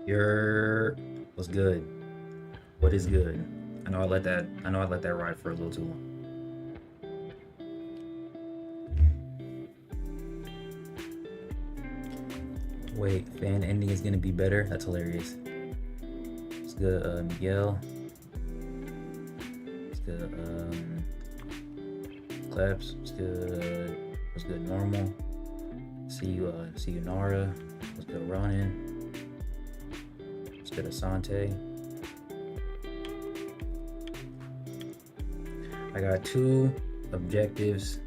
Your was good. What is good? I know I let that ride for a little too long. Wait, fan ending is gonna be better? That's hilarious. It's good, Miguel. It's good, Claps. It's good. What's good, normal? See you, Nara. What's good, Ronan? What's good, Asante? I got two objectives.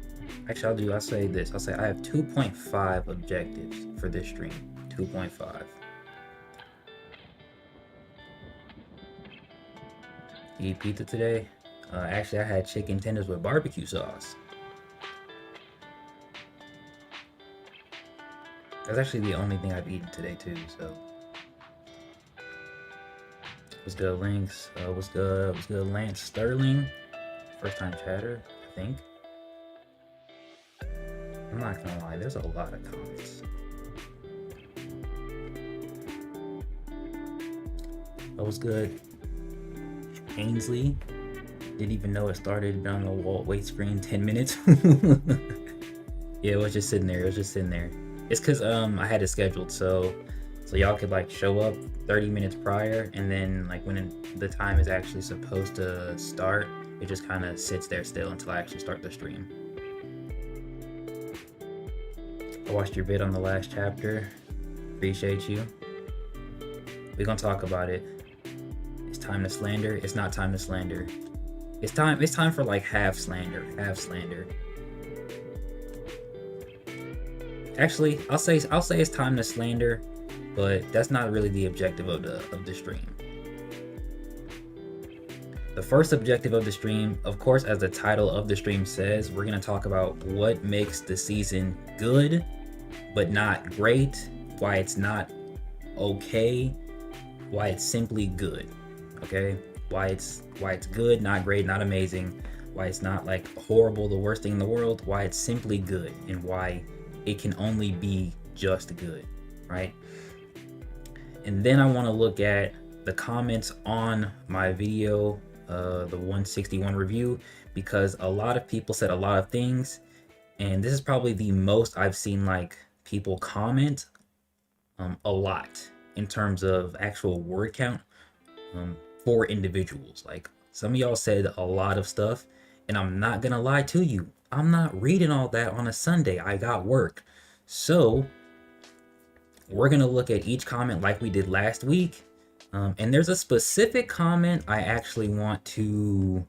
Actually, I'll say this. I'll say I have 2.5 objectives for this stream. 2.5. You eat pizza today? Actually, I had chicken tenders with barbecue sauce. That's actually the only thing I've eaten today too. So, what's good, Links? What's good? What's good, Lance Sterling? First time chatter, I think. I'm not gonna lie, there's a lot of comments. What was good? Ainsley, didn't even know it started on the wait screen 10 minutes. Yeah, it was just sitting there. It's because I had it scheduled so y'all could like show up 30 minutes prior, and then like when the time is actually supposed to start, it just kind of sits there still until I actually start the stream. I watched your vid on the last chapter. Appreciate you. We're gonna talk about it. It's time to slander. It's not time to slander. It's time for like half slander. Actually, I'll say it's time to slander, but that's not really the objective of the stream. The first objective of the stream, of course, as the title of the stream says, we're gonna talk about what makes the season good, but not great, why it's not okay, why it's simply good. Okay? Why it's good, not great, not amazing, why it's not like horrible, the worst thing in the world, why it's simply good, and why it can only be just good, right? And then I want to look at the comments on my video, the 161 review, because a lot of people said a lot of things, and this is probably the most I've seen like people comment a lot in terms of actual word count for individuals. Like some of y'all said a lot of stuff, and I'm not gonna lie to you, I'm not reading all that on a Sunday. I got work. So we're gonna look at each comment like we did last week. And there's a specific comment I actually want to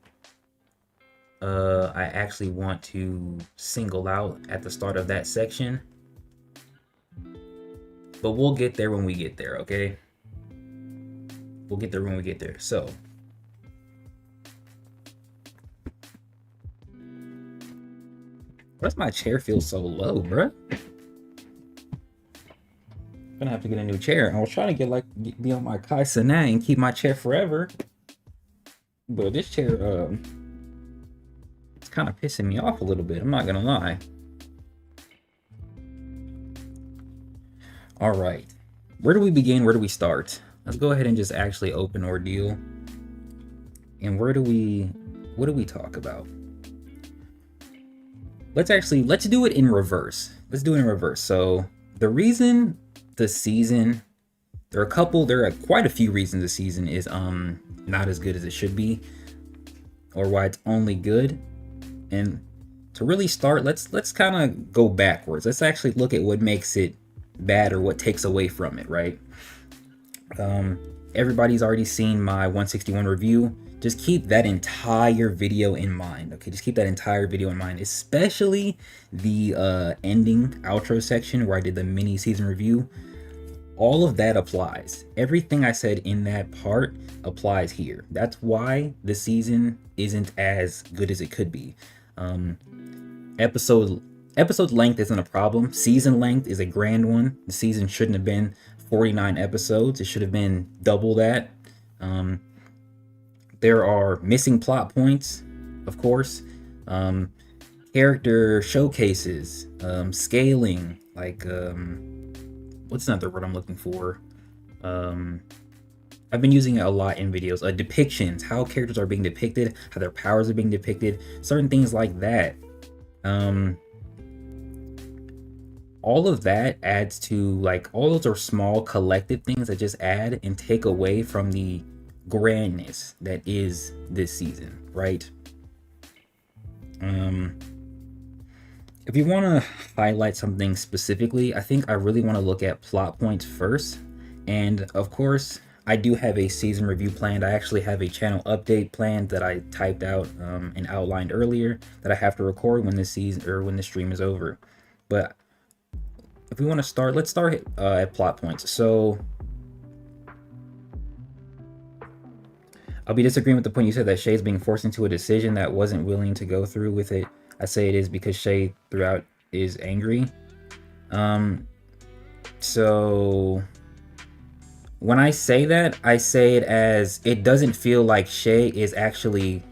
single out at the start of that section. But we'll get there when we get there, okay? We'll get there when we get there. So why does my chair feel so low, bruh? Gonna have to get a new chair. I was trying to be on my Kai Cenat and keep my chair forever, but this chair it's kind of pissing me off a little bit. I'm not gonna lie. All right, where do we begin? Where do we start? Let's go ahead and just actually open Ordeal. And what do we talk about? Let's do it in reverse. Let's do it in reverse. So the reason the season, there are quite a few reasons the season is not as good as it should be, or why it's only good. And to really start, let's kind of go backwards. Let's actually look at what makes it bad or what takes away from it, right? Everybody's already seen my 161 review. Just keep that entire video in mind, okay? Just keep that entire video in mind, especially the ending outro section where I did the mini season review. All of that applies. Everything I said in that part applies here. That's why the season isn't as good as it could be. Episode length isn't a problem. Season length is a grand one. The season shouldn't have been 49 episodes. It should have been double that. There are missing plot points, of course. Character showcases, scaling, like what's another word I'm looking for? I've been using it a lot in videos. Depictions, how characters are being depicted, how their powers are being depicted, certain things like that. All of that adds to, like, all those are small collective things that just add and take away from the grandness that is this season, right? If you want to highlight something specifically, I think I really want to look at plot points first. And of course, I do have a season review planned. I actually have a channel update planned that I typed out and outlined earlier that I have to record when this season or when the stream is over. But if we want to start, let's start at plot points. So I'll be disagreeing with the point you said that Shay's being forced into a decision that wasn't willing to go through with it. I say it is because Shay throughout is angry. So when I say that, I say it as it doesn't feel like Shay is actually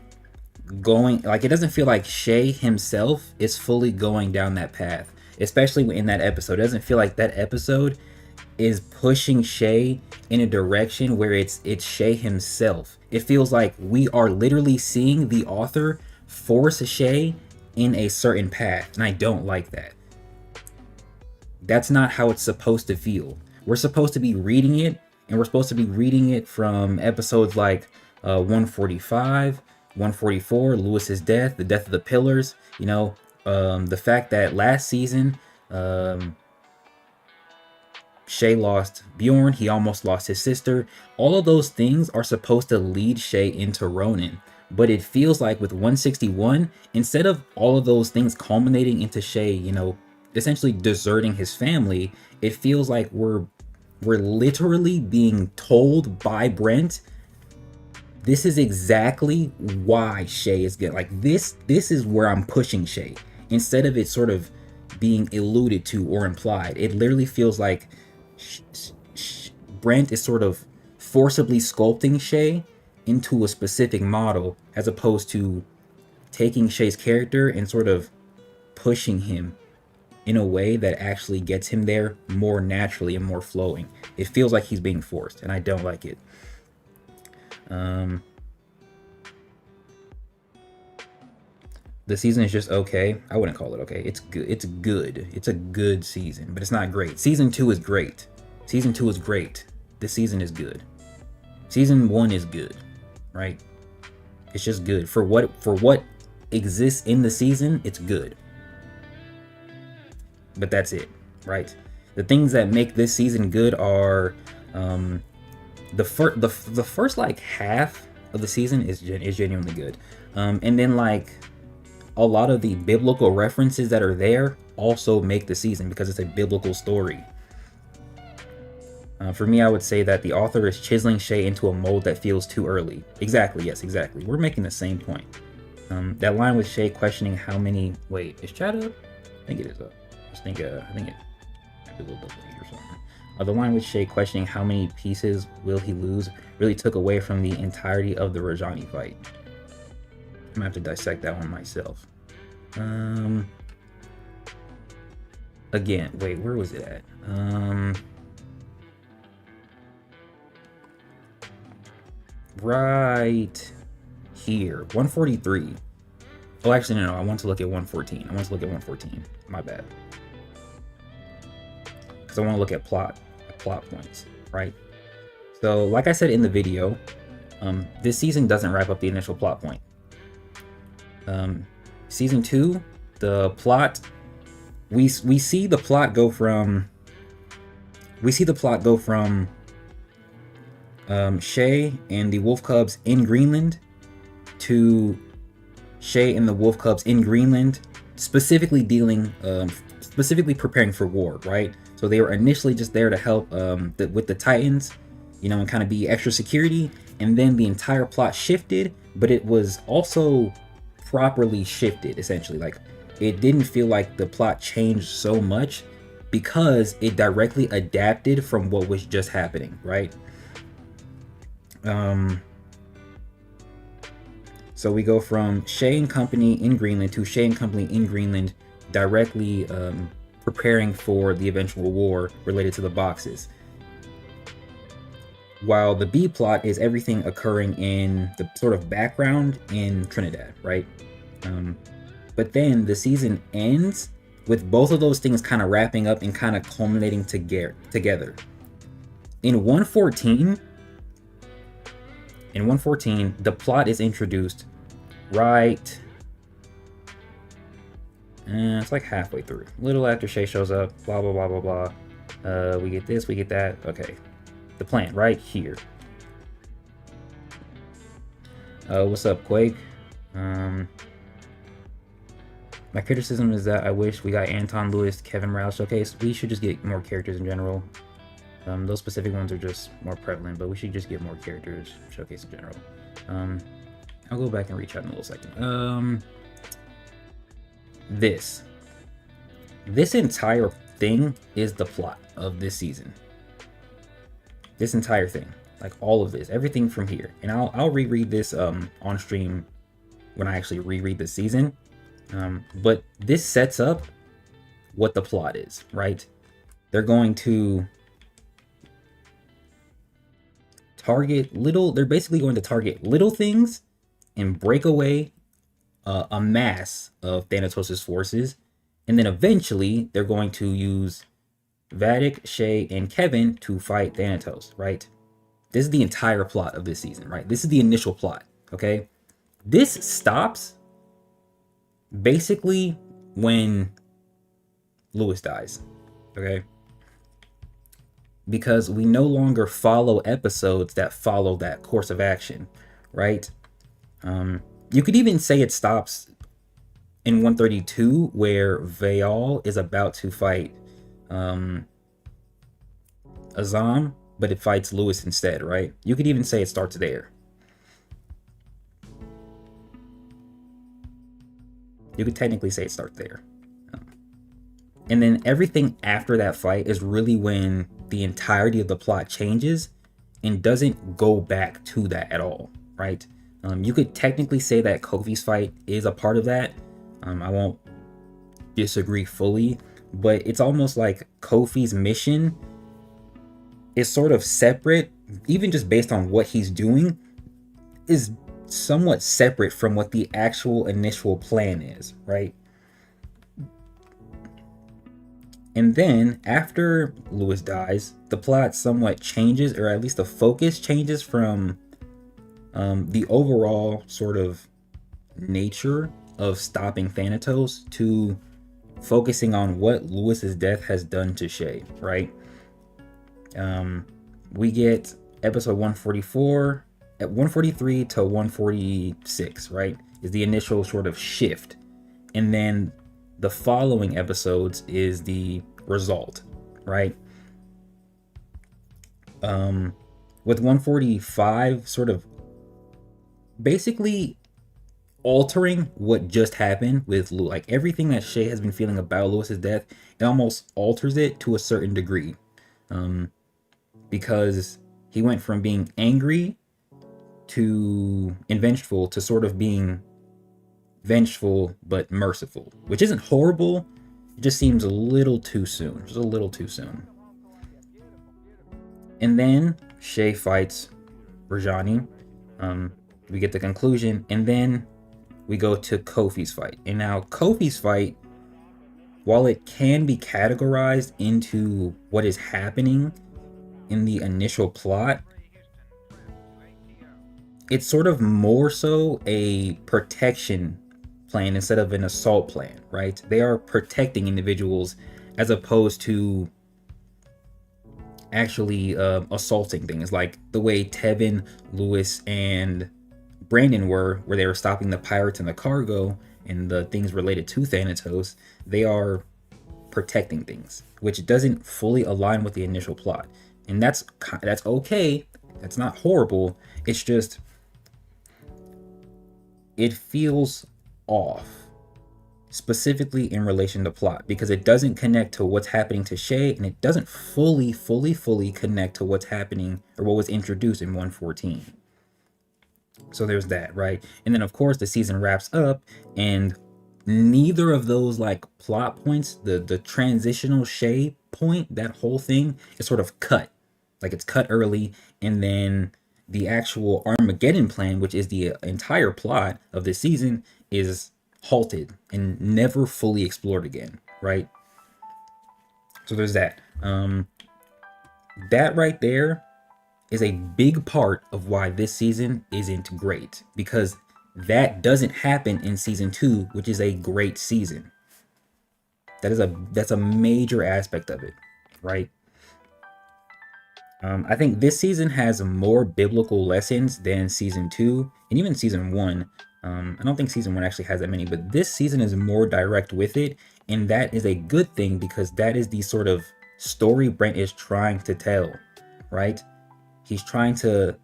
going, like, it doesn't feel like Shay himself is fully going down that path, especially in that episode. It doesn't feel like that episode is pushing Shay in a direction where it's Shay himself. It feels like we are literally seeing the author force Shay in a certain path, and I don't like that. That's not how it's supposed to feel. We're supposed to be reading it, and we're supposed to be reading it from episodes like 145, 144, Lewis's death, the death of the pillars. You know, the fact that last season, Shay lost Bjorn, he almost lost his sister. All of those things are supposed to lead Shay into Ronin. But it feels like with 161, instead of all of those things culminating into Shay, you know, essentially deserting his family, it feels like we're literally being told by Brent, this is exactly why Shay is good. Like, this is where I'm pushing Shay. Instead of it sort of being alluded to or implied, it literally feels like Brent is sort of forcibly sculpting Shay into a specific model, as opposed to taking Shay's character and sort of pushing him in a way that actually gets him there more naturally and more flowing. It feels like he's being forced, and I don't like it. The season is just okay. I wouldn't call it okay. It's good. It's good. It's a good season, but it's not great. Season 2 is great. Season 2 is great. This season is good. Season 1 is good, right? It's just good. For what exists in the season, it's good. But that's it, right? The things that make this season good are the first like half of the season is genuinely good, and then like a lot of the biblical references that are there also make the season because it's a biblical story. For me, I would say that the author is chiseling Shay into a mold that feels too early. Exactly, yes, exactly. We're making the same point. That line with Shay questioning how many... Wait, is chat up? I think it is up. I think it might be a little delayed or something. The line with Shay questioning how many pieces will he lose really took away from the entirety of the Rajani fight. I'm gonna have to dissect that one myself. Again, wait, where was it at? Right here, 143. Oh, actually, no, I want to look at 114. I want to look at 114. My bad. Because I want to look at plot points, right? So, like I said in the video, this season doesn't wrap up the initial plot point. Season 2, the plot, we see the plot go from Shay and the Wolf Cubs in Greenland to Shay and the Wolf Cubs in Greenland, specifically preparing for war, right? So they were initially just there to help with the Titans, you know, and kind of be extra security, and then the entire plot shifted, but it was also properly shifted, essentially. Like, it didn't feel like the plot changed so much because it directly adapted from what was just happening, right? So we go from Shay and company in Greenland to Shay and company in Greenland directly preparing for the eventual war related to the boxes. while the B plot is everything occurring in the sort of background in Trinidad, right? But then the season ends with both of those things kind of wrapping up and kind of culminating together. In 114, the plot is introduced right. It's like halfway through. A little after Shay shows up, blah, blah, blah, blah, blah. We get this, we get that. Okay. The plant right here. What's up, Quake? My criticism is that I wish we got Anton Lewis, Kevin Morales showcase. We should just get more characters in general. Those specific ones are just more prevalent, but we should just get more characters showcase in general. I'll go back and reach out in a little second. This entire thing is the plot of this season. This entire thing, like all of this, everything from here. And I'll reread this on stream when I actually reread the season. But this sets up what the plot is, right? They're going to they're basically going to target little things and break away a mass of Thanatos' forces. And then eventually they're going to use Vatic, Shay, and Kevin to fight Thanatos, right? This is the entire plot of this season, right? This is the initial plot, okay? This stops basically when Lewis dies, okay? Because we no longer follow episodes that follow that course of action, right? You could even say it stops in 132 where Vaal is about to fight Azam, but it fights Lewis instead, right? You could even say it starts there. You could technically say it starts there. And then everything after that fight is really when the entirety of the plot changes and doesn't go back to that at all, right? You could technically say that Kofi's fight is a part of that. I won't disagree fully, but it's almost like Kofi's mission is sort of separate, even just based on what he's doing, is somewhat separate from what the actual initial plan is, right? And then after Lewis dies, the plot somewhat changes, or at least the focus changes from the overall sort of nature of stopping Thanatos to focusing on what Lewis's death has done to Shay, right? We get episode 144 at 143 to 146, right? Is the initial sort of shift. And then the following episodes is the result, right? With 145 sort of basically altering what just happened with Lewis. Like everything that Shay has been feeling about Lewis's death, it almost alters it to a certain degree. Because he went from being angry to and vengeful to sort of being vengeful but merciful, which isn't horrible. It just seems a little too soon. Just a little too soon. And then Shay fights Rajani. We get the conclusion, and then we go to Kofi's fight. And now Kofi's fight, while it can be categorized into what is happening in the initial plot, it's sort of more so a protection plan instead of an assault plan, right? They are protecting individuals as opposed to actually assaulting things, like the way Tevin, Lewis, and Brandon were, where they were stopping the pirates and the cargo and the things related to Thanatos. They are protecting things, which doesn't fully align with the initial plot. And that's okay. That's not horrible. It's just, it feels off, specifically in relation to plot, because it doesn't connect to what's happening to Shay, and it doesn't fully connect to what's happening or what was introduced in 114. So there's that, right? And then of course the season wraps up, and neither of those like plot points, the transitional Shay point, that whole thing is sort of cut. Like it's cut early, and then the actual Armageddon plan, which is the entire plot of this season, is halted and never fully explored again, right? So there's that. That right there is a big part of why this season isn't great, because that doesn't happen in season 2, which is a great season. That's a major aspect of it, right? I think this season has more biblical lessons than season 2 and even season 1. I don't think season 1 actually has that many, but this season is more direct with it, and that is a good thing because that is the sort of story Brent is trying to tell, right? He's trying to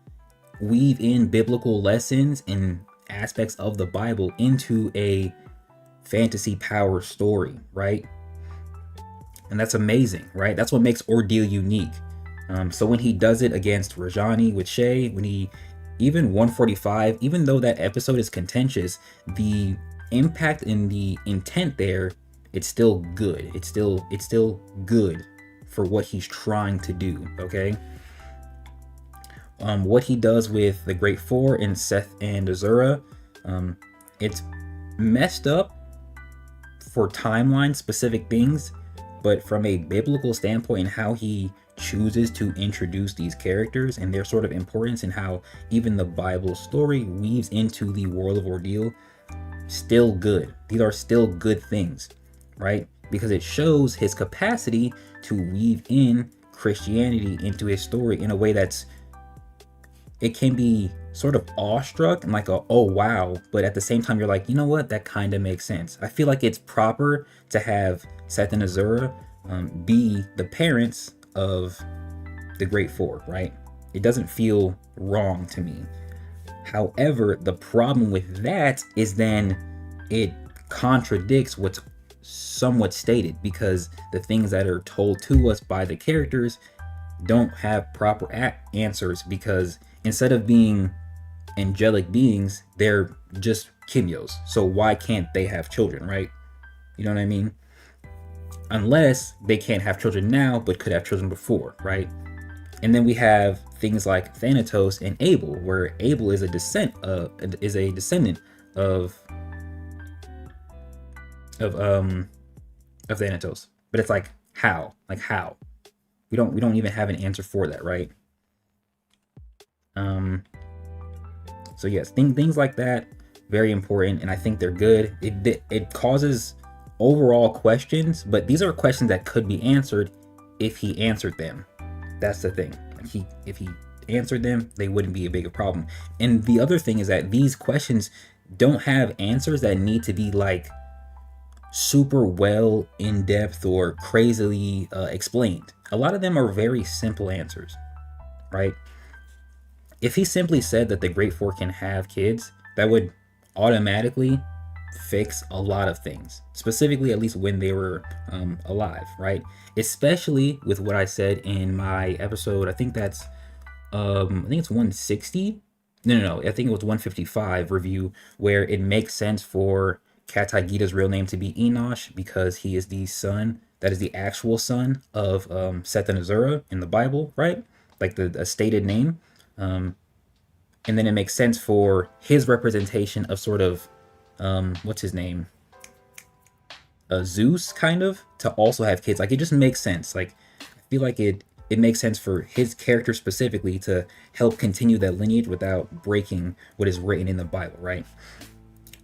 weave in biblical lessons and aspects of the Bible into a fantasy power story, right? And that's amazing, right? That's what makes Ordeal unique. So when he does it against Rajani with Shay, when he even 145, even though that episode is contentious, the impact and the intent there, it's still good. It's still good for what he's trying to do. Okay. What he does with the Great Four and Seth and Azura, it's messed up for timeline specific things, but from a biblical standpoint and how he chooses to introduce these characters and their sort of importance and how even the Bible story weaves into the world of Ordeal, still good. These are still good things, right? Because it shows his capacity to weave in Christianity into his story in a way that's, it can be sort of awestruck and like oh wow, but at the same time you're like, you know what, that kind of makes sense. I feel like it's proper to have Seth and Azura be the parents of the Great Four, right? It doesn't feel wrong to me. However, the problem with that is then it contradicts what's somewhat stated, because the things that are told to us by the characters don't have proper answers, because instead of being angelic beings, they're just Kimyos. So why can't they have children, right? You know what I mean? Unless they can't have children now, but could have children before, right? And then we have things like Thanatos and Abel, where Abel is a descendant of Thanatos. But it's like how? Like how? We don't even have an answer for that, right? So yes, things like that, very important, and I think they're good. It causes overall questions, but these are questions that could be answered if he answered them. That's the thing. If he answered them, they wouldn't be a bigger problem. And the other thing is that these questions don't have answers that need to be like super well in depth or crazily explained. A lot of them are very simple answers, right? If he simply said that the Great Four can have kids, that would automatically fix a lot of things, specifically at least when they were alive, right? Especially with what I said in my episode, I think it's 160. No, I think it was 155 review, where it makes sense for Katai Gita's real name to be Enosh because he is the son, that is the actual son of Seth and Azura in the Bible, right? Like the stated name. And then it makes sense for his representation of sort of what's his name? Zeus, kind of, to also have kids. Like it just makes sense. Like I feel like it makes sense for his character specifically to help continue that lineage without breaking what is written in the Bible, right?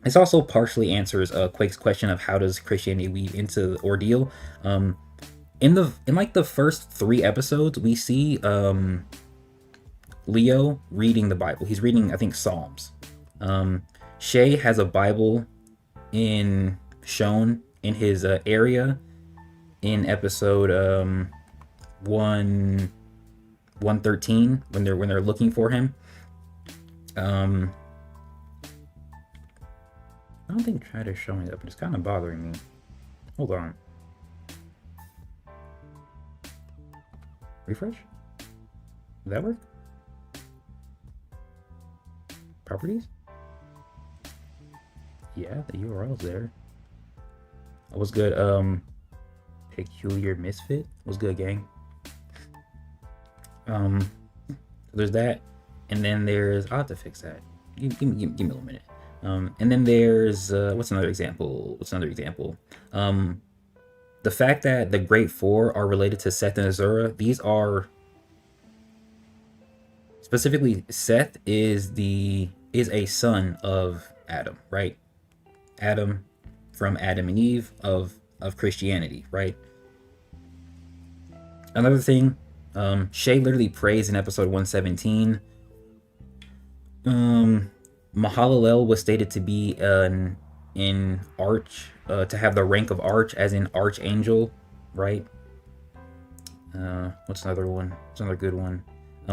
This also partially answers Quake's question of how does Christianity weave into the Ordeal. In like the first 3 episodes, we see Leo reading the Bible. He's reading, I think, Psalms. Shay has a Bible shown in his area in episode 113 when they're looking for him. I don't think Chad is showing up, but it's kind of bothering me. Hold on. Refresh? Does that work? Properties? Yeah, the URL's there. What's good? Peculiar Misfit? What's good, gang? Um, there's that, and then there's I'll have to fix that. Give me a little minute. And then there's what's another example? The fact that the Great Four are related to Seth and Azura. These are specifically Seth is a son of Adam, right? Adam from Adam and Eve of Christianity, right? Another thing, Shay literally prays in episode 117. Mahalalel was stated to be in arch, to have the rank of arch, as in archangel, right? What's another one? What's another good one?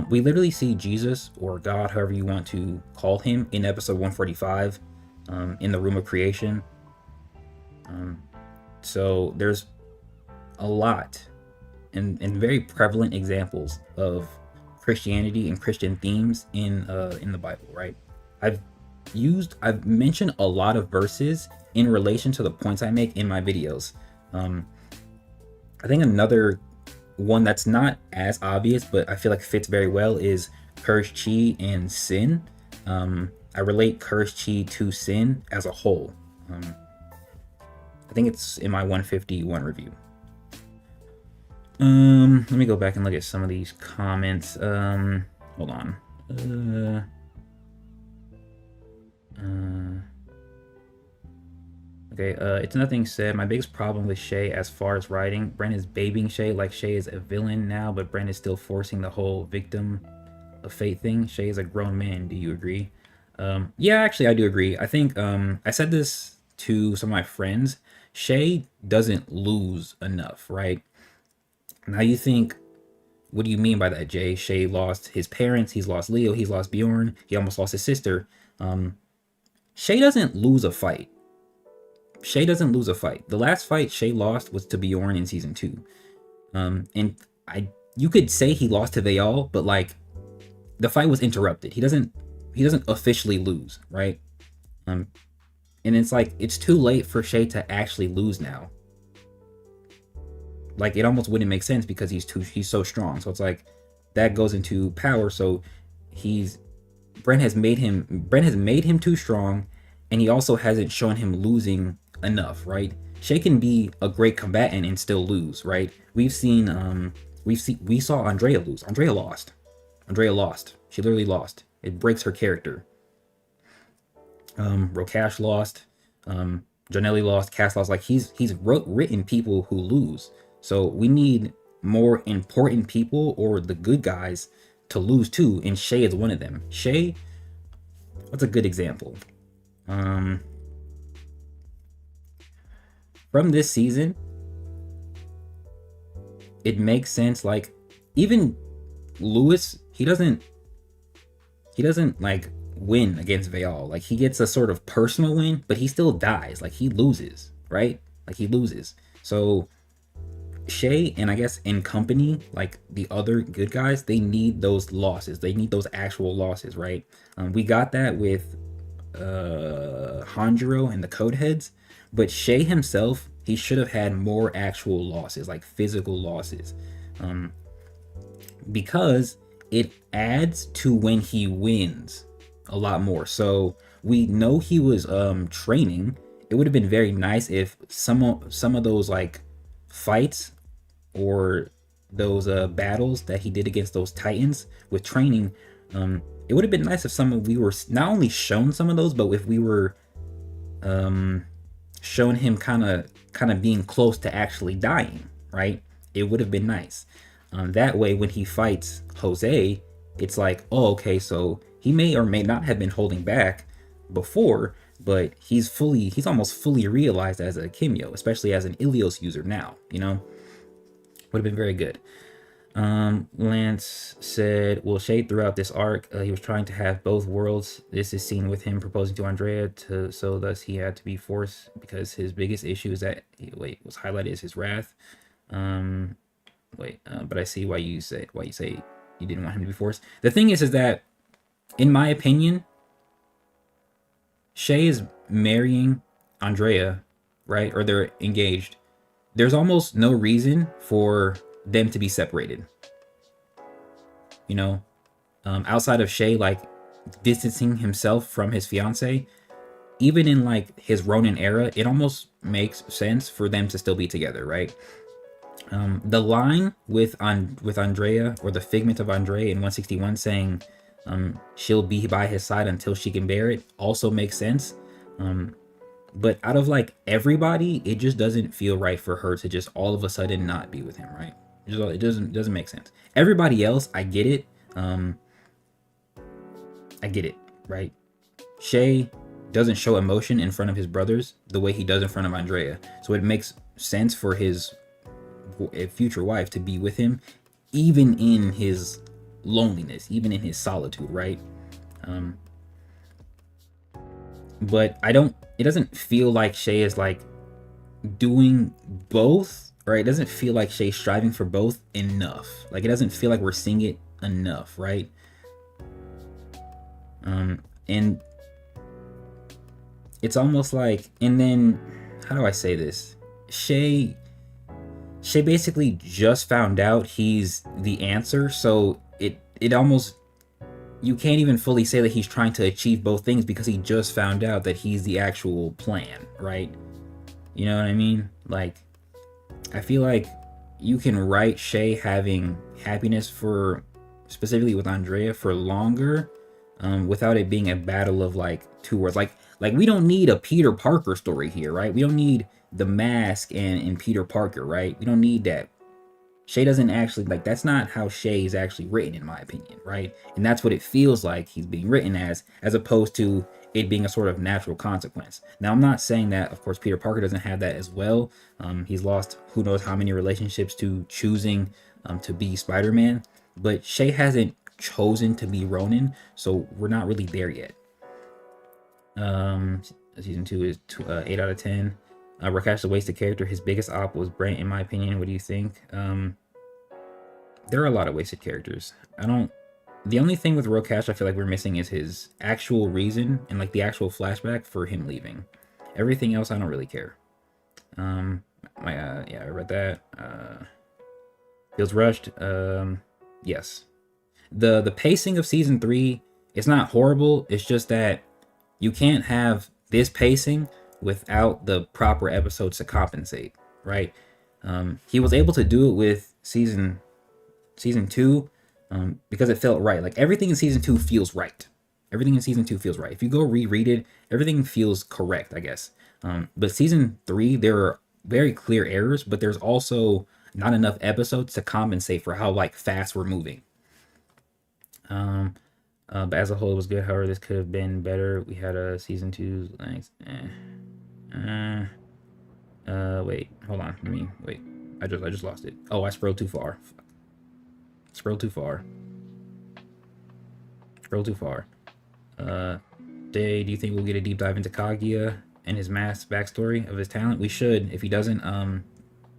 We literally see Jesus, or God, however you want to call him, in episode 145, in the room of creation. So there's a lot and very prevalent examples of Christianity and Christian themes in the Bible, right? I've mentioned a lot of verses in relation to the points I make in my videos. I think another one that's not as obvious, but I feel like fits very well, is cursed chi and sin. I relate cursed chi to sin as a whole. I think it's in my 151 review. Let me go back and look at some of these comments. Hold on. Okay, it's nothing said. My biggest problem with Shay as far as writing, Bren is babying Shay like Shay is a villain now, but Bren is still forcing the whole victim of fate thing. Shay is a grown man. Do you agree? Yeah, actually, I do agree. I think I said this to some of my friends. Shay doesn't lose enough, right? Now you think, what do you mean by that, Jay? Shay lost his parents, he's lost Leo, he's lost Bjorn, he almost lost his sister. Shay doesn't lose a fight. Shay doesn't lose a fight. The last fight Shay lost was to Bjorn in season 2. And you could say he lost to Vayal, but like the fight was interrupted. He doesn't officially lose, right? And it's like it's too late for Shay to actually lose now. Like it almost wouldn't make sense because he's so strong. So it's like that goes into power. So Bren has made him too strong, and he also hasn't shown him losing enough, right? Shay can be a great combatant and still lose, right? We saw Andrea lose. Andrea lost. She literally lost. It breaks her character. Rokash lost. Janelli lost. Cass lost. Like he's written people who lose. So we need more important people, or the good guys, to lose too, and Shay is one of them. Shay, what's a good example? From this season, it makes sense. Like even Lewis, he doesn't like win against Vayal. Like he gets a sort of personal win, but he still dies. Like he loses, right? Like he loses. So Shay, and I guess in company, like the other good guys, they need those losses. They need those actual losses, right? We got that with Hanjiro and the Codeheads, but Shay himself, he should have had more actual losses, like physical losses, because it adds to when he wins a lot more. So we know he was training. It would have been very nice if some of those like fights or those battles that he did against those titans with training, it would have been nice if we were not only shown some of those, but if we were shown him kind of being close to actually dying, right? It would have been nice. That way when he fights Jose, it's like, oh, okay, so he may or may not have been holding back before, but he's almost fully realized as a Kimyo, especially as an Ilios user now, you know? Would have been very good. Lance said, well, Shay throughout this arc, he was trying to have both worlds. This is seen with him proposing to Andrea, so thus he had to be forced, because his biggest issue is that, was highlighted as his wrath. But I see why you say you didn't want him to be forced. The thing is that, in my opinion, Shay is marrying Andrea, right? Or they're engaged. There's almost no reason for them to be separated. you know, outside of Shay like distancing himself from his fiance, even in like his Ronin era, it almost makes sense for them to still be together, right? The line with Andrea, or the figment of Andrea in 161 saying she'll be by his side until she can bear it, also makes sense. But out of like everybody, it just doesn't feel right for her to just all of a sudden not be with him, right? It doesn't make sense. Everybody else, I get it. I get it, right? Shay doesn't show emotion in front of his brothers the way he does in front of Andrea, so it makes sense for his future wife to be with him, even in his loneliness, even in his solitude, right? But it doesn't feel like Shay is like doing both, right? It doesn't feel like Shay's striving for both enough. Like, it doesn't feel like we're seeing it enough, right? And it's almost like, and then, how do I say this? Shay basically just found out he's the answer, so it almost, you can't even fully say that he's trying to achieve both things because he just found out that he's the actual plan, right? You know what I mean? Like, I feel like you can write Shay having happiness for, specifically with Andrea, for longer, without it being a battle of like two words. Like we don't need a Peter Parker story here, right? We don't need the mask and Peter Parker, right? We don't need that. Shay doesn't actually, like, that's not how Shay is actually written, in my opinion, right? And that's what it feels like he's being written as opposed to it being a sort of natural consequence. Now, I'm not saying that, of course, Peter Parker doesn't have that as well. He's lost who knows how many relationships to choosing to be Spider-Man, but Shay hasn't chosen to be Ronin, so we're not really there yet. Season 2 is 8 out of 10. Rakesh, the wasted character. His biggest op was Brent, in my opinion. What do you think? There are a lot of wasted characters. The only thing with Rakesh I feel like we're missing is his actual reason and like the actual flashback for him leaving. Everything else I don't really care. Yeah, I read that. Feels rushed. Yes. The pacing of season 3, it's not horrible. It's just that you can't have this pacing without the proper episodes to compensate, right? He was able to do it with season 2 because it felt right. Like, everything in season 2 feels right. Everything in season 2 feels right. If you go reread it, everything feels correct, I guess. But season 3, there are very clear errors, but there's also not enough episodes to compensate for how like fast we're moving. But as a whole, it was good. However, this could have been better. We had a season 2 length. Wait, hold on. Wait. I just lost it. Oh, I scrolled too far. Scrolled too far. Day, do you think we'll get a deep dive into Kaguya and his mask backstory of his talent? We should. If he doesn't,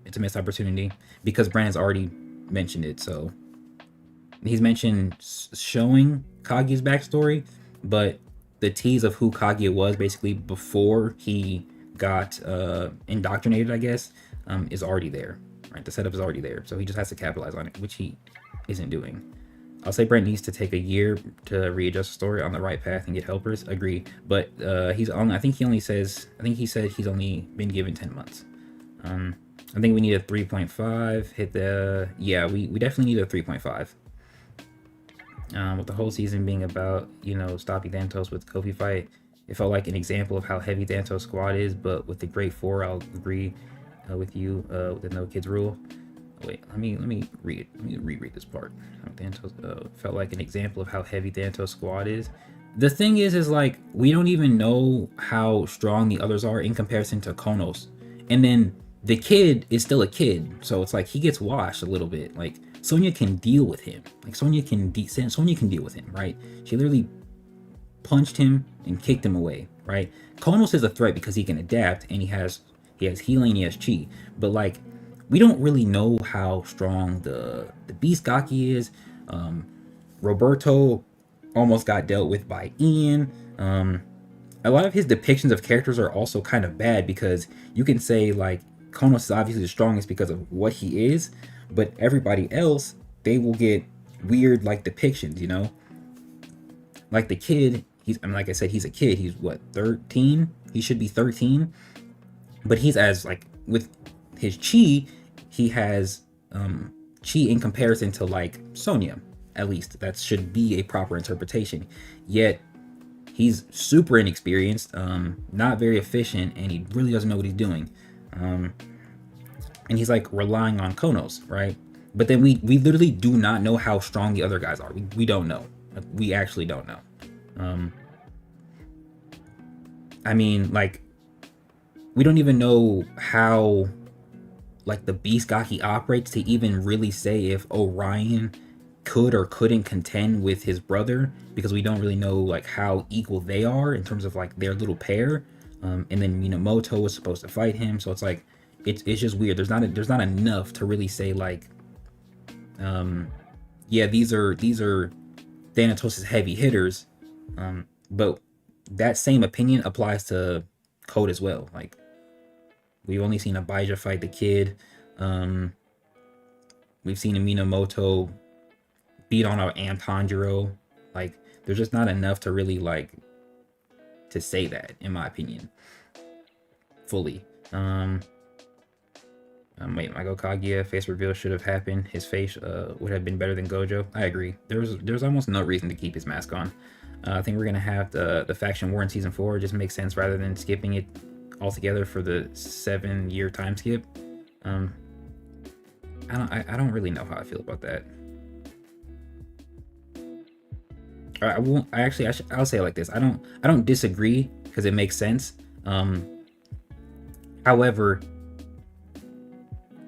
it's a missed opportunity because Brandon's already mentioned it. So he's mentioned showing Kaguya's backstory, but the tease of who Kaguya was basically before he got indoctrinated, I guess, is already there. Right, the setup is already there, so he just has to capitalize on it, which he isn't doing. I'll say Brent needs to take a year to readjust the story on the right path and get helpers. Agree, but he's on. I think he said he's only been given 10 months. I think we need a 3.5. Hit the we definitely need a 3.5. With the whole season being about, stopping Thanatos with Kofi fight, it felt like an example of how heavy Thanatos squad is, but with the Great Four, I'll agree with you with the no kids rule. Wait, let me read. Let me reread this part. Thanatos felt like an example of how heavy Thanatos squad is. The thing is like, we don't even know how strong the others are in comparison to Konos, and then the kid is still a kid, so it's like he gets washed a little bit. Like, Sonya can deal with him. Like, Sonya can deal with him, right? She literally punched him and kicked him away, right? Konos is a threat because he can adapt and he has healing, he has chi. But like, we don't really know how strong the Beast Gaki is. Roberto almost got dealt with by Ian. A lot of his depictions of characters are also kind of bad because you can say like Konos is obviously the strongest because of what he is, but everybody else, they will get weird like depictions, you know? Like the kid, he's, I mean, like I said, he's a kid. He's what, 13? He should be 13, but he's as like with his chi, he has chi in comparison to like Sonya. At least that should be a proper interpretation. Yet he's super inexperienced, not very efficient, and he really doesn't know what he's doing. And he's like relying on Konos, right? But then we literally do not know how strong the other guys are. We don't know. Like, we actually don't know. I mean, like, we don't even know how like the Beast Gaki operates to even really say if Orion could or couldn't contend with his brother, because we don't really know like how equal they are in terms of like their little pair. And then Minamoto was supposed to fight him, so it's like it's just weird. There's not enough to really say like, yeah, these are Thanatos' heavy hitters. But that same opinion applies to Code as well. Like, we've only seen Abijah fight the kid. We've seen a Minamoto beat on an Tanjiro. Like, there's just not enough to really like to say that, in my opinion, fully. Wait, Michael Kaguya face reveal should have happened. His face would have been better than Gojo. I agree. There's almost no reason to keep his mask on. I think we're gonna have the faction war in season 4. It just makes sense rather than skipping it altogether for the 7-year time skip. I don't really know how I feel about that. I won't. I'll say it like this. I don't disagree because it makes sense. However,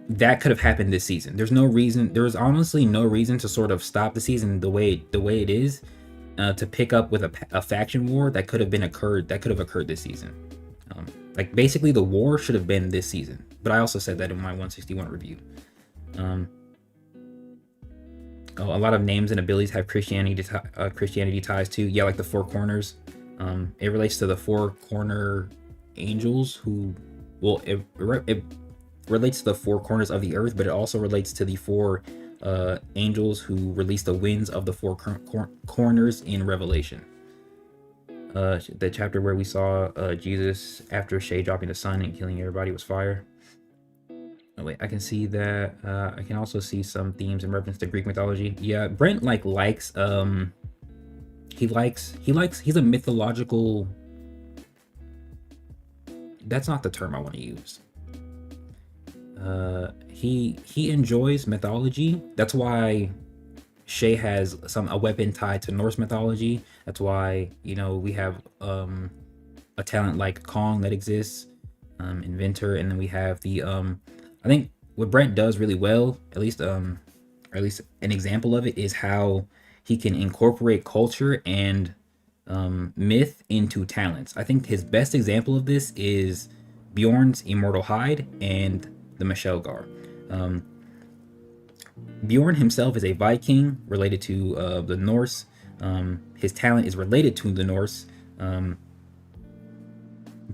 that could have happened this season. There's no reason. There was honestly no reason to sort of stop the season the way it is, to pick up with a faction war that could have occurred this season. Like, basically the war should have been this season. But I also said that in my 161 review. A lot of names and abilities have Christianity ties too. Yeah, like the Four Corners. It relates to the Four Corner Angels, who, well, it relates to the four corners of the earth, but it also relates to the four angels who release the winds of the four corners in Revelation. The chapter where we saw Jesus after Shay dropping the sun and killing everybody was fire. Oh wait, I can see that. I can also see some themes in reference to Greek mythology. Yeah, Brent likes he's a mythological. That's not the term I want to use. He enjoys mythology. That's why Shay has a weapon tied to Norse mythology. That's why we have a talent like Kong that exists, Inventor, and then we have the I think what Brent does really well, at least an example of it, is how he can incorporate culture and myth into talents. I think his best example of this is Bjorn's Immortal Hide and the Mishelgar. Bjorn himself is a Viking related to the Norse. His talent is related to the Norse.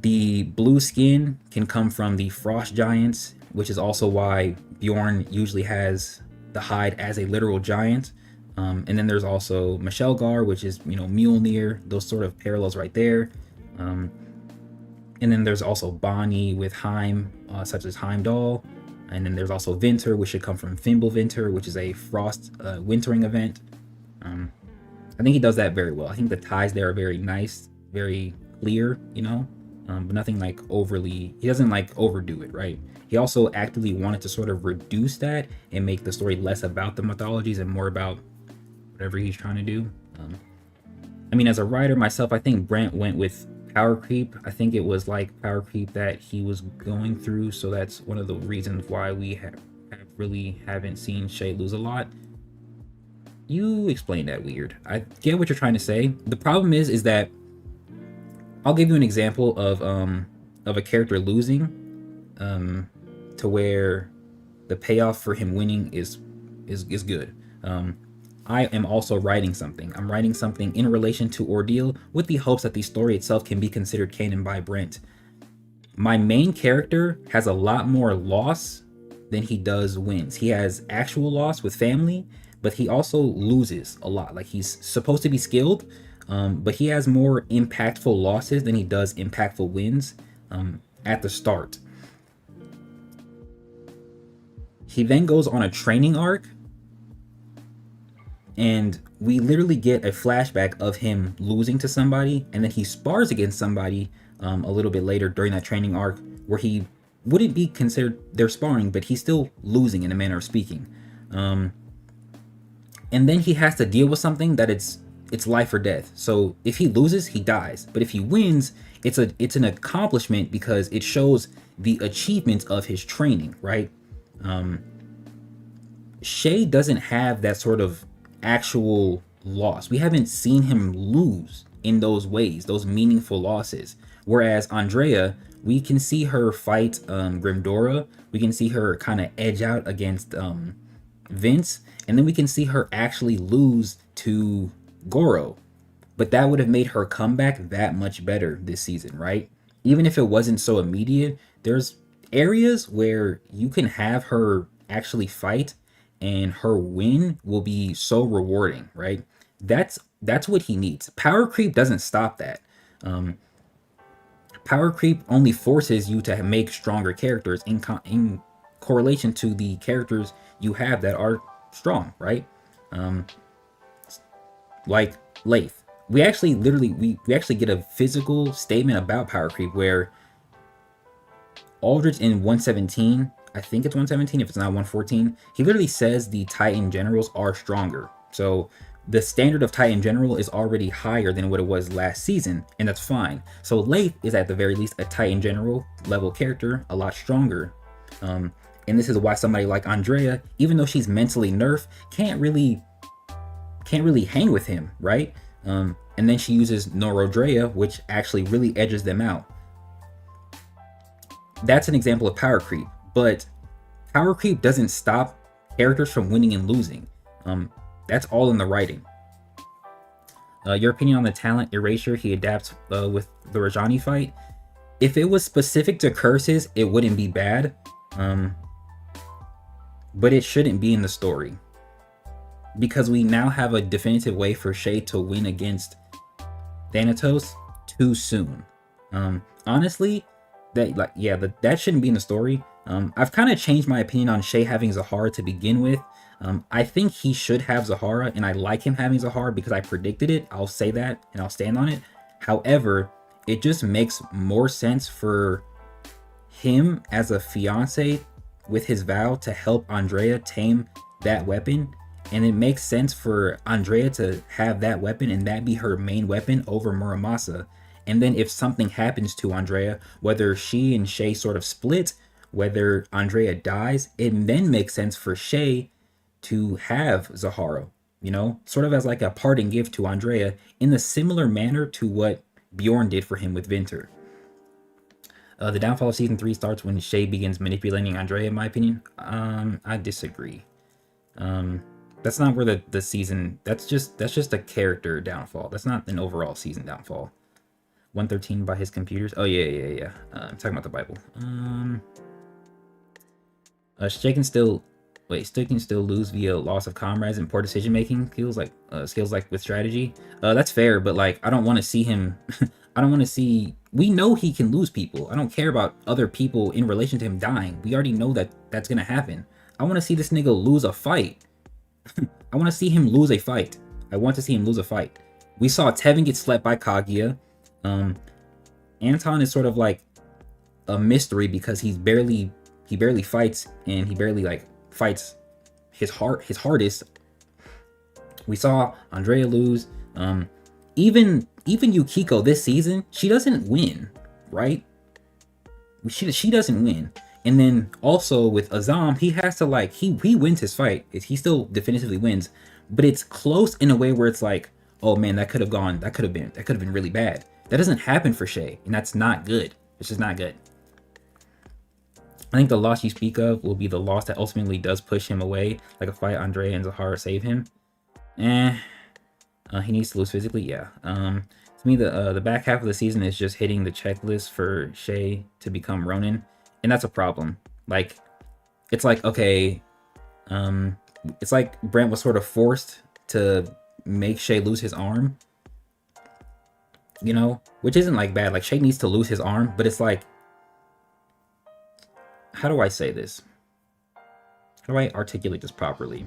The blue skin can come from the Frost Giants, which is also why Bjorn usually has the hide as a literal giant. And then there's also Mishelgar, which is Mjolnir. Those sort of parallels right there. And then there's also Bonnie with Heim, such as Heimdall. And then there's also Winter, which should come from Fimbulvinter, which is a frost wintering event. I think he does that very well. I think the ties there are very nice, very clear, but nothing like overly. He doesn't like overdo it, right? He also actively wanted to sort of reduce that and make the story less about the mythologies and more about whatever he's trying to do. I mean, as a writer myself, I think Brent went with power creep. I think it was like power creep that he was going through, so that's one of the reasons why we haven't seen Shay lose a lot. You explained that weird. I get what you're trying to say. The problem is that I'll give you an example of a character losing to where the payoff for him winning is good. I am also writing something. I'm writing something in relation to Ordeal with the hopes that the story itself can be considered canon by Brent. My main character has a lot more loss than he does wins. He has actual loss with family, but he also loses a lot. Like, he's supposed to be skilled, but he has more impactful losses than he does impactful wins at the start. He then goes on a training arc, and we literally get a flashback of him losing to somebody, and then he spars against somebody a little bit later during that training arc, where he wouldn't be considered they're sparring, but he's still losing in a manner of speaking. And then he has to deal with something that it's life or death. So if he loses, he dies. But if he wins, it's an accomplishment because it shows the achievements of his training, right? Shay doesn't have that sort of actual loss. We haven't seen him lose in those ways, those meaningful losses. Whereas Andrea, we can see her fight Grimdora. We can see her kind of edge out against Vince, and then we can see her actually lose to Goro. But that would have made her comeback that much better this season, right? Even if it wasn't so immediate, there's areas where you can have her actually fight and her win will be so rewarding, right? That's what he needs. Power creep doesn't stop that. Power creep only forces you to make stronger characters in correlation to the characters you have that are strong, right? Like Leif. We actually get a physical statement about power creep where Aldrich in 117, I think it's 117 if it's not 114, he literally says the Titan generals are stronger. So the standard of Titan general is already higher than what it was last season, and that's fine. So Leif is at the very least a Titan general level character, a lot stronger. And this is why somebody like Andrea, even though she's mentally nerfed, can't really hang with him, right? And then she uses Norodrea, which actually really edges them out. That's an example of power creep, but power creep doesn't stop characters from winning and losing. That's all in the writing. Your opinion on the talent erasure he adapts with the Rajani fight? If it was specific to curses, it wouldn't be bad, but it shouldn't be in the story because we now have a definitive way for Shay to win against Thanatos too soon. Honestly, that shouldn't be in the story. I've kind of changed my opinion on Shay having Zahara to begin with. I think he should have Zahara, and I like him having Zahara because I predicted it. I'll say that, and I'll stand on it. However, it just makes more sense for him as a fiance with his vow to help Andrea tame that weapon. And it makes sense for Andrea to have that weapon and that be her main weapon over Muramasa. And then if something happens to Andrea, whether she and Shay sort of split, whether Andrea dies, it then makes sense for Shay to have Zahara, sort of as like a parting gift to Andrea in a similar manner to what Bjorn did for him with Vinter. The downfall of season 3 starts when Shay begins manipulating Andrea, in my opinion. I disagree. That's not where the season, that's just a character downfall. That's not an overall season downfall. 113 by his computers. Oh yeah. I'm talking about the Bible. Shay can still lose via loss of comrades and poor decision making skills like with strategy. That's fair, but like I don't want to see him. I don't want to see. We know he can lose people. I don't care about other people in relation to him dying. We already know that that's gonna happen. I want to see this nigga lose a fight. I want to see him lose a fight. I want to see him lose a fight. We saw Tevin get slept by Kaguya. Anton is sort of like a mystery because he barely fights, and he barely like fights his hardest. We saw Andrea lose. Even Yukiko this season, she doesn't win, right? She doesn't win. And then also with Azam, he has to like he wins his fight. He still definitively wins, but it's close in a way where it's like, oh man, that could have been really bad. That doesn't happen for Shay, and that's not good. It's just not good. I think the loss you speak of will be the loss that ultimately does push him away, like a fight Andrea and Zahara save him. He needs to lose physically, yeah. To me, the back half of the season is just hitting the checklist for Shay to become Ronin, and that's a problem. Like, it's like, okay, it's like Brent was sort of forced to make Shay lose his arm, you know, which isn't like bad. Like Shay needs to lose his arm, but it's like, how do I say this? How do I articulate this properly?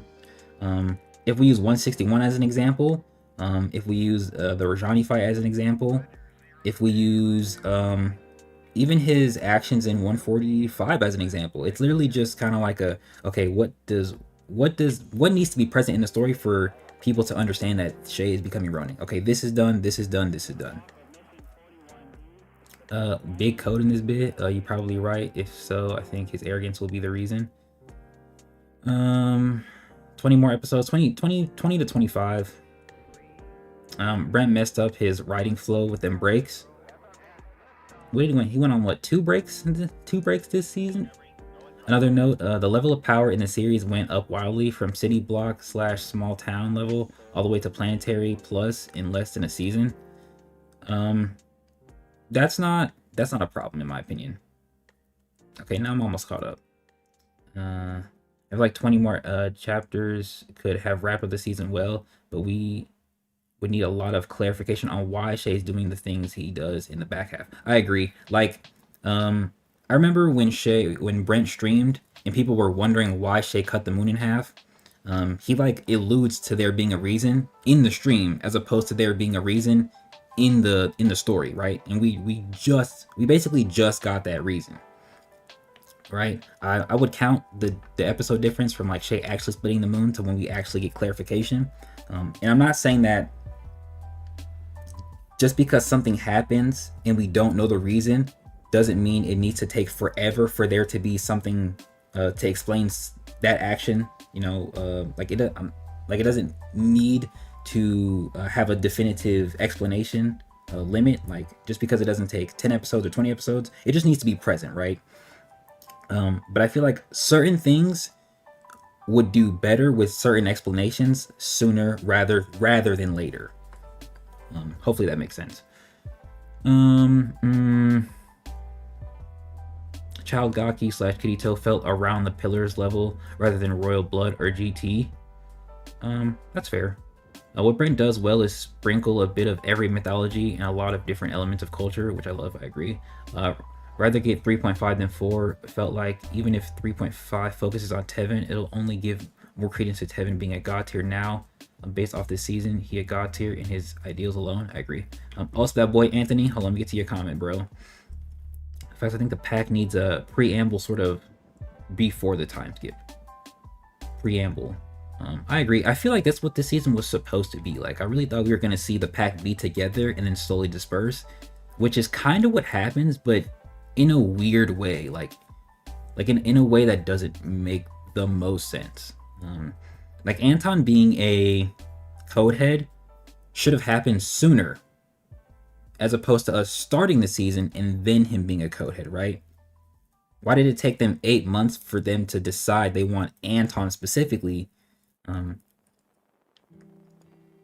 If we use 161 as an example, if we use the Rajani fight as an example, if we use even his actions in 145 as an example, it's literally just kind of like okay, what needs to be present in the story for people to understand that Shay is becoming Ronin? Okay, this is done, this is done, this is done. Big code in this bit. You're probably right. If so, I think his arrogance will be the reason. 20 more episodes, 20 to 25. Brent messed up his writing flow with them breaks. What did he went? He went on what, 2 breaks? 2 breaks this season. Another note: the level of power in the series went up wildly from city block / small town level all the way to planetary plus in less than a season. That's not a problem in my opinion. Okay, now I'm almost caught up. I have like 20 more chapters could have wrapped up the season well, but we would need a lot of clarification on why Shay's doing the things he does in the back half. I agree. Like, I remember when Brent streamed and people were wondering why Shay cut the moon in half. He like alludes to there being a reason in the stream as opposed to there being a reason in the story, right? And we basically just got that reason, right? I would count the episode difference from like Shay actually splitting the moon to when we actually get clarification. And I'm not saying that just because something happens and we don't know the reason doesn't mean it needs to take forever for there to be something to explain that action. You know, like it doesn't need to have a definitive explanation limit. Like just because it doesn't take 10 episodes or 20 episodes, it just needs to be present, right? But I feel like certain things would do better with certain explanations sooner rather than later. Hopefully that makes sense. Child Gaki / Kirito felt around the pillars level rather than Royal Blood or GT. That's fair. What Brent does well is sprinkle a bit of every mythology and a lot of different elements of culture, which I love. I agree. Rather get 3.5 than 4. Felt like even if 3.5 focuses on Tevin, it'll only give more credence to Tevin being a god tier now. Based off this season, he a god tier in his ideals alone. I agree. Also, that boy Anthony. Hold on, let me get to your comment, bro. In fact, I think the pack needs a preamble sort of before the time skip. Preamble. I agree. I feel like that's what this season was supposed to be like. I really thought we were going to see the pack be together and then slowly disperse, which is kind of what happens, but in a weird way. Like in a way that doesn't make the most sense. Like Anton being a code head should have happened sooner, as opposed to us starting the season and then him being a code head, right? Why did it take them 8 months for them to decide they want Anton specifically?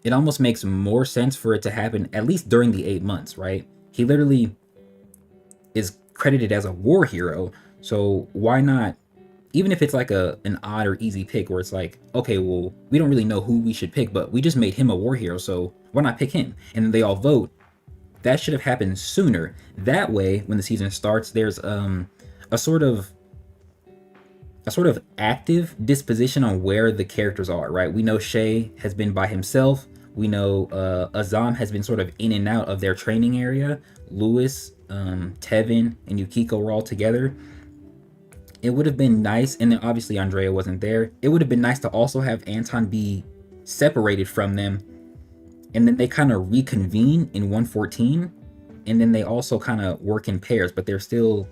It almost makes more sense for it to happen at least during the 8 months, right? He literally is credited as a war hero, so why not? Even if it's like an odd or easy pick where it's like, okay, well, we don't really know who we should pick, but we just made him a war hero, so why not pick him? And then they all vote. That should have happened sooner. That way, when the season starts, there's a sort of active disposition on where the characters are, right? We know Shay has been by himself. We know Azam has been sort of in and out of their training area. Lewis, Tevin, and Yukiko were all together. It would have been nice, and then obviously Andrea wasn't there. It would have been nice to also have Anton be separated from them, and then they kind of reconvene in 114, and then they also kind of work in pairs, but they're still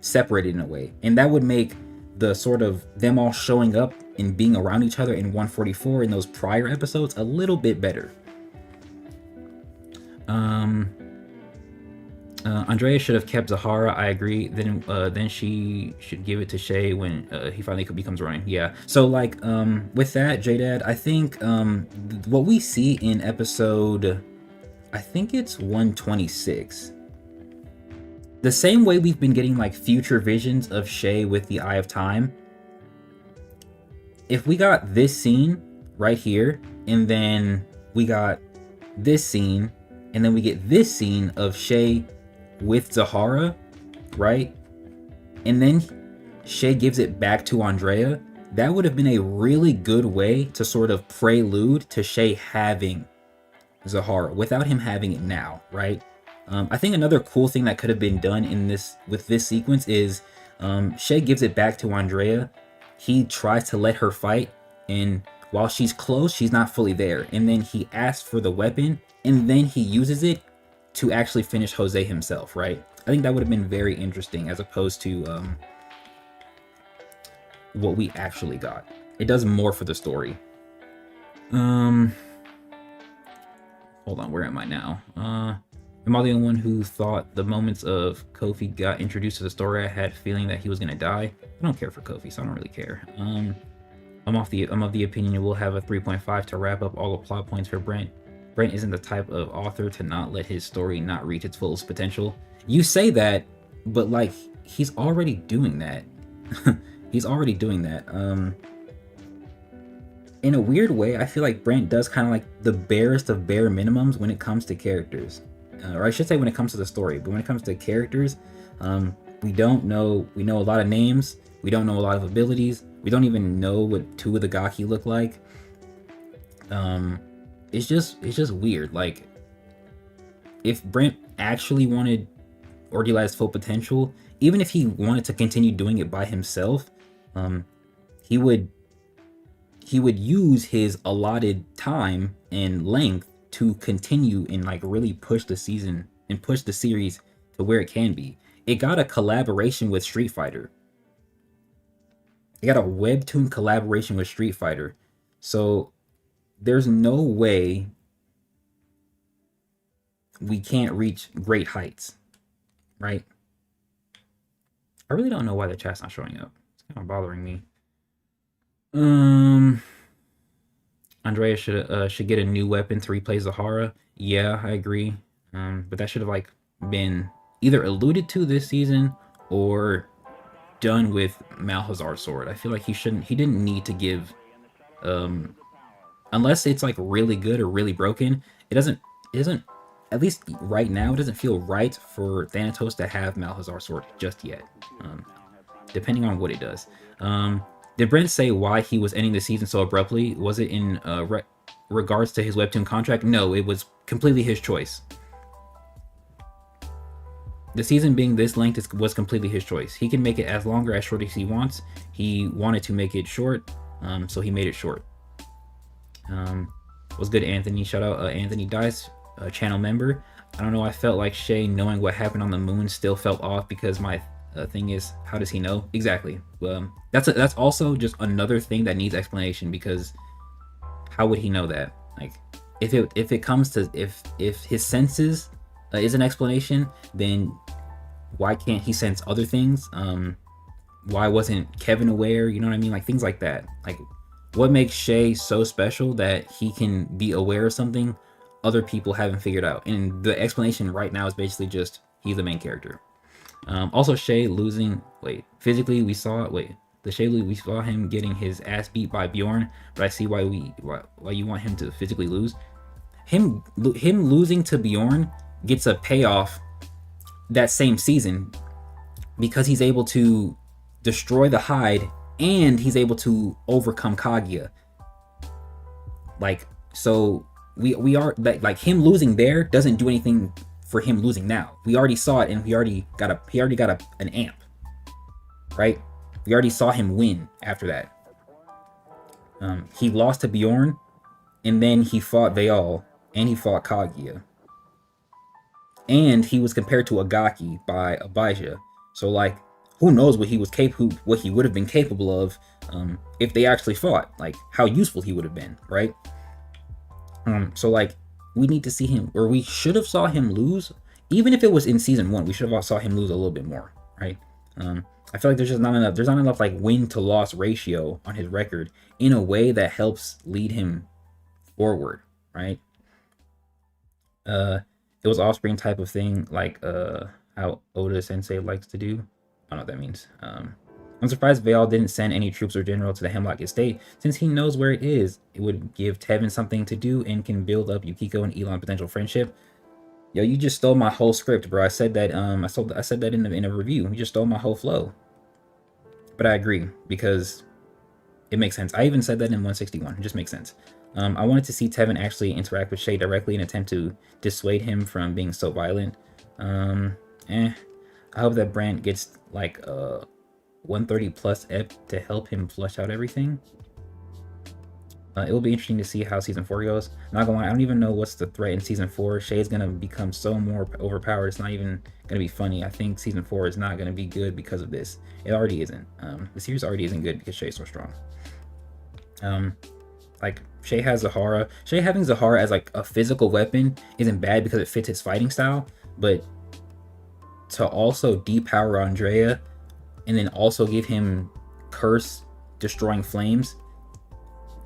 separated in a way. And that would make the sort of them all showing up and being around each other in 144 in those prior episodes a little bit better. Andrea should have kept Zahara. I agree. Then she should give it to Shay when he finally becomes Ronin. Yeah. So like with that, JDad, I think what we see in episode, I think it's 126. The same way we've been getting like future visions of Shay with the Eye of Time. if we got this scene right here, and then we got this scene, and then we get this scene of Shay with Zahara, right? And then Shay gives it back to Andrea. That would have been a really good way to sort of prelude to Shay having Zahara without him having it now, right? I think another cool thing that could have been done in this with this sequence is Shay gives it back to Andrea. He tries to let her fight, and while she's close, she's not fully there. And then he asks for the weapon, and then he uses it to actually finish Jose himself, right? I think that would have been very interesting as opposed to what we actually got. It does more for the story. Hold on, where am I now? Am I the only one who thought the moments of Kofi got introduced to the story, I had a feeling that he was gonna die? I don't care for Kofi, so I don't really care. I'm of the opinion we'll have a 3.5 to wrap up all the plot points for Brent. Brent isn't the type of author to not let his story not reach its fullest potential. You say that, but like he's already doing that. He's already doing that. In a weird way, I feel like Brent does kind of like the barest of bare minimums when it comes to characters. Or I should say when it comes to the story, but when it comes to characters, we know a lot of names, we don't know a lot of abilities, we don't even know what two of the Gaki look like. It's just weird. Like, if Brent actually wanted or realized full potential, even if he wanted to continue doing it by himself, he would use his allotted time and length to continue and like really push the season and push the series to where it can be. It got a collaboration with Street Fighter. It got a webtoon collaboration with Street Fighter. So there's no way we can't reach great heights, right? I really don't know why the chat's not showing up. It's kind of bothering me. Andrea should get a new weapon to replace Zahara. Yeah, I agree. But that should have like been either alluded to this season or done with Malhazar's sword. I feel like he didn't need to give unless it's like really good or really broken. It doesn't at least right now, it doesn't feel right for Thanatos to have Malhazar's sword just yet. Depending on what it does. Did Brent say why he was ending the season so abruptly? Was it in regards to his webtoon contract? No, it was completely his choice. The season being this length was completely his choice. He can make it as long or as short as he wants. He wanted to make it short, so he made it short. Was good, Anthony. Shout out Anthony Dice, channel member. I don't know, I felt like Shay knowing what happened on the moon still felt off because my thing is, how does he know? Exactly. That's also just another thing that needs explanation, because how would he know that? Like, if it comes to if his senses is an explanation, then why can't he sense other things? Why wasn't Kevin aware? You know what I mean? Like things like that. Like, what makes Shay so special that he can be aware of something other people haven't figured out? And the explanation right now is basically just he's the main character. Also, Shay losing. Physically we saw. The Shay we saw him getting his ass beat by Bjorn, but I see why you want him to physically lose. Him losing to Bjorn gets a payoff that same season because he's able to destroy the hide and he's able to overcome Kaguya. Like, so we are like him losing there doesn't do anything for him losing now. We already saw it, and he already got an amp, right? We already saw him win after that. He lost to Bjorn, and then he fought Veal, and he fought Kaguya, and he was compared to Agaki by Abijah. So like, who knows what he would have been capable of if they actually fought? Like, how useful he would have been, right? So like, we need to see him, or we should have saw him lose. Even if it was in season 1, we should have saw him lose a little bit more, right? I feel like there's not enough like win to loss ratio on his record in a way that helps lead him forward, right? It was offspring type of thing, like how Oda Sensei likes to do. I don't know what that means. I'm surprised Veil didn't send any troops or general to the Hemlock Estate, since he knows where it is. It would give Tevin something to do and can build up Yukiko and Elon potential friendship. Yo, you just stole my whole script, bro. I said that I said that in a review. You just stole my whole flow. But I agree, because it makes sense. I even said that in 161. It just makes sense. I wanted to see Tevin actually interact with Shay directly and attempt to dissuade him from being so violent. I hope that Brant gets like 130 plus ep to help him flush out everything. It will be interesting to see how season 4 goes. Not gonna lie, I don't even know what's the threat in season 4. Shay's gonna become so more overpowered. It's not even gonna be funny. I think season 4 is not gonna be good because of this. It already isn't. The series already isn't good because Shay's so strong. Like Shay has Zahara. Shay having Zahara as like a physical weapon isn't bad because it fits his fighting style, but to also depower Andrea and then also give him curse destroying flames,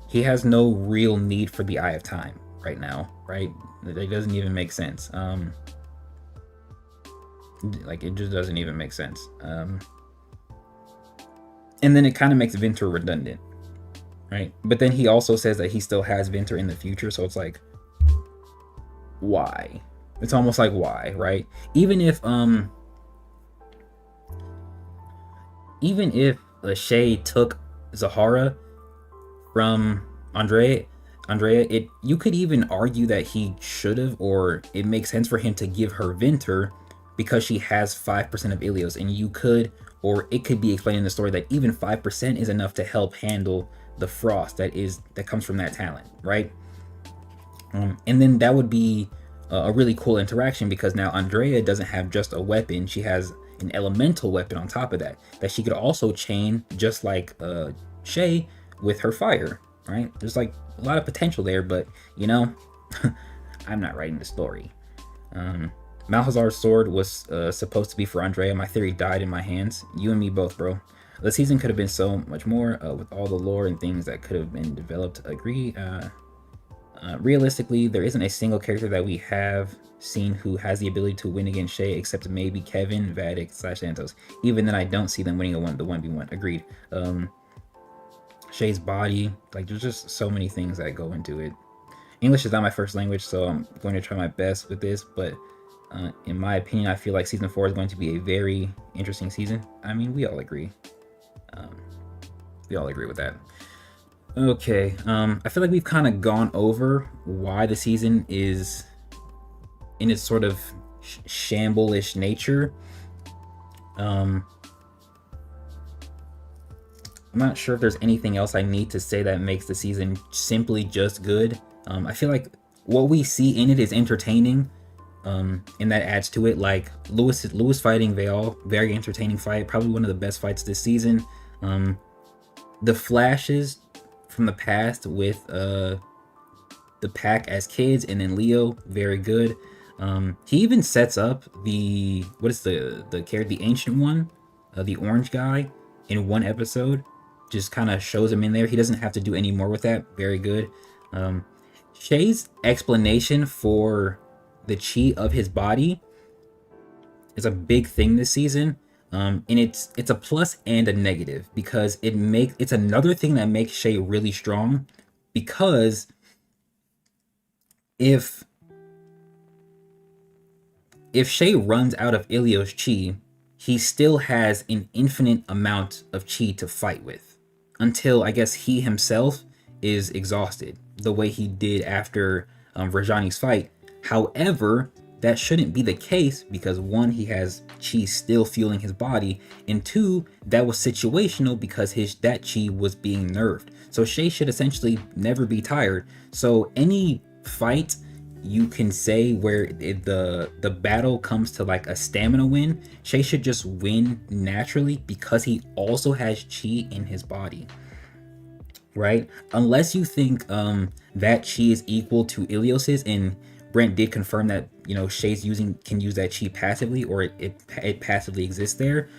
he has no real need for the Eye of Time right now, right? It doesn't even make sense. Like it just doesn't even make sense. And then it kind of makes Vinter redundant, right? But then he also says that he still has Vinter in the future, so it's like, why? It's almost like why, right? Even if Shay took Zahara from Andrea, you could even argue that he should have, or it makes sense for him to give her Vinter because she has 5% of Ilios, and you could, or it could be explained in the story that even 5% is enough to help handle the frost that comes from that talent, right? And then that would be a really cool interaction, because now Andrea doesn't have just a weapon, she has an elemental weapon on top of that she could also chain, just like Shay, with her fire, right? There's like a lot of potential there, but you know, I'm not writing the story. Malhazar's sword was supposed to be for Andrea. My theory died in my hands. You and me both, bro. The season could have been so much more with all the lore and things that could have been developed. Agree. Realistically, there isn't a single character that we have seen who has the ability to win against Shay, except maybe Kevin, Vatic, / Santos. Even then, I don't see them winning the 1v1. Agreed. Shay's body, like there's just so many things that go into it. English is not my first language, so I'm going to try my best with this, but in my opinion, I feel like season 4 is going to be a very interesting season. I mean, we all agree. We all agree with that. Okay, I feel like we've kind of gone over why the season is in its sort of shamble-ish nature. I'm not sure if there's anything else I need to say that makes the season simply just good. I feel like what we see in it is entertaining, and that adds to it. Like Lewis fighting Veil, very entertaining fight, probably one of the best fights this season. The flashes from the past with the pack as kids, and then Leo, very good. He even sets up the character, the ancient one, the orange guy, in one episode. Just kind of shows him in there. He doesn't have to do any more with that. Very good. Shay's explanation for the chi of his body is a big thing this season. And it's a plus and a negative, because it's another thing that makes Shay really strong, because if Shay runs out of Ilios chi, he still has an infinite amount of chi to fight with, until I guess he himself is exhausted, the way he did after Rajani's fight. However, that shouldn't be the case, because 1, he has chi still fueling his body, and 2, that was situational because that chi was being nerfed. So Shay should essentially never be tired. So any fight you can say where the battle comes to like a stamina win, Shay should just win naturally, because he also has chi in his body, right? Unless you think that chi is equal to Ilios's, and Brent did confirm that, you know, Shay's can use that chi passively, or it passively exists there.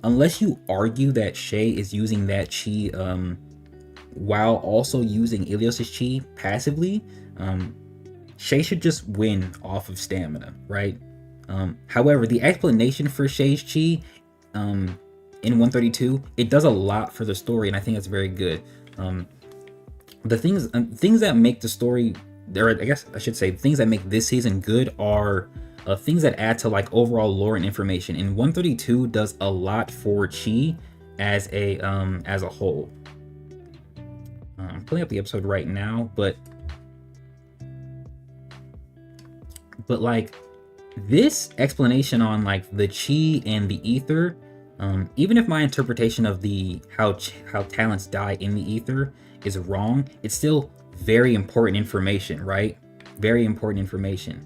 Unless you argue that Shay is using that chi while also using Ilios's chi passively, Shay should just win off of stamina, right? However, the explanation for Shay's chi in 132, it does a lot for the story, and I think it's very good. The things that make the story, or I guess I should say, things that make this season good are things that add to like overall lore and information. And 132 does a lot for Chi as a whole. I'm pulling up the episode right now, but like this explanation on like the Chi and the ether, even if my interpretation of the how talents die in the ether is wrong, it's still very important information, right? Very important information.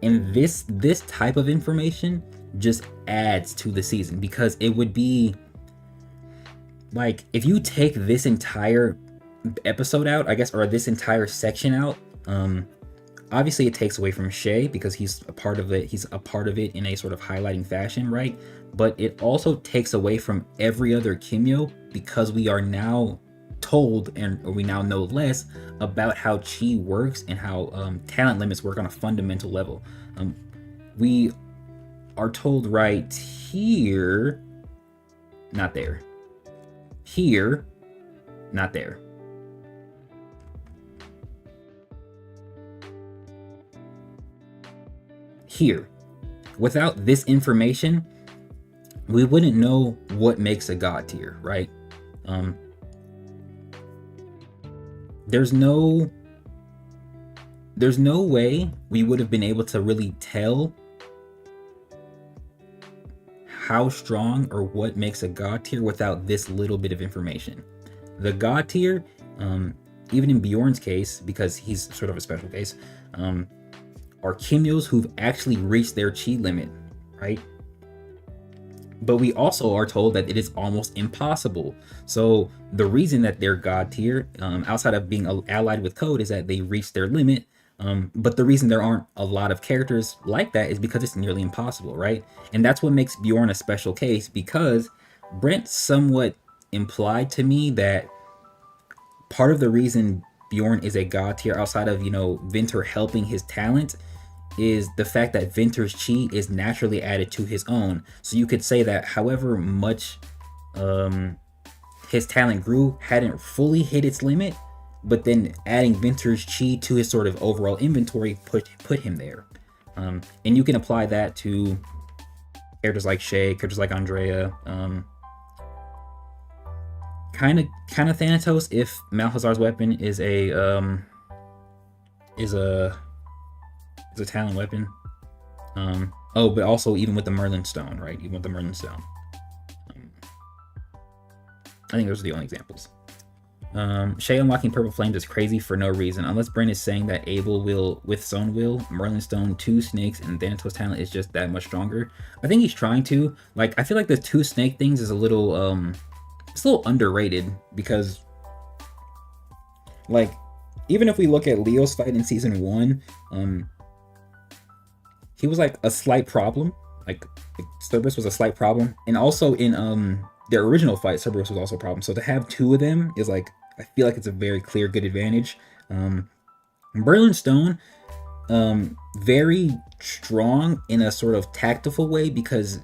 And this type of information just adds to the season, because it would be like if you take this entire episode out, I guess, or this entire section out, obviously it takes away from Shay because he's a part of it. He's a part of it in a sort of highlighting fashion, right? But it also takes away from every other Kimyo, because we are now told, and we now know less about how Chi works and how talent limits work on a fundamental level. We are told right here, not there. Here, not there. Here. Without this information, we wouldn't know what makes a god tier, right? There's no way we would have been able to really tell how strong or what makes a god tier without this little bit of information. The god tier, even in Bjorn's case, because he's sort of a special case, are Kimyos who've actually reached their Chi limit, right? But we also are told that it is almost impossible. So the reason that they're god tier, outside of being allied with Code, is that they reach their limit. But the reason there aren't a lot of characters like that is because it's nearly impossible, right? And that's what makes Bjorn a special case, because Brent somewhat implied to me that part of the reason Bjorn is a god tier, outside of, Vinter helping his talent, is the fact that Vinter's Chi is naturally added to his own. So you could say that however much his talent grew hadn't fully hit its limit, but then adding Vinter's Chi to his sort of overall inventory put him there. And you can apply that to characters like Shay, characters like Andrea, kind of Thanatos if Malhazar's weapon is a talent weapon. But also even with the Merlin Stone, right? Even with the Merlin Stone. I think those are the only examples. Shay unlocking Purple Flames is crazy for no reason, unless Brent is saying that Abel will, with Zone will, Merlin Stone, 2 snakes, and Thanatos talent is just that much stronger. I think he's trying to. Like, I feel like the 2 snake things is a little, it's a little underrated, because, like, even if we look at Leo's fight in season 1, he was like a slight problem. Like Cerberus was a slight problem, and also in their original fight, Cerberus was also a problem. So to have 2 of them is like, I feel like it's a very clear good advantage. Merlin Stone, very strong in a sort of tactful way, because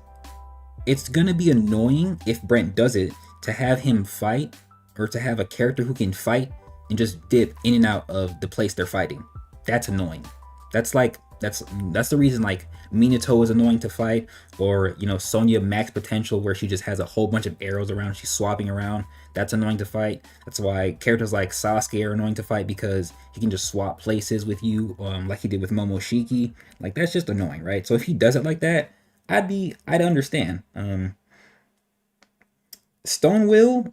it's gonna be annoying if Brent does it to have him fight, or to have a character who can fight and just dip in and out of the place they're fighting. That's annoying. That's the reason like Minato is annoying to fight, or Sonya max potential, where she just has a whole bunch of arrows around, she's swapping around. That's annoying to fight. That's why characters like Sasuke are annoying to fight, because he can just swap places with you, like he did with Momoshiki. Like, that's just annoying, right? So if he does it like that, I'd understand. Stone Will,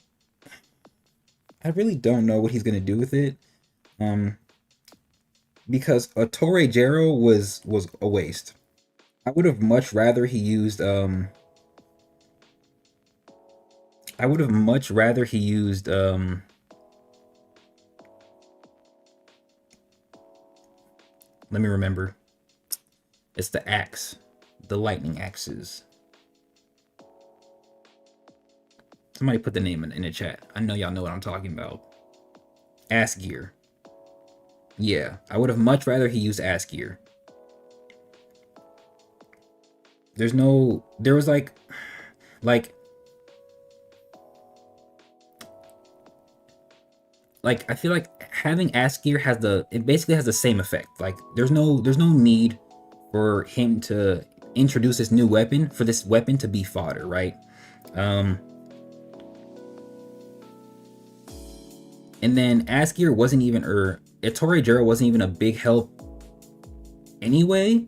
I really don't know what he's gonna do with it. Because a Torre-Jero was a waste. I would have much rather he used let me remember. It's the axe. The lightning axes. Somebody put the name in the chat. I know y'all know what I'm talking about. Ass gear. Yeah, I would have much rather he used ass gear. There was like like I feel like having Askir has it basically has the same effect. Like there's no need for him to introduce this new weapon for this weapon to be fodder, right? Um and then Askir wasn't even Ettore Juro wasn't even a big help anyway.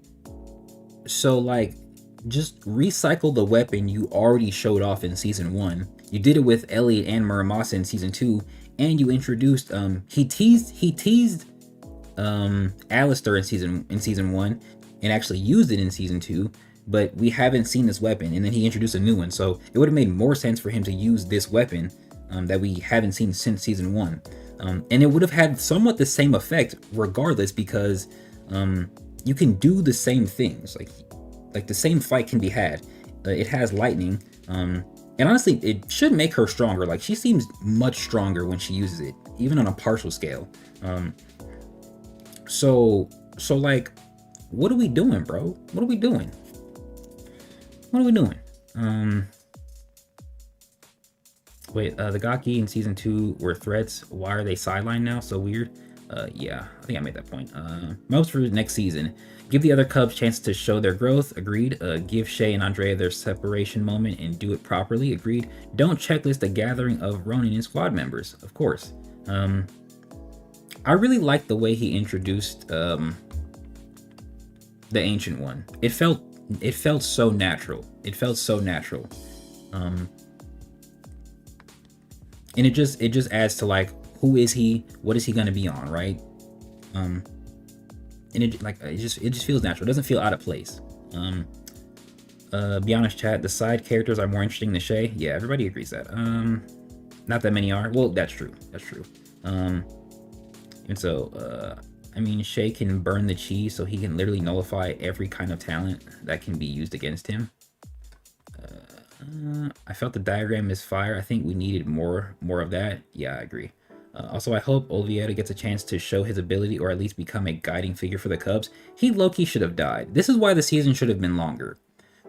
So like just recycle the weapon you already showed off in season 1. You did it with Elliot and Muramasa in season 2, and you introduced he teased Alistair in season 1 and actually used it in season 2, but we haven't seen this weapon, and then he introduced a new one. So it would have made more sense for him to use this weapon that we haven't seen since season 1. And it would have had somewhat the same effect regardless, because you can do the same things. Like the same fight can be had. It has lightning, and honestly, it should make her stronger. Like she seems much stronger when she uses it, even on a partial scale. So like, what are we doing, bro? What are we doing? What are we doing? Wait, the Gaki in season 2 were threats. Why are they sidelined now? So weird. Yeah, I think I made that point. Most for next season. Give the other Cubs chances to show their growth. Agreed. Give Shay and Andrea their separation moment and do it properly. Agreed. Don't checklist the gathering of Ronin and squad members. Of course. I really liked the way he introduced the Ancient One. It felt so natural. It felt so natural. And it just adds to like, who is he? What is he gonna be on, right? And it just feels natural. It doesn't feel out of place. Be honest, chat. The side characters are more interesting than Shay. Yeah, everybody agrees that. Not that many are. Well, that's true. That's true. And so, I mean, Shay can burn the chi, so he can literally nullify every kind of talent that can be used against him. I felt the diagram is fire. I think we needed more of that. Yeah, I agree. Also, I hope Oviedo gets a chance to show his ability, or at least become a guiding figure for the Cubs. He low-key should have died. This is why the season should have been longer,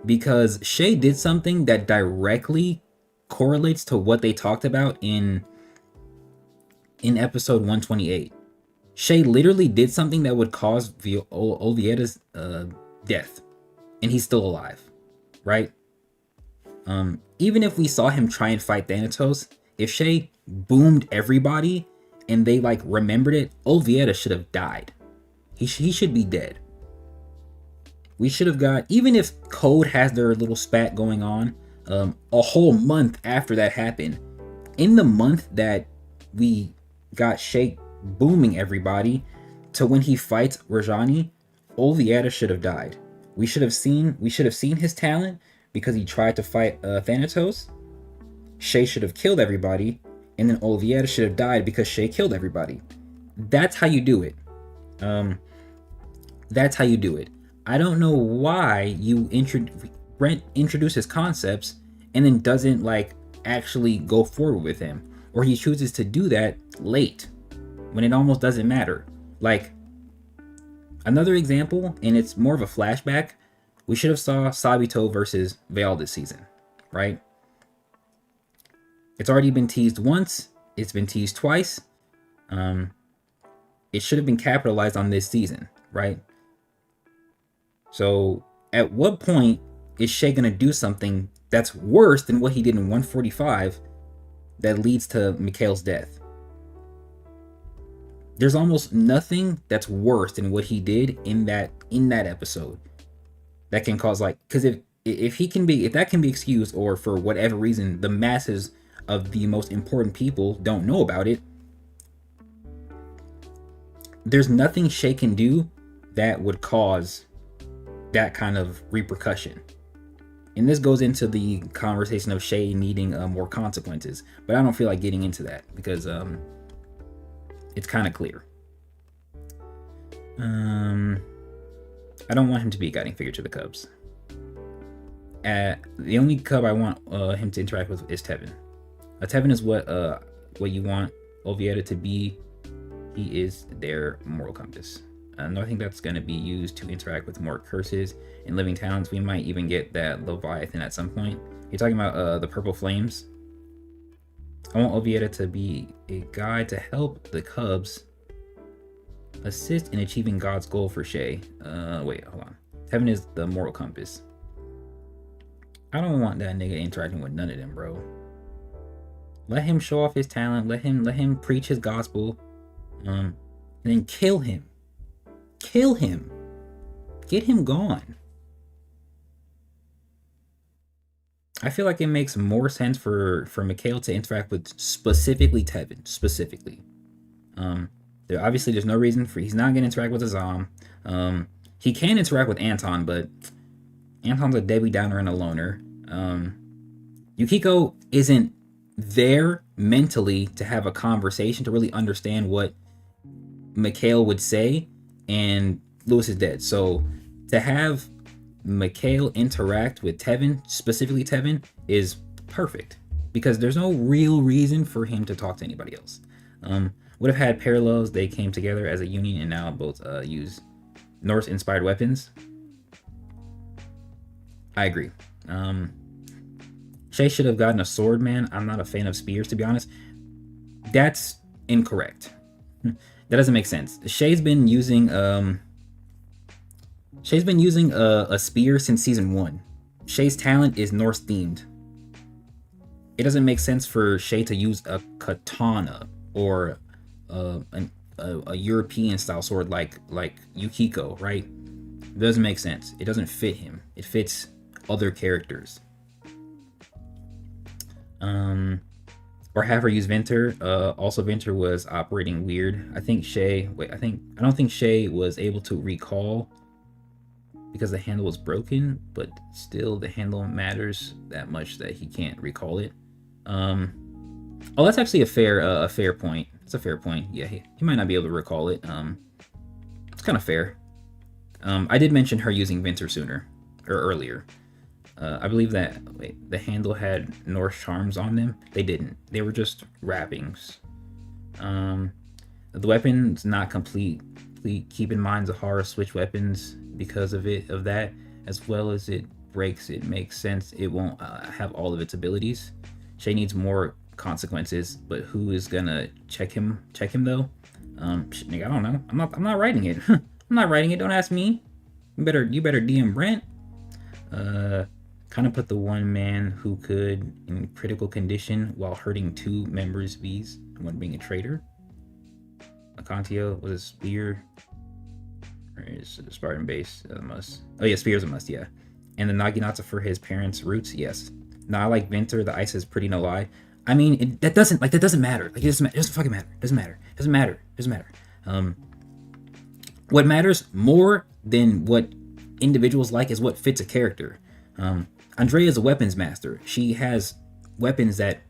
because Shay did something that directly correlates to what they talked about in episode 128. Shay literally did something that would cause Oviedo's death, and he's still alive, right? Even if we saw him try and fight Thanatos, if Shay boomed everybody and they like remembered it, Oviedo should have died. He should be dead. We should have got, even if Code has their little spat going on, a whole month after that happened, in the month that we got Shay booming everybody to when he fights Rajani, Oviedo should have died. We should have seen his talent, because he tried to fight Thanatos. Shay should have killed everybody, and then Oviedo should have died because Shay killed everybody. That's how you do it. That's how you do it. I don't know why Brent introduces concepts and then doesn't like actually go forward with him, or he chooses to do that late when it almost doesn't matter. Like, another example, and it's more of a flashback. We should have saw Sabito versus Veil this season, right? It's already been teased once. It's been teased twice. It should have been capitalized on this season, right? So at what point is Shay going to do something that's worse than what he did in 145 that leads to Mikhail's death? There's almost nothing that's worse than what he did in that episode that can cause, like, because if that can be excused, or for whatever reason the masses of the most important people don't know about it, there's nothing Shay can do that would cause that kind of repercussion. And this goes into the conversation of Shay needing more consequences, but I don't feel like getting into that because it's kind of clear. I don't want him to be a guiding figure to the Cubs. The only Cub I want him to interact with is Tevin. Tevin is what you want Oviedo to be. He is their moral compass. And I think that's going to be used to interact with more curses and living talents. We might even get that Leviathan at some point. You're talking about the Purple Flames? I want Oviedo to be a guide to help the Cubs assist in achieving God's goal for Shea. Wait, hold on. Heaven is the moral compass. I don't want that nigga interacting with none of them, bro. Let him show off his talent. Let him preach his gospel. And then kill him. Kill him. Get him gone. I feel like it makes more sense for Mikhail to interact with specifically Tevin. Specifically. There's no reason for he's not gonna interact with Azam. He can interact with Anton, but Anton's a Debbie Downer and a loner. Yukiko isn't there mentally to have a conversation to really understand what Mikhail would say, and Lewis is dead. So to have Mikhail interact with Tevin, specifically Tevin, is perfect because there's no real reason for him to talk to anybody else. Would have had parallels. They came together as a union and now both use Norse-inspired weapons. I agree. Shay should have gotten a sword, man. I'm not a fan of spears, to be honest. That's incorrect. That doesn't make sense. Shay's been using a spear since season 1. Shay's talent is Norse themed. It doesn't make sense for Shay to use a katana or a European style sword like Yukiko, right? It doesn't make sense. It doesn't fit him. It fits other characters. Or have her use Venter. Also, Venter was operating weird. I don't think Shay was able to recall because the handle was broken, but still the handle matters that much that he can't recall it. Oh, that's actually a fair point. It's a fair point. Yeah, he might not be able to recall it. It's kind of fair. I did mention her using Venter earlier. I believe that the handle had Norse charms on them. They didn't. They were just wrappings. The weapon's not complete. Keep in mind Zahara switch weapons because of that, as well as it breaks. It makes sense. It won't have all of its abilities. Shay needs more consequences, but who is gonna check him though? Nigga, I don't know. I'm not writing it. I'm not writing it. Don't ask me. You better DM Brent. Kind of put the one man who could in critical condition while hurting 2 members V's, one being a traitor. Akantia was a spear. Or is a Spartan base a must? Oh yeah, spear's a must, yeah. And the Naginata for his parents' roots, yes. Now I like Venter, the ice is pretty, no lie. I mean, that doesn't matter. Like, it doesn't fucking matter. Doesn't matter. What matters more than what individuals like is what fits a character. Andrea is a weapons master. She has weapons that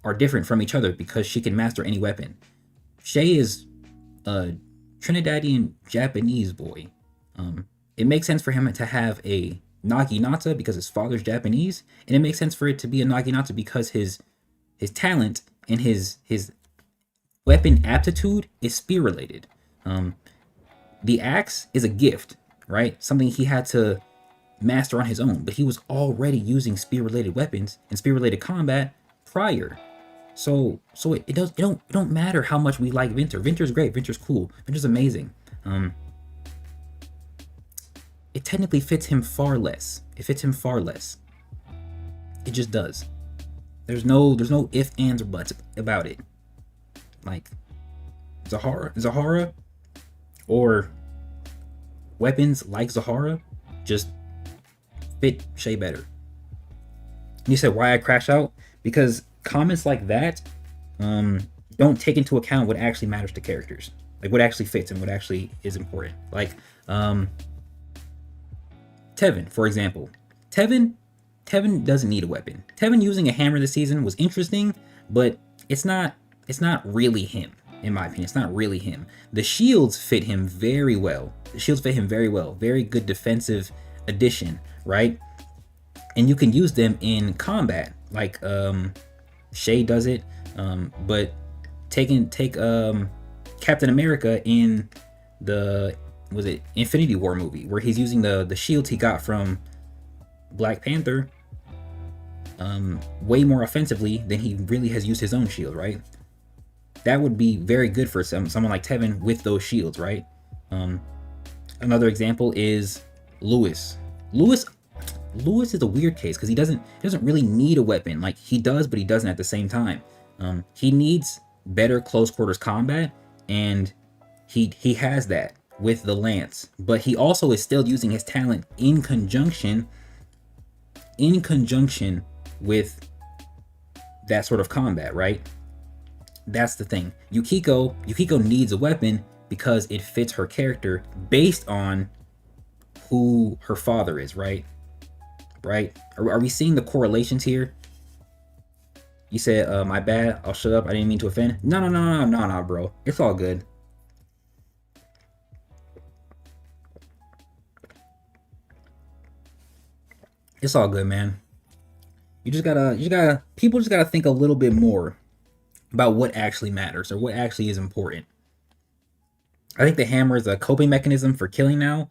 are different from each other because she can master any weapon. Shay is a Trinidadian Japanese boy. It makes sense for him to have a Naginata because his father's Japanese, and it makes sense for it to be a Naginata because his talent and his weapon aptitude is spear related. The axe is a gift, right? Something he had to master on his own, but he was already using spear related weapons and spear related combat prior. So it don't matter how much we like Venter. Venter's great. Venter's cool. Venter's amazing. It technically fits him far less. It just does. There's no ifs, ands, or buts about it. Like Zahara or weapons like Zahara just fit Shay better. And you said why I crash out? Because comments like that don't take into account what actually matters to characters, like what actually fits and what actually is important. Like Tevin, for example. Tevin doesn't need a weapon. Tevin using a hammer this season was interesting, but it's not really him, in my opinion. It's not really him. The shields fit him very well. Very good defensive addition, right? And you can use them in combat, like Shay does it. But take Captain America in the Infinity War movie, where he's using the shields he got from Black Panther. way more offensively than he really has used his own shield, right? That would be very good for someone like Tevin with those shields, right? Another example is Lewis. Lewis is a weird case because he doesn't really need a weapon. Like, he does, but he doesn't at the same time. He needs better close quarters combat, and he has that with the lance. But he also is still using his talent in conjunction with that sort of combat, right? That's the thing. Yukiko needs a weapon because it fits her character based on who her father is, right? Are we seeing the correlations here? You said, my bad, I'll shut up, I didn't mean to offend. No, bro. It's all good. It's all good, man. People just gotta think a little bit more about what actually matters or what actually is important. I think the hammer is a coping mechanism for killing now.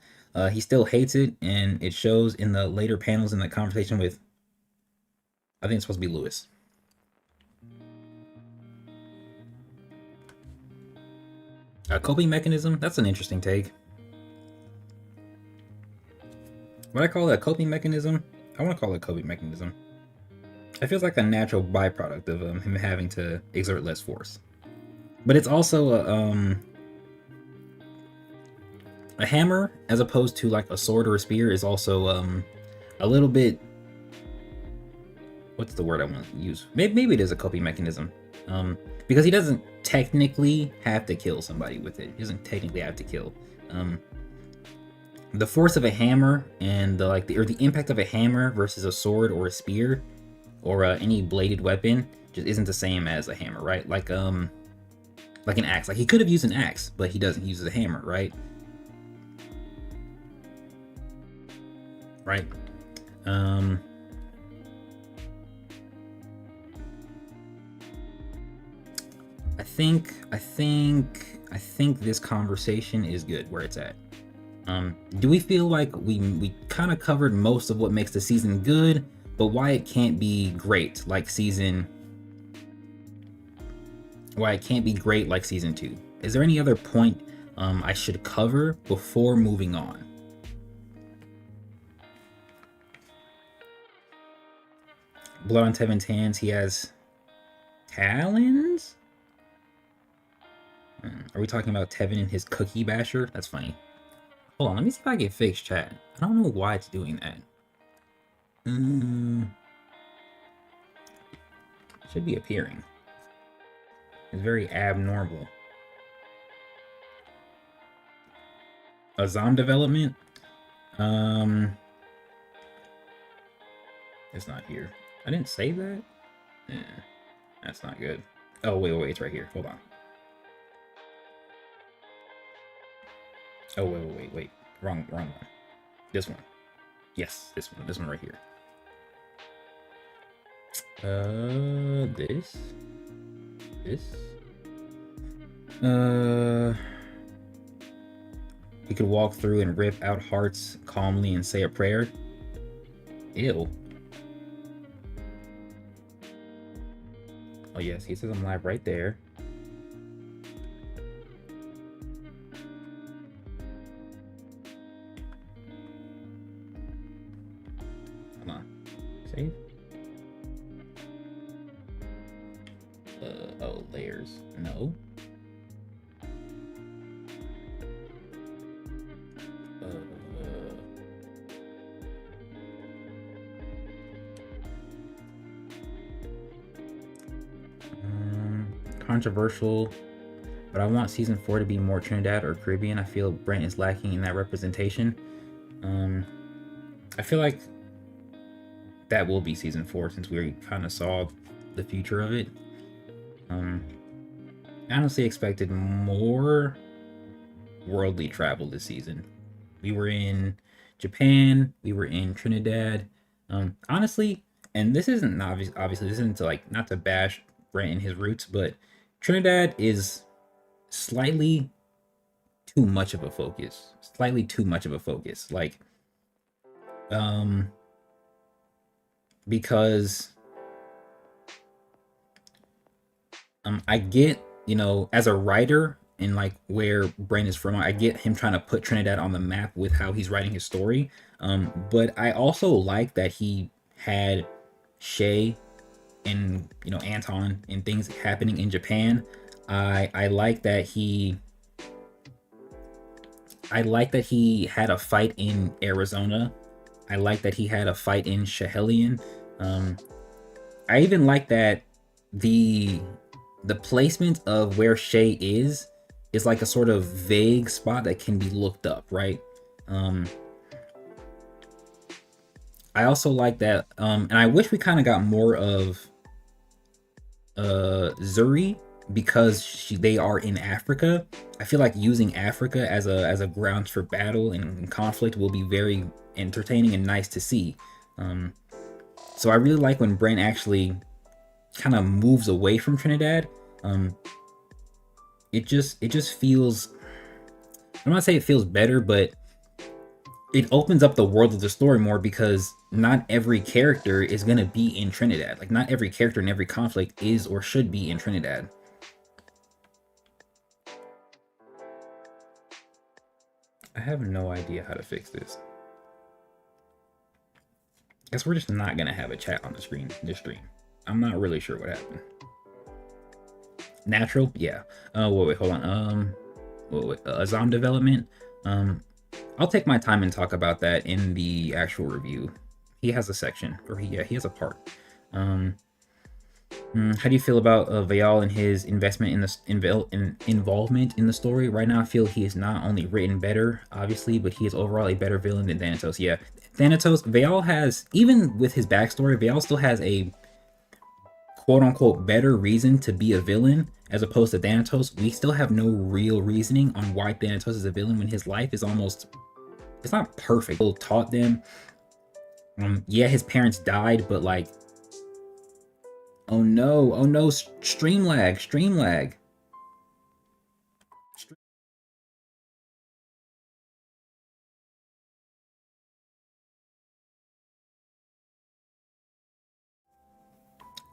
He still hates it, and it shows in the later panels in the conversation with, I think it's supposed to be Lewis. A coping mechanism? That's an interesting take. What I call it, a coping mechanism? I want to call it a coping mechanism. It feels like a natural byproduct of him having to exert less force. But it's also a hammer, as opposed to like a sword or a spear, is also a little bit, what's the word I want to use? Maybe it is a coping mechanism. Because he doesn't technically have to kill somebody with it. He doesn't technically have to kill. The force of a hammer and the impact of a hammer versus a sword or a spear or any bladed weapon just isn't the same as a hammer, right? Like an axe. Like, he could have used an axe, but he doesn't. He uses a hammer, right? Right. I think this conversation is good where it's at. Do we feel like we kind of covered most of what makes the season good, but why it can't be great like season 2? Is there any other point I should cover before moving on? Blood on Tevin's hands. He has talons? Are we talking about Tevin and his cookie basher? That's funny. Hold on, let me see if I can fix chat. I don't know why it's doing that. It should be appearing. It's very abnormal. Azam development? It's not here. I didn't save that? Yeah, that's not good. Oh, wait, it's right here. Hold on. Oh, wait. Wrong one. This one. Yes, this one right here. This. He could walk through and rip out hearts calmly and say a prayer. Ew. Oh yes, he says I'm live right there. Hold on. Save. Oh, layers. No. Controversial, but I want season 4 to be more Trinidad or Caribbean. I feel Brent is lacking in that representation. I feel like that will be season 4 since we kind of saw the future of it. I honestly expected more worldly travel this season. We were in Japan, we were in Trinidad. Honestly, and this isn't obviously this isn't to not to bash Brent and his roots, but Trinidad is slightly too much of a focus. Because I get, as a writer and like where Brent is from, I get him trying to put Trinidad on the map with how he's writing his story. But I also like that he had Shay and Anton and things happening in Japan. I like that he had a fight in Arizona. I like that he had a fight in Schehelion. I even like that the placement of where Shay is like a sort of vague spot that can be looked up, right? I also like that, and I wish we kind of got more of Zuri, because they are in Africa. I feel like using Africa as a ground for battle and conflict will be very entertaining and nice to see. So I really like when Brent actually kind of moves away from Trinidad. It just feels, I'm not saying it feels better, but it opens up the world of the story more, because not every character is going to be in Trinidad. Like, not every character in every conflict is or should be in Trinidad. I have no idea how to fix this. Guess we're just not going to have a chat on the screen this stream. I'm not really sure what happened. Natural? Yeah. Wait, hold on. Azam development. I'll take my time and talk about that in the actual review. He has a section, or he has a part. How do you feel about Vial and his investment in the involvement in the story? Right now, I feel he is not only written better, obviously, but he is overall a better villain than Thanatos. Yeah, Thanatos, Vial has, even with his backstory, Vial still has a quote-unquote better reason to be a villain, as opposed to Thanatos. We still have no real reasoning on why Thanatos is a villain when his life is almost, it's not perfect. He taught them. Yeah, his parents died, but like, oh no, stream lag.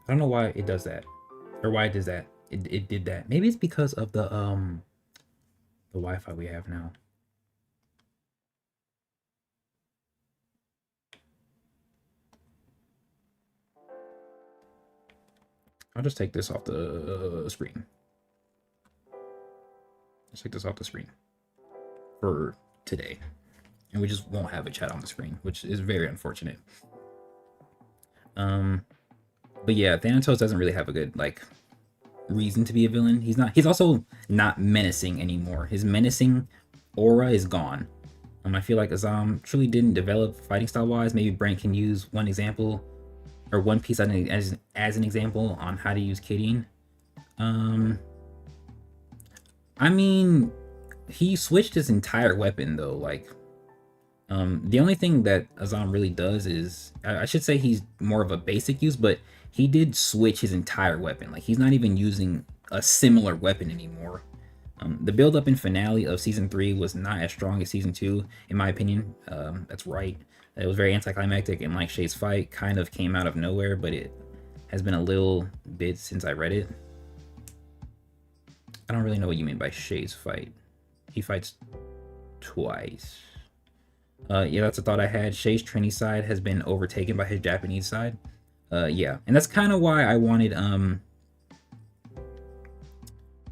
I don't know why it does that, or why it does that. It did that. Maybe it's because of the Wi-Fi we have now. I'll just take this off the screen. Let's take this off the screen for today, and we just won't have a chat on the screen, which is very unfortunate. But yeah, Thanatos doesn't really have a good like reason to be a villain. He's also not menacing anymore. His menacing aura is gone. I feel like Azam truly didn't develop fighting style wise. Maybe Brent can use one example, or one piece as an example on how to use Kidding. I mean, he switched his entire weapon though. Like, the only thing that Azam really does is, I should say he's more of a basic use, but he did switch his entire weapon. Like, he's not even using a similar weapon anymore. The build up in finale of season 3 was not as strong as season 2, in my opinion. That's right. It was very anticlimactic, and like Shay's fight kind of came out of nowhere, but it has been a little bit since I read it. I don't really know what you mean by Shay's fight. He fights twice. Yeah, that's a thought I had. Shay's Trini side has been overtaken by his Japanese side. Yeah, and that's kind of why I wanted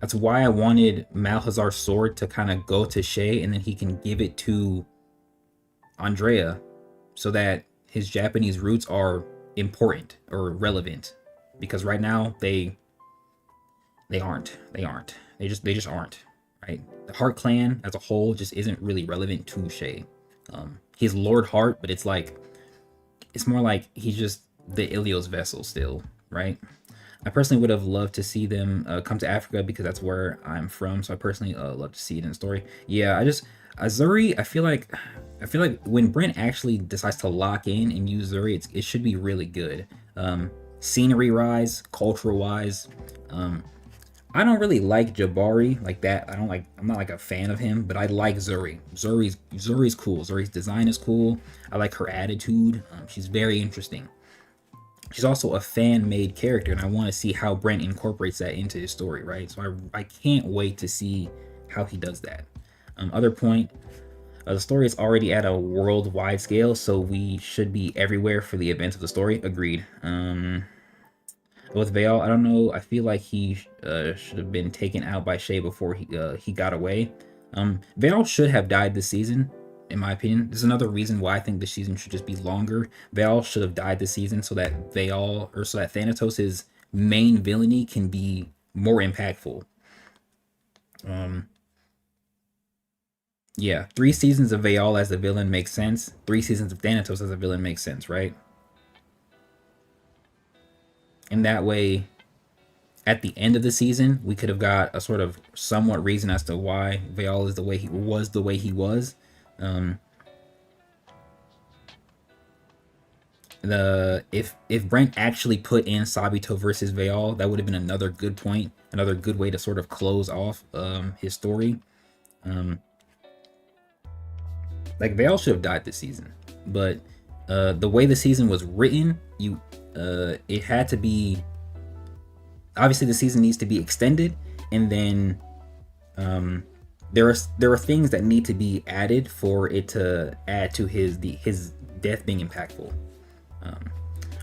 Malhazar's sword to kind of go to Shay, and then he can give it to Andrea, so that his Japanese roots are important or relevant, because right now they aren't. They just aren't, right? The Heart clan as a whole just isn't really relevant to Shay. He's Lord Heart, but it's like, it's more like he's just the Ilios vessel still, right? I personally would have loved to see them come to Africa, because that's where I'm from. So I personally love to see it in the story. Yeah, Zuri, I feel like when Brent actually decides to lock in and use Zuri, it should be really good. Scenery wise, cultural wise. I don't really like Jabari like that. I'm not like a fan of him, but I like Zuri. Zuri's cool. Zuri's design is cool. I like her attitude. She's very interesting. she's also a fan-made character, and I want to see how Brent incorporates that into his story, right? So I can't wait to see how he does that. Other point, the story is already at a worldwide scale, so we should be everywhere for the events of the story. Agreed. With Vale, I don't know. I feel like he should have been taken out by Shay before he got away. Vale should have died this season, in my opinion. There's another reason why I think the season should just be longer. Vale should have died this season so that Thanatos' main villainy can be more impactful. Yeah, 3 seasons of Vale as a villain makes sense. 3 seasons of Thanatos as a villain makes sense, right? And that way, at the end of the season, we could have got a sort of somewhat reason as to why Vale is the way he was. If Brent actually put in Sabito versus Vale, that would have been another good point, another good way to sort of close off his story. Like Vale should have died this season, but the way the season was written, it had to be. Obviously, the season needs to be extended, and then there are things that need to be added for it to add to his death being impactful.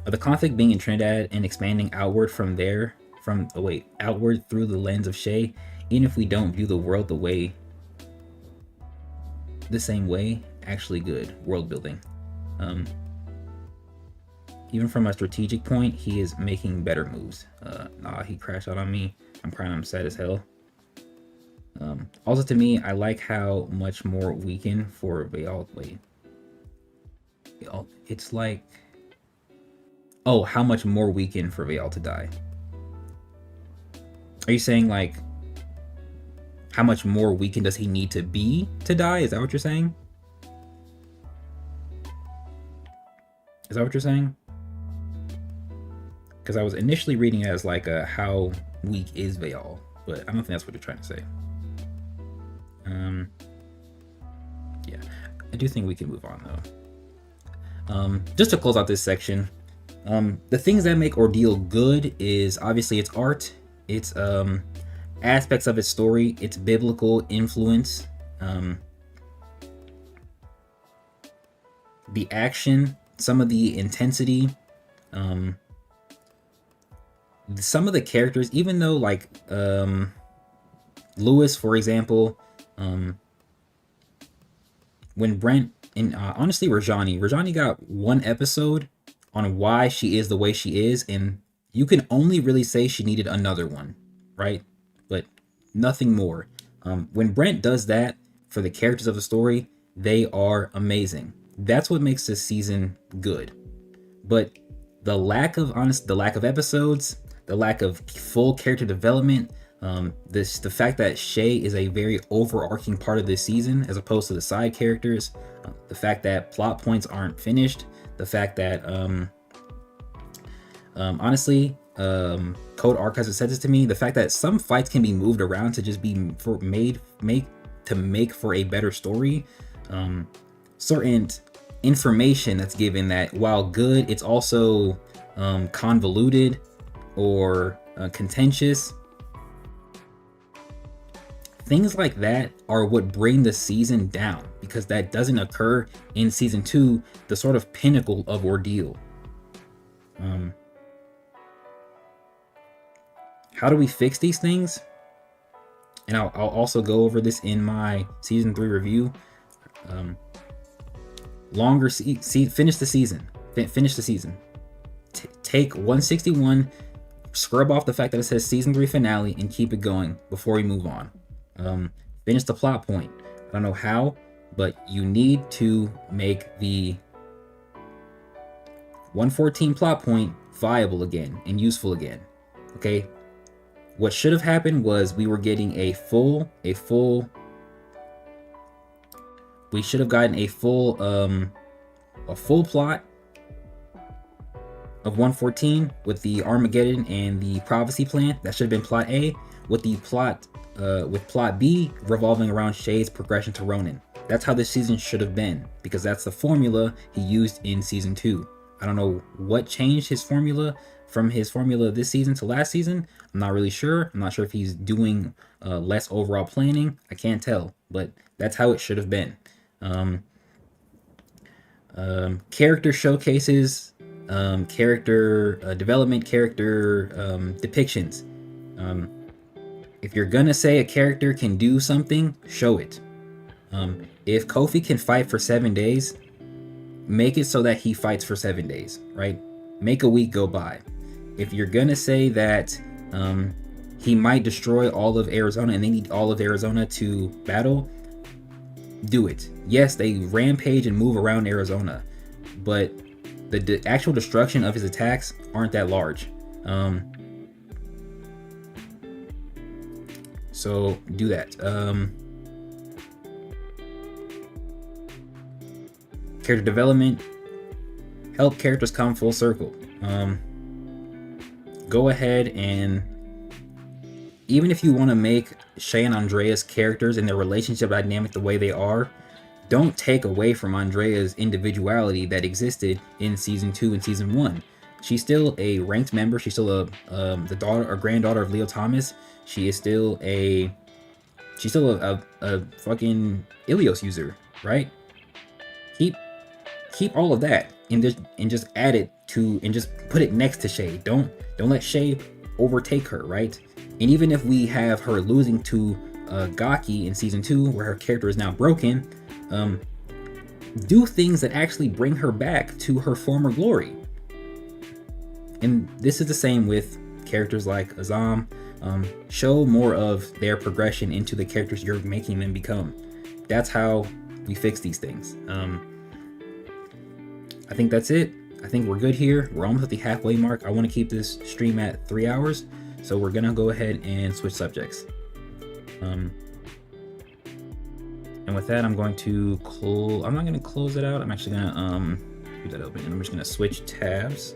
The conflict being in Trinidad and expanding outward from there, outward through the lens of Shay, even if we don't view the world the same way, actually good world building. Even from a strategic point, he is making better moves. He crashed out on me. I'm crying. I'm sad as hell. Also, to me, I like how much more weaken for Vale. It's like, how much more weaken for Vale to die? Are you saying like, how much more weakened does he need to be to die? Is that what you're saying? Is that what you're saying? Because I was initially reading it as like how weak is Vale, but I don't think that's what you're trying to say. Yeah, I do think we can move on though. Just to close out this section, the things that make Ordeal good is obviously its art, its aspects of its story, its biblical influence, the action, some of the intensity, some of the characters, even though like Lewis, for example, when Brent and honestly Rajani got one episode on why she is the way she is, and you can only really say she needed another one, right? But nothing more. When Brent does that for the characters of the story, they are amazing. That's what makes this season good. But the lack of episodes, the lack of full character development, the fact that Shay is a very overarching part of this season as opposed to the side characters, the fact that plot points aren't finished, the fact that honestly, Code Archives has said this to me, the fact that some fights can be moved around to just be make for a better story. Certain information that's given that while good, it's also convoluted or contentious. Things like that are what bring the season down, because that doesn't occur in season 2, the sort of pinnacle of Ordeal. How do we fix these things? And I'll also go over this in my season 3 review. Finish the season. Finish the season. Take 161, scrub off the fact that it says season 3 finale, and keep it going before we move on. Finish the plot point. I don't know how, but you need to make the 114 plot point viable again and useful again. Okay? What should have happened was we were getting we should have gotten a full plot of 114 with the Armageddon and the prophecy plan. That should have been plot A, with the plot B revolving around Shay's progression to Ronin. That's how this season should have been, because that's the formula he used in season 2. I don't know what changed his formula from his formula this season to last season. I'm not really sure. I'm not sure if he's doing less overall planning. I can't tell, but that's how it should have been. Character showcases, character development, character depictions. If you're gonna say a character can do something, show it. If Kofi can fight for 7 days, make it so that he fights for 7 days, right? Make a week go by. If you're gonna say that he might destroy all of Arizona and they need all of Arizona to battle, do it. Yes, they rampage and move around Arizona, but the actual destruction of his attacks aren't that large. So do that. Character development, help characters come full circle. Go ahead and, even if you want to make Shay and Andrea's characters and their relationship dynamic the way they are, don't take away from Andrea's individuality that existed in season 2 and season 1. She's still a ranked member. She's still the daughter or granddaughter of Leo Thomas. She is still a fucking Ilios user, right? Keep all of that and just add it to, and just put it next to Shay. Don't let Shay overtake her, right? And even if we have her losing to Gaki in season 2, where her character is now broken, do things that actually bring her back to her former glory. And this is the same with characters like Azam. Show more of their progression into the characters you're making them become. That's how we fix these things. I think that's it. I think we're good here. We're almost at the halfway mark. I want to keep this stream at 3 hours, so we're gonna go ahead and switch subjects. And with that, I'm going to close. I'm not gonna close it out. I'm actually gonna keep that open, and I'm just gonna switch tabs.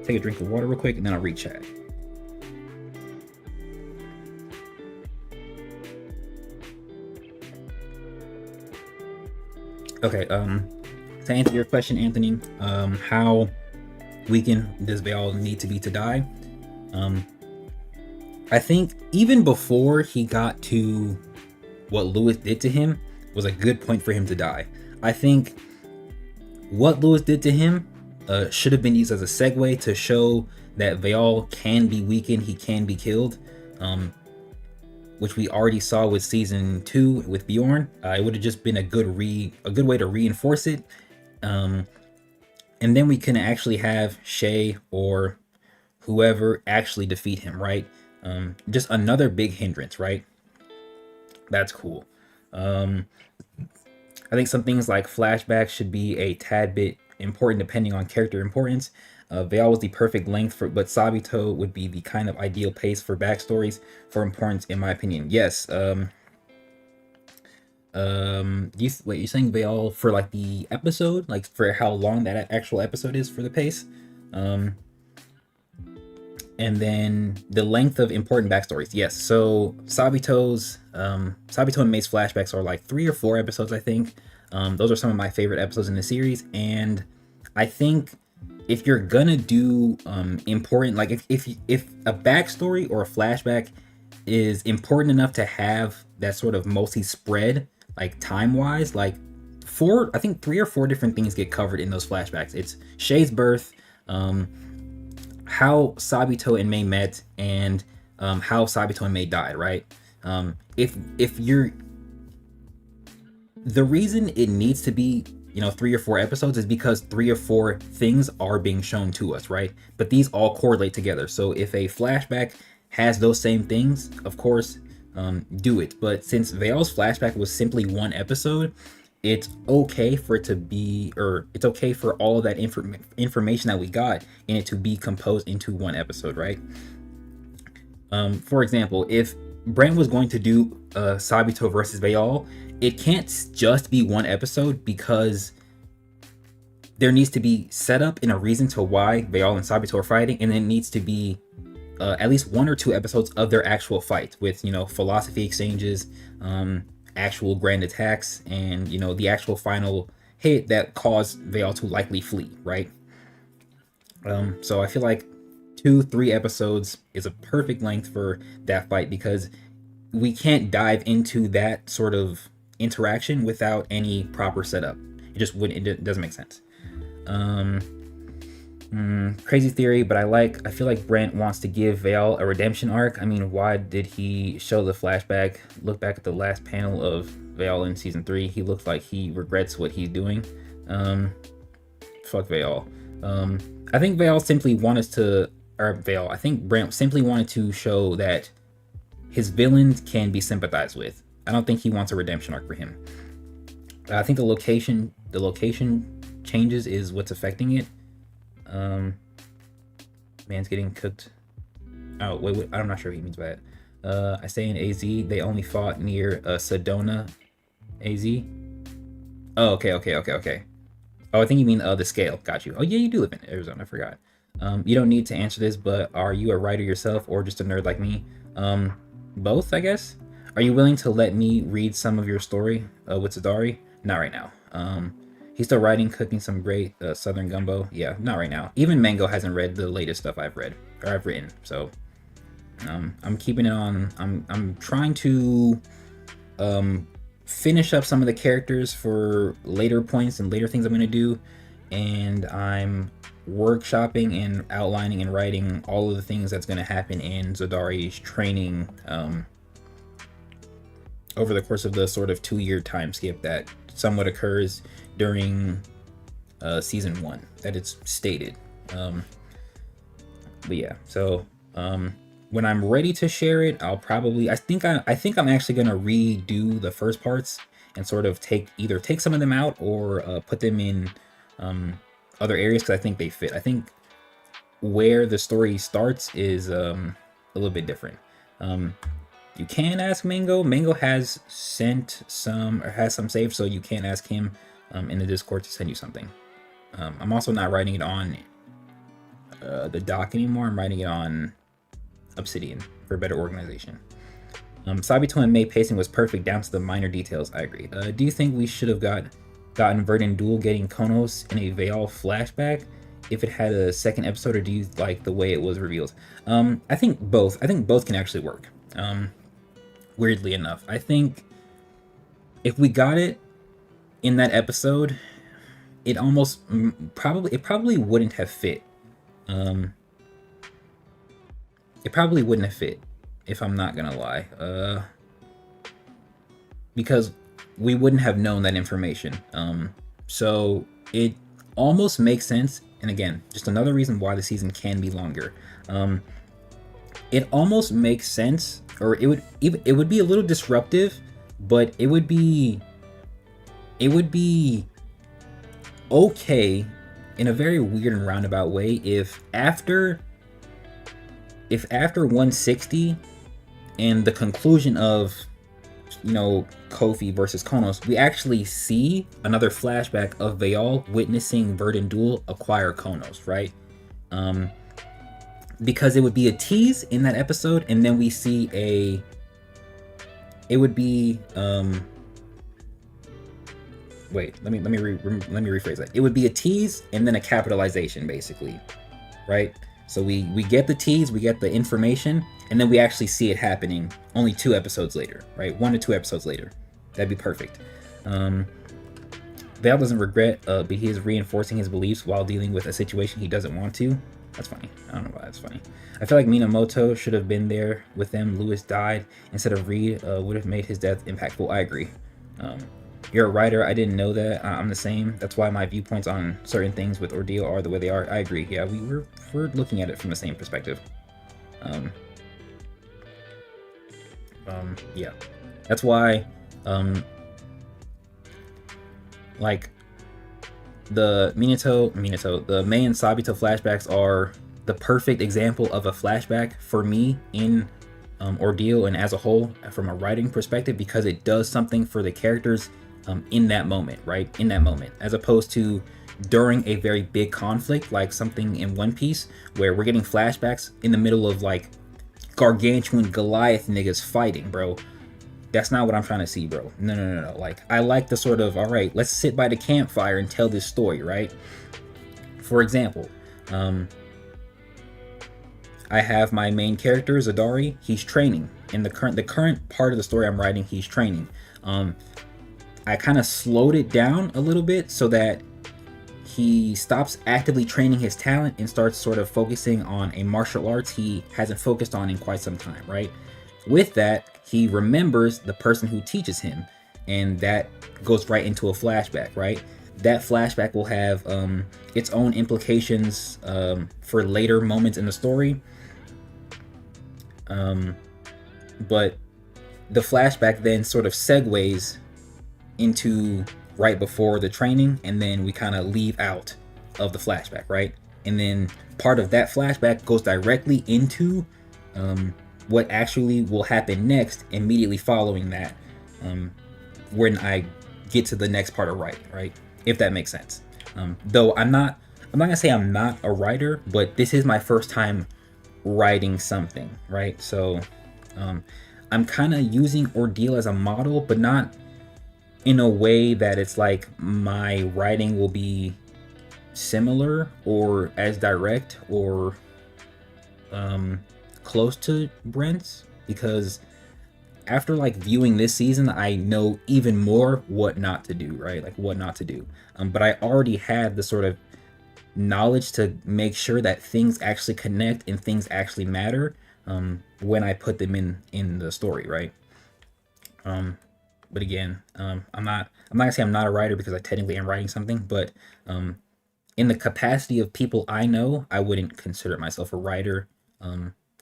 Take a drink of water real quick, and then I'll re-chat. Okay, to answer your question, Anthony, how weakened does Veil need to be to die? I think even before he got to what Lewis did to him was a good point for him to die. I think what Lewis did to him should have been used as a segue to show that Veil can be weakened, he can be killed, which we already saw with season 2 with Bjorn. It would have just been a good way to reinforce it, and then we can actually have Shay or whoever actually defeat him, right? Just another big hindrance, right? That's cool. I think some things like flashbacks should be a tad bit important depending on character importance. Veil was the perfect length for, but Sabito would be the kind of ideal pace for backstories for importance, in my opinion. Yes. You're saying Veil for like the episode, like for how long that actual episode is for the pace, and then the length of important backstories. Yes. So Sabito and May's flashbacks are like 3 or 4 episodes, I think. Those are some of my favorite episodes in the series, and I think if you're gonna do important, like if a backstory or a flashback is important enough to have that sort of multi-spread, like time-wise, like I think 3 or 4 different things get covered in those flashbacks. It's Shay's birth, how Sabito and May met, and how Sabito and May died, right? If you're, the reason it needs to be 3 or 4 episodes is because 3 or 4 things are being shown to us, right? But these all correlate together. So if a flashback has those same things, of course, do it. But since Veil's flashback was simply 1 episode, it's okay for it to be, or it's okay for all of that information that we got in it to be composed into 1 episode, right? For example, if Brent was going to do Sabito versus Veil, it can't just be 1 episode, because there needs to be setup and a reason to why Veil and Sabito are fighting, and it needs to be at least 1 or 2 episodes of their actual fight with, philosophy exchanges, actual grand attacks, and, the actual final hit that caused Vale to likely flee, right? So I feel like 2-3 episodes is a perfect length for that fight, because we can't dive into that sort of interaction without any proper setup. It just wouldn't. It doesn't make sense. Crazy theory, but I feel like Brent wants to give Vale a redemption arc. I mean, why did he show the flashback? Look back at the last panel of Vale in season 3. He looks like he regrets what he's doing. Fuck Vale. I think Vale simply wanted to, or Vale. I think Brent simply wanted to show that his villains can be sympathized with. I don't think he wants a redemption arc for him. I think the location changes is what's affecting it. Man's getting cooked. Oh, wait, I'm not sure what he means by that. I say in AZ, they only fought near Sedona, AZ. Oh, okay. Oh, I think you mean the scale. Got you. Oh, yeah, you do live in Arizona. I forgot. You don't need to answer this, but are you a writer yourself or just a nerd like me? Both, I guess. Are you willing to let me read some of your story with Zadari? Not right now. He's still writing, cooking some great Southern gumbo. Yeah, not right now. Even Mango hasn't read the latest stuff I've read or I've written. So I'm keeping it on. I'm trying to finish up some of the characters for later points and later things I'm going to do, and I'm workshopping and outlining and writing all of the things that's going to happen in Zadari's training over the course of the sort of 2-year time skip that somewhat occurs during season 1 that it's stated. But yeah, so when I'm ready to share it, I'll probably, I think I'm actually gonna redo the first parts and sort of take some of them out or put them in other areas, because I think they fit. I think where the story starts is a little bit different. You can ask Mango. Mango has sent some, or has some saved, so you can ask him in the Discord to send you something. I'm also not writing it on the dock anymore. I'm writing it on Obsidian for better organization. Sabito and Mei pacing was perfect down to the minor details. I agree. Do you think we should have gotten Verdant Duel getting Konos in a Vale flashback if it had a second episode, or do you like the way it was revealed? I think both. I think both can actually work. Weirdly enough, I think if we got it in that episode, it almost probably wouldn't have fit. It probably wouldn't have fit, if I'm not gonna lie, because we wouldn't have known that information. So it almost makes sense. And again, just another reason why the season can be longer. It almost makes sense, or it would be a little disruptive, but it would be okay in a very weird and roundabout way if after 160 and the conclusion of, you know, Kofi versus Konos, we actually see another flashback of Vale witnessing Verdant Duel acquire Konos, right? Because it would be a tease in that episode, and then we see it would be wait, let me rephrase that. It would be a tease and then a capitalization, basically, right? So we get the tease, we get the information, and then we actually see it happening only 2 episodes later, right? 1 to 2 episodes later. That'd be perfect. Vale doesn't regret, but he is reinforcing his beliefs while dealing with a situation he doesn't want to. That's funny. I don't know why that's funny. I feel like Minamoto should have been there with them. Lewis died instead of Reed, would have made his death impactful. I agree. You're a writer. I didn't know that. I'm the same. That's why my viewpoints on certain things with Ordeal are the way they are. I agree. Yeah, we're looking at it from the same perspective. Yeah. That's why, like, the the Mei and Sabito flashbacks are the perfect example of a flashback for me in Ordeal and as a whole from a writing perspective, because it does something for the characters in that moment, right? In that moment, as opposed to during a very big conflict like something in One Piece where we're getting flashbacks in the middle of like gargantuan Goliath niggas fighting, bro. That's not what I'm trying to see, bro. No, no, no, no. Like, I like the sort of, all right, let's sit by the campfire and tell this story, right? For example, I have my main character, Zadari. He's training. In the current part of the story I'm writing, he's training. I kind of slowed it down a little bit so that he stops actively training his talent and starts sort of focusing on a martial arts he hasn't focused on in quite some time, right? With that, he remembers the person who teaches him, and that goes right into a flashback, right? That flashback will have its own implications for later moments in the story. But the flashback then sort of segues into right before the training, and then we kind of leave out of the flashback, right? And then part of that flashback goes directly into what actually will happen next immediately following that, when I get to the next part of writing, right? If that makes sense. Though I'm not gonna say I'm not a writer, but this is my first time writing something, right? So I'm kind of using Ordeal as a model, but not in a way that it's like my writing will be similar or as direct or close to Brent's, because after like viewing this season, I know even more what not to do, right? Like what not to do. But I already had the sort of knowledge to make sure that things actually connect and things actually matter when I put them in the story, right? But again, I'm not gonna say I'm not a writer because I technically am writing something, but in the capacity of people I know, I wouldn't consider myself a writer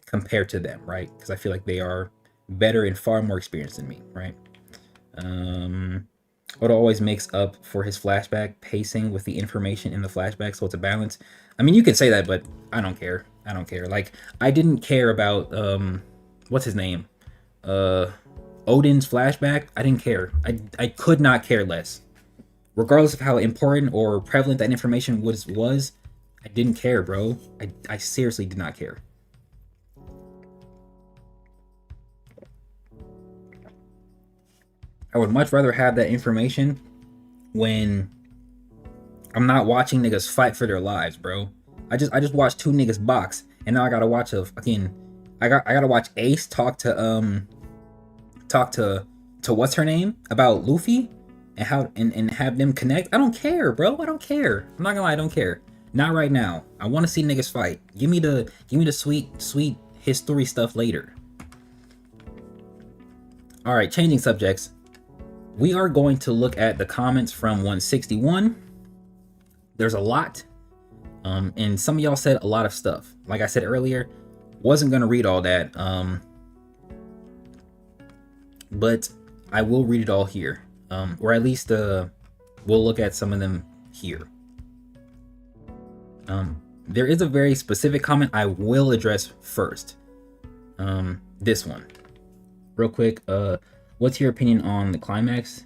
compared to them, right? Because I feel like they are better and far more experienced than me, right? Oda always makes up for his flashback pacing with the information in the flashback, so it's a balance. I mean, you could say that, but I don't care. I don't care. Like, I didn't care about what's his name? Odin's flashback. I didn't care. I could not care less. Regardless of how important or prevalent that information was, I didn't care, bro. I seriously did not care. I would much rather have that information when I'm not watching niggas fight for their lives, bro. I just watched two niggas box, and now I gotta watch I gotta watch Ace talk to what's her name about Luffy and how and have them connect. I don't care, bro. I don't care. I'm not gonna lie, I don't care. Not right now. I want to see niggas fight. Give me the sweet history stuff later. All right, changing subjects. We are going to look at the comments from 161. There's a lot, and some of y'all said a lot of stuff. Like I said earlier, wasn't gonna read all that, but I will read it all here, or at least we'll look at some of them here. There is a very specific comment I will address first. This one, real quick. What's your opinion on the climax?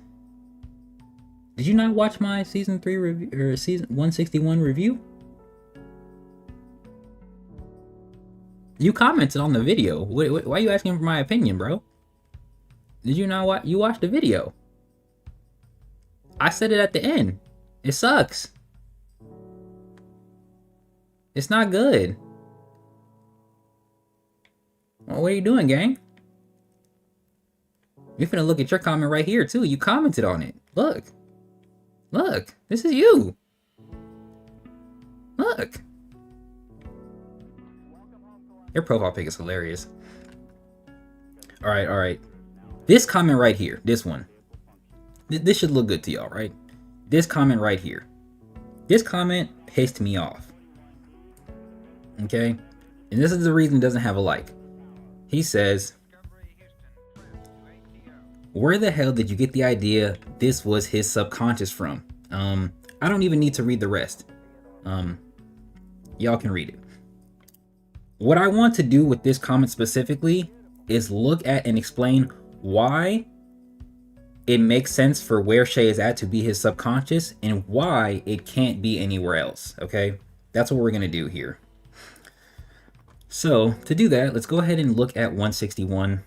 Did you not watch my season 3 review or season 161 review? You commented on the video. Why are you asking for my opinion, bro? Did you not watch? You watched the video. I said it at the end. It sucks. It's not good. Well, what are you doing, gang? We're finna look at your comment right here, too. You commented on it. Look. Look. This is you. Look. Your profile pic is hilarious. Alright. This comment right here. This one. This should look good to y'all, right? This comment right here. This comment pissed me off. Okay? And this is the reason it doesn't have a like. He says, where the hell did you get the idea this was his subconscious from? I don't even need to read the rest. Y'all can read it. What I want to do with this comment specifically is look at and explain why it makes sense for where Shay is at to be his subconscious and why it can't be anywhere else, okay? That's what we're going to do here. So, to do that, let's go ahead and look at 161.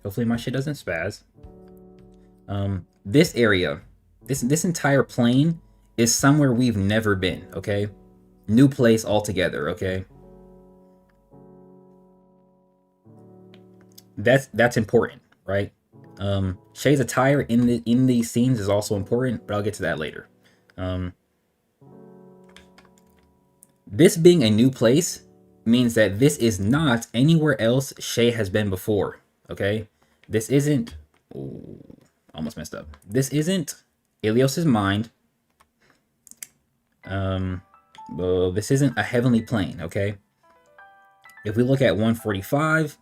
Hopefully my shit doesn't spaz. This area, this entire plane is somewhere we've never been, okay? New place altogether, okay? That's important, right? Shay's attire in these scenes is also important, but I'll get to that later. This being a new place means that this is not anywhere else Shay has been before, okay? This isn't... Ooh, almost messed up. This isn't Ilios's mind. Well, this isn't a heavenly plane, okay? If we look at 145,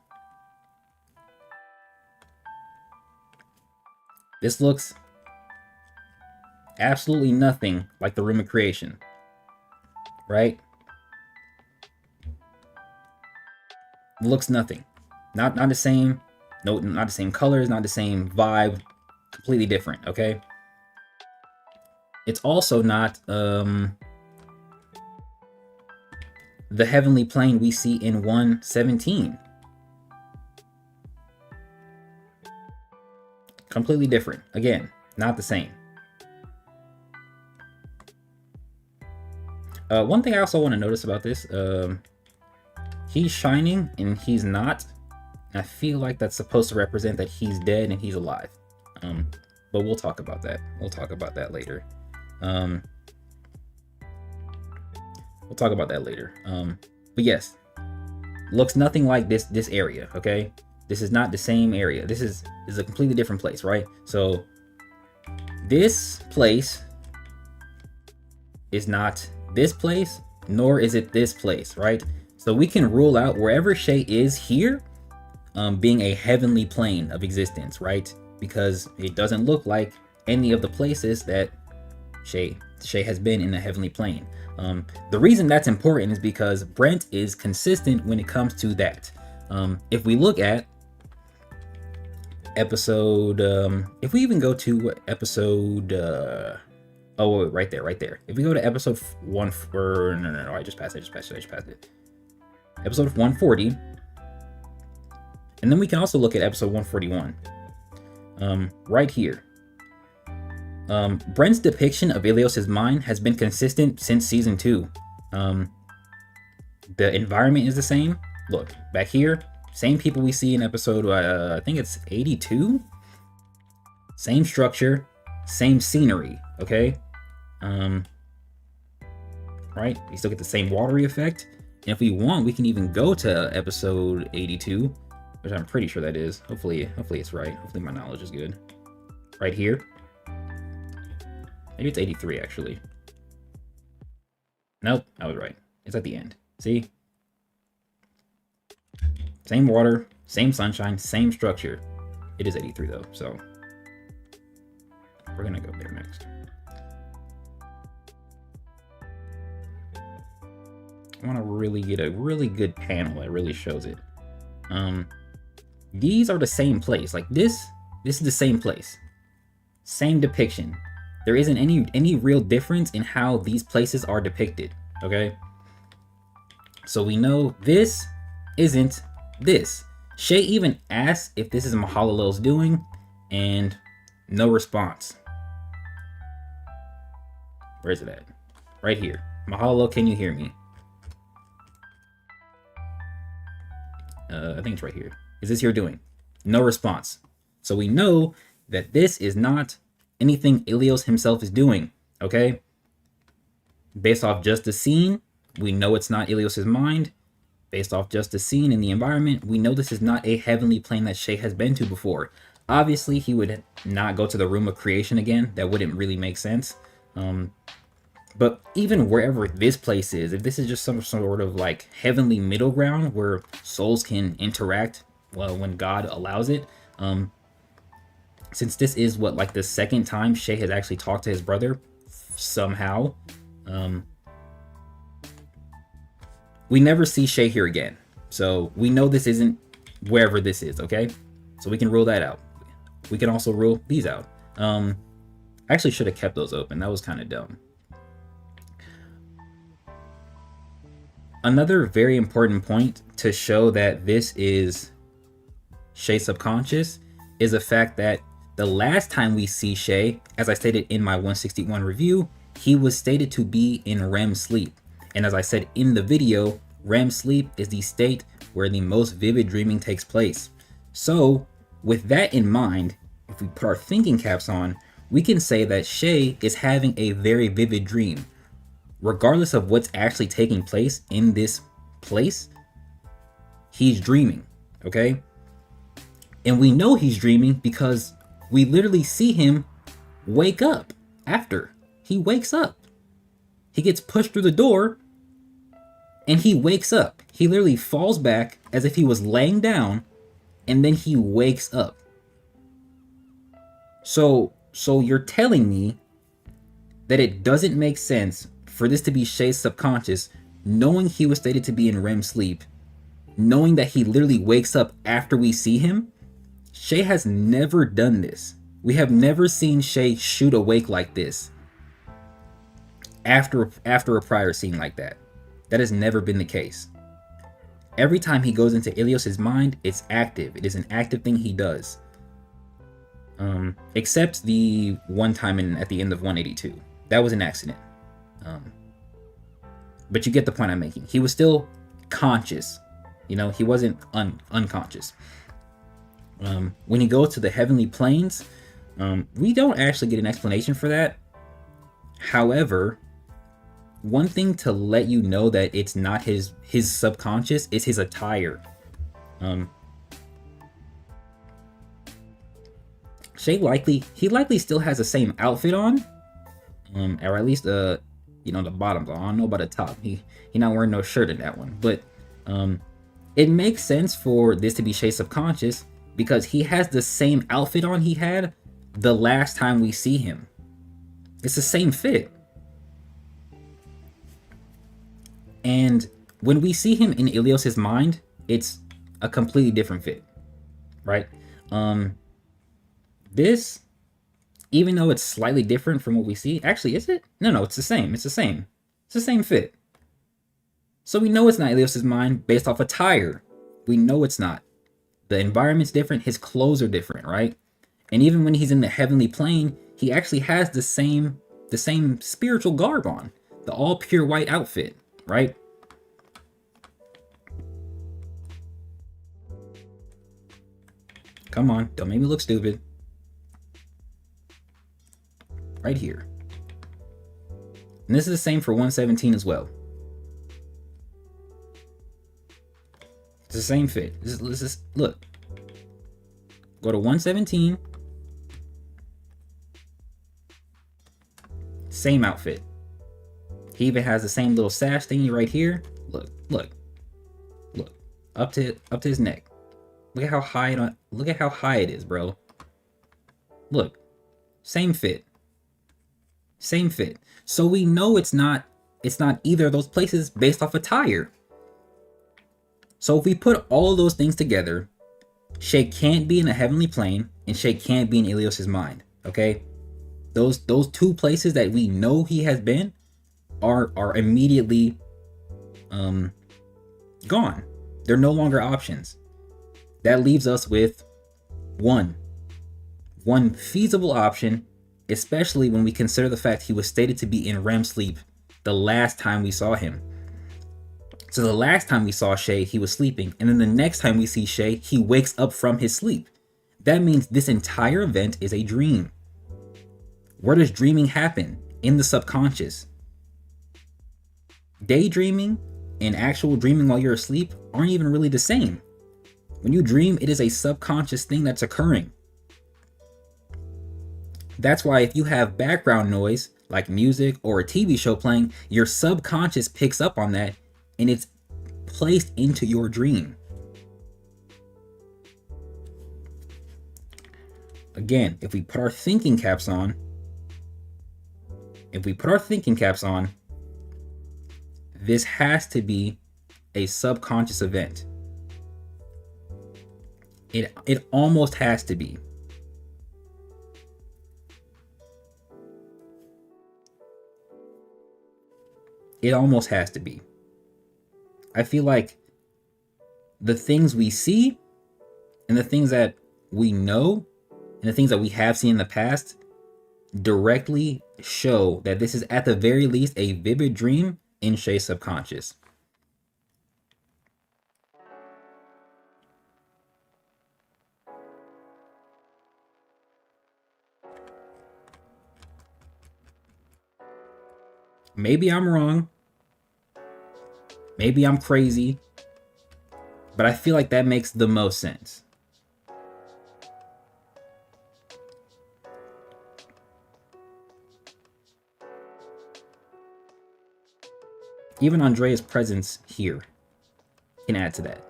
this looks absolutely nothing like the Room of Creation, right? Looks nothing. Not the same. No, not the same colors, not the same vibe. Completely different, okay? It's also not the heavenly plane we see in 117. Completely different. Again, not the same. One thing I also want to notice about this, he's shining and he's not. I feel like that's supposed to represent that he's dead and he's alive. But we'll talk about that. We'll talk about that later. We'll talk about that later. But yes, looks nothing like this area, okay? This is not the same area. This is a completely different place, right? So this place is not this place, nor is it this place, right? So we can rule out wherever Shay is here being a heavenly plane of existence, right? Because it doesn't look like any of the places that Shay has been in the heavenly plane. The reason that's important is because Brent is consistent when it comes to that. If we look at episode, if we even go to episode, oh, right there. If we go to episode no, I just passed it. Episode 140. And then we can also look at episode 141. Right here. Brent's depiction of Ilios's mind has been consistent since season 2. The environment is the same. Look, back here, same people we see in episode, I think it's 82. Same structure, same scenery, okay? Right? We still get the same watery effect. And if we want, we can even go to episode 82, which I'm pretty sure that is. Hopefully it's right. Hopefully my knowledge is good. Right here. Maybe it's 83, actually. Nope, I was right. It's at the end. See? Same water, same sunshine, same structure. It is 83, though, so we're gonna go there next. I want to really get a really good panel that really shows it. These are the same place. Like this is the same place. Same depiction. There isn't any real difference in how these places are depicted, okay? So we know this isn't this. Shay even asked if this is Mahalalel's doing, and no response. Where is it at? Right here. Mahalalel, can you hear me? I think it's right here. Is this your doing? No response. So we know that this is not anything Ilios himself is doing, okay? Based off just the scene, we know it's not Ilios's mind. Based off just the scene and the environment, we know this is not a heavenly plane that Shay has been to before. Obviously, he would not go to the Room of Creation again. That wouldn't really make sense. But even wherever this place is, if this is just some sort of like heavenly middle ground where souls can interact, well, when God allows it, since this is what, like the second time Shay has actually talked to his brother somehow, we never see Shay here again. So we know this isn't wherever this is, okay? So we can rule that out. We can also rule these out. I actually should have kept those open. That was kind of dumb. Another very important point to show that this is Shay subconscious is the fact that the last time we see Shay, as I stated in my 161 review, he was stated to be in REM sleep. And as I said in the video, REM sleep is the state where the most vivid dreaming takes place. So with that in mind, if we put our thinking caps on, we can say that Shay is having a very vivid dream. Regardless of what's actually taking place in this place, he's dreaming, okay? And we know he's dreaming because we literally see him wake up after. He wakes up. He gets pushed through the door and he wakes up. He literally falls back as if he was laying down and then he wakes up. So you're telling me that it doesn't make sense for this to be Shay's subconscious, knowing he was stated to be in REM sleep, knowing that he literally wakes up after we see him? Shay has never done this. We have never seen Shay shoot awake like this after a prior scene like that. That has never been the case. Every time he goes into Ilios's mind, it's active. It is an active thing he does. Except the one time at the end of 182. That was an accident. But you get the point I'm making. He was still conscious. You know, he wasn't unconscious. When he goes to the heavenly planes, we don't actually get an explanation for that. However, one thing to let you know that it's not his subconscious is his attire. Shay likely still has the same outfit on, or at least the bottoms. I don't know about the top. He not wearing no shirt in that one, but it makes sense for this to be Shay's subconscious because he has the same outfit on he had the last time we see him. It's the same fit. And when we see him in Ilios's mind, it's a completely different fit, right? This, even though it's slightly different from what we see, actually, is it? No, it's the same. It's the same. It's the same fit. So we know it's not Ilios's mind based off attire. We know it's not. The environment's different. His clothes are different, right? And even when he's in the heavenly plane, he actually has the same spiritual garb on, the all pure white outfit, right? Come on, don't make me look stupid. Right here. And this is the same for 117 as well. It's the same fit. Let's just look. Go to 117. Same outfit. He even has the same little sash thingy right here. Look. Up to his neck. Look at how high it is, bro. Look. Same fit. Same fit. So we know it's not either of those places based off attire. So if we put all of those things together, Shay can't be in a heavenly plane and Shay can't be in Ilios's mind. Okay? Those two places that we know he has been are immediately gone. They're no longer options. That leaves us with one feasible option, especially when we consider the fact he was stated to be in REM sleep the last time we saw him. So the last time we saw Shay, he was sleeping, and then the next time we see Shay, he wakes up from his sleep. That means this entire event is a dream. Where does dreaming happen? In the subconscious. Daydreaming and actual dreaming while you're asleep aren't even really the same. When you dream, it is a subconscious thing that's occurring. That's why if you have background noise, like music or a TV show playing, your subconscious picks up on that and it's placed into your dream. Again, if we put our thinking caps on, this has to be a subconscious event. It almost has to be. It almost has to be. I feel like the things we see And the things that we know and the things that we have seen in the past directly show that this is at the very least a vivid dream in Shay's subconscious. Maybe I'm wrong. Maybe I'm crazy. But I feel like that makes the most sense. Even Andrea's presence here can add to that.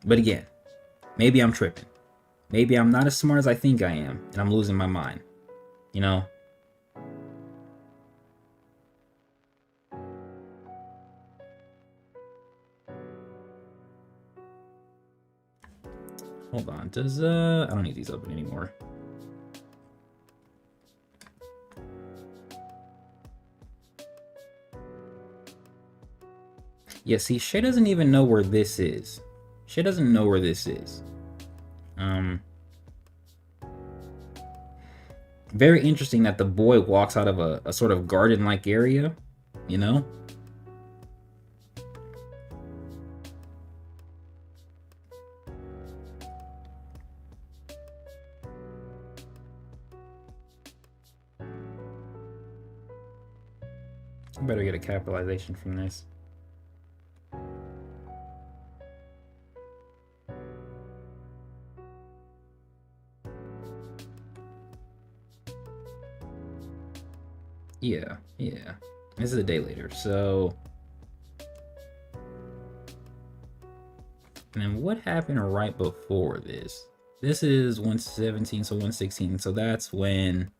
But again, maybe I'm tripping. Maybe I'm not as smart as I think I am, and I'm losing my mind. You know? Hold on. Does I don't need these open anymore. Yeah, see, Shay doesn't even know where this is. Shay doesn't know where this is. Very interesting that the boy walks out of a sort of garden-like area, you know? I better get a capitalization from this. Yeah. This is a day later, so... And then what happened right before this? This is 117, so 116, so that's when...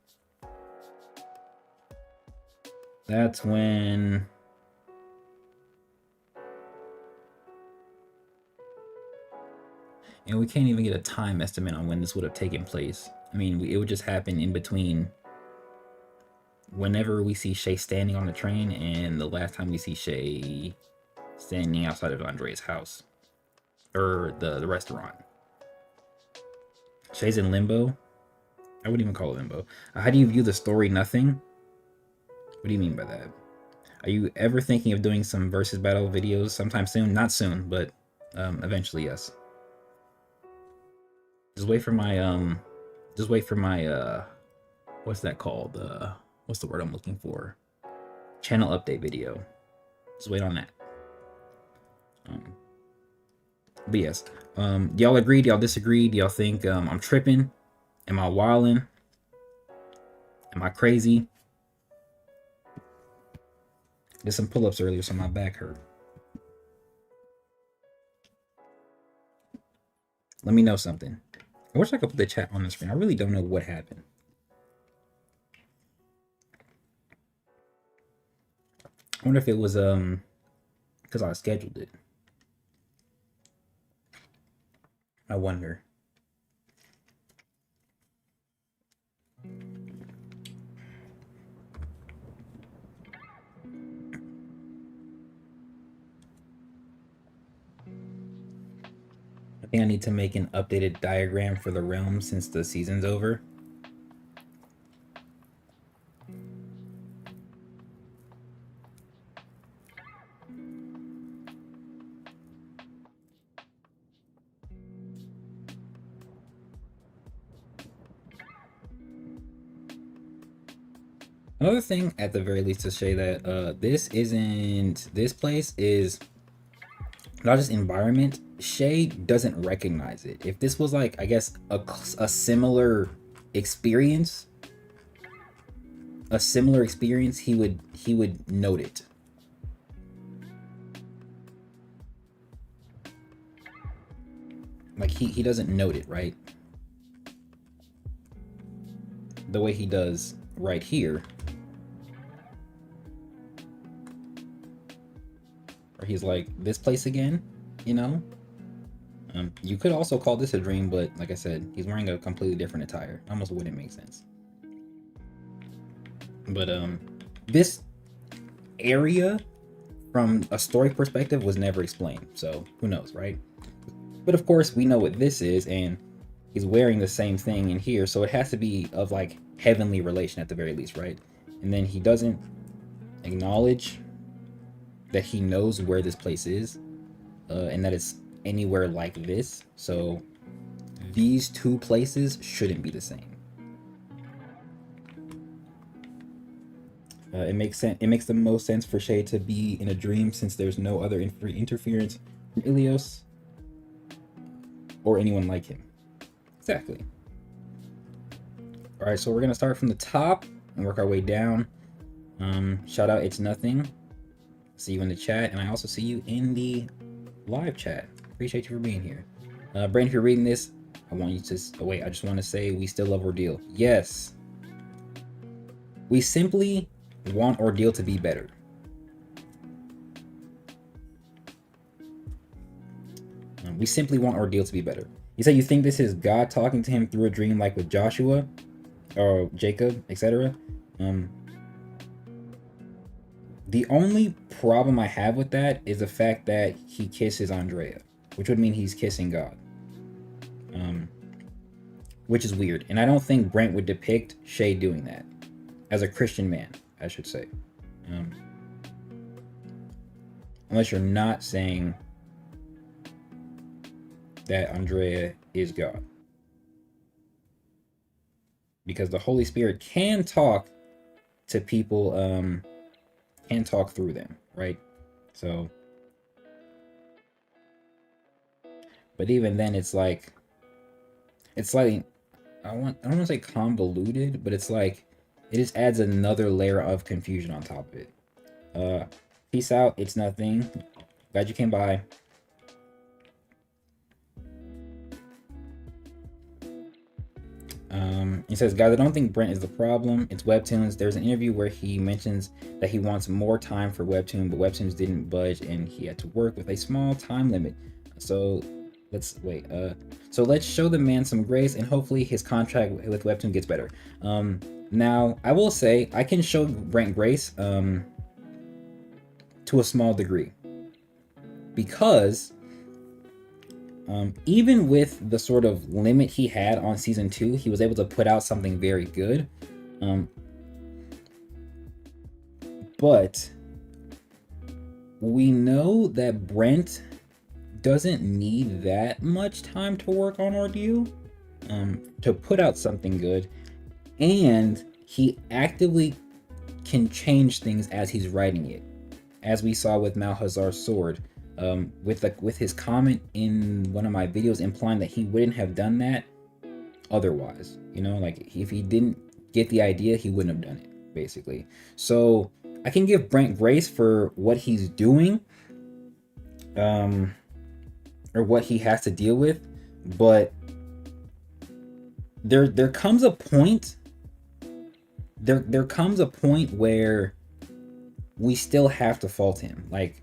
And we can't even get a time estimate on when this would have taken place. I mean, it would just happen in between whenever we see Shay standing on the train and the last time we see Shay standing outside of Andrea's house. Or the restaurant. Shay's in limbo. I wouldn't even call it limbo. How do you view the story Nothing? What do you mean by that? Are you ever thinking of doing some versus battle videos sometime soon? Not soon, but eventually, yes. Just wait for my what's that called? What's the word I'm looking for? Channel update video. Just wait on that. But yes, y'all agreed? Y'all disagreed? Y'all think I'm tripping? Am I wilding? Am I crazy? Did some pull-ups earlier, so my back hurt. Let me know something. I wish I could put the chat on the screen. I really don't know what happened. I wonder if it was because I scheduled it. I wonder. I think I need to make an updated diagram for the realm since the season's over. Another thing, at the very least, to say that this place is not just environment. Shay doesn't recognize it. If this was like, I guess, a similar experience, he would note it. Like he doesn't note it, right? The way he does right here. Or he's like, this place again, you know? You could also call this a dream, but like I said, he's wearing a completely different attire. Almost wouldn't make sense. But this area, from a story perspective, was never explained. So who knows, right? But of course, we know what this is, and he's wearing the same thing in here, so it has to be of like heavenly relation at the very least, right? And then he doesn't acknowledge that he knows where this place is, and that it's anywhere like this. So these two places shouldn't be the same. It makes sense. It makes the most sense for Shay to be in a dream since there's no other interference from Ilios or anyone like him. Exactly. All right, so we're gonna start from the top and work our way down. Shout out, It's Nothing. See you in the chat, and I also see you in the live chat. Appreciate you for being here. Brandon, if you're reading this, I want you to. Oh wait, I just want to say we still love Ordeal. Yes. We simply want Ordeal to be better. We simply want Ordeal to be better. You said you think this is God talking to him through a dream, like with Joshua or Jacob, etc. The only problem I have with that is the fact that he kisses Andrea, which would mean he's kissing God. Which is weird. And I don't think Brent would depict Shay doing that. As a Christian man, I should say. Unless you're not saying that Andrea is God. Because the Holy Spirit can talk to people, can talk through them, right? So, but even then, it's like, it's slightly, I don't want to say convoluted, but it's like, it just adds another layer of confusion on top of it. Peace out, It's Nothing. Glad you came by. He says, guys, I don't think Brent is the problem. It's Webtoons. There's an interview where he mentions that he wants more time for Webtoon, but Webtoons didn't budge and he had to work with a small time limit. So let's wait. So let's show the man some grace, and hopefully his contract with Webtoon gets better. Now, I will say I can show Brent grace to a small degree, because even with the sort of limit he had on season 2, he was able to put out something very good. But we know that Brent doesn't need that much time to work on Ordeal to put out something good, and he actively can change things as he's writing it, as we saw with Malhazar's sword. With his comment in one of my videos implying that he wouldn't have done that otherwise, you know, like if he didn't get the idea, he wouldn't have done it, basically. So I can give Brent grace for what he's doing, or what he has to deal with, but there comes a point where we still have to fault him. Like,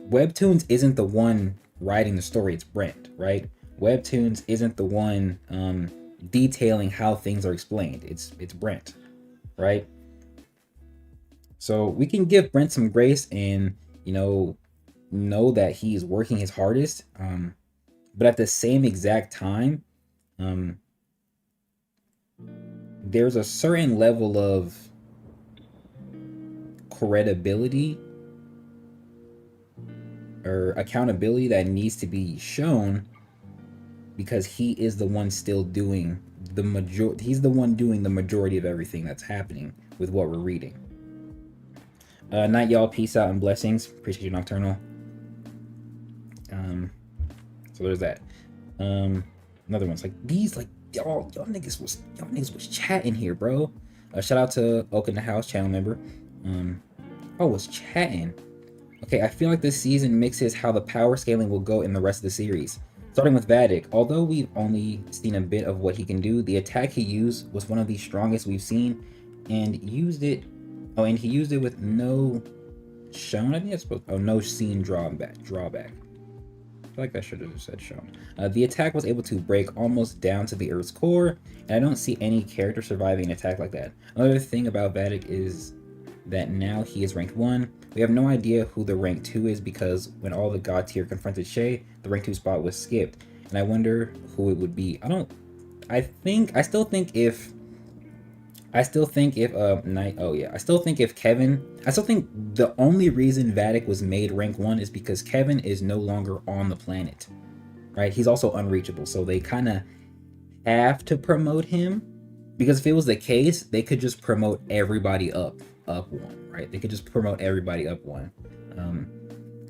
Webtoons isn't the one writing the story, it's Brent, right? Webtoons isn't the one detailing how things are explained, it's Brent, right? So we can give Brent some grace and, you know that he's working his hardest, but at the same exact time, there's a certain level of credibility or accountability that needs to be shown, because he is the one still doing he's the one doing the majority of everything that's happening with what we're reading. Night, y'all. Peace out and blessings. Appreciate you, Nocturnal. So there's that. Another one's like these, like y'all niggas was chatting here, bro. Shout out to Oak in the House, channel member. Was chatting. Okay, I feel like this season mixes how the power scaling will go in the rest of the series. Starting with Vatic, although we've only seen a bit of what he can do, the attack he used was one of the strongest we've seen, and he used it with no shown. I think it's supposed. Oh, no scene drawback. I feel like I should have said shown. The attack was able to break almost down to the Earth's core, and I don't see any character surviving an attack like that. Another thing about Vatic is that now he is ranked 1. We have no idea who the rank 2 is, because when all the god tier confronted Shay, the rank 2 spot was skipped. and I wonder who it would be. I still think if Knight. Oh yeah, I still think if Kevin. I still think the only reason Vatic was made rank 1 is because Kevin is no longer on the planet, right? He's also unreachable, so they kind of have to promote him. Because if it was the case, they could just promote everybody up 1, right? They could just promote everybody up 1.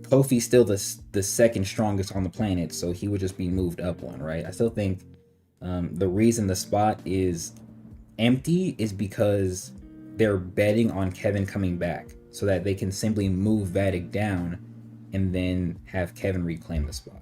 Kofi's still the second strongest on the planet, so he would just be moved up 1, right? I still think the reason the spot is empty is because they're betting on Kevin coming back, so that they can simply move Vatic down and then have Kevin reclaim the spot.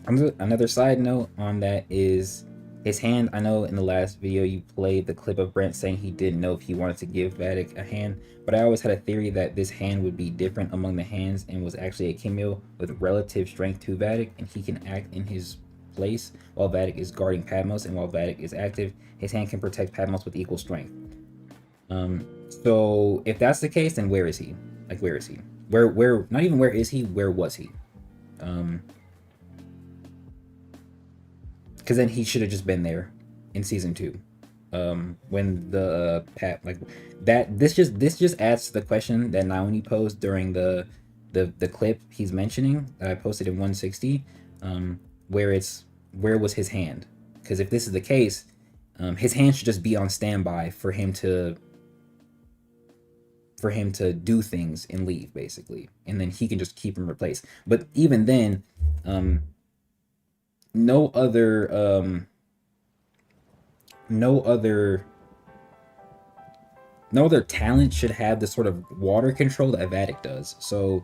Another side note on that is his hand. I know in the last video you played the clip of Brent saying he didn't know if he wanted to give Vatic a hand, but I always had a theory that this hand would be different among the hands and was actually a Cameo with relative strength to Vatic, and he can act in his place while Vatic is guarding Patmos, and while Vatic is active, his hand can protect Patmos with equal strength. So if that's the case, then where is he? Like, where is he? Where? Not even where is he? Where was he? Because then he should have just been there in season 2, when the Pat like that. This just adds to the question that Naomi posed during the clip he's mentioning that I posted in 160, where was his hand? Because if this is the case, his hand should just be on standby for him to do things and leave, basically, and then he can just keep him replaced. But even then, no other talent should have the sort of water control that Vatic does. So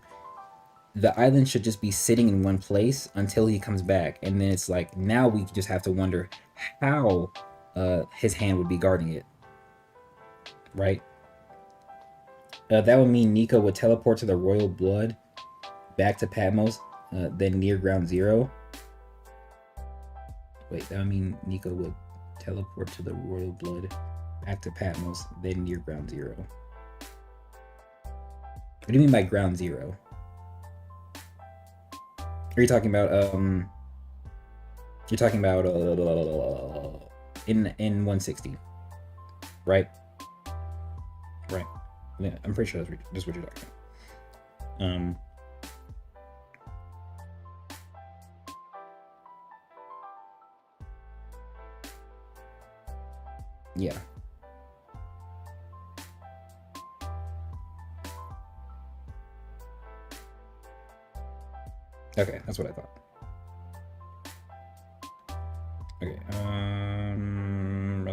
the island should just be sitting in one place until he comes back, and then it's like, now we just have to wonder how his hand would be guarding it, right? That would mean Nico would teleport to the Royal Blood, back to Patmos, then near Ground Zero. Wait, that would mean Nico would teleport to the Royal Blood, back to Patmos, then near Ground Zero. What do you mean by Ground Zero? Are you talking about in 160, right? Right. Yeah, I'm pretty sure that's what you're talking about. Yeah. Okay, that's what I thought. Okay,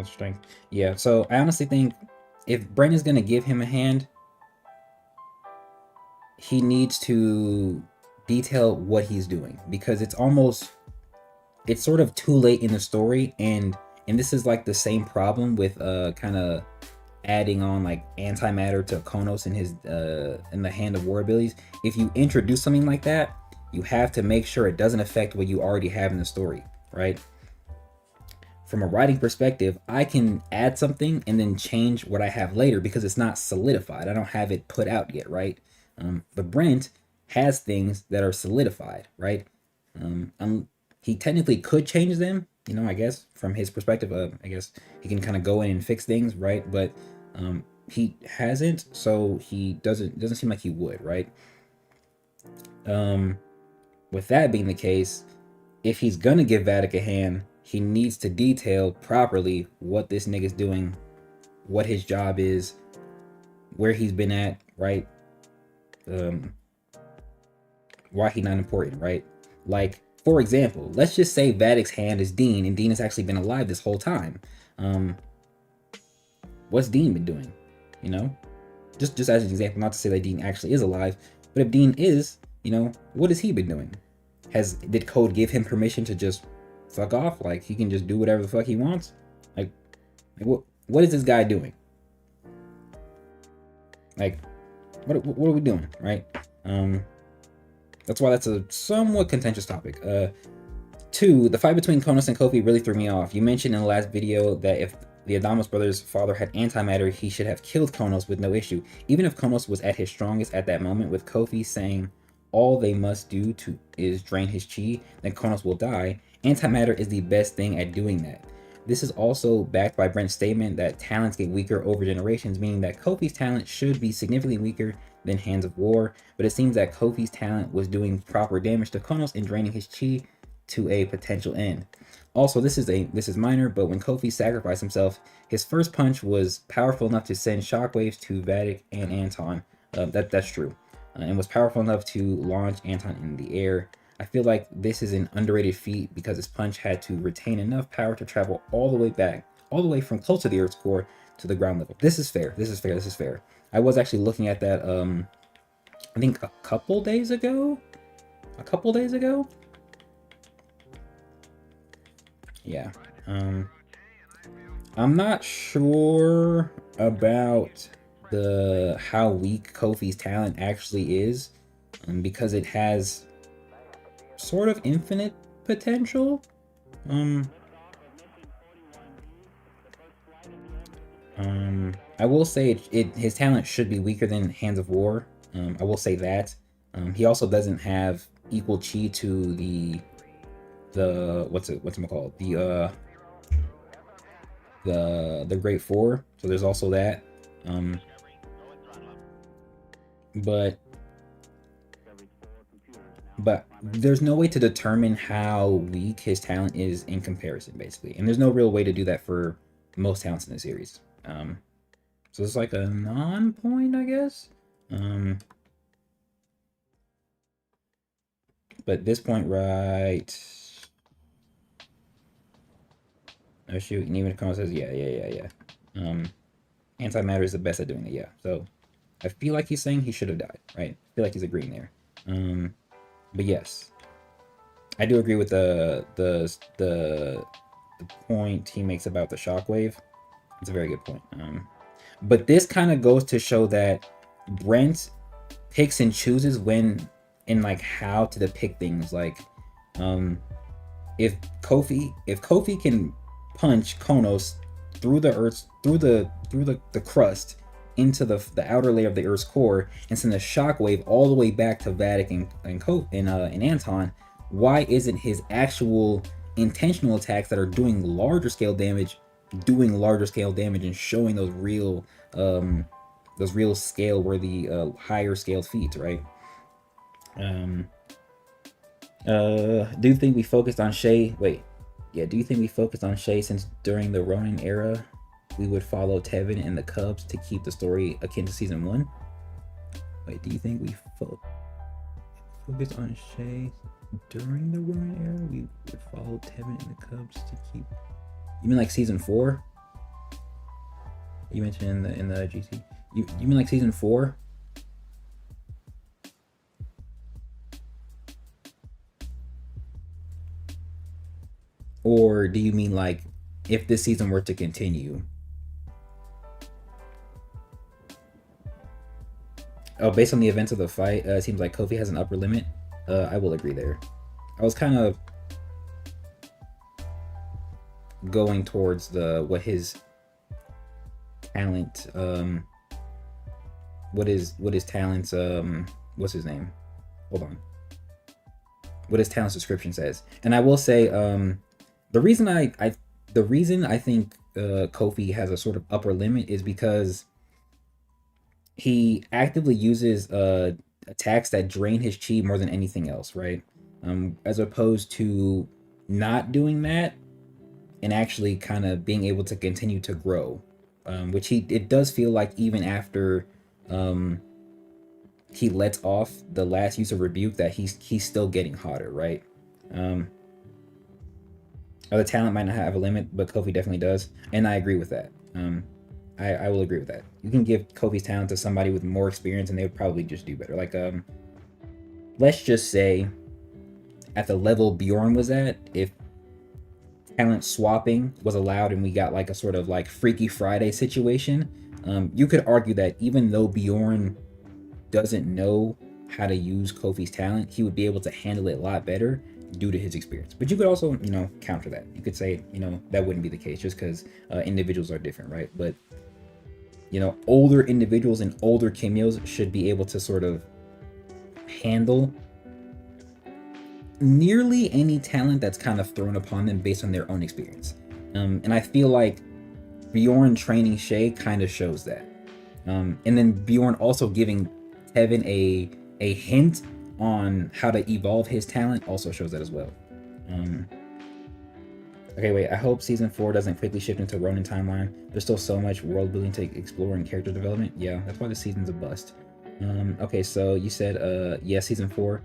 strength. Yeah, so I honestly think if Brent is gonna give him a hand, he needs to detail what he's doing, because it's sort of too late in the story, and this is like the same problem with kind of adding on like antimatter to Konos in his in the Hand of War abilities. If you introduce something like that, you have to make sure it doesn't affect what you already have in the story, right? From a writing perspective, I can add something and then change what I have later because it's not solidified. I don't have it put out yet, right? But Brent has things that are solidified, right? He technically could change them, you know, I guess from his perspective. I guess he can kind of go in and fix things, right? But he hasn't, so he doesn't seem like he would, right? With that being the case, if he's gonna give Vatic a hand, he needs to detail properly what this nigga's doing, what his job is, where he's been at, right? Why he's not important, right? Like, for example, let's just say Vatic's hand is Dean, and Dean has actually been alive this whole time. What's Dean been doing? You know, just as an example, not to say that Dean actually is alive, but if Dean is, you know, what has he been doing? Did Code give him permission to just fuck off? Like, he can just do whatever the fuck he wants? Like what is this guy doing? Like, what are we doing, right? That's why that's a somewhat contentious topic. 2, the fight between Konos and Kofi really threw me off. You mentioned in the last video that if the Adamas brothers' father had antimatter, he should have killed Konos with no issue, even if Konos was at his strongest at that moment, with Kofi saying all they must do is drain his chi, then Konos will die. Antimatter is the best thing at doing that. This is also backed by Brent's statement that talents get weaker over generations, meaning that Kofi's talent should be significantly weaker than Hands of War, but it seems that Kofi's talent was doing proper damage to Konos and draining his chi to a potential end. Also, this is minor, but when Kofi sacrificed himself, his first punch was powerful enough to send shockwaves to Vatic and Anton. That's true, and was powerful enough to launch Anton in the air. I feel like this is an underrated feat because his punch had to retain enough power to travel all the way back, all the way from close to the Earth's core to the ground level. This is fair. This is fair. This is fair. I was actually looking at that. I think a couple days ago. Yeah. I'm not sure about how weak Kofi's talent actually is, because it has sort of infinite potential. I will say his talent should be weaker than Hands of War. I will say that. He also doesn't have equal chi to the what's it called, the Great Four. So there's also that. But there's no way to determine how weak his talent is in comparison, basically, and there's no real way to do that for most talents in the series. So it's like a non-point, I guess. But this point, right? Oh shoot! And even if Kono says, yeah. Antimatter is the best at doing it. Yeah. So I feel like he's saying he should have died, right? I feel like he's agreeing there. But yes, I do agree with the point he makes about the shockwave. It's a very good point. But this kind of goes to show that Brent picks and chooses when and like how to depict things. Like, if Kofi can punch Konos through the Earth's through the crust into the outer layer of the Earth's core and send a shockwave all the way back to Vatic and Anton, why isn't his actual intentional attacks that are doing larger scale damage and showing those real scale worthy higher scaled feats, right? Do you think we focused on Shay? Do you think we focused on Shay since during the Ronin era we would follow Tevin and the Cubs to keep the story akin to season 1? Do you think we focused on Shay during the Ronin era we would follow Tevin and the Cubs to keep? You mean like season 4? You mentioned in the GC. You mean like season 4? Or do you mean like if this season were to continue? Oh, based on the events of the fight, it seems like Kofi has an upper limit. I will agree there. I was kind of going towards what his talent, what his talent's, what's his name? Hold on. What his talent's description says. And I will say, the reason I think Kofi has a sort of upper limit is because he actively uses attacks that drain his chi more than anything else, right? As opposed to not doing that and actually kind of being able to continue to grow, which it does feel like even after he lets off the last use of rebuke that he's still getting hotter, right? Other talent might not have a limit, but Kofi definitely does, and I agree with that. I will agree with that. You can give Kofi's talent to somebody with more experience and they would probably just do better. Like, let's just say at the level Bjorn was at, if talent swapping was allowed and we got like a sort of like Freaky Friday situation, you could argue that even though Bjorn doesn't know how to use Kofi's talent, he would be able to handle it a lot better due to his experience. But you could also, counter that. You could say, that wouldn't be the case just because individuals are different, right? But, older individuals and older Kimios should be able to sort of handle nearly any talent that's kind of thrown upon them based on their own experience. And I feel like Bjorn training Shay kind of shows that. And then Bjorn also giving Tevin a hint on how to evolve his talent also shows that as well. Okay, wait, I hope season 4 doesn't quickly shift into Ronin timeline. There's still so much world building to explore and character development. Yeah, that's why the season's a bust. Okay, so you said, yeah, season 4.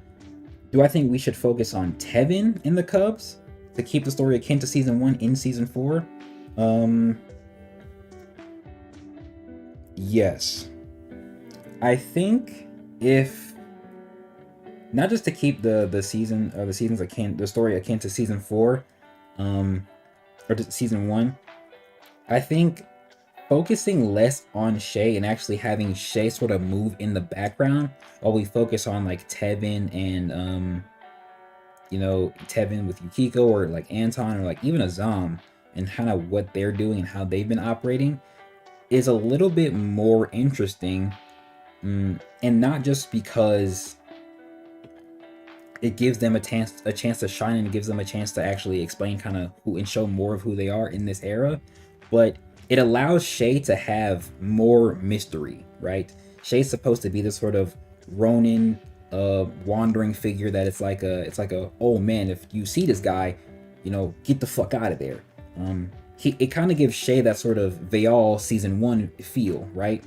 Do I think we should focus on Tevin in the Cubs to keep the story akin to season 1 in season 4? Yes. I think if not just to keep the season or the seasons akin, the story akin to season 4, or to season 1, I think focusing less on Shay and actually having Shay sort of move in the background while we focus on like Tevin and Tevin with Yukiko or like Anton or like even Azam and kind of what they're doing and how they've been operating is a little bit more interesting. And not just because it gives them a chance to shine and it gives them a chance to actually explain kind of who and show more of who they are in this era, but it allows Shay to have more mystery, right? Shay's supposed to be this sort of Ronin, wandering figure that it's like a oh man, if you see this guy, get the fuck out of there. It kind of gives Shay that sort of Veal season 1 feel, right?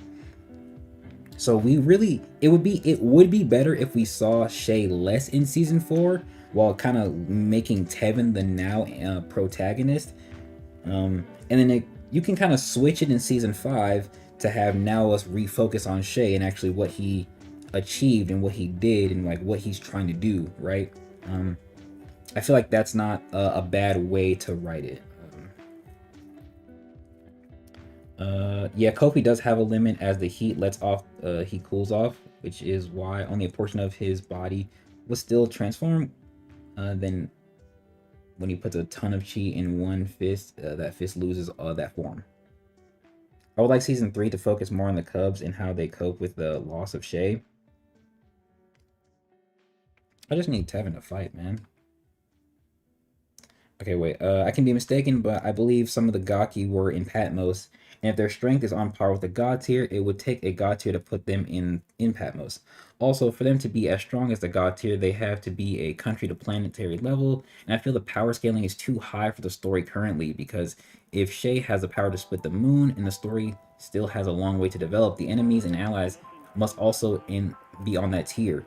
So it would be better if we saw Shay less in season 4 while kind of making Tevin the now protagonist. And then you can kind of switch it in season 5 to have now us refocus on Shay and actually what he achieved and what he did and like what he's trying to do, right? I feel like that's not a bad way to write it. Yeah, Kofi does have a limit as the heat lets off, he cools off, which is why only a portion of his body was still transformed. Then when he puts a ton of chi in one fist, that fist loses that form. I would like season 3 to focus more on the Cubs and how they cope with the loss of Shay. I just need Tevin to fight, man. Okay, wait. I can be mistaken, but I believe some of the Gaki were in Patmos, and if their strength is on par with the God tier, it would take a God tier to put them in Patmos. Also, for them to be as strong as the God tier, they have to be a country to planetary level, and I feel the power scaling is too high for the story currently, because if Shay has the power to split the moon, and the story still has a long way to develop, the enemies and allies must also be on that tier.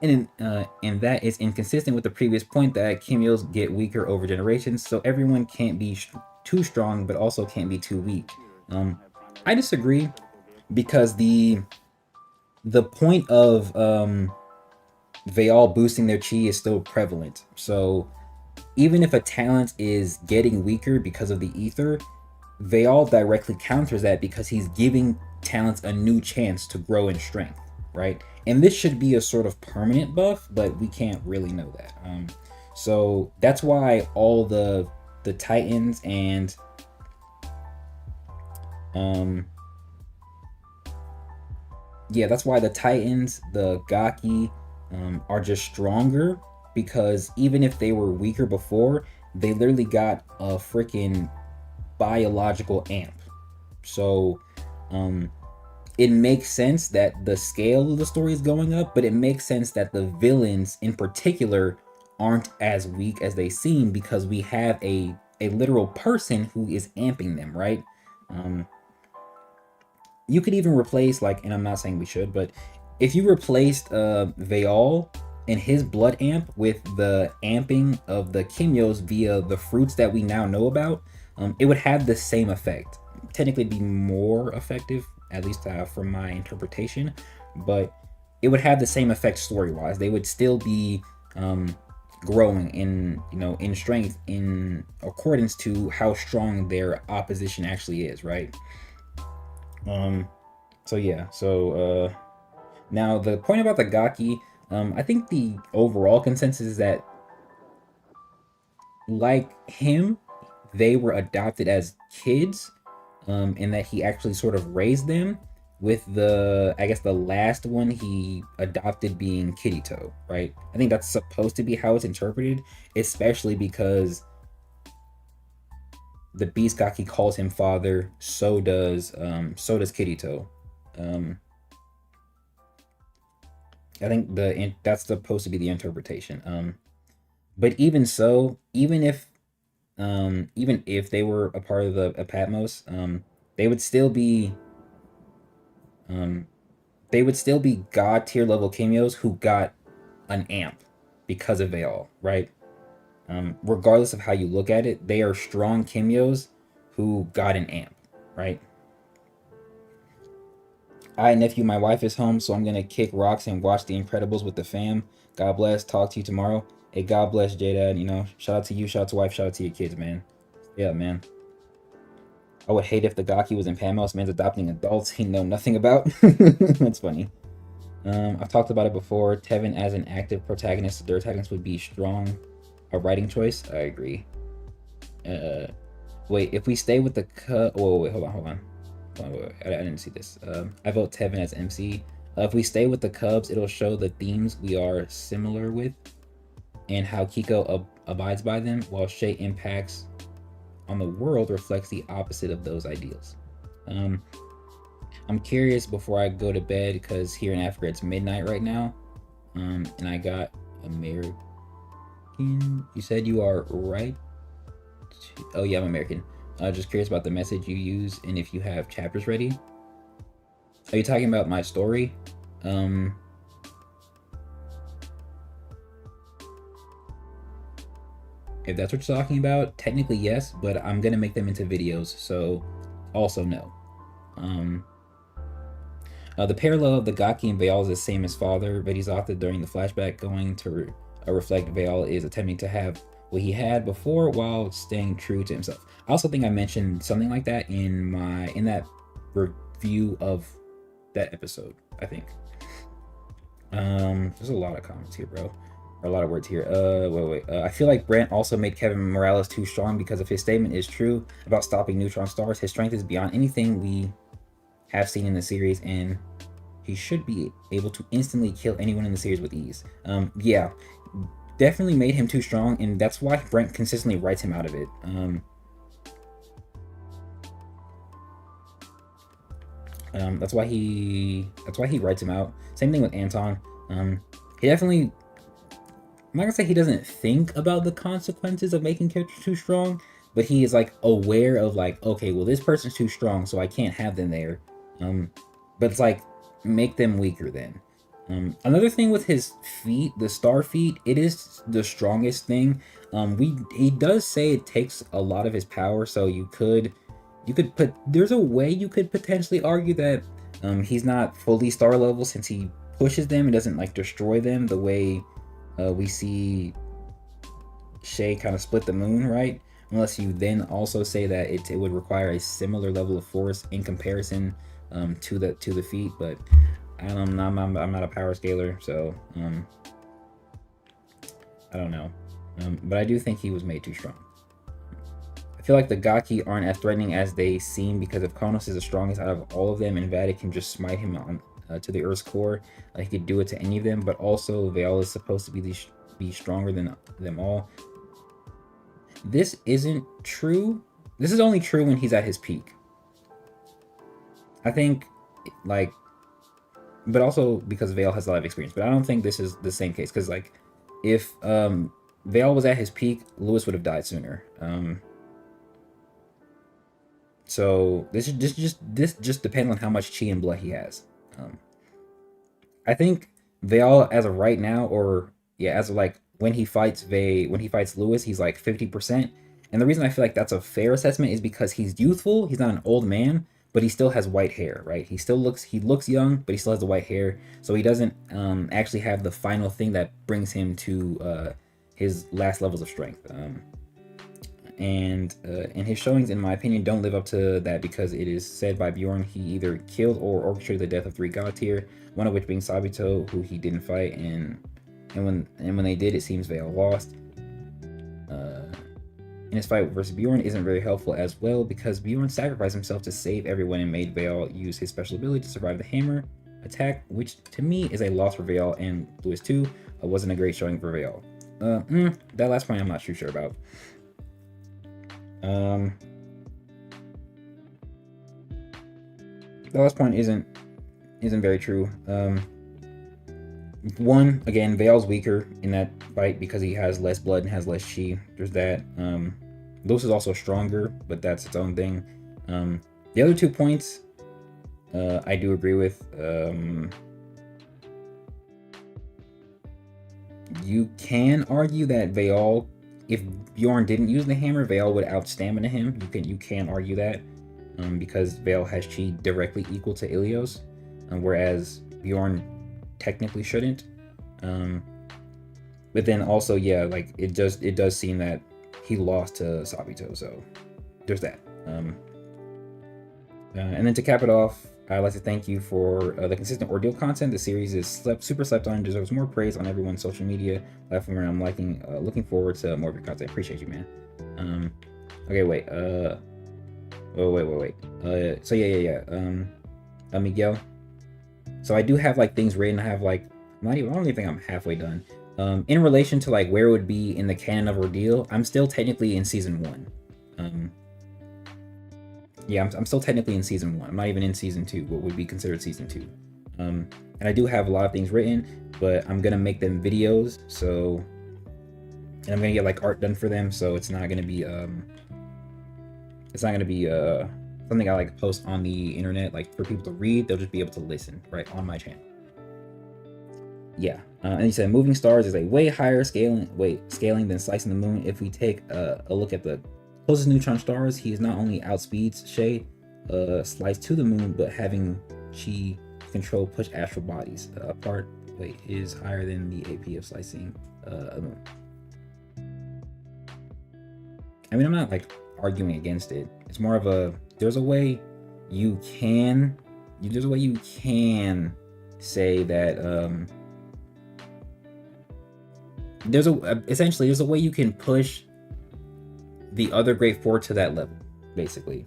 And that is inconsistent with the previous point that Kimyos get weaker over generations, so everyone can't be too strong, but also can't be too weak. I disagree, because the point of Veal boosting their chi is still prevalent. So even if a talent is getting weaker because of the ether, Veal directly counters that because he's giving talents a new chance to grow in strength, right? And this should be a sort of permanent buff, but we can't really know that. So that's why all the Titans and that's why the Titans, the Gaki, are just stronger, because even if they were weaker before, they literally got a freaking biological amp. So it makes sense that the scale of the story is going up, but it makes sense that the villains in particular aren't as weak as they seem, because we have a literal person who is amping them, right? You could even replace, like, and I'm not saying we should, but if you replaced Veal and his blood amp with the amping of the Kimyos via the fruits that we now know about, it would have the same effect. Technically be more effective, at least from my interpretation, but it would have the same effect story-wise. They would still be growing in strength in accordance to how strong their opposition actually is, right? So now the point about the Gaki, I think the overall consensus is that, like him, they were adopted as kids, and that he actually sort of raised them, with the, I guess the last one he adopted being Kirito, right? I think that's supposed to be how it's interpreted, especially because the Beast Gaki calls him father, so does Kirito. Um, I think that's supposed to be the interpretation. But even so, even if they were a part of the Patmos, they would still be um, god tier level cameos who got an amp because of Veil, right? Regardless of how you look at it, they are strong cameos who got an amp, right? Hi, nephew, my wife is home, so I'm gonna kick rocks and watch The Incredibles with the fam. God bless. Talk to you tomorrow. Hey, God bless, J-Dad. You know, shout out to you, shout out to wife, shout out to your kids, man. Yeah, man. I would hate if the Gaki was in Pamos. Man's adopting adults he know nothing about. That's funny. I've talked about it before. Tevin as an active protagonist, their antagonist would be strong. A writing choice. I agree. Wait, if we stay with the wait, hold on. Wait, I didn't see this. I vote Tevin as MC. If we stay with the Cubs, it'll show the themes we are similar with and how Kiko abides by them, while Shay impacts on the world reflects the opposite of those ideals. I'm curious before I go to bed, because here in Africa it's midnight right now, and I got American. You said you are right? Oh yeah, I'm American. Just curious about the message you use and if you have chapters ready. Are you talking about my story? If that's what you're talking about, technically yes, but I'm gonna make them into videos, so also no. The parallel of the Gaki and Veil is the same as father, but he's often during the flashback going to reflect Veil is attempting to have what he had before while staying true to himself. I also think I mentioned something like that in that review of that episode, I think. There's a lot of comments here, bro. Or a lot of words here. Wait. I feel like Brent also made Kevin Morales too strong because if his statement is true about stopping neutron stars, his strength is beyond anything we have seen in the series, and he should be able to instantly kill anyone in the series with ease. Yeah, definitely made him too strong, and that's why Brent consistently writes him out of it. That's why he writes him out. Same thing with Anton. He definitely, I'm not gonna say he doesn't think about the consequences of making characters too strong, but he is like aware of like, okay, well this person's too strong, so I can't have them there. But it's like, make them weaker then. Another thing with his feet, the star feet, it is the strongest thing. He does say it takes a lot of his power, so you could put, there's a way you could potentially argue that he's not fully star level since he pushes them and doesn't like destroy them the way we see Shay kind of split the moon, right? Unless you then also say that it would require a similar level of force in comparison to the feet, but I'm not a power scaler, so I don't know. But I do think he was made too strong. I feel like the Gaki aren't as threatening as they seem because if Kronos is the strongest out of all of them and Vatic can just smite him on to the Earth's core, he could do it to any of them, but also Veil is supposed to be stronger than them all. This isn't true. This is only true when he's at his peak. I think, like, but also because Veil has a lot of experience. But I don't think this is the same case, because like, if Veil was at his peak, Lewis would have died sooner. So this just depends on how much chi and blood he has. I think Veil as of right now, or yeah, as of like when he fights Lewis, he's like 50%. And the reason I feel like that's a fair assessment is because he's youthful. He's not an old man, but he still has white hair, right? He looks young, but he still has the white hair. So he doesn't actually have the final thing that brings him to his last levels of strength. And his showings, in my opinion, don't live up to that because it is said by Bjorn he either killed or orchestrated the death of 3 god tier, one of which being Sabito, who he didn't fight, and when they did, it seems Veil lost. in his fight versus Bjorn isn't very helpful as well, because Bjorn sacrificed himself to save everyone and made Veil use his special ability to survive the hammer attack, which to me is a loss for Veil, and Lewis too wasn't a great showing for Veil. That last point I'm not too sure about. The last point isn't very true. One, again, Veil's weaker in that fight because he has less blood and has less chi. There's that. Lewis is also stronger, but that's its own thing. The other 2 points, I do agree with. You can argue that Veil, if Bjorn didn't use the hammer, Veil would outstamina him. You can argue that, because Veil has chi directly equal to Ilios, whereas Bjorn technically shouldn't. But then also, yeah, like it does seem that he lost to Sabito, so there's that. And then to cap it off, I'd like to thank you for the consistent Ordeal content. The series is super slept on, deserves more praise on everyone's social media platform, and I'm looking forward to more of your content. Appreciate you, man. Okay, wait. Wait. So yeah. Miguel. So I do have like things written. I have like I don't even think I'm halfway done. In relation to like where it would be in the canon of Ordeal, I'm still technically in season 1. Yeah, I'm still technically in season 1. I'm not even in season 2, what would be considered season 2. And I do have a lot of things written, but I'm gonna make them videos. So, and I'm gonna get like art done for them. So it's not gonna be something I like post on the internet like for people to read. They'll just be able to listen right on my channel. Yeah, and he said moving stars is a way higher scaling than slicing the moon. If we take a look at the closest neutron stars, he is not only outspeeds Shay, slice to the moon, but having chi control push astral bodies apart. Is higher than the AP of slicing a moon. I mean, I'm not like arguing against it. It's more of a there's a way you can say that there's a way you can push the other Great Four to that level, basically,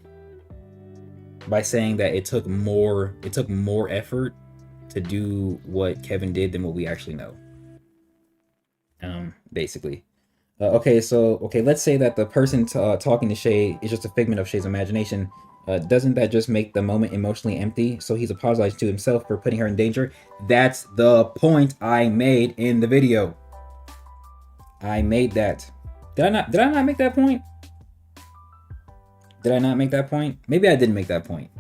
by saying that it took more effort to do what Kevin did than what we actually know. Basically. Okay, let's say that the person talking to Shay is just a figment of Shay's imagination. Doesn't that just make the moment emotionally empty? So he's apologized to himself for putting her in danger. That's the point I made in the video. I made that. Did I not make that point? Did I not make that point? Maybe I didn't make that point.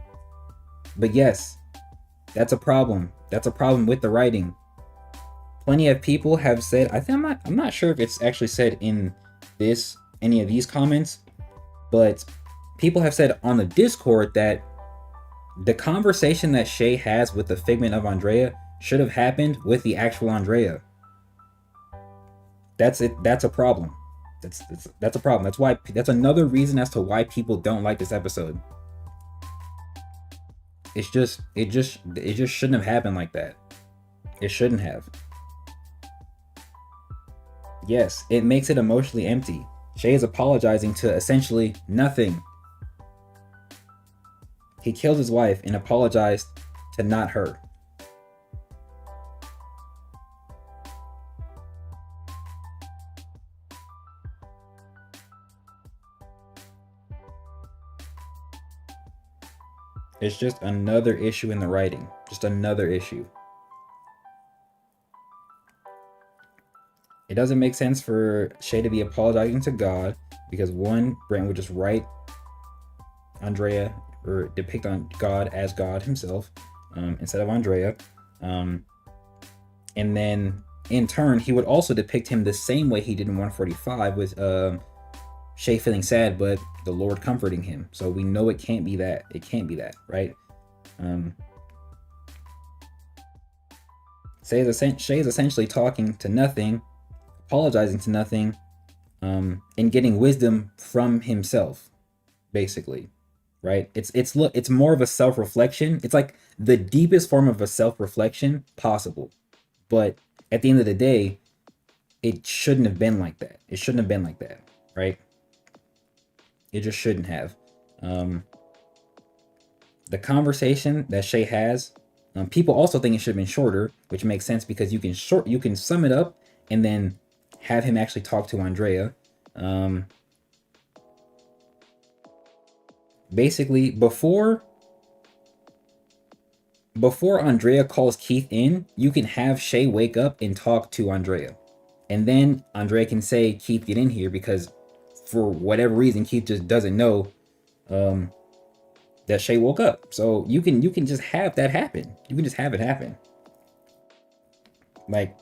But yes, that's a problem. That's a problem with the writing. Plenty of people have said, I'm not sure if it's actually said in any of these comments, but people have said on the Discord that the conversation that Shay has with the figment of Andrea should have happened with the actual Andrea. That's it. That's a problem. That's a problem. That's another reason as to why people don't like this episode. It just shouldn't have happened like that. It shouldn't have. Yes, it makes it emotionally empty. Shay is apologizing to essentially nothing. He killed his wife and apologized to not her. It's just another issue in the writing. Just another issue. It doesn't make sense for Shay to be apologizing to God because one, Brent would just write Andrea or depict on God as God himself instead of Andrea. And then in turn, he would also depict him the same way he did in 145 with Shay feeling sad, but the Lord comforting him. So we know it can't be that. It can't be that, right? Shay is essentially talking to nothing, apologizing to nothing, and getting wisdom from himself, basically, right? It's more of a self-reflection. It's like the deepest form of a self-reflection possible. But at the end of the day, it shouldn't have been like that. It shouldn't have been like that, right? It just shouldn't have. Um, the conversation that Shay has, people also think it should have been shorter, which makes sense because you can sum it up and then have him actually talk to Andrea. Basically, before Andrea calls Keith in, you can have Shay wake up and talk to Andrea. And then Andrea can say, Keith, get in here, because for whatever reason, Keith just doesn't know that Shay woke up. So you can just have that happen. You can just have it happen. Like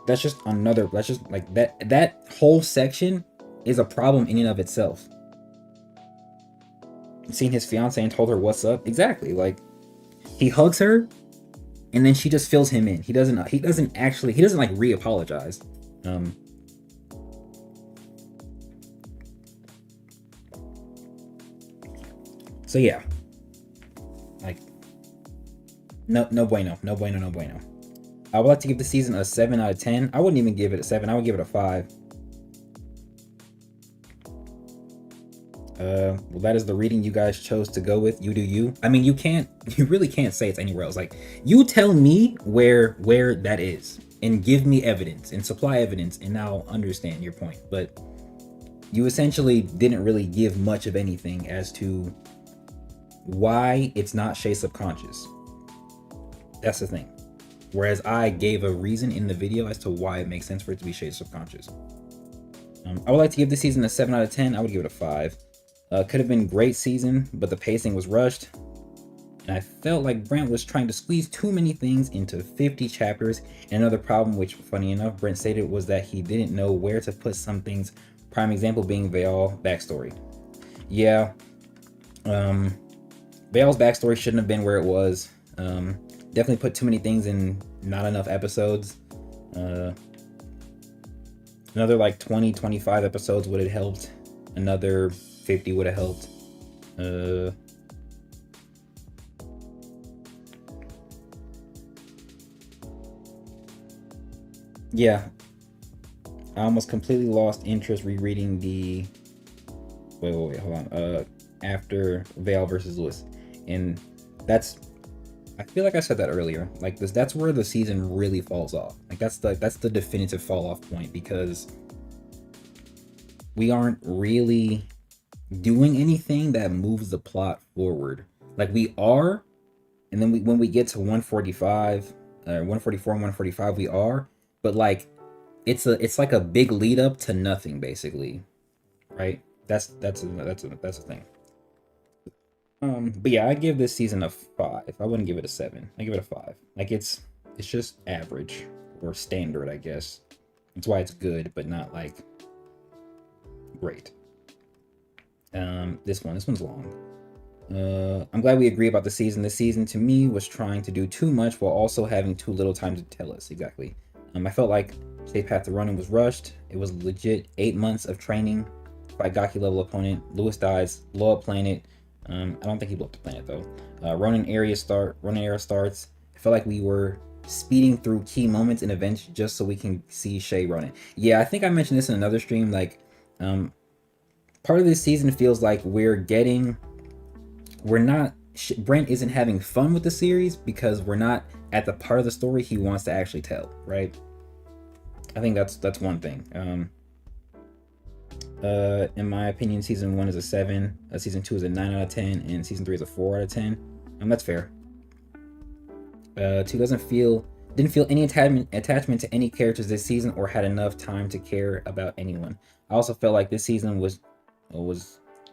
that's just another, that's just like that whole section is a problem in and of itself. Seeing his fiance and told her what's up. Exactly. Like he hugs her and then she just fills him in. He doesn't like re-apologize. So yeah. Like no bueno. I would like to give the season a 7 out of 10. I wouldn't even give it a 7. I would give it a 5. Well, that is the reading you guys chose to go with. You do you. I mean, you really can't say it's anywhere else. Like, you tell me where that is and give me evidence and supply evidence, and I'll understand your point. But you essentially didn't really give much of anything as to why it's not Shay subconscious. That's the thing. Whereas I gave a reason in the video as to why it makes sense for it to be Shay subconscious. I would like to give this season a 7 out of 10. I would give it a 5. Could have been a great season, but the pacing was rushed. And I felt like Brent was trying to squeeze too many things into 50 chapters. And another problem, which funny enough, Brent stated, was that he didn't know where to put some things. Prime example being Veil backstory. Yeah. Veil's backstory shouldn't have been where it was. Definitely put too many things in not enough episodes. Another like 20-25 episodes would have helped. Another 50 would have helped. Yeah. I almost completely lost interest rereading the wait, hold on. After Veil versus Lewis. And I feel like I said that earlier. Like that's where the season really falls off. Like that's the definitive fall off point, because we aren't really doing anything that moves the plot forward. Like we are, and then when we get to 145, 144 and 145, we are, but like it's like a big lead up to nothing, basically, right? That's a thing. But yeah, I give this season a 5. I wouldn't give it a 7. I give it a 5. Like it's just average or standard, I guess. That's why it's good, but not like great. This one's long. I'm glad we agree about the season. This season to me was trying to do too much while also having too little time to tell us. Exactly. I felt like Shay's Path to Ronin was rushed. It was legit 8 months of training. Fight Gaki level opponent. Lewis dies. Blow up planet. I don't think he blew up the planet though. Ronin era starts. I felt like we were speeding through key moments and events just so we can see Shay running. Yeah, I think I mentioned this in another stream. Like, part of this season feels like Brent isn't having fun with the series because we're not at the part of the story he wants to actually tell, right? I think that's one thing. In my opinion, season 1 is a 7, season 2 is a 9 out of 10, and season 3 is a 4 out of 10. That's fair. 2 didn't feel any attachment to any characters this season or had enough time to care about anyone. I also felt like this season was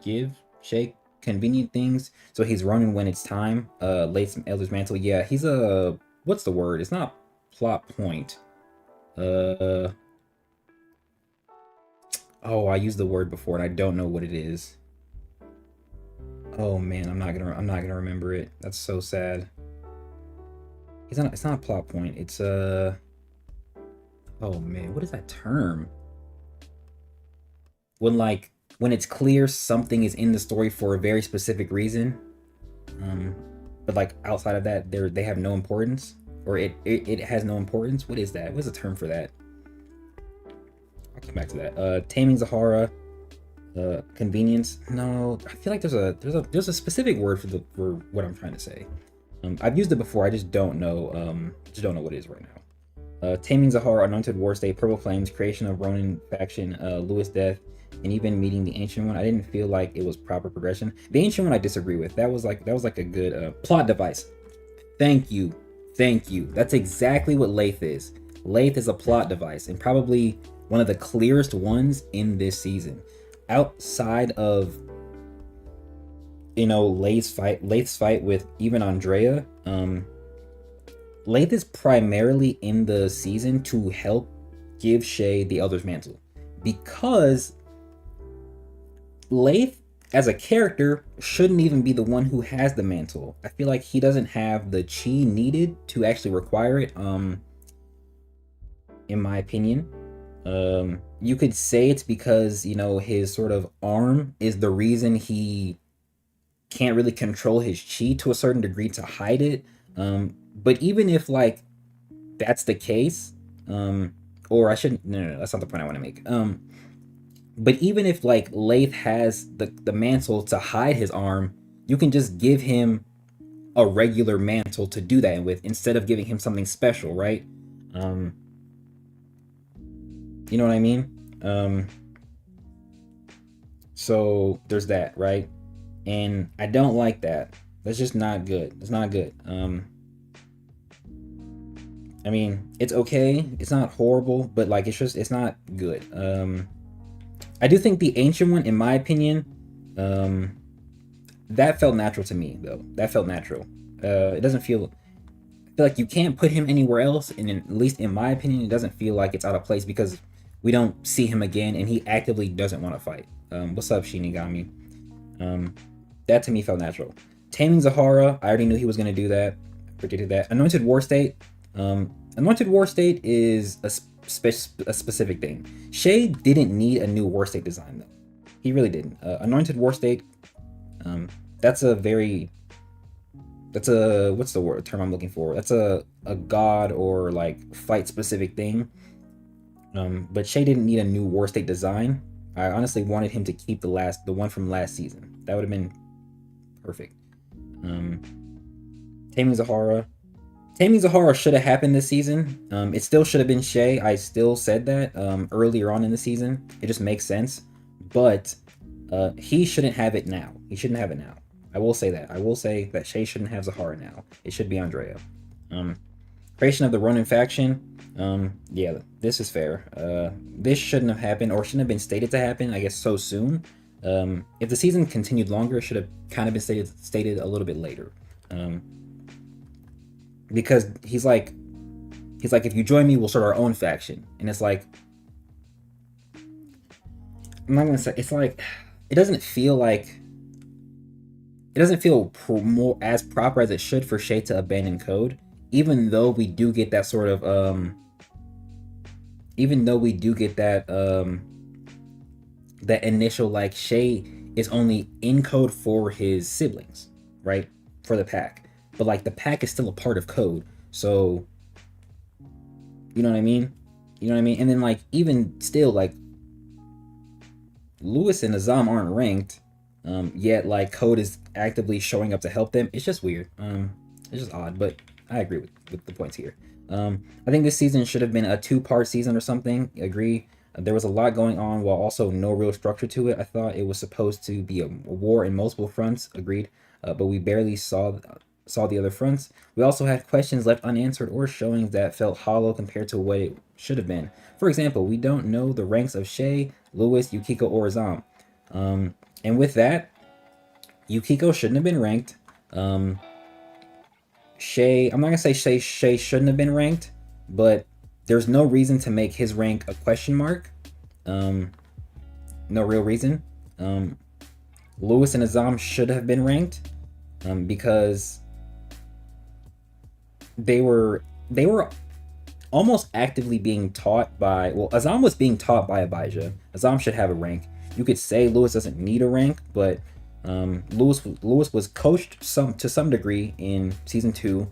give Shay convenient things, so he's running when it's time. Laid some Elder's Mantle. Yeah, he's a, what's the word? It's not plot point. Oh, I used the word before and I don't know what it is. Oh man, I'm not gonna remember it. That's so sad. It's not a plot point. It's oh man, what is that term? When it's clear something is in the story for a very specific reason, but like outside of that, they have no importance, or it has no importance. What is that? What's the term for that? come back to that. Taming Zahara, convenience. No, I feel like there's a specific word for what I'm trying to say. I've used it before. I just don't know. What it is right now. Taming Zahara, Anointed War State, Purple Flames, creation of Ronin faction, Lewis death, and even meeting the Ancient One. I didn't feel like it was proper progression. The Ancient One I disagree with. That was like a good plot device. Thank you. That's exactly what Layth is. Layth is a plot device, and probably one of the clearest ones in this season. Outside of Layth's fight with even Andrea, Layth is primarily in the season to help give Shay the Elder's Mantle, because Layth as a character shouldn't even be the one who has the mantle. I feel like he doesn't have the chi needed to actually require it, in my opinion. You could say it's because, his sort of arm is the reason he can't really control his chi to a certain degree to hide it. But even if like that's the case, or I shouldn't, no, that's not the point I want to make. But even if like Layth has the mantle to hide his arm, you can just give him a regular mantle to do that with, instead of giving him something special, right? You know what I mean? So there's that, right? And I don't like that. That's just not good. It's not good. I mean, it's okay. It's not horrible, but like it's not good. I do think the Ancient One, in my opinion, that felt natural to me though. That felt natural. It doesn't feel. I feel like you can't put him anywhere else, and at least in my opinion, it doesn't feel like it's out of place because we don't see him again, and he actively doesn't want to fight. What's up, Shinigami? That to me felt natural. Taming Zahara, I already knew he was going to do that. Predicted that. Anointed War State. Anointed War State is a specific thing. Shay didn't need a new War State design though. He really didn't. Anointed War State. That's a what's the term I'm looking for? That's a god or like fight specific thing. But Shay didn't need a new War State design. I honestly wanted him to keep the one from last season. That would have been perfect. Taming Zahara. Taming Zahara should have happened this season. It still should have been Shay. I still said that earlier on in the season. It just makes sense. But he shouldn't have it now. He shouldn't have it now. I will say that. I will say that Shay shouldn't have Zahara now. It should be Andrea. Creation of the Ronin faction. Yeah, this is fair. This shouldn't have happened, or shouldn't have been stated to happen, I guess, so soon. If the season continued longer, it should have kind of been stated a little bit later. Because he's like, if you join me, we'll start our own faction. And it's like, I'm not gonna say, it's like, it doesn't feel more as proper as it should for Shay to abandon Code, even though we do get that sort of that initial like Shay is only in Code for his siblings, right? For the pack. But like the pack is still a part of Code. So you know what I mean? And then like even still, like Lewis and Azam aren't ranked, yet like Code is actively showing up to help them. It's just weird. It's just odd, but I agree with the points here. I think this season should have been a 2-part season or something. Agree. There was a lot going on while also no real structure to it. I thought it was supposed to be a war in multiple fronts. Agreed. But we barely saw the other fronts. We also had questions left unanswered or showings that felt hollow compared to what it should have been. For example, we don't know the ranks of Shay, Lewis, Yukiko, or Azam. And with that, Yukiko shouldn't have been ranked. Shay, I'm not gonna say Shay shouldn't have been ranked, but there's no reason to make his rank a question mark. No real reason. Lewis and Azam should have been ranked, because they were almost actively being taught by, well, Azam was being taught by Abijah. Azam should have a rank. You could say Lewis doesn't need a rank, but Lewis was coached to some degree in season 2,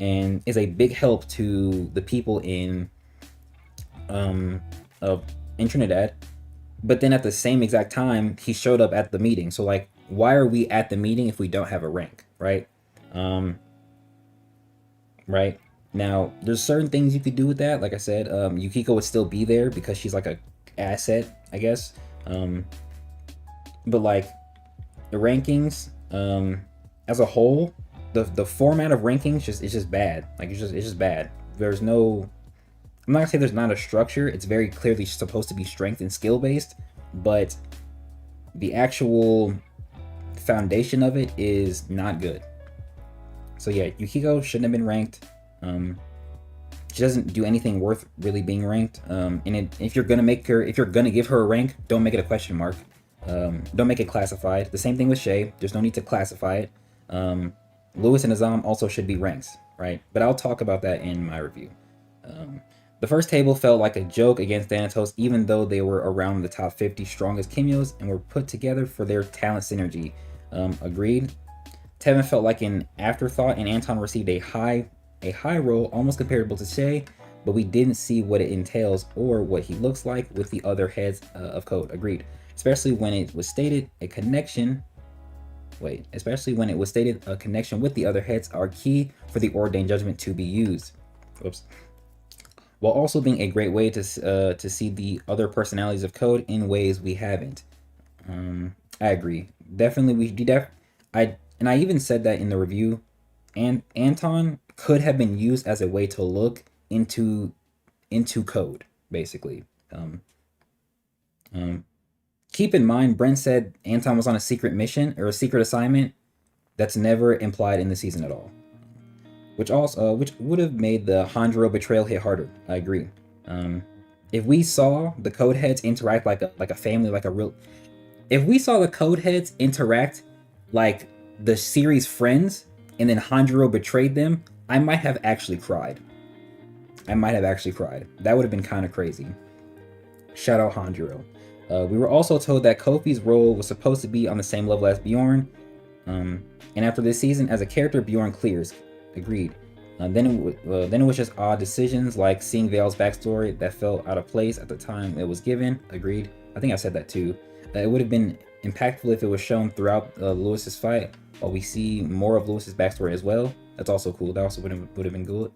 and is a big help to the people in in Trinidad. But then at the same exact time, he showed up at the meeting. So like, why are we at the meeting if we don't have a rank, right? Um, right now, there's certain things you could do with that. Like I said, Yukiko would still be there because she's like a asset, I guess. Um, but like the rankings, as a whole, the format of rankings is just bad. Like it's just bad. There's no, I'm not gonna say there's not a structure. It's very clearly supposed to be strength and skill based, but the actual foundation of it is not good. So yeah, Yukiko shouldn't have been ranked. She doesn't do anything worth really being ranked. If you're gonna give her a rank, don't make it a question mark. Don't make it classified. The same thing with Shay. There's no need to classify it. Lewis and Azam also should be ranks, right? But I'll talk about that in my review. The first table felt like a joke against Thanatos, even though they were around the top 50 strongest Kimyos and were put together for their talent synergy. Agreed. Tevin felt like an afterthought, and Anton received a high role, almost comparable to Shay, but we didn't see what it entails or what he looks like with the other heads of code. Agreed. Especially when it was stated a connection with the other heads are key for the ordained judgment to be used. Whoops. While also being a great way to see the other personalities of code in ways we haven't. I agree. Definitely, I even said that in the review. And Anton could have been used as a way to look into code, basically. Keep in mind, Brent said Anton was on a secret mission or a secret assignment. That's never implied in the season at all. Which would have made the Hanjiro betrayal hit harder. I agree. If we saw the code heads interact like a family, if we saw the code heads interact like the series friends, and then Hanjiro betrayed them, I might have actually cried. That would have been kind of crazy. Shout out Hanjiro. We were also told that Kofi's role was supposed to be on the same level as Bjorn. And after this season, as a character, Bjorn clears. Agreed. Then it was just odd decisions like seeing Vale's backstory that felt out of place at the time it was given. Agreed. I think I said that too. It would have been impactful if it was shown throughout Lewis's fight, while we see more of Lewis's backstory as well. That's also cool. That also would have been good.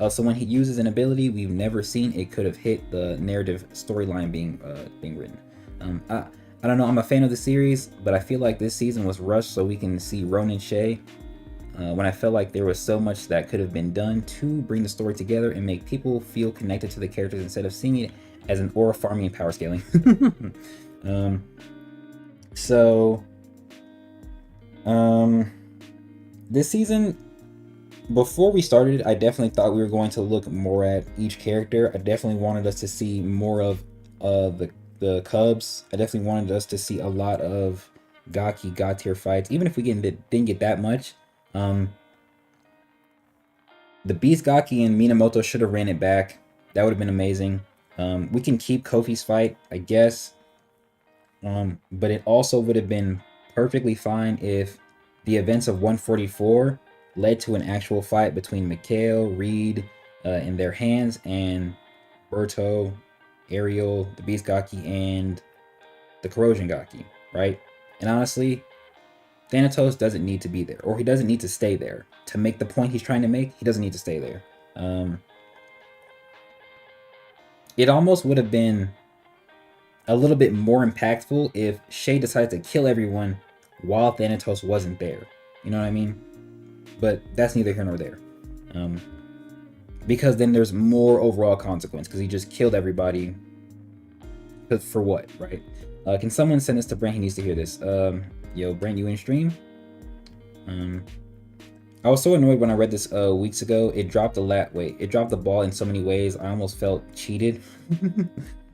So when he uses an ability we've never seen, it could have hit the narrative storyline being written. I don't know. I'm a fan of the series, but I feel like this season was rushed so we can see Ronin and Shay. When I felt like there was so much that could have been done to bring the story together and make people feel connected to the characters instead of seeing it as an aura farming and power scaling. This season, before we started, I definitely thought we were going to look more at each character. I definitely wanted us to see more of the Cubs. I definitely wanted us to see a lot of Gaki God tier fights, even if we didn't get that much. The Beast Gaki and Minamoto should have ran it back. That would have been amazing. We can keep Kofi's fight, I guess. But it also would have been perfectly fine if the events of 144 led to an actual fight between Mikhail, Reed, in their hands, and Berto, Ariel, the Beast Gaki, and the Corrosion Gaki, right? And honestly, Thanatos doesn't need to be there, or he doesn't need to stay there. To make the point he's trying to make, he doesn't need to stay there. It almost would have been a little bit more impactful if Shay decided to kill everyone while Thanatos wasn't there. You know what I mean? But that's neither here nor there. Because then there's more overall consequence, because he just killed everybody. For what, right? Can someone send this to Brent? He needs to hear this. Yo, Brent, you in stream? I was so annoyed when I read this weeks ago. It dropped the ball in so many ways. I almost felt cheated.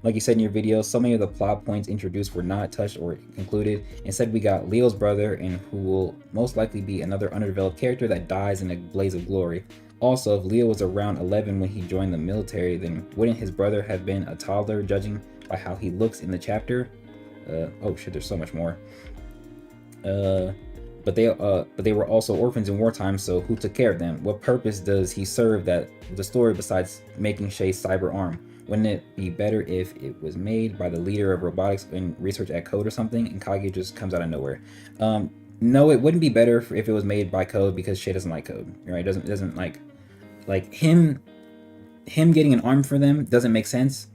Like you said in your video, so many of the plot points introduced were not touched or concluded. Instead, we got Leo's brother, and who will most likely be another underdeveloped character that dies in a blaze of glory. Also, if Leo was around 11 when he joined the military, then wouldn't his brother have been a toddler, judging by how he looks in the chapter? Oh shit, there's so much more. But they were also orphans in wartime, so who took care of them? What purpose does he serve that the story besides making Shay cyber arm? Wouldn't it be better if it was made by the leader of robotics and research at Code or something, and Kage just comes out of nowhere? No, it wouldn't be better if it was made by Code because Shay doesn't like Code, right? Doesn't like him getting an arm for them doesn't make sense.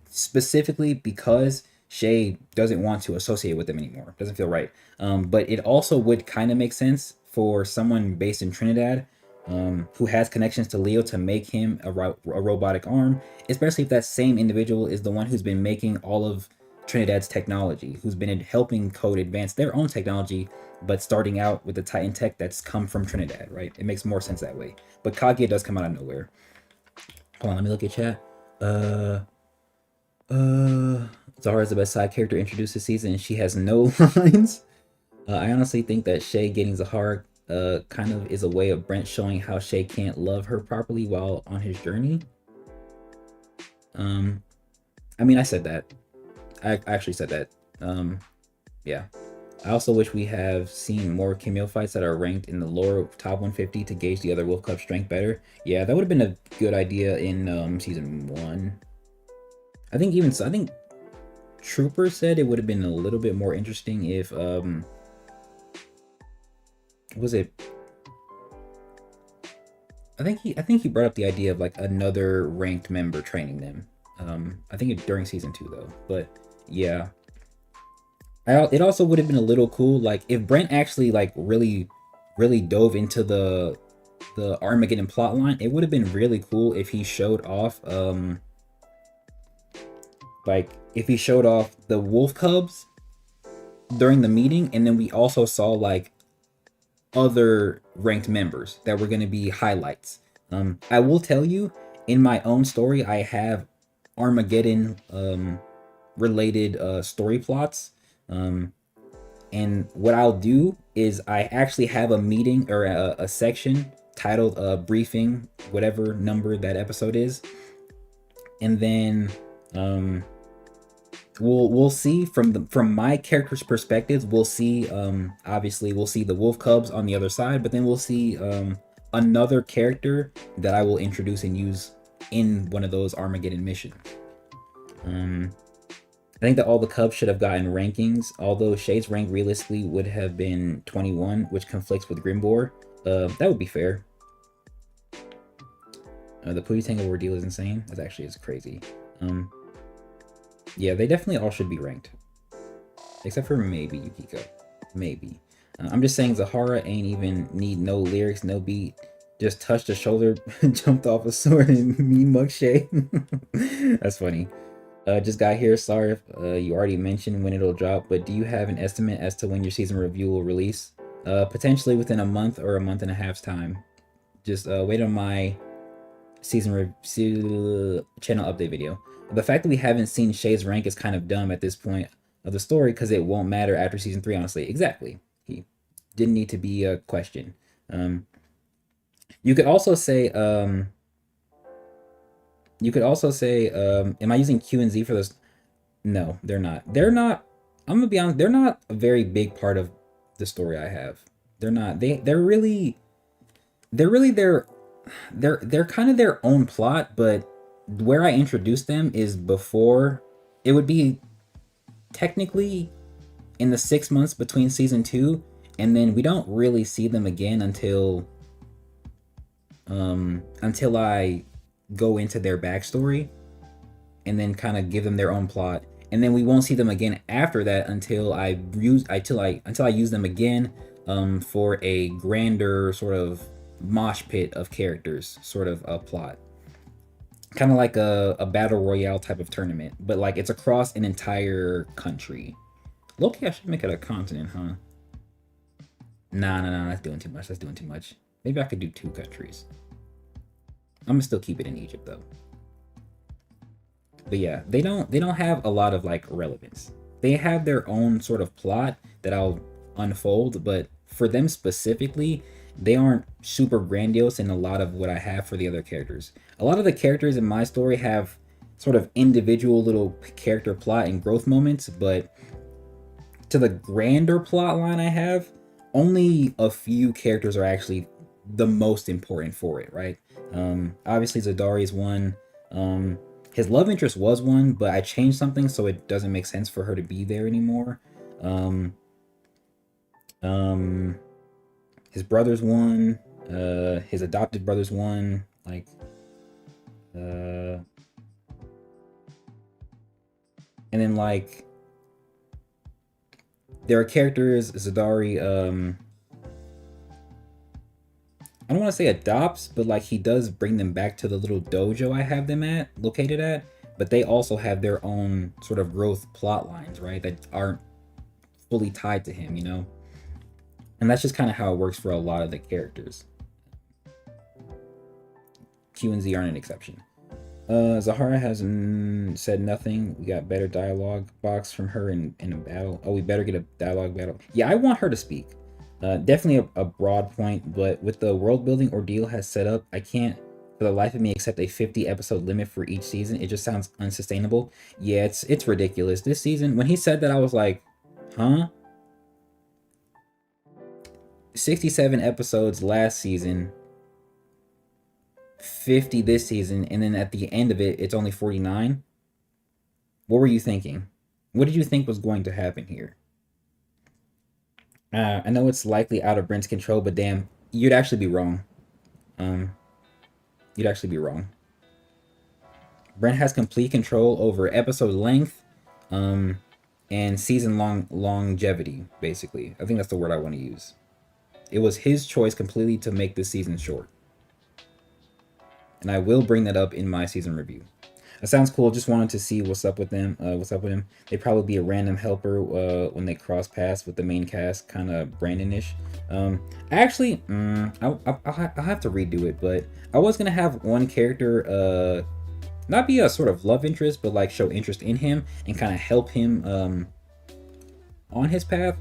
Specifically because Shay doesn't want to associate with them anymore. Doesn't feel right. But it also would kind of make sense for someone based in Trinidad who has connections to Leo to make him a robotic arm, especially if that same individual is the one who's been making all of Trinidad's technology, who's been helping Code advance their own technology, but starting out with the Titan tech that's come from Trinidad, right? It makes more sense that way. But Kaguya does come out of nowhere. Hold on, let me look at chat. Zara is the best side character introduced this season, and she has no lines. I honestly think that Shay getting Zahara kind of is a way of Brent showing how Shay can't love her properly while on his journey. I mean, I said that. I actually said that. Yeah. I also wish we have seen more Camille fights that are ranked in the lower top 150 to gauge the other Wolf Cub strength better. Yeah, that would have been a good idea in season 1. I think Trooper said it would have been a little bit more interesting if was it? I think he brought up the idea of like another ranked member training them. I think during season 2 though, but yeah. It also would have been a little cool, like if Brent actually like really dove into the Armageddon plotline. It would have been really cool if he showed off, like if he showed off the Wolf Cubs during the meeting, and then we also saw like other ranked members that were going to be highlights. I will tell you, in my own story, I have Armageddon related story plots. And what I'll do is I actually have a meeting or a section titled briefing, whatever number that episode is, and then we'll see from my character's perspectives. We'll see obviously we'll see the Wolf Cubs on the other side, but then we'll see another character that I will introduce and use in one of those Armageddon missions. I think that all the Cubs should have gotten rankings, although Shay's rank realistically would have been 21, which conflicts with Grimbor. That would be fair. The Pootie Tango ordeal is insane. That actually is crazy. Yeah, they definitely all should be ranked. Except for maybe Yukiko. Maybe. I'm just saying Zahara ain't even need no lyrics, no beat. Just touched a shoulder, jumped off a sword, and me mug Shay. That's funny. Just got here. Sorry if you already mentioned when it'll drop, but do you have an estimate as to when your season review will release? Potentially within a month or a month and a half's time. Just wait on my channel update video. The fact that we haven't seen Shay's rank is kind of dumb at this point of the story because it won't matter after season 3, honestly. Exactly. He didn't need to be a question. You could also say, am I using Q and Z for this? No, they're not. They're not, I'm gonna be honest, they're not a very big part of the story I have. They're not. They're kind of their own plot, but where I introduced them is before. It would be technically in the 6 months between season 2, and then we don't really see them again until I go into their backstory and then kind of give them their own plot, and then we won't see them again after that until I use them again for a grander sort of mosh pit of characters sort of a plot, kind of like a battle royale type of tournament, but like it's across an entire country. Loki, I should make it a continent, huh? Nah, that's doing too much. Maybe I could do 2 countries. I'm gonna still keep it in Egypt though. But yeah, they don't have a lot of like relevance. They have their own sort of plot that I'll unfold, but for them specifically, they aren't super grandiose in a lot of what I have for the other characters. A lot of the characters in my story have sort of individual little character plot and growth moments, but to the grander plot line I have, only a few characters are actually the most important for it, right? Obviously Zadari is one. His love interest was one, but I changed something so it doesn't make sense for her to be there anymore. Um, um, his brother's one. His adopted brother's one. Like, and then like there are characters Zadari. I don't want to say adopts, but like he does bring them back to the little dojo I have them located at. But they also have their own sort of growth plot lines, right? That aren't fully tied to him, you know? And that's just kind of how it works for a lot of the characters. Q and Z aren't an exception. Zahara has said nothing. We got better dialogue box from her in a battle. Oh, we better get a dialogue battle. Yeah, I want her to speak. Definitely a broad point, but with the world building ordeal has set up, I can't for the life of me accept a 50 episode limit for each season. It just sounds unsustainable. Yeah, it's ridiculous. This season, when he said that, I was like, huh? 67 episodes last season, 50 this season, and then at the end of it, it's only 49. What were you thinking? What did you think was going to happen here? I know it's likely out of Brent's control, but damn, you'd actually be wrong. You'd actually be wrong. Brent has complete control over episode length, and season longevity. Basically, I think that's the word I want to use. It was his choice completely to make this season short, and I will bring that up in my season review. That sounds cool. Just wanted to see what's up with them. What's up with him? They'd probably be a random helper when they cross paths with the main cast, kind of Brandon-ish. Actually, I'll have to redo it, but I was gonna have one character not be a sort of love interest, but like show interest in him and kind of help him on his path.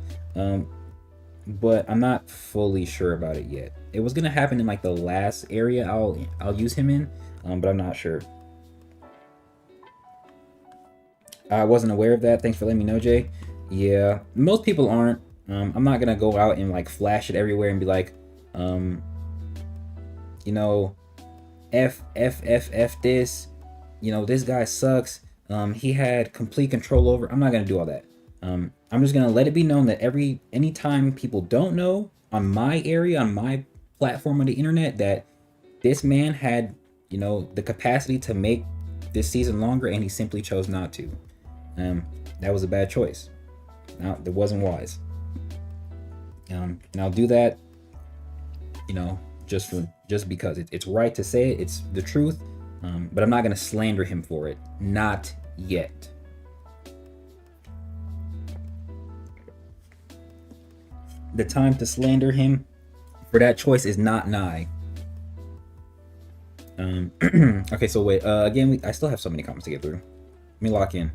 But I'm not fully sure about it yet. It was gonna happen in like the last area I'll use him in, but I'm not sure. I wasn't aware of that. Thanks for letting me know, Jay. Yeah, most people aren't. I'm not gonna go out and like flash it everywhere and be like, you know, F this. You know, this guy sucks. He had complete control over. I'm not gonna do all that. I'm just gonna let it be known that anytime people don't know on my area, on my platform on the internet, that this man had, you know, the capacity to make this season longer, and he simply chose not to. That was a bad choice. Now, it wasn't wise. And I'll do that, you know, just because it's right to say it. It's the truth. But I'm not gonna slander him for it. Not yet. The time to slander him for that choice is not nigh. Okay, so wait. Again, I still have so many comments to get through. Let me lock in.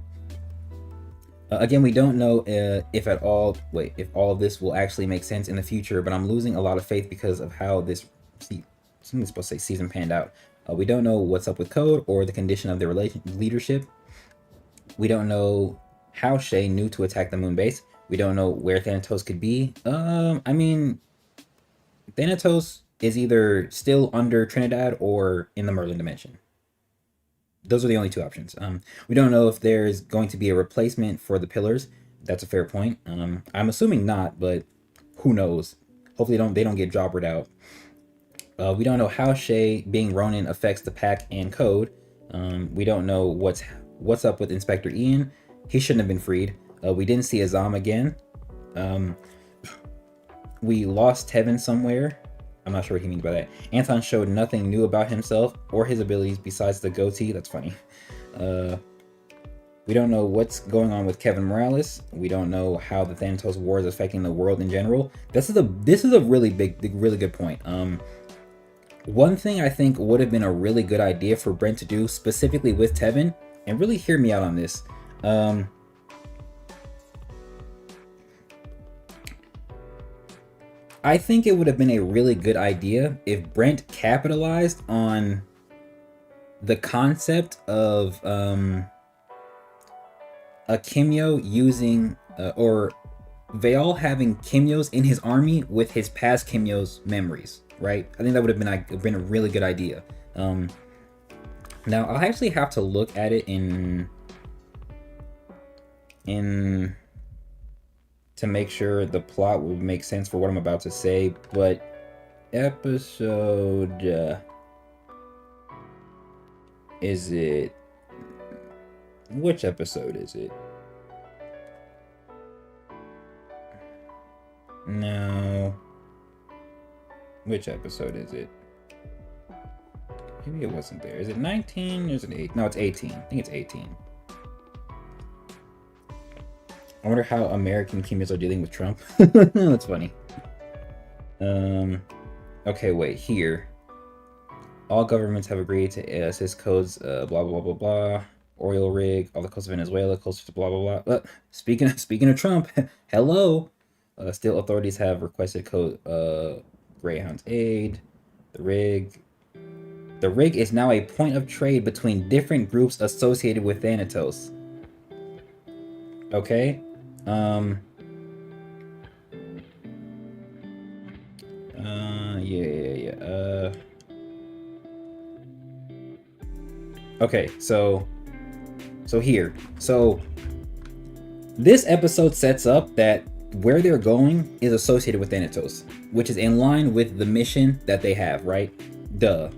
Again, we don't know if all of this will actually make sense in the future, but I'm losing a lot of faith because of how this something's supposed to say season panned out. We don't know what's up with Code or the condition of their leadership. We don't know how Shay knew to attack the moon base. We don't know where Thanatos could be. I mean, Thanatos is either still under Trinidad or in the Merlin dimension. Those are the only two options. We don't know if there's going to be a replacement for the pillars. That's a fair point. I'm assuming not, but who knows? Hopefully they don't get jobbered out. We don't know how Shay being Ronin affects the pack and Code. We don't know what's up with Inspector Ian. He shouldn't have been freed. We didn't see Azam again. We lost Tevin somewhere. I'm not sure what he means by that. Anton showed nothing new about himself or his abilities besides the goatee. That's funny. We don't know what's going on with Kevin Morales. We don't know how the Thanatos War is affecting the world in general. This is a really good point. One thing I think would have been a really good idea for Brent to do, specifically with Tevin, and really hear me out on this. I think it would have been a really good idea if Brent capitalized on the concept of a Kimyo using or Veal having Kimyos in his army with his past Kimyos memories, right? I think that would have been a really good idea. Now I'll actually have to look at it in to make sure the plot will make sense for what I'm about to say, but episode is it, which episode is it? No, which episode is it? Maybe it wasn't there. Is it 19 or is it 8? No, it's 18. I think it's 18. I wonder how American Kimmyos are dealing with Trump. That's funny. Okay, wait, here. All governments have agreed to assist codes, blah, blah, blah, blah, blah. Oil rig, all the coast of Venezuela, closer to blah, blah, blah. Speaking of Trump, hello. Still, authorities have requested code, Greyhound's aid. The rig is now a point of trade between different groups associated with Thanatos. Okay. Yeah. Okay, so here. So this episode sets up that where they're going is associated with Thanatos, which is in line with the mission that they have, right? Duh.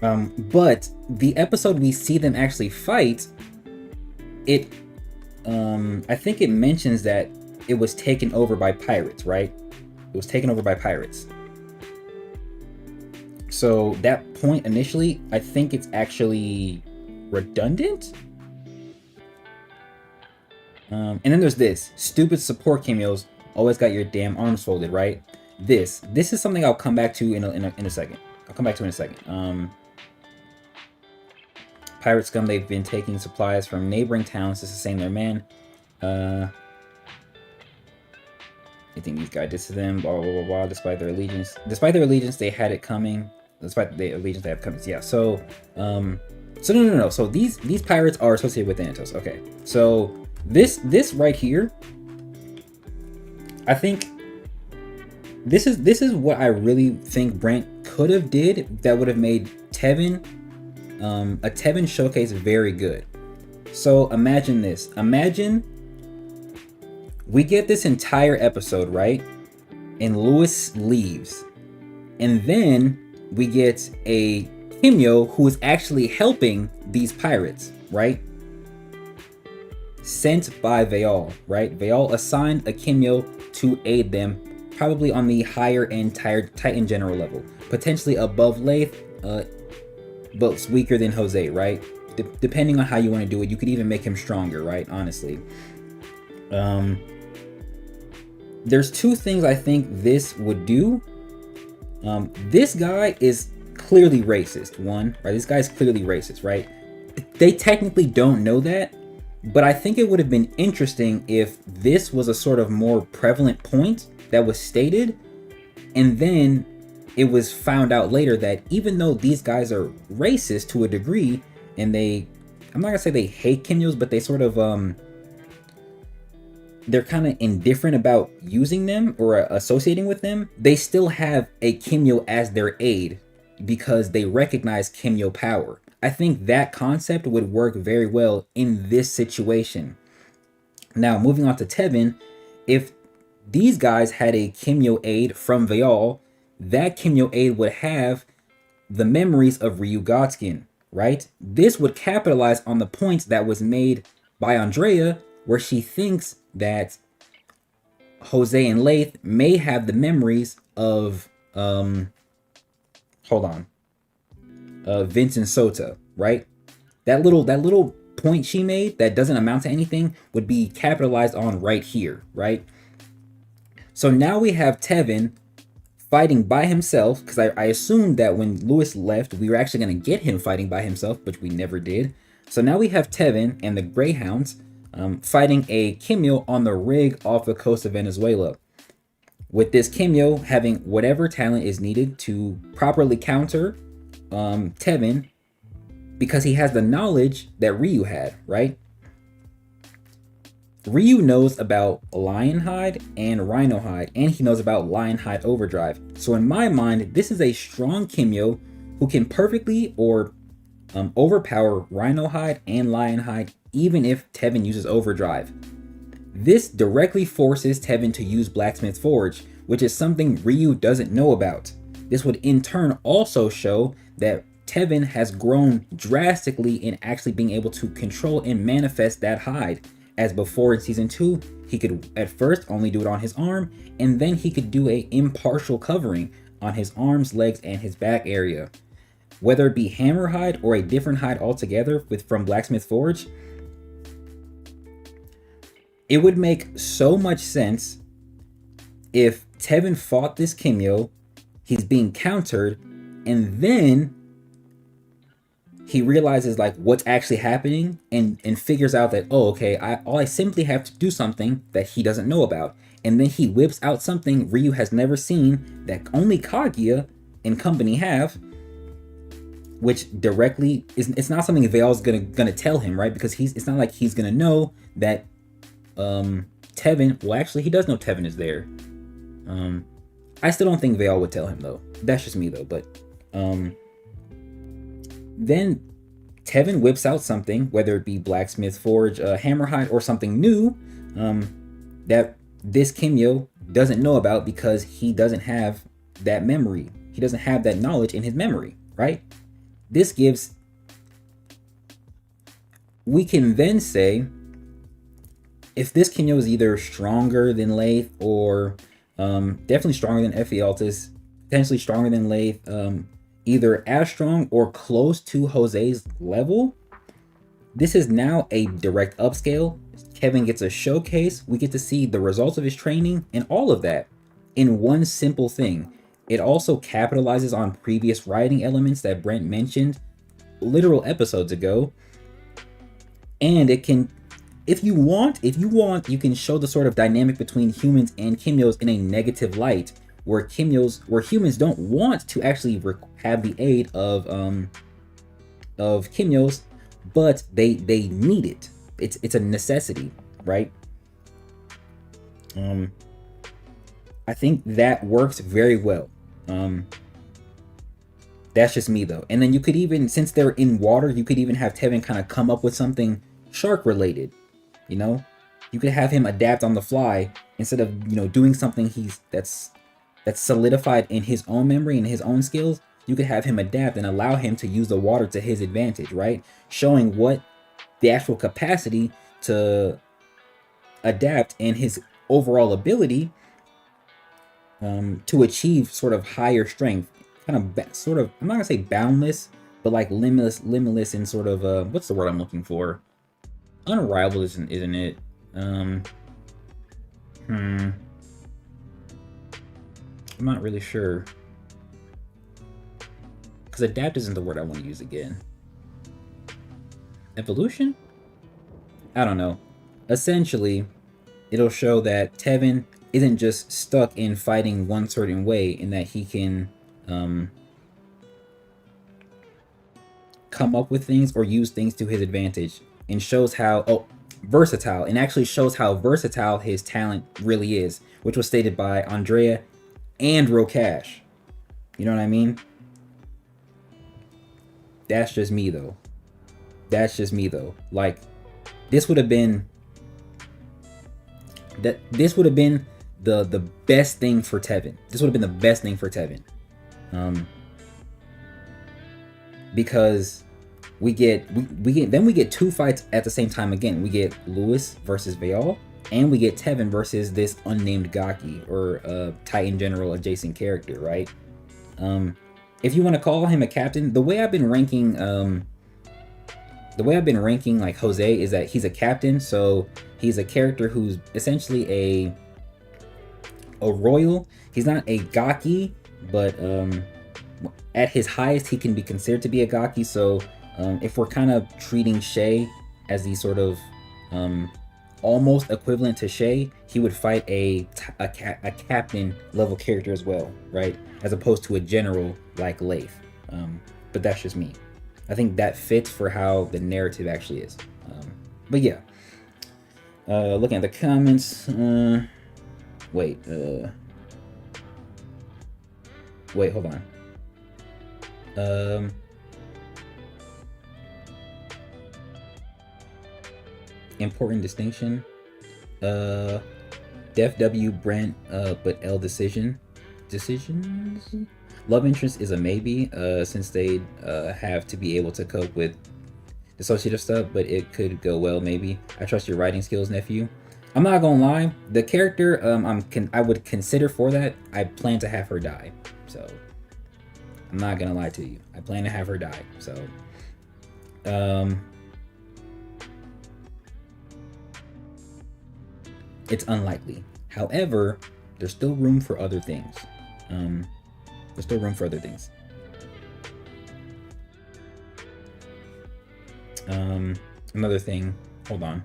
But the episode we see them actually fight, I think it mentions that it was taken over by pirates, right? It was taken over by pirates. So that point initially, I think it's actually redundant. And then there's this stupid support Kimmyos always got your damn arms folded, right? This is something I'll come back to in a second. I'll come back to in a second. Pirate scum, they've been taking supplies from neighboring towns to sustain their men. You think these guys did to them, blah, blah, blah, blah, despite their allegiance, they had it coming. Despite the allegiance, they have coming. Yeah, so no. So these pirates are associated with Thanatos. Okay, so this right here, I think this is what I really think Brent could have did that would have made Tevin, a Tevin showcase very good. So imagine this. Imagine we get this entire episode, right? And Lewis leaves. And then we get a Kimmyo who is actually helping these pirates, right? Sent by Veal, right? Veal assigned a Kimmyo to aid them, probably on the higher end Titan General level. Potentially above Layth, but weaker than Jose, right? Depending on how you want to do it, you could even make him stronger, right? Honestly. There's two things I think this would do. This guy is clearly racist, one, right? This guy's clearly racist, right? They technically don't know that, but I think it would have been interesting if this was a sort of more prevalent point that was stated, and then it was found out later that even though these guys are racist to a degree, and I'm not gonna say they hate Kimmyos, but they sort of, they're kind of indifferent about using them or associating with them, they still have a Kimmyo as their aid because they recognize Kimmyo power. I think that concept would work very well in this situation. Now, moving on to Tevin, if these guys had a Kimmyo aid from Veal, that Kimmyo aid would have the memories of Ryu Gotskin, right? This would capitalize on the point that was made by Andrea, where she thinks that Jose and Layth may have the memories of Vincent Sota, right? That little point she made that doesn't amount to anything would be capitalized on right here, right? So now we have Tevin fighting by himself, because I assumed that when Lewis left, we were actually going to get him fighting by himself, but we never did. So now we have Tevin and the Greyhounds fighting a Kimmyo on the rig off the coast of Venezuela. With this Kimmyo having whatever talent is needed to properly counter Tevin, because he has the knowledge that Ryu had, right? Ryu knows about Lionhide and Rhinohide, and he knows about Lionhide Overdrive. So in my mind, this is a strong Kimmyo who can perfectly, or overpower Rhino Hide and Lion Hide even if Tevin uses Overdrive. This directly forces Tevin to use Blacksmith Forge, which is something Ryu doesn't know about. This would in turn also show that Tevin has grown drastically in actually being able to control and manifest that hide. As before in Season 2, he could at first only do it on his arm, and then he could do a impartial covering on his arms, legs, and his back area. Whether it be Hammer Hide or a different hide altogether from Blacksmith Forge, it would make so much sense if Tevin fought this Kimyo, he's being countered, and then he realizes like what's actually happening and figures out that, oh, okay, I simply have to do something that he doesn't know about. And then he whips out something Ryu has never seen that only Kaguya and company have, which directly it's not something Veil's gonna tell him, right? Because it's not like he's gonna know that Tevin, well actually he does know Tevin is there. I still don't think Veil would tell him though. That's just me though, but then Tevin whips out something, whether it be Blacksmith Forge, Hammerhide, or something new that this Kimyo doesn't know about because he doesn't have that memory. He doesn't have that knowledge in his memory, right? This gives... We can then say, if this Kimyo is either stronger than Layth or definitely stronger than Ephialtes, potentially stronger than Layth, either as strong or close to Jose's level, this is now a direct upscale. Kevin gets a showcase. We get to see the results of his training and all of that in one simple thing. It also capitalizes on previous writing elements that Brent mentioned literal episodes ago. And it can, if you want, you can show the sort of dynamic between humans and Kimyos in a negative light, where humans don't want to actually have the aid of Kimyos, but they need it. It's a necessity, right? I think that works very well. That's just me though. And then you could even, since they're in water, you could even have Tevin kind of come up with something shark related. You know, you could have him adapt on the fly instead of, you know, doing something that's solidified in his own memory and his own skills. You could have him adapt and allow him to use the water to his advantage, right? Showing what the actual capacity to adapt and his overall ability to achieve sort of higher strength, kind of sort of, I'm not gonna say boundless, but like limitless and sort of what's the word I'm looking for? Unrivaled isn't it? I'm not really sure, because adapt isn't the word I want to use again. Evolution? I don't know. Essentially, it'll show that Tevin isn't just stuck in fighting one certain way, and that he can come up with things or use things to his advantage, and shows how versatile, and actually shows how versatile his talent really is, which was stated by Andrea and Rokash. You know what I mean? That's just me though. Like, this would have been the best thing for Tevin. This would have been the best thing for Tevin. Because we get two fights at the same time again. We get Lewis versus Veil, and we get Tevin versus this unnamed Gaki, or Titan General adjacent character, right? If you want to call him a captain, the way I've been ranking like Jose is that he's a captain, so he's a character who's essentially a royal. He's not a Gaki, but at his highest he can be considered to be a Gaki. So if we're kind of treating Shay as the sort of almost equivalent to Shay, he would fight a captain level character as well, right? As opposed to a general like Layth. But that's just me. I think that fits for how the narrative actually is. But yeah, looking at the comments. Wait, hold on. important distinction. Def W Brent, but L decisions. Love interest is a maybe, since they have to be able to cope with dissociative stuff, but it could go well maybe. I trust your writing skills, nephew. I'm not gonna lie, the character I would consider for that. I plan to have her die, so I'm not gonna lie to you. I plan to have her die, so it's unlikely. However, there's still room for other things. There's still room for other things. Another thing. Hold on.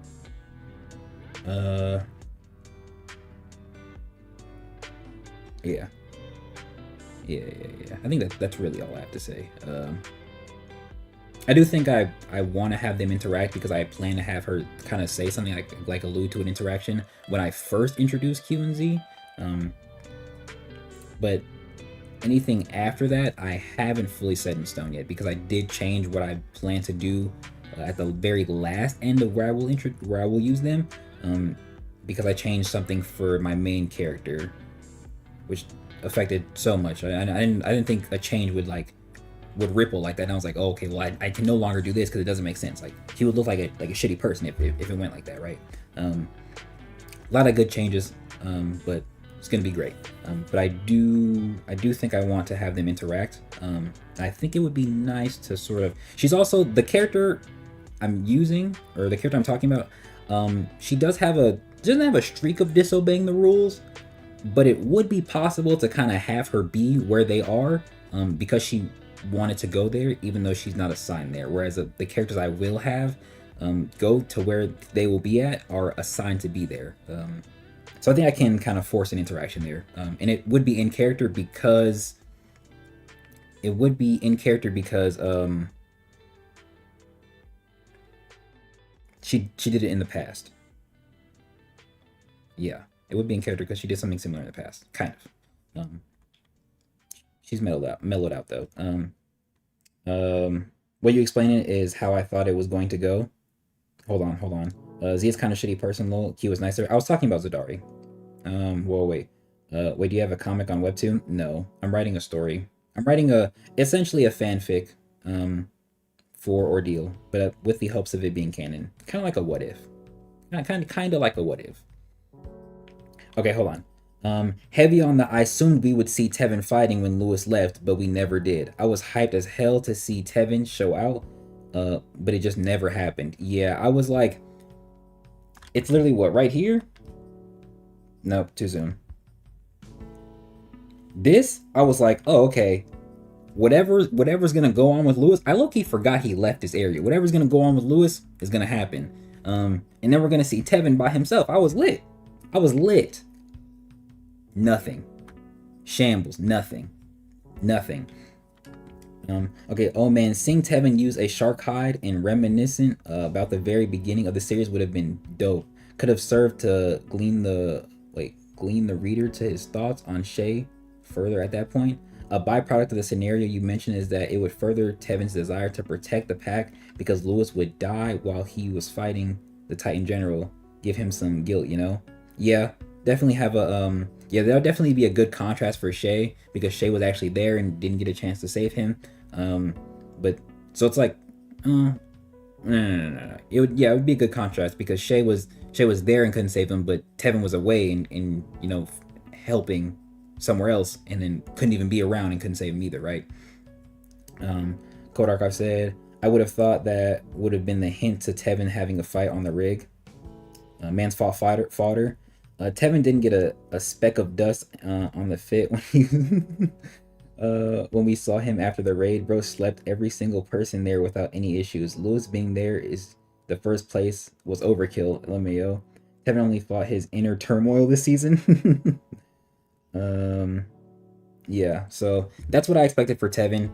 Yeah. I think that's really all I have to say. I do think I want to have them interact because I plan to have her kind of say something like allude to an interaction when I first introduce Q and Z. But anything after that, I haven't fully set in stone yet because I did change what I plan to do at the very last end of where I will use them, because I changed something for my main character, which affected so much. I didn't think a change would ripple like that. And I was like, oh, okay, well, I can no longer do this because it doesn't make sense. Like, he would look like a shitty person if it went like that, right? A lot of good changes, but it's gonna be great. But I do think I want to have them interact. I think it would be nice to sort of. She's also the character I'm using, or the character I'm talking about. She doesn't have a streak of disobeying the rules, but it would be possible to kind of have her be where they are, because she wanted to go there, even though she's not assigned there. Whereas the characters I will have go to where they will be at are assigned to be there. So I think I can kind of force an interaction there, and it would be in character because she did it in the past. Yeah, it would be in character because she did something similar in the past, kind of. She's mellowed out though. What you explain it is how I thought it was going to go. Hold on. Z is kind of shitty person, lol. Q was nicer. I was talking about Zadari. Well, wait. Wait, do you have a comic on Webtoon? No. I'm writing a story. I'm writing essentially a fanfic, for Ordeal, but with the hopes of it being canon. Kind of like a what if. Kind of like a what if. Okay, hold on. Heavy on the I assumed we would see Tevin fighting when Lewis left, but we never did. I was hyped as hell to see Tevin show out, but it just never happened. Yeah, I was like, it's literally what, right here? Nope, too soon. This, I was like, oh, okay. Whatever's gonna go on with Lewis, I low-key forgot he left this area. Whatever's gonna go on with Lewis is gonna happen. And then we're gonna see Tevin by himself. I was lit. Nothing. Shambles. Nothing. Okay, oh man, seeing Tevin use a shark hide and reminiscent about the very beginning of the series would have been dope. Could have served to glean the reader to his thoughts on Shay further at that point. A byproduct of the scenario you mentioned is that it would further Tevin's desire to protect the pack because Lewis would die while he was fighting the Titan General. Give him some guilt, you know? Yeah, definitely have a that'll definitely be a good contrast for Shay because Shay was actually there and didn't get a chance to save him. But so it's like, no. It would be a good contrast because Shay was there and couldn't save him, but Tevin was away and helping somewhere else and then couldn't even be around and couldn't save him either, right? Kodark, I've said I would have thought that would have been the hint to Tevin having a fight on the rig. Man's fault fodder. Tevin didn't get a speck of dust on the fit when we saw him after the raid. Bro slept every single person there without any issues. Lewis being there is the first place was overkill. LMAO. Tevin only fought his inner turmoil this season. Yeah, so that's what I expected for Tevin.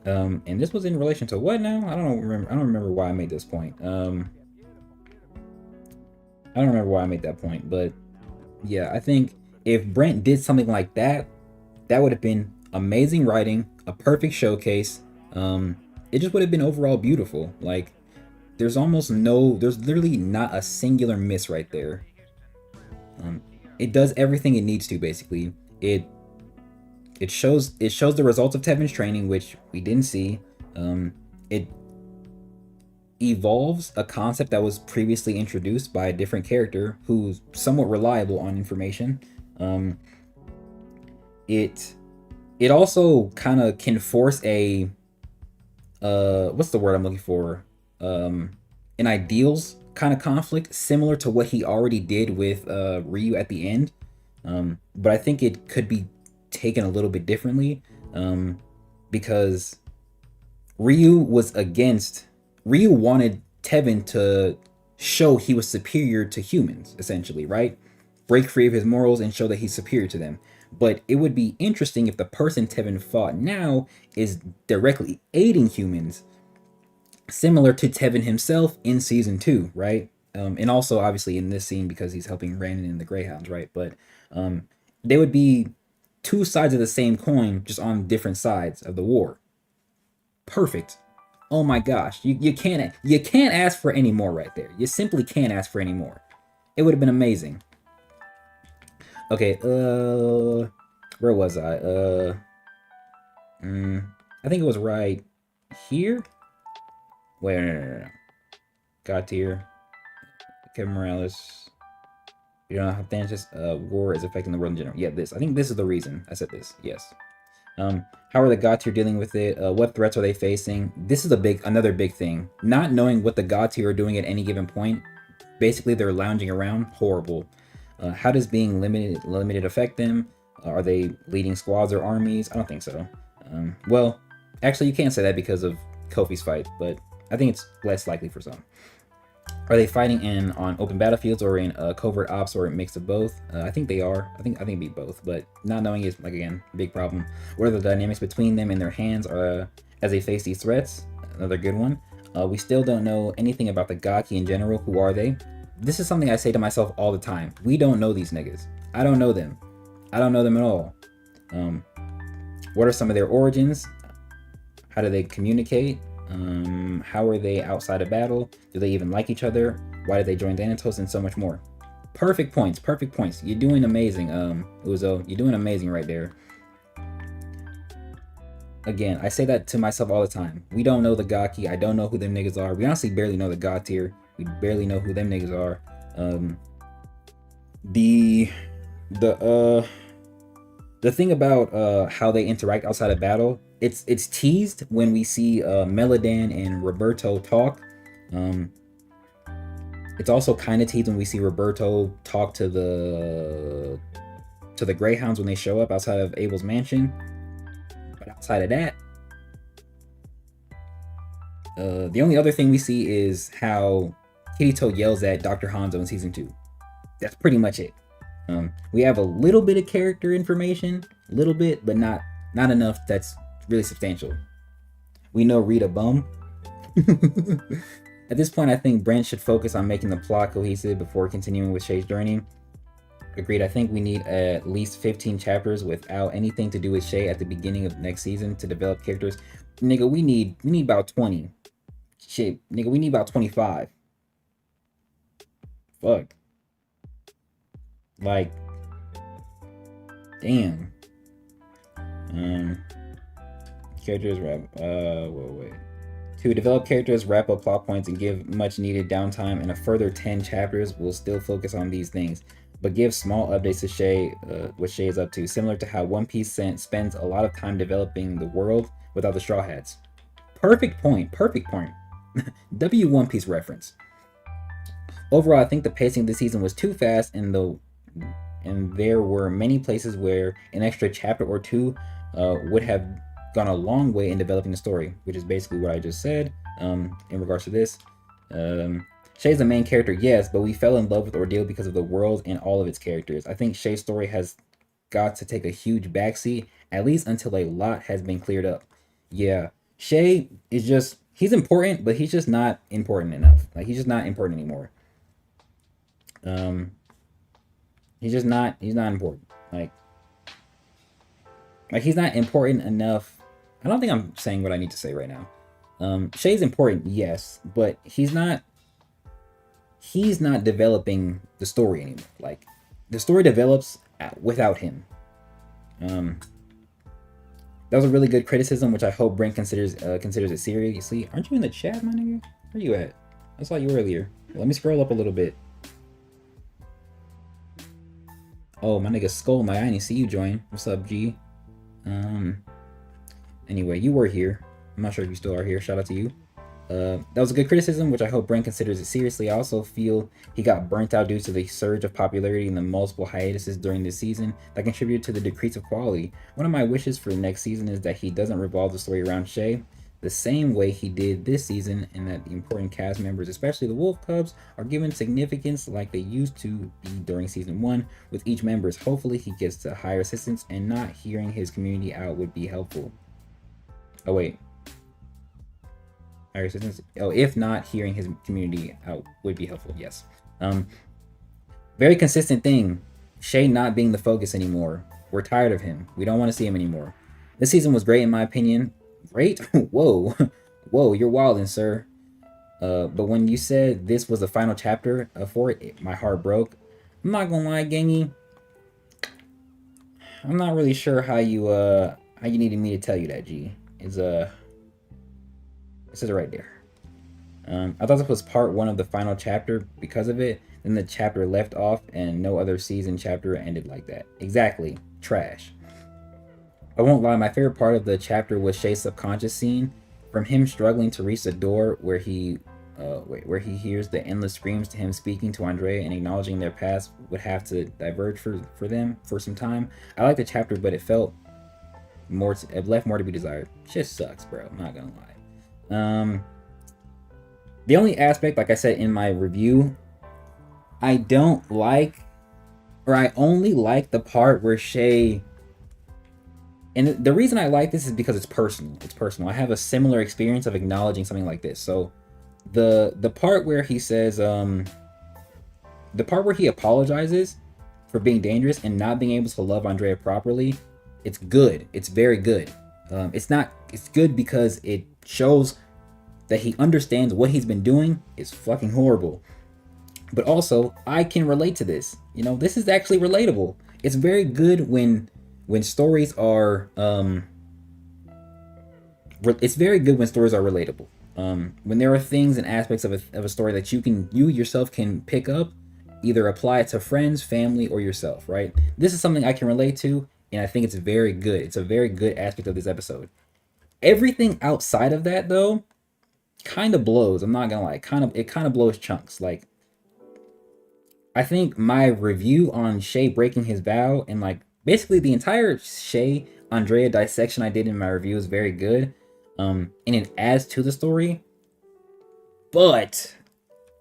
And this was in relation to what now? I don't remember why I made this point. I don't remember why I made that point, but yeah, I think if Brent did something like that, that would have been amazing writing, a perfect showcase. It just would have been overall beautiful. Like, there's almost no, there's literally not a singular miss right there. It does everything it needs to basically. It shows the results of Tevin's training, which we didn't see. It evolves a concept that was previously introduced by a different character who's somewhat reliable on information. It also kind of can force a what's the word I'm looking for? An ideals kind of conflict, similar to what he already did with Ryu at the end. But I think it could be taken a little bit differently, because Ryu wanted Tevin to show he was superior to humans, essentially, right? Break free of his morals and show that he's superior to them. But it would be interesting if the person Tevin fought now is directly aiding humans, similar to Tevin himself in season 2, right? And also obviously in this scene because he's helping Brandon and the Greyhounds, right? But they would be two sides of the same coin, just on different sides of the war. Perfect. Oh my gosh, you can't ask for any more right there. You simply can't ask for any more. It would have been amazing. Okay, where was I? I think it was right here. Wait, no. God tier. Kevin Morales. You don't know how Thanos' war is affecting the world in general. Yeah, this. I think this is the reason I said this. Yes. How are the God tier dealing with it? What threats are they facing? This is another big thing. Not knowing what the God tier are doing at any given point. Basically, they're lounging around. Horrible. How does being limited affect them? Are they leading squads or armies? I don't think so. Well, actually, you can't say that because of Kofi's fight, but I think it's less likely for some. Are they fighting on open battlefields or in covert ops or a mix of both? I think they are. I think it'd be both, but not knowing is, like, again, a big problem. What are the dynamics between them and their hands as they face these threats? Another good one. We still don't know anything about the Gaki in general. Who are they? This is something I say to myself all the time. We don't know these niggas. I don't know them. I don't know them at all. What are some of their origins? How do they communicate? How are they outside of battle? Do they even like each other? Why did they join Thanatos? And so much more. Perfect points. You're doing amazing, Uzo. You're doing amazing right there. Again, I say that to myself all the time. We don't know the Gaki. I don't know who them niggas are. We honestly barely know the God tier. We barely know who them niggas are. The thing about how they interact outside of battle, it's teased when we see Meladan and Roberto talk. It's also kind of teased when we see Roberto talk to the Greyhounds when they show up outside of Abel's mansion. But outside of that, the only other thing we see is how Kirito yells at Dr. Hanzo in season 2. That's pretty much it. We have a little bit of character information, but not enough that's really substantial. We know Rita bum. At this point, I think Brent should focus on making the plot cohesive before continuing with Shay's journey. Agreed. I think we need at least 15 chapters without anything to do with Shay at the beginning of next season to develop characters. Nigga, we need about 20. Shit, nigga, we need about 25. Fuck. Like, damn. Characters wrap. Wait. To develop characters, wrap up plot points, and give much needed downtime, and a further 10 chapters will still focus on these things, but give small updates to Shay, what Shay is up to, similar to how One Piece spends a lot of time developing the world without the Straw Hats. Perfect point. W One Piece reference. Overall, I think the pacing of the season was too fast, and there were many places where an extra chapter or two would have gone a long way in developing the story, which is basically what I just said in regards to this. Shay's the main character, yes, but we fell in love with Ordeal because of the world and all of its characters. I think Shay's story has got to take a huge backseat, at least until a lot has been cleared up. Yeah, Shay is just, he's important, but he's just not important enough. Like, he's just not important anymore. He's not important. Like he's not important enough. I don't think I'm saying what I need to say right now. Shay's important, yes, but he's not developing the story anymore. Like, the story develops without him. That was a really good criticism, which I hope Brent considers it seriously. Aren't you in the chat, my nigga? Where you at? I saw you earlier. Let me scroll up a little bit. Oh, my nigga Skull, I didn't see you join. What's up, G? Anyway, you were here. I'm not sure if you still are here. Shout out to you. That was a good criticism, which I hope Brent considers it seriously. I also feel he got burnt out due to the surge of popularity and the multiple hiatuses during this season that contributed to the decrease of quality. One of my wishes for the next season is that he doesn't revolve the story around Shay the same way he did this season, and that the important cast members, especially the Wolf Cubs, are given significance like they used to be during season 1 with each members. Hopefully he gets to higher assistance, and not hearing his community out would be helpful. Oh wait. Higher assistance. Oh, if not, hearing his community out would be helpful. Yes. Very consistent thing. Shay not being the focus anymore. We're tired of him. We don't want to see him anymore. This season was great in my opinion. Great? Whoa. Whoa, you're wildin', sir. But when you said this was the final chapter for it, my heart broke. I'm not gonna lie, gangy. I'm not really sure how you needed me to tell you that, G. It says it right there. I thought this was part 1 of the final chapter because of it. Then the chapter left off and no other season chapter ended like that. Exactly. Trash. I won't lie, my favorite part of the chapter was Shay's subconscious scene. From him struggling to reach the door where he hears the endless screams to him speaking to Andrea and acknowledging their past would have to diverge for them for some time. I liked the chapter, but it left more to be desired. Shit sucks, bro. I'm not gonna lie. The only aspect, like I said in my review, I don't like, or I only like the part where Shay, and the reason I like this is because it's personal. It's personal. I have a similar experience of acknowledging something like this. So the part where he says, the part where he apologizes for being dangerous and not being able to love Andrea properly, it's good. It's very good. It's good because it shows that he understands what he's been doing is fucking horrible. But also, I can relate to this. You know, this is actually relatable. It's very good when stories are it's very good when stories are relatable. When there are things and aspects of a story that you yourself can pick up, either apply it to friends, family, or yourself, right? This is something I can relate to, and I think it's very good. It's a very good aspect of this episode. Everything outside of that, though, kind of blows. I'm not gonna lie. It kind of blows chunks. Like, I think my review on Shay breaking his vow and like basically the entire Shay Andrea dissection I did in my review is very good. And it adds to the story. But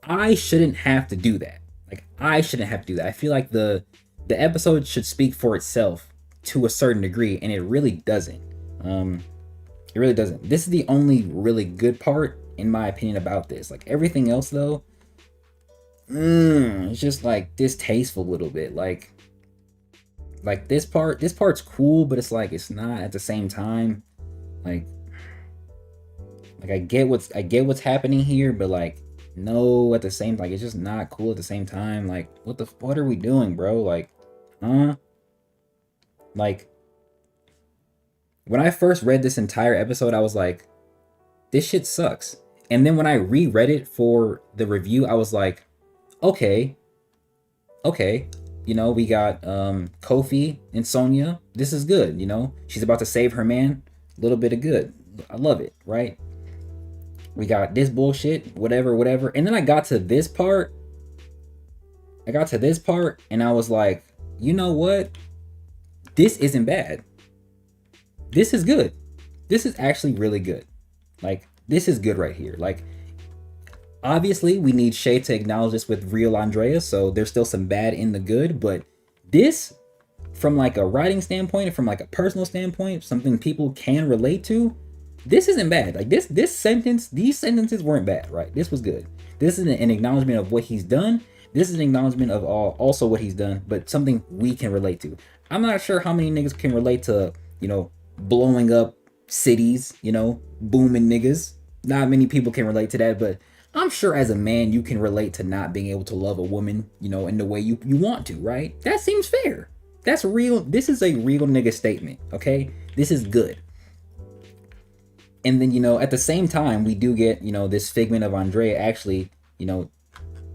I shouldn't have to do that. Like, I shouldn't have to do that. I feel like the episode should speak for itself to a certain degree, and it really doesn't. It really doesn't. This is the only really good part, in my opinion, about this. Like, everything else, though, it's just like distasteful a little bit. Like this part's cool, but it's like it's not at the same time. Like I get what's happening here, but like no, at the same, like it's just not cool at the same time. Like what are we doing, bro? Like, huh? Like, when I first read this entire episode, I was like, this shit sucks. And then when I reread it for the review, I was like, okay. You know, we got Kofi and Sonya. This is good, you know? She's about to save her man. A little bit of good. I love it, right? We got this bullshit, whatever. And then I got to this part. And I was like, you know what? This isn't bad. This is good. This is actually really good. Like, this is good right here. Like, obviously, we need Shay to acknowledge this with real Andrea, so there's still some bad in the good, but this, from like a writing standpoint, from like a personal standpoint, something people can relate to, this isn't bad. Like, these sentences weren't bad, right? This was good. This is an acknowledgement of what he's done. This is an acknowledgement of also what he's done, but something we can relate to. I'm not sure how many niggas can relate to, you know, blowing up cities, you know, booming niggas. Not many people can relate to that, but I'm sure as a man you can relate to not being able to love a woman, in the way you want to, right? That seems fair. That's real. This is a real nigga statement, okay? This is good. And then, at the same time, we do get, this figment of Andrea actually,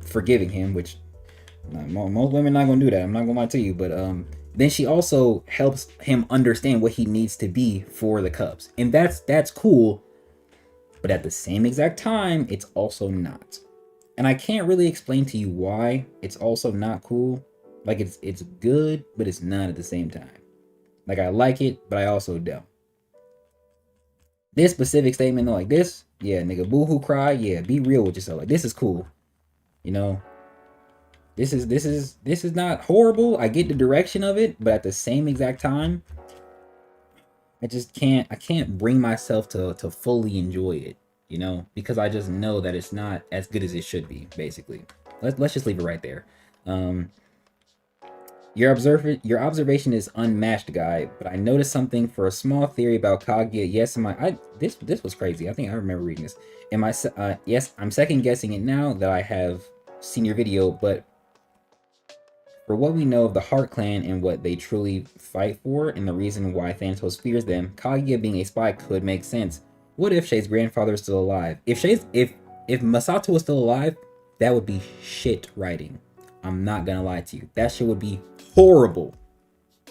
forgiving him, which most women not gonna do that. I'm not gonna lie to you, but then she also helps him understand what he needs to be for the Cubs, and that's cool. But at the same exact time, it's also not. And I can't really explain to you why it's also not cool. Like it's good, but it's not at the same time. Like I like it, but I also don't. This specific statement though, like this, yeah, nigga, boo-hoo cry, yeah, be real with yourself. Like this is cool. You know, this is not horrible. I get the direction of it, but at the same exact time, I can't bring myself to fully enjoy it, because I just know that it's not as good as it should be, basically. Let's just leave it right there. Your observation is unmatched, guy, but I noticed something for a small theory about Kaguya. Yes, this was crazy. I think I remember reading this. Yes, I'm second guessing it now that I have seen your video, but for what we know of the Heart Clan and what they truly fight for, and the reason why Thanatos fears them, Kaguya being a spy could make sense. What if Shay's grandfather is still alive? If Masato was still alive, that would be shit writing. I'm not gonna lie to you. That shit would be horrible.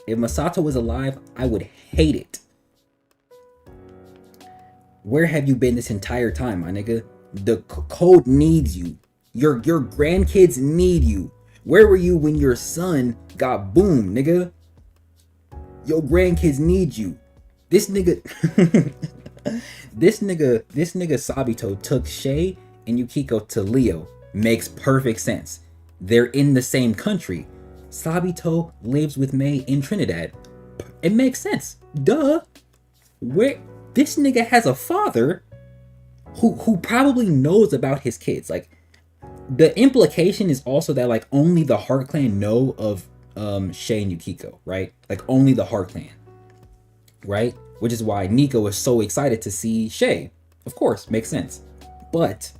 If Masato was alive, I would hate it. Where have you been this entire time, my nigga? The code needs you. Your grandkids need you. Where were you when your son got boomed, nigga? Your grandkids need you. This nigga this nigga Sabito took Shay and Yukiko to Leo. Makes perfect sense. They're in the same country. Sabito lives with May in Trinidad. It makes sense. Duh. Where this nigga has a father who probably knows about his kids. Like, the implication is also that like only the Heart Clan know of Shay and Yukiko, right? Like only the Heart Clan, right? Which is why Nico is so excited to see Shay. Of course, makes sense. But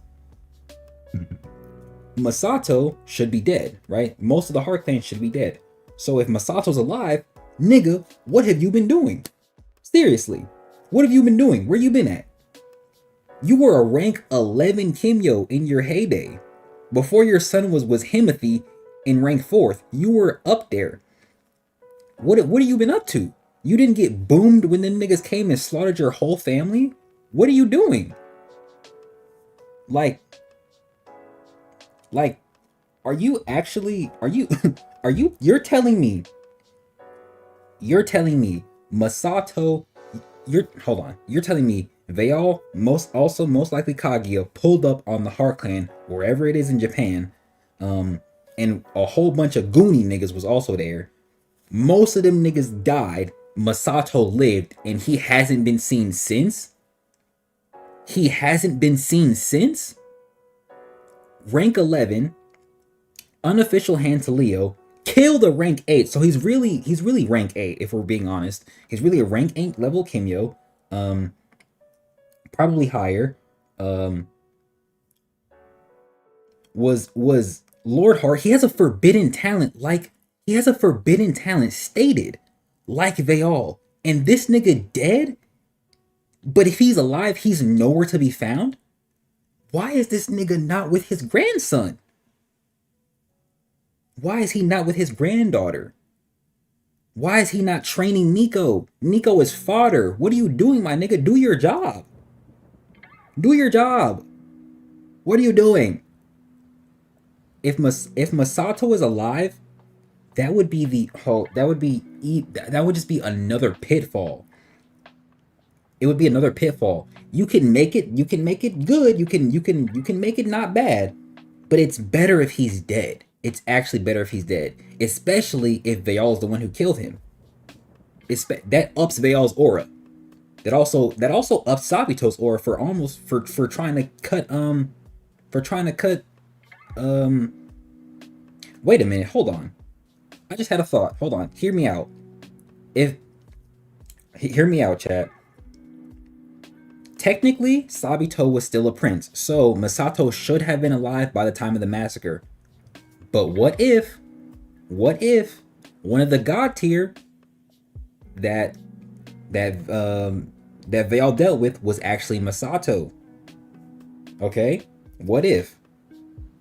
Masato should be dead, right? Most of the Heart Clan should be dead. So if Masato's alive, nigga, what have you been doing? Seriously, what have you been doing? Where you been at? You were a rank 11 Kimyo in your heyday. Before your son was Himothy in rank 4th, you were up there. What have you been up to? You didn't get boomed when them niggas came and slaughtered your whole family? What are you doing? Like, are you you're telling me Masato, you're telling me they all, most likely Kaguya, pulled up on the Heart Clan wherever it is in Japan, and a whole bunch of Goonie niggas was also there. Most of them niggas died. Masato lived, and he hasn't been seen since. Rank 11, unofficial hand to Leo, killed a rank 8. So he's really rank 8 if we're being honest. He's really a rank 8 level Kimyo. Probably higher. Was Lord Heart. He has a forbidden talent stated, like they all. And this nigga dead? But if he's alive, he's nowhere to be found? Why is this nigga not with his grandson? Why is he not with his granddaughter? Why is he not training Nico? Nico is fodder. What are you doing, my nigga? Do your job. Do your job. What are you doing? If Masato is alive, that would just be another pitfall. It would be another pitfall. You can make it good. You can make it not bad, but it's better if he's dead. It's actually better if he's dead, especially if Veal is the one who killed him. That ups Veal's aura. That also ups Sabito's aura for trying to cut wait a minute, hold on. I just had a thought. Hold on. Hear me out. Hear me out, chat. technically, Sabito was still a prince, so Masato should have been alive by the time of the massacre. But what if one of the god tier that Veil dealt with was actually Masato? Okay, what if?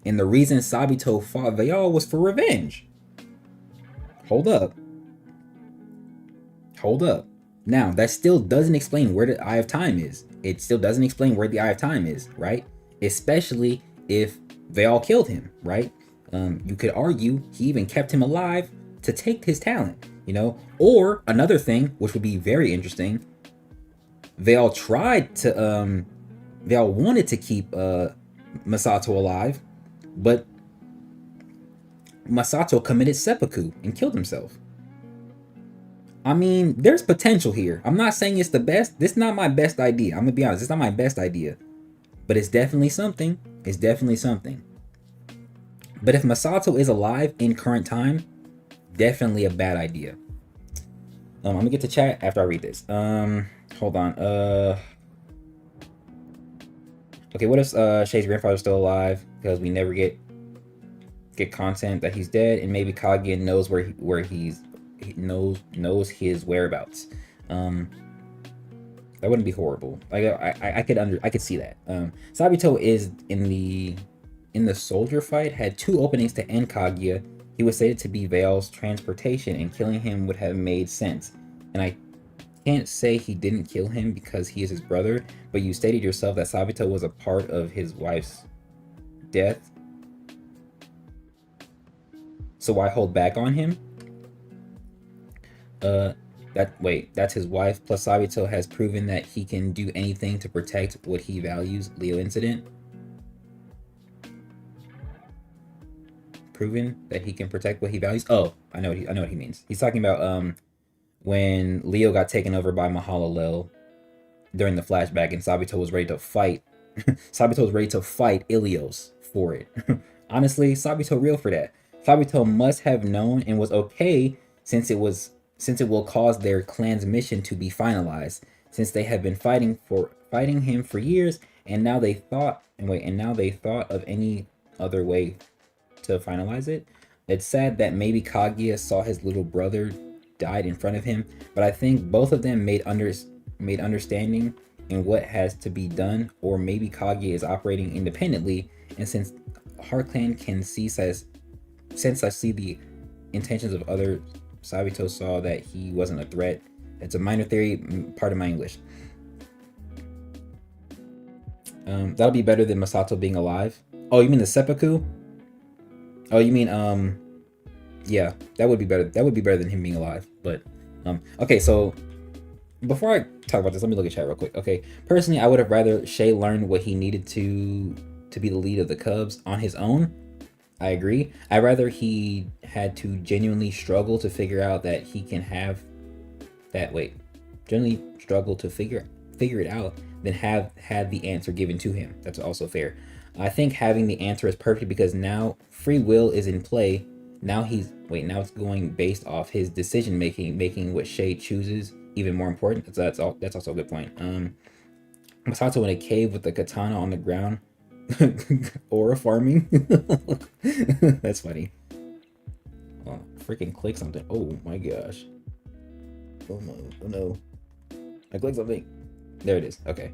And the reason Sabito fought Veil was for revenge. Hold up. Now, that still doesn't explain where the Eye of Time is. It still doesn't explain where the Eye of Time is, right? Especially if Veil killed him, right? You could argue he even kept him alive to take his talent, you know? Or another thing, which would be very interesting, Veil wanted to keep Masato alive, but Masato committed seppuku and killed himself. I mean, there's potential here. I'm not saying it's the best. This is not my best idea. I'm gonna be honest. It's not my best idea, but it's definitely something. But if Masato is alive in current time, definitely a bad idea. I'm gonna get to chat after I read this. Hold on. Okay, what if Shay's grandfather's still alive? Because we never get content that he's dead, and maybe Kaguya knows where he knows his whereabouts. That wouldn't be horrible. Like I could see that. Sabito is in the soldier fight had 2 openings to end Kaguya. He was stated to be Veil's transportation, and killing him would have made sense. And I can't say he didn't kill him because he is his brother, but you stated yourself that Sabito was a part of his wife's death. So why hold back on him? That's his wife, plus Sabito has proven that he can do anything to protect what he values. Leo incident. Proven that he can protect what he values. Oh, I know what he means. He's talking about when Leo got taken over by Mahalalel during the flashback, and Sabito was ready to fight. Sabito was ready to fight Ilios for it. Honestly, Sabito real for that. Sabito must have known and was okay since it will cause their clan's mission to be finalized, since they have been fighting him for years, and now they thought of any other way to finalize it. It's sad that maybe Kaguya saw his little brother died in front of him, but I think both of them made understanding in what has to be done, or maybe Kaguya is operating independently, and since Heart Clan can see since I see the intentions of others, Sabito saw that he wasn't a threat. It's a minor theory, part of my English. That'll be better than Masato being alive. Oh, you mean the seppuku? Oh, you mean yeah, that would be better. That would be better than him being alive. But okay, so before I talk about this, let me look at chat real quick. Okay, personally, I would have rather Shay learned what he needed to be the lead of the Cubs on his own. I agree. I'd rather he had to genuinely struggle to figure out that he can have that. Genuinely struggle to figure it out than have had the answer given to him. That's also fair. I think having the answer is perfect because now free will is in play. Now it's going based off his decision making what Shay chooses even more important. That's also a good point. Masato in a cave with the katana on the ground. Aura farming. That's funny. Oh, freaking click something. Oh my gosh. Oh no. I clicked something. There it is. Okay.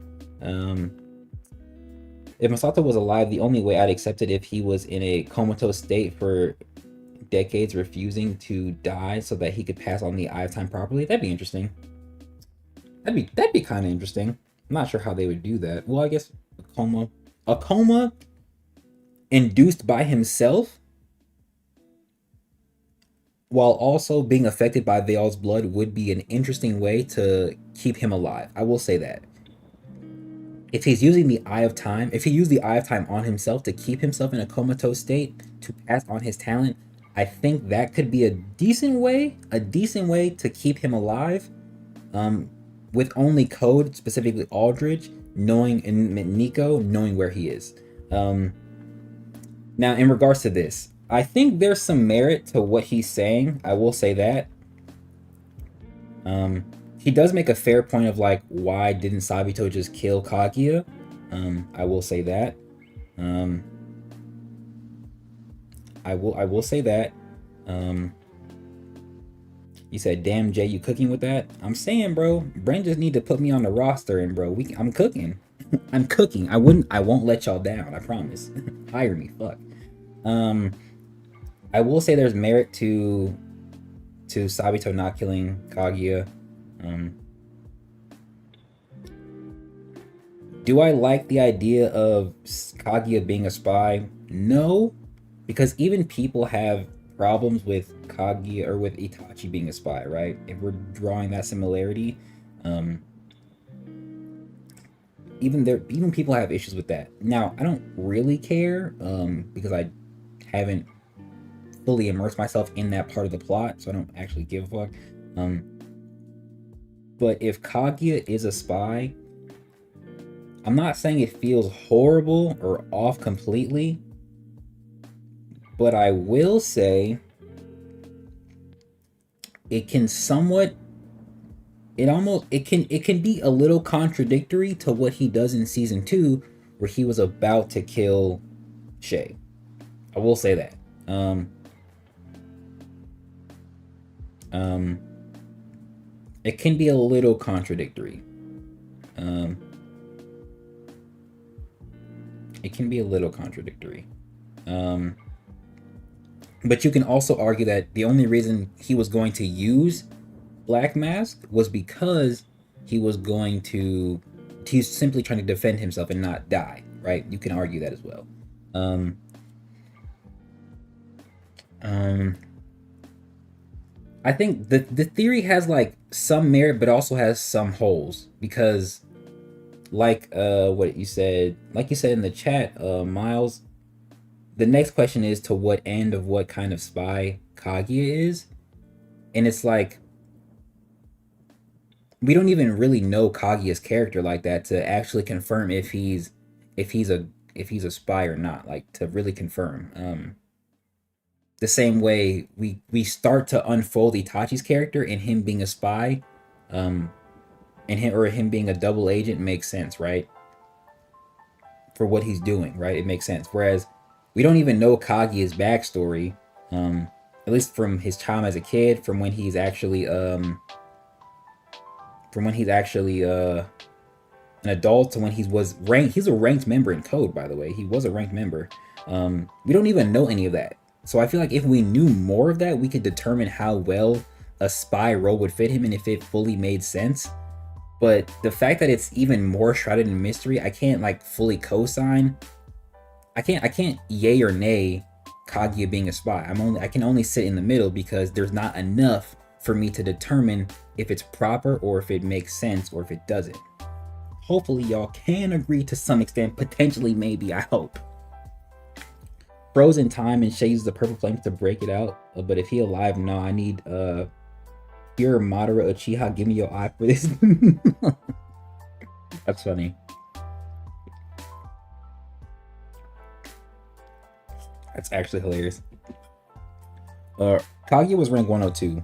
If Masato was alive, the only way I'd accept it if he was in a comatose state for decades, refusing to die so that he could pass on the Eye of Time properly. That'd be interesting. That'd be kind of interesting. I'm not sure how they would do that. Well, I guess a coma induced by himself while also being affected by Veil's blood would be an interesting way to keep him alive. I will say that. If he's using the Eye of Time, if he used the Eye of Time on himself to keep himself in a comatose state to pass on his talent, I think that could be a decent way to keep him alive. With only Code, specifically Aldridge, knowing, and Nico knowing where he is. Now, in regards to this, I think there's some merit to what he's saying. I will say that. he does make a fair point of like, why didn't Sabito just kill Kaguya? I will say that. Um, I will say that. Um, you said, "Damn, Jay, you cooking with that?" I'm saying, bro, Brent just need to put me on the roster, and bro, I'm cooking. I'm cooking. I won't let y'all down. I promise. Hire me, fuck. Um, I will say there's merit to Sabito not killing Kaguya. Um, do I like the idea of Kaguya being a spy? No, because even people have problems with Kaguya or with Itachi being a spy, right? If we're drawing that similarity, um, even people have issues with that. Now, I don't really care because I haven't fully immersed myself in that part of the plot, so I don't actually give a fuck. Um, but if Kaguya is a spy, I'm not saying it feels horrible or off completely, but I will say it can somewhat it can be a little contradictory to what he does in season 2 where he was about to kill Shay. I will say that. Um it can be a little contradictory. Um it can be a little contradictory. But you can also argue that the only reason he was going to use Black Mask was because he was going to he's simply trying to defend himself and not die, right? You can argue that as well. Um um I think the theory has like some merit but also has some holes because what you said, like you said in the chat, Miles, the next question is to what end of what kind of spy Kaguya is. And it's like we don't even really know Kaguya's character like that to actually confirm if he's a spy or not, like to really confirm. The same way we start to unfold Itachi's character and him being a spy, and him being a double agent makes sense, right? For what he's doing, right? It makes sense. Whereas we don't even know Kaguya's backstory, at least from his time as a kid, from when he's actually an adult to when he was ranked. He's a ranked member in Code, by the way. He was a ranked member. We don't even know any of that. So I feel like if we knew more of that, we could determine how well a spy role would fit him and if it fully made sense. But the fact that it's even more shrouded in mystery, I can't like fully co-sign. I can't yay or nay Kaguya being a spy. I can only sit in the middle because there's not enough for me to determine if it's proper or if it makes sense or if it doesn't. Hopefully y'all can agree to some extent, potentially, maybe, I hope. Frozen time and Shay uses the purple flame to break it out, but if he alive, no, I need pure Madara Uchiha, give me your eye for this. That's funny. That's actually hilarious. Kaguya was rank 102.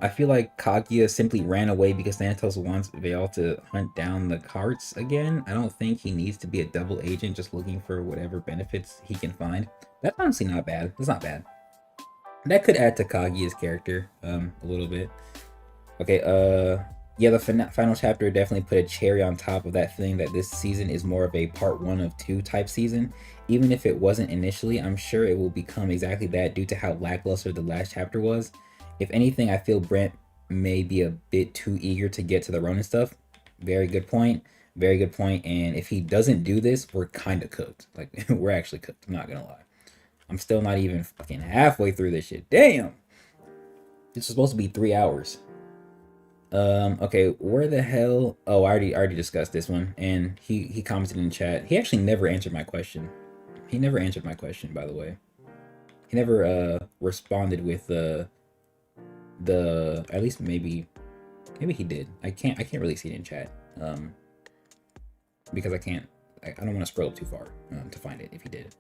I feel like Kaguya simply ran away because Thanatos wants Veil to hunt down the carts again. I don't think he needs to be a double agent just looking for whatever benefits he can find. That's honestly not bad. That's not bad. That could add to Kaguya's character a little bit. Okay, yeah, the final chapter definitely put a cherry on top of that thing that this season is more of a part 1 of 2 type season. Even if it wasn't initially, I'm sure it will become exactly that due to how lackluster the last chapter was. If anything, I feel Brent may be a bit too eager to get to the Ronin stuff. Very good point. Very good point. And if he doesn't do this, we're kind of cooked. Like, we're actually cooked. I'm not going to lie. I'm still not even fucking halfway through this shit. Damn! This is supposed to be 3 hours. Okay, where the hell? Oh, I already discussed this one. And he commented in chat. He actually never answered my question. He never answered my question, by the way. He never responded with the at least maybe he did. I can't really see it in chat because I don't want to scroll up too far to find it if he did.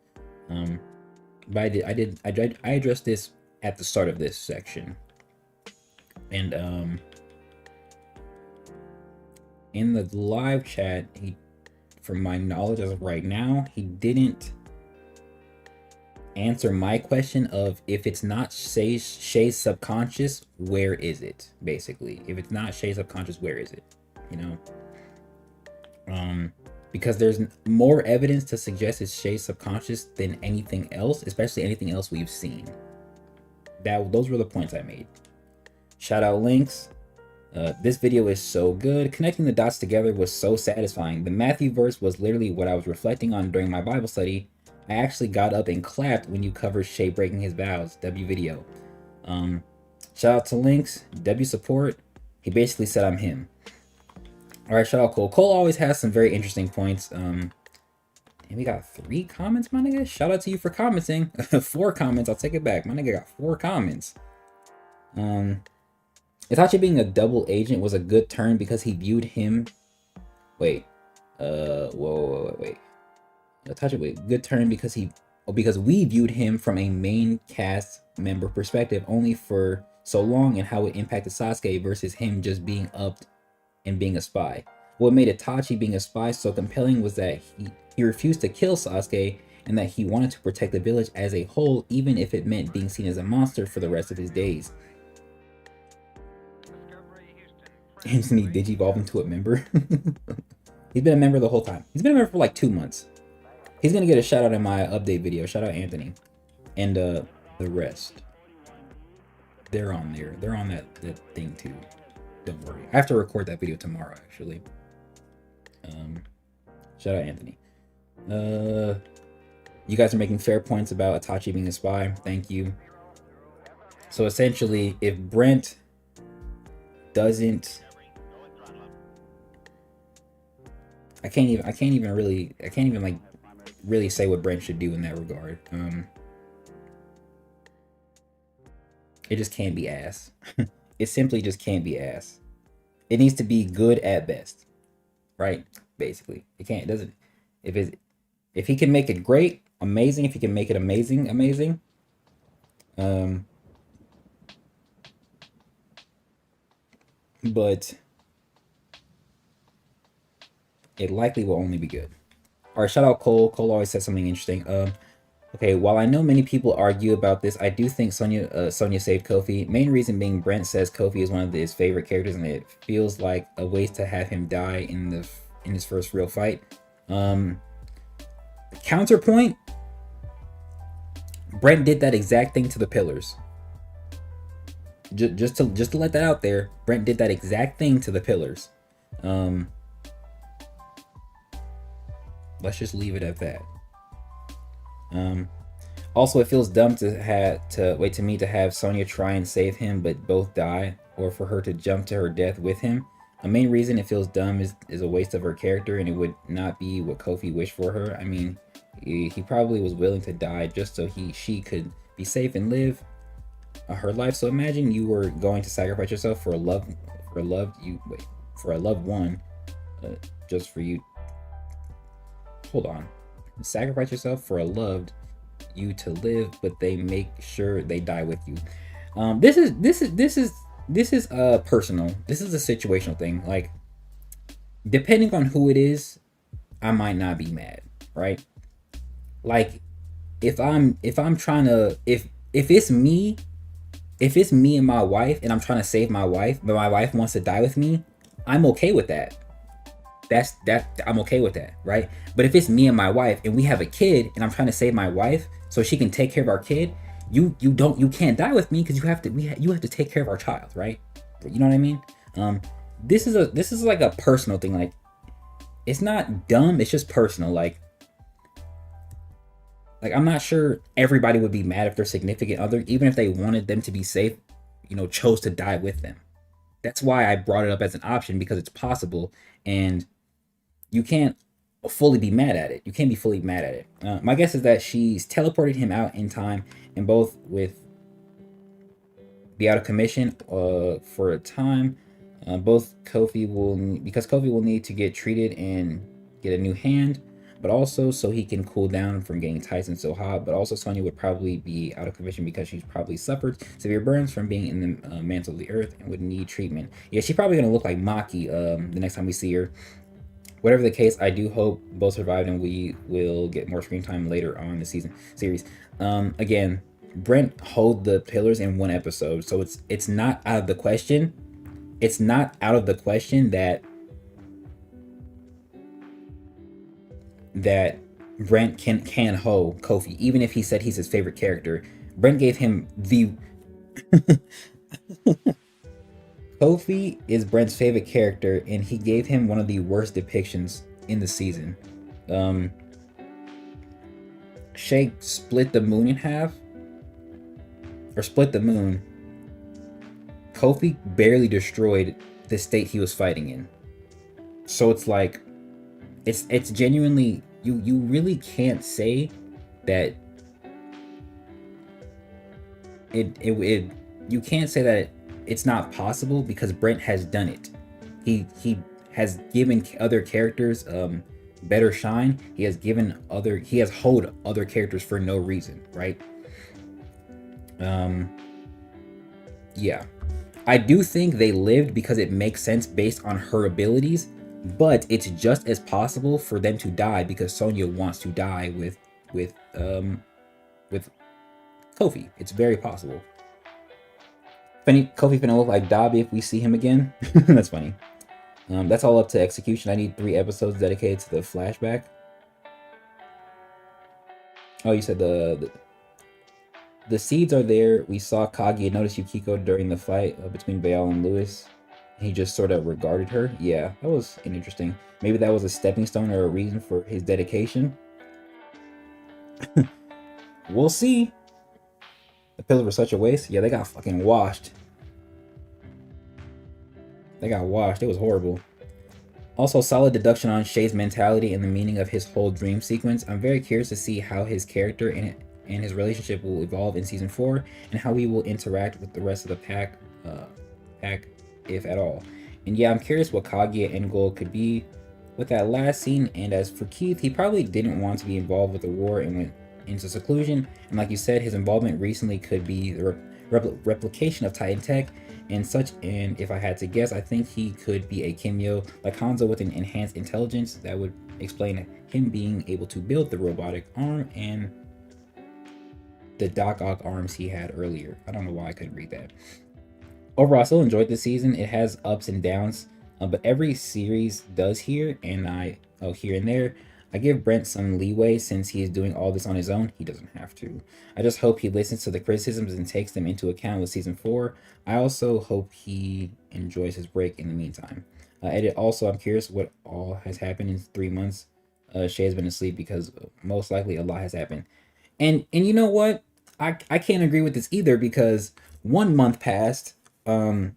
But I addressed this at the start of this section. And in the live chat, he, from my knowledge as of right now, he didn't answer my question of, if it's not Shay's subconscious, where is it? Basically, if it's not Shay's subconscious, where is it? You know, because there's more evidence to suggest it's Shay's subconscious than anything else, especially anything else we've seen. Those were the points I made. Shout out Links. This video is so good. Connecting the dots together was so satisfying. The Matthew verse was literally what I was reflecting on during my Bible study. I actually got up and clapped when you covered Shay breaking his vows. W video. Shout out to Links. W support. He basically said I'm him. Alright, shout out Cole. Cole always has some very interesting points. And we got 3 comments, my nigga. Shout out to you for commenting. 4 comments. I'll take it back. My nigga got 4 comments. Itachi being a double agent was a good turn because he viewed him. Wait. Wait. Itachi, wait. Good turn because because we viewed him from a main cast member perspective only for so long, and how it impacted Sasuke versus him just being upped and being a spy. What made Itachi being a spy so compelling was that he refused to kill Sasuke, and that he wanted to protect the village as a whole, even if it meant being seen as a monster for the rest of his days. Instantly digivolve into a member. He's been a member the whole time. He's been a member for like 2 months. He's gonna get a shout out in my update video. Shout out Anthony. And the rest. They're on there. They're on that thing too. Don't worry. I have to record that video tomorrow, actually. Shout out Anthony. You guys are making fair points about Itachi being a spy. Thank you. So essentially, if Brent doesn't, I can't even like really say what Brent should do in that regard. It just can't be ass. It simply just can't be ass. It needs to be good at best, right? Basically, it doesn't. If he can make it great, amazing. If he can make it amazing, amazing. But it likely will only be good. All right, shout out Cole. Cole always says something interesting. Okay, while I know many people argue about this, I do think Sonya saved Kofi. Main reason being Brent says Kofi is one of his favorite characters, and it feels like a waste to have him die in his first real fight. Counterpoint: Brent did that exact thing to the Pillars. Just to let that out there, Brent did that exact thing to the Pillars. Let's just leave it at that. Also, it feels dumb to have Sonya try and save him but both die, or for her to jump to her death with him. The main reason it feels dumb is a waste of her character, and it would not be what Kofi wished for her. I mean, he probably was willing to die just so she could be safe and live her life. So imagine you were going to sacrifice yourself for a loved one, just for you. Hold on. Sacrifice yourself for a loved you to live, but they make sure they die with you. This is personal. This is a situational thing. Like, depending on who it is, I might not be mad, right? Like, if it's me and my wife, and I'm trying to save my wife, but my wife wants to die with me, I'm okay with that. I'm okay with that, right? But if it's me and my wife and we have a kid, and I'm trying to save my wife so she can take care of our kid, you can't die with me, because you have to take care of our child, right? You know what I mean? This is like a personal thing. Like, it's not dumb, it's just personal. Like I'm not sure everybody would be mad if their significant other, even if they wanted them to be safe, chose to die with them. That's why I brought it up as an option, because it's possible, and you can't fully be mad at it. You can't be fully mad at it. My guess is that she's teleported him out in time, and both with be out of commission for a time. Because Kofi will need to get treated and get a new hand. but also so he can cool down from getting Tyson so hot. But also Sonya would probably be out of commission because she's probably suffered severe burns from being in the mantle of the earth and would need treatment. Yeah, she's probably gonna look like Maki the next time we see her. Whatever the case, I do hope both survive and we will get more screen time later on in the series. Again, Brent hold the pillars in one episode, so it's not out of the question. It's not out of the question that Brent can hold Kofi, even if he said he's his favorite character. Brent gave him the Kofi is Brent's favorite character, and he gave him one of the worst depictions in the season. Shay split the moon in half, or split the moon. Kofi barely destroyed the state he was fighting in. So it's like, it's genuinely, you really can't say that you can't say that it's not possible, because Brent has done it. He has given other characters better shine. He has hold other characters for no reason, right? Yeah. I do think they lived because it makes sense based on her abilities, but it's just as possible for them to die because Sonya wants to die with Kofi. It's very possible. Kofi finna look like Dobby if we see him again. That's funny. That's all up to execution. I need 3 episodes dedicated to the flashback. Oh, you said the seeds are there. We saw Kaguya notice Yukiko during the fight between Baal and Lewis. He just sort of regarded her. Yeah, that was interesting. Maybe that was a stepping stone or a reason for his dedication. We'll see. The pillars were such a waste. Yeah, they got fucking washed. They got washed. It was horrible. Also, solid deduction on Shay's mentality and the meaning of his whole dream sequence. I'm very curious to see how his character and his relationship will evolve in season 4, and how he will interact with the rest of the pack, if at all. And yeah, I'm curious what Kaguya end goal could be with that last scene. And as for Keith, he probably didn't want to be involved with the war and went into seclusion. And like you said, his involvement recently could be the replication of Titan tech and such. And if I had to guess, I think he could be a Kimyo like Hanzo with an enhanced intelligence that would explain him being able to build the robotic arm and the Doc Ock arms he had earlier. I don't know why I couldn't read that. Overall, I still enjoyed this season. It has ups and downs, but every series does here and there. I give Brent some leeway since he is doing all this on his own. He doesn't have to. I just hope he listens to the criticisms and takes them into account with season 4. I also hope he enjoys his break in the meantime. Also, I'm curious what all has happened in 3 months. Shay has been asleep because most likely a lot has happened. And you know what? I can't agree with this either, because 1 month passed. 1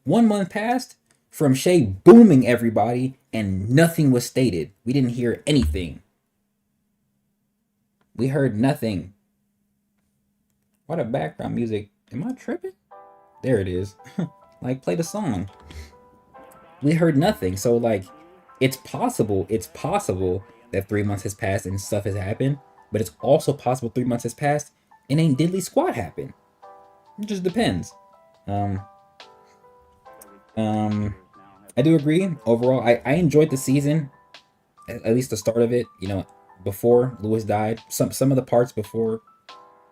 month passed from Shay booming everybody and nothing was stated. We didn't hear anything. We heard nothing. What a background music. Am I tripping? There it is. Like, play the song. We heard nothing. So like, it's possible that 3 months has passed and stuff has happened, but it's also possible 3 months has passed and ain't diddly squat happened. It just depends. I do agree. Overall, I enjoyed the season, at least the start of it. You know, before Lewis died, some of the parts before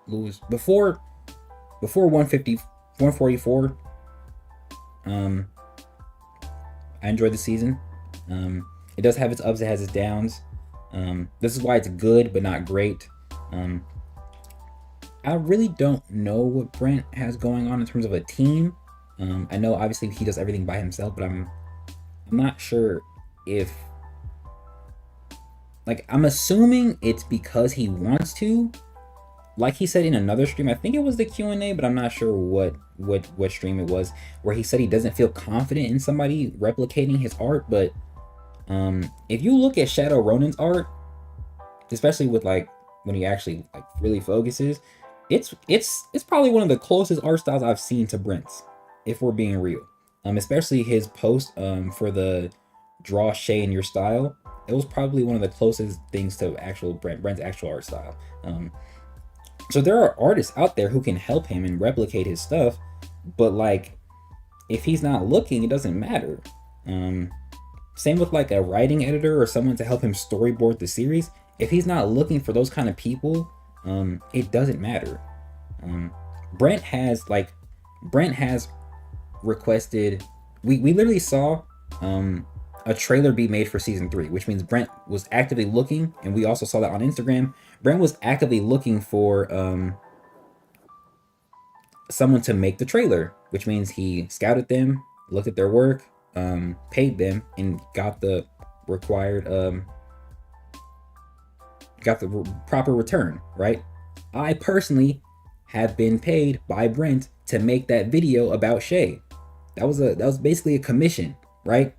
144. I enjoyed the season. It does have its ups, it has its downs. This is why it's good but not great. I really don't know what Brent has going on in terms of a team. I know obviously he does everything by himself, but I'm not sure if, like, I'm assuming it's because he wants to. Like he said in another stream, I think it was the Q&A, but I'm not sure what stream it was, where he said he doesn't feel confident in somebody replicating his art. But if you look at Shadow Ronin's art, especially with like when he actually like really focuses, it's probably one of the closest art styles I've seen to Brent's, if we're being real. Especially his post for the draw Shay in your style. it was probably one of the closest things to actual Brent's actual art style. So there are artists out there who can help him and replicate his stuff, but like if he's not looking, it doesn't matter. Same with like a writing editor or someone to help him storyboard the series. If he's not looking for those kind of people, it doesn't matter. Brent has requested. We literally saw a trailer be made for season 3, which means Brent was actively looking, and we also saw that on Instagram. Brent was actively looking for someone to make the trailer, which means he scouted them, looked at their work, paid them, and got the required proper return, right? I personally have been paid by Brent to make that video about Shay. That was basically a commission, right?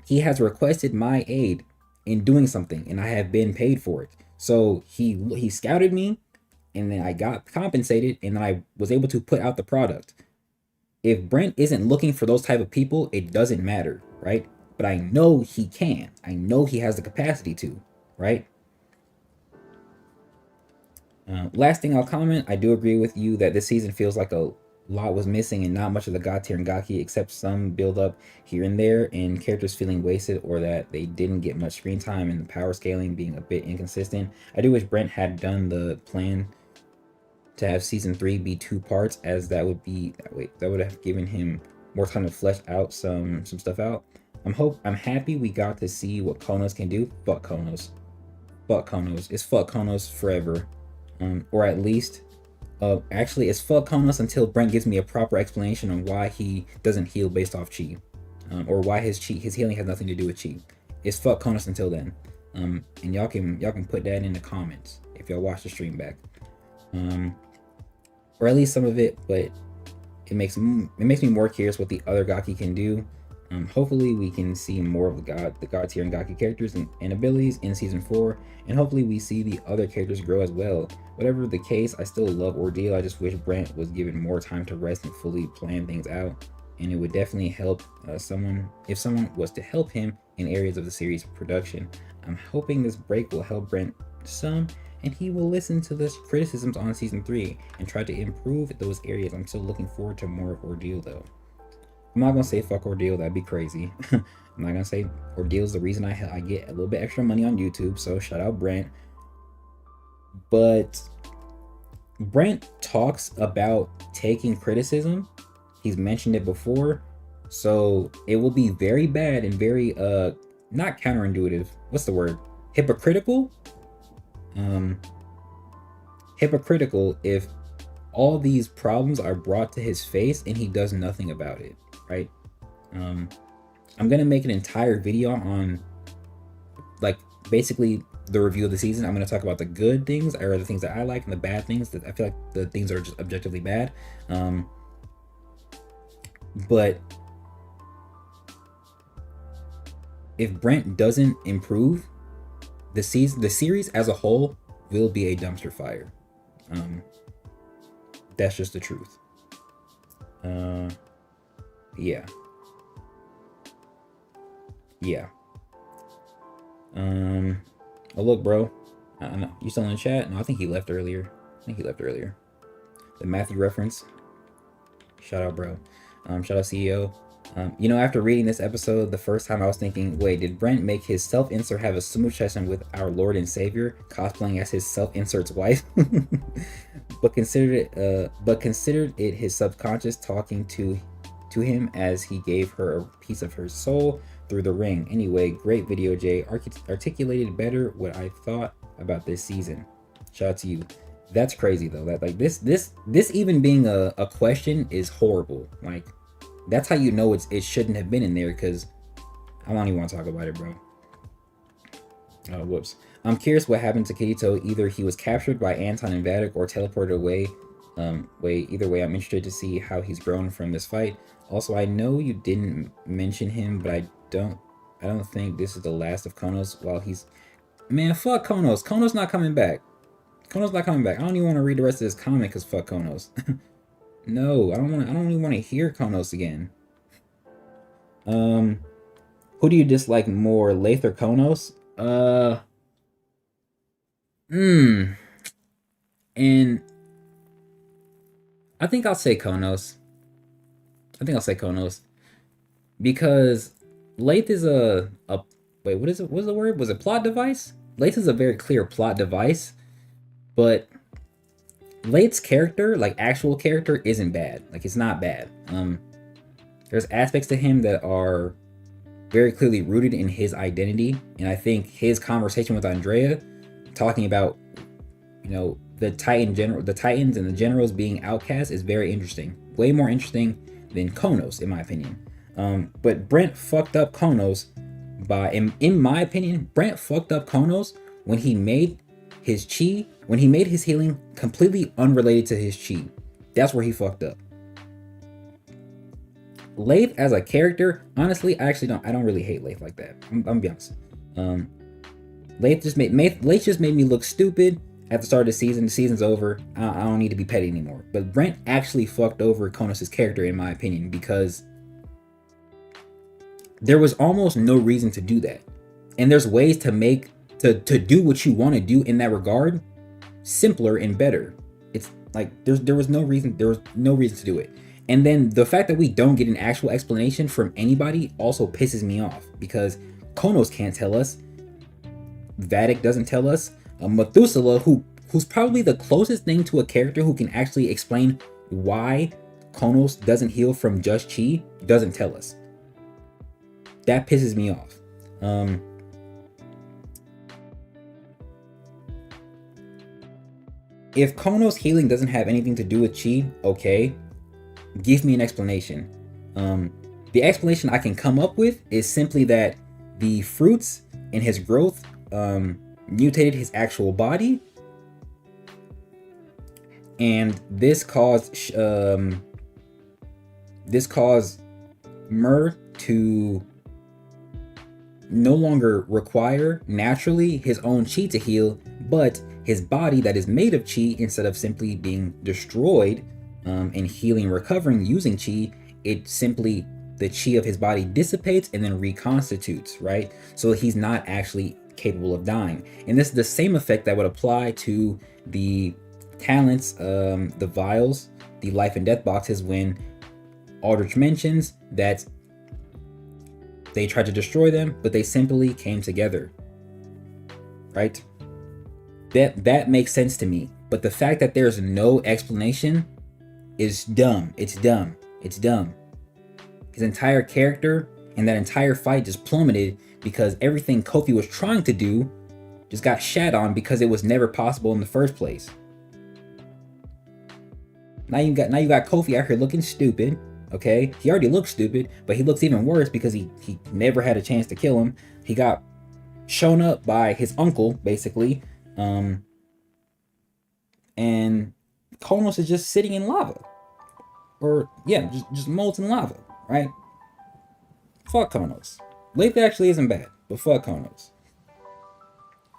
He has requested my aid in doing something, and I have been paid for it. So he scouted me, and then I got compensated, and then I was able to put out the product. If Brent isn't looking for those type of people, it doesn't matter, right? But I know he can. I know he has the capacity to, right? Last thing I'll comment, I do agree with you that this season feels like a lot was missing and not much of the God tier and Gaki, except some build up here and there and characters feeling wasted or that they didn't get much screen time and the power scaling being a bit inconsistent. I do wish Brent had done the plan to have season 3 be 2 parts, as that would have given him more time to flesh out some stuff out. I'm happy we got to see what Konos can do. Fuck Konos. Fuck Konos. It's fuck Konos forever. Or at least, actually, it's fuck Konos until Brent gives me a proper explanation on why he doesn't heal based off chi, or why his healing has nothing to do with chi. It's fuck Konos until then. And y'all can put that in the comments if y'all watch the stream back, or at least some of it. But it makes me more curious what the other Gaki can do. Hopefully we can see more of the God tier and Gaki characters and abilities in season 4, and hopefully we see the other characters grow as well. Whatever the case, I still love Ordeal. I just wish Brent was given more time to rest and fully plan things out, and it would definitely help if someone was to help him in areas of the series production. I'm hoping this break will help Brent some, and he will listen to the criticisms on season 3 and try to improve those areas. I'm still looking forward to more of Ordeal though. I'm not gonna say fuck Ordeal, that'd be crazy. I'm not gonna say Ordeal is the reason I get a little bit extra money on YouTube, so shout out Brent. But Brent talks about taking criticism. He's mentioned it before, so it will be very bad and very not counterintuitive. What's the word? Hypocritical? Hypocritical if all these problems are brought to his face and he does nothing about it, right? I'm gonna make an entire video on like basically the review of the season. I'm gonna talk about the good things or the things that I like and the bad things that I feel like the things that are just objectively bad. But if Brent doesn't improve, the series as a whole will be a dumpster fire. That's just the truth. Yeah. Oh look, bro. I don't know. You still in the chat? No, I think he left earlier. The Matthew reference. Shout out, bro. Shout out, CEO. After reading this episode the first time, I was thinking, wait, did Brent make his self-insert have a smooth session with our Lord and Savior, cosplaying as his self-insert's wife? but considered it his subconscious talking to him as he gave her a piece of her soul through the ring. Anyway, great video, Jay. Articulated better what I thought about this season. Shout out to you. That's crazy though. That like this even being a question is horrible. Like that's how you know it shouldn't have been in there, because I don't even want to talk about it, bro. Oh, whoops. I'm curious what happened to Kirito. Either he was captured by Anton and Vatic or teleported away. Either way, I'm interested to see how he's grown from this fight. Also, I know you didn't mention him, but I don't think this is the last of Konos while he's... Man, fuck Konos. Konos not coming back. I don't even want to read the rest of this comment because fuck Konos. No, I don't even want to hear Konos again. Who do you dislike more, Lathe or Konos? Hmm. And I think I'll say Konos. I think I'll say Konos because Lathe is a wait. What is it? What's the word? Was it plot device? Lathe is a very clear plot device, but Lathe's character, like actual character, isn't bad. Like it's not bad. There's aspects to him that are very clearly rooted in his identity, and I think his conversation with Andrea, talking about, the Titans and the generals being outcast, is very interesting. Way more interesting than Konos, in my opinion. But Brent fucked up Konos in my opinion, Brent fucked up Konos when he made his chi, when he made his healing completely unrelated to his chi. That's where he fucked up. Lathe as a character, honestly, I don't really hate Lathe like that. I'm gonna be honest. Lathe just made me look stupid at the start of the season. The season's over. I don't need to be petty anymore. But Brent actually fucked over Konos' character, in my opinion, because there was almost no reason to do that. And there's ways to do what you want to do in that regard simpler and better. It's like there was no reason to do it. And then the fact that we don't get an actual explanation from anybody also pisses me off, because Konos can't tell us. Vatic doesn't tell us. Methuselah, who's probably the closest thing to a character who can actually explain why Konos doesn't heal from just chi, doesn't tell us. That pisses me off. If Konos healing doesn't have anything to do with chi, okay, give me an explanation. The explanation I can come up with is simply that the fruits in his growth mutated his actual body, and this caused Myrrh to no longer require naturally his own chi to heal, but his body that is made of chi, instead of simply being destroyed and healing, recovering using chi, the chi of his body dissipates and then reconstitutes, right? So he's not actually capable of dying. And this is the same effect that would apply to the talents, the vials, the life and death boxes, when Aldrich mentions that they tried to destroy them, but they simply came together, right? That makes sense to me. But the fact that there's no explanation is dumb. It's dumb. It's dumb. His entire character and that entire fight just plummeted because everything Kofi was trying to do just got shat on because it was never possible in the first place. Now you got Kofi out here looking stupid. Okay, he already looks stupid, but he looks even worse because he never had a chance to kill him. He got shown up by his uncle, basically, and Konos is just sitting in lava, or yeah, just molten lava, right? Fuck Konos. Lathe actually isn't bad, but fuck Konos.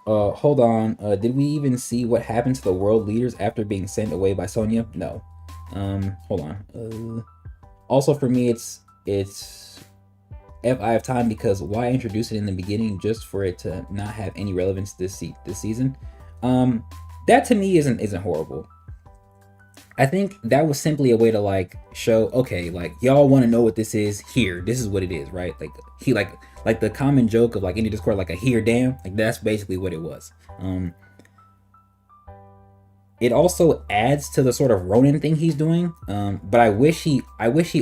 Hold on. Did we even see what happened to the world leaders after being sent away by Sonya? No. Hold on. Also, for me, it's if I have time, because why introduce it in the beginning just for it to not have any relevance this season? That to me isn't horrible. I think that was simply a way to like show, okay, like y'all want to know what this is. Here, this is what it is, right? Like he like the common joke of like in the Discord, like a here damn, like that's basically what it was. It also adds to the sort of Ronin thing he's doing, but I wish he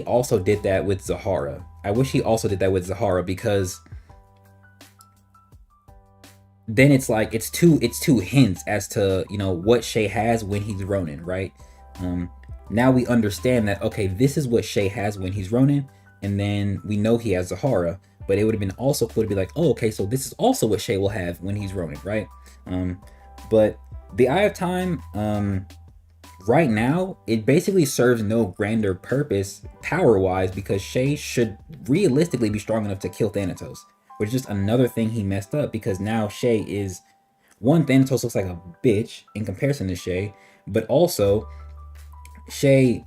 also did that with Zahara. Because then it's like it's two hints as to what Shay has when he's Ronin, right? Now we understand that, okay, this is what Shay has when he's Ronin, and then we know he has Zahara. But it would have been also cool to be like, oh, okay, so this is also what Shay will have when he's Ronin, right? But the Eye of Time, right now, it basically serves no grander purpose power-wise, because Shay should realistically be strong enough to kill Thanatos, which is just another thing he messed up, because now Shay is... One, Thanatos looks like a bitch in comparison to Shay, but also Shay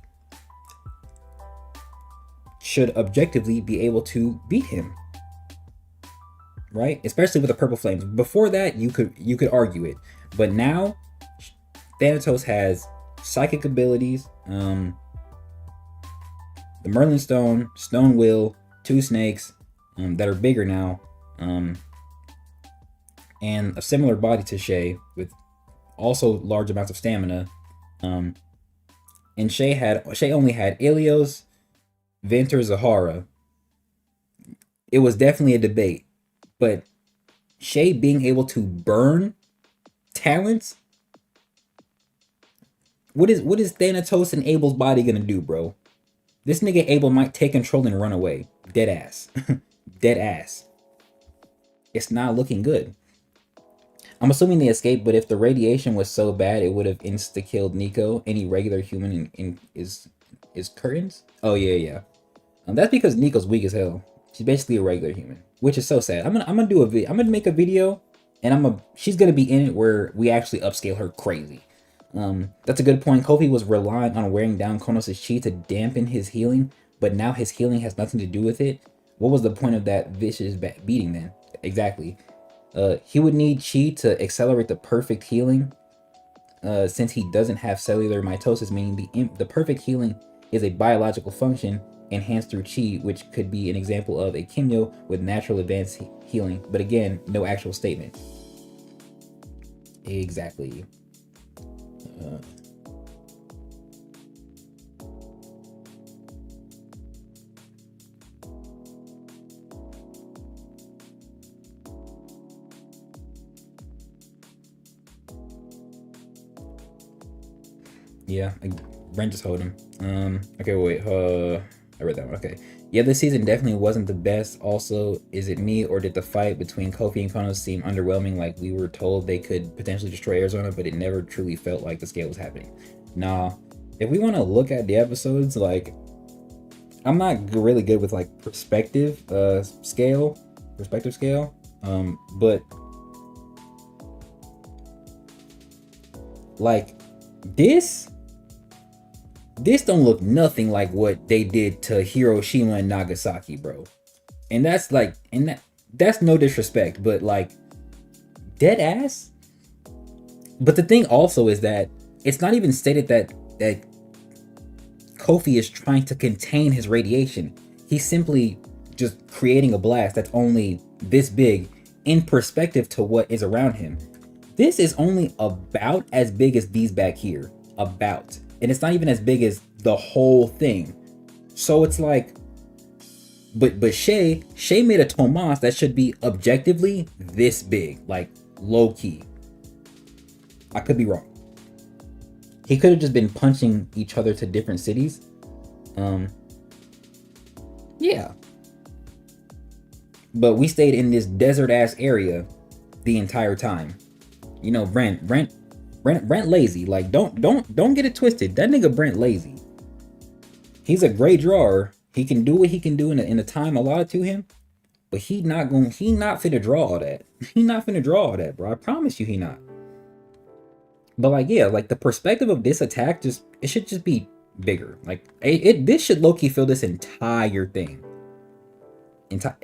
should objectively be able to beat him. right? Especially with the purple flames. Before that, you could argue it, but now Thanatos has psychic abilities, the Merlin Stone, Stone Will, two snakes that are bigger now, and a similar body to Shay with also large amounts of stamina. And Shay only had Ilios, Ventur, Zahara. It was definitely a debate, but Shay being able to burn talents. What is Thanatos and Abel's body gonna do, bro? This nigga Abel might take control and run away. Dead ass. Dead ass. It's not looking good. I'm assuming they escaped, but if the radiation was so bad, it would have insta killed Nico. Any regular human is curtains. Oh yeah. That's because Nico's weak as hell. She's basically a regular human, which is so sad. I'm gonna do I'm gonna make a video, and she's gonna be in it where we actually upscale her crazy. That's a good point. Kofi was relying on wearing down Konos' chi to dampen his healing, but now his healing has nothing to do with it. What was the point of that vicious beating then? Exactly. He would need chi to accelerate the perfect healing, since he doesn't have cellular mitosis, meaning the perfect healing is a biological function enhanced through chi, which could be an example of a Kimyo with natural advanced healing. But again, no actual statement. Exactly. Yeah, Brent just hold him. Okay, wait. I read that one. Okay. Yeah, this season definitely wasn't the best. Also, is it me or did the fight between Kofi and Konos seem underwhelming? Like we were told they could potentially destroy Arizona, but it never truly felt like the scale was happening. Nah, if we want to look at the episodes, like I'm not really good with like perspective scale, but like this don't look nothing like what they did to Hiroshima and Nagasaki, bro. And that's like, that's no disrespect, but like dead ass. But the thing also is that it's not even stated that Kofi is trying to contain his radiation. He's simply just creating a blast that's only this big in perspective to what is around him. This is only about as big as these back here. About. And it's not even as big as the whole thing. So it's like, but Shay made a Tomas that should be objectively this big, like low key. I could be wrong. He could have just been punching each other to different cities. Yeah. But we stayed in this desert ass area the entire time. You know, Brent lazy. Like don't get it twisted. That nigga Brent lazy. He's a great drawer. He can do what he can do in the time allotted to him. But he not finna draw all that. He not finna draw all that, bro. I promise you he not. But like, yeah, like the perspective of this attack it should just be bigger. Like this should low-key fill this entire thing.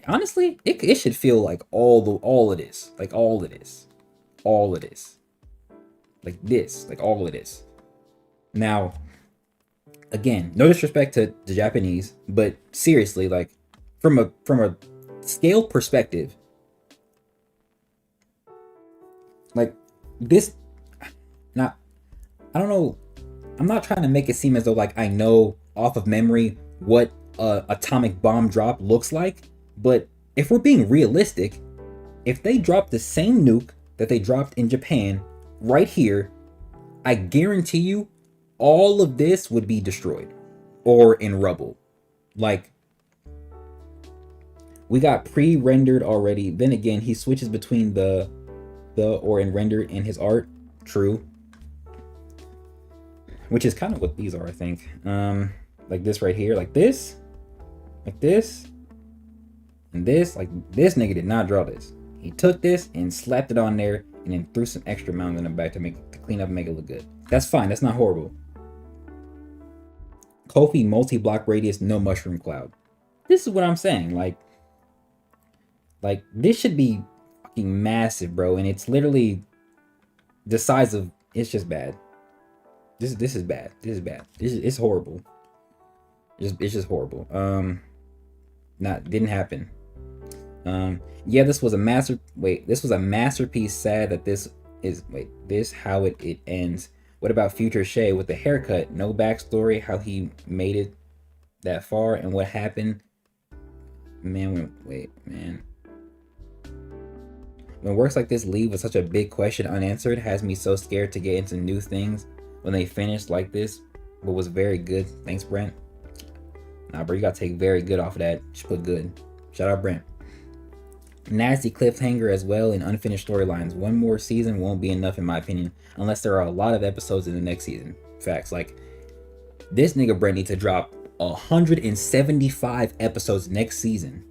Honestly, it should feel like all of this. Like all of this. All of this. Like this. Like all of this. Now, again, no disrespect to the Japanese, but seriously, like from a scale perspective, like this, not, I don't know, I'm not trying to make it seem as though like I know off of memory what a atomic bomb drop looks like, but if we're being realistic, if they drop the same nuke that they dropped in Japan right here, I guarantee you all of this would be destroyed or in rubble. Like, we got pre-rendered already. Then again, he switches between the or in rendered in his art. True. Which is kind of what these are, I think. Like this right here, like this, and this. Like this nigga did not draw this. He took this and slapped it on there and then threw some extra mounds in the back to clean up and make it look good. That's fine. That's not horrible. Kofi multi-block radius, no mushroom cloud. This is what I'm saying. Like, Like this should be fucking massive, bro, and it's literally the size of. It's just bad. This is bad. This is bad. It's horrible. It's just horrible. Not didn't happen. Yeah, this was a This was a masterpiece. Sad that this how it ends. What about future Shay with the haircut? No backstory, how he made it that far, and what happened. Man, man. When works like this leave with such a big question unanswered, has me so scared to get into new things when they finish like this, but was very good. Thanks, Brent. Nah, bro, you gotta take very good off of that. Just put good. Shout out, Brent. Nasty cliffhanger as well in unfinished storylines. One more season won't be enough in my opinion, unless there are a lot of episodes in the next season. Facts. Like, this nigga Brent needs to drop 175 episodes next season.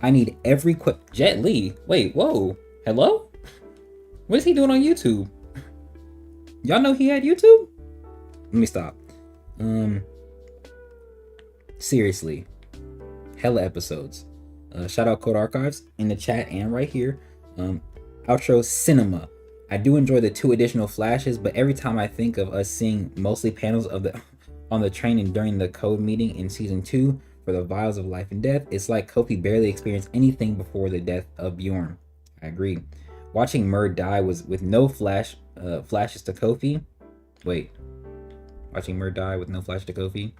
I need every Jet Li. Wait, whoa. Hello? What is he doing on YouTube? Y'all know he had YouTube? Let me stop. Seriously. Hella episodes. Shout out Code Archives in the chat and right here. Outro cinema. I do enjoy the 2 additional flashes, but every time I think of us seeing mostly panels of the on the train and during the code meeting in season 2 for the vials of life and death, it's like Kofi barely experienced anything before the death of Bjorn. I agree. Watching Mur die was with no flashes to Kofi. Wait. Watching Mur die with no flash to Kofi.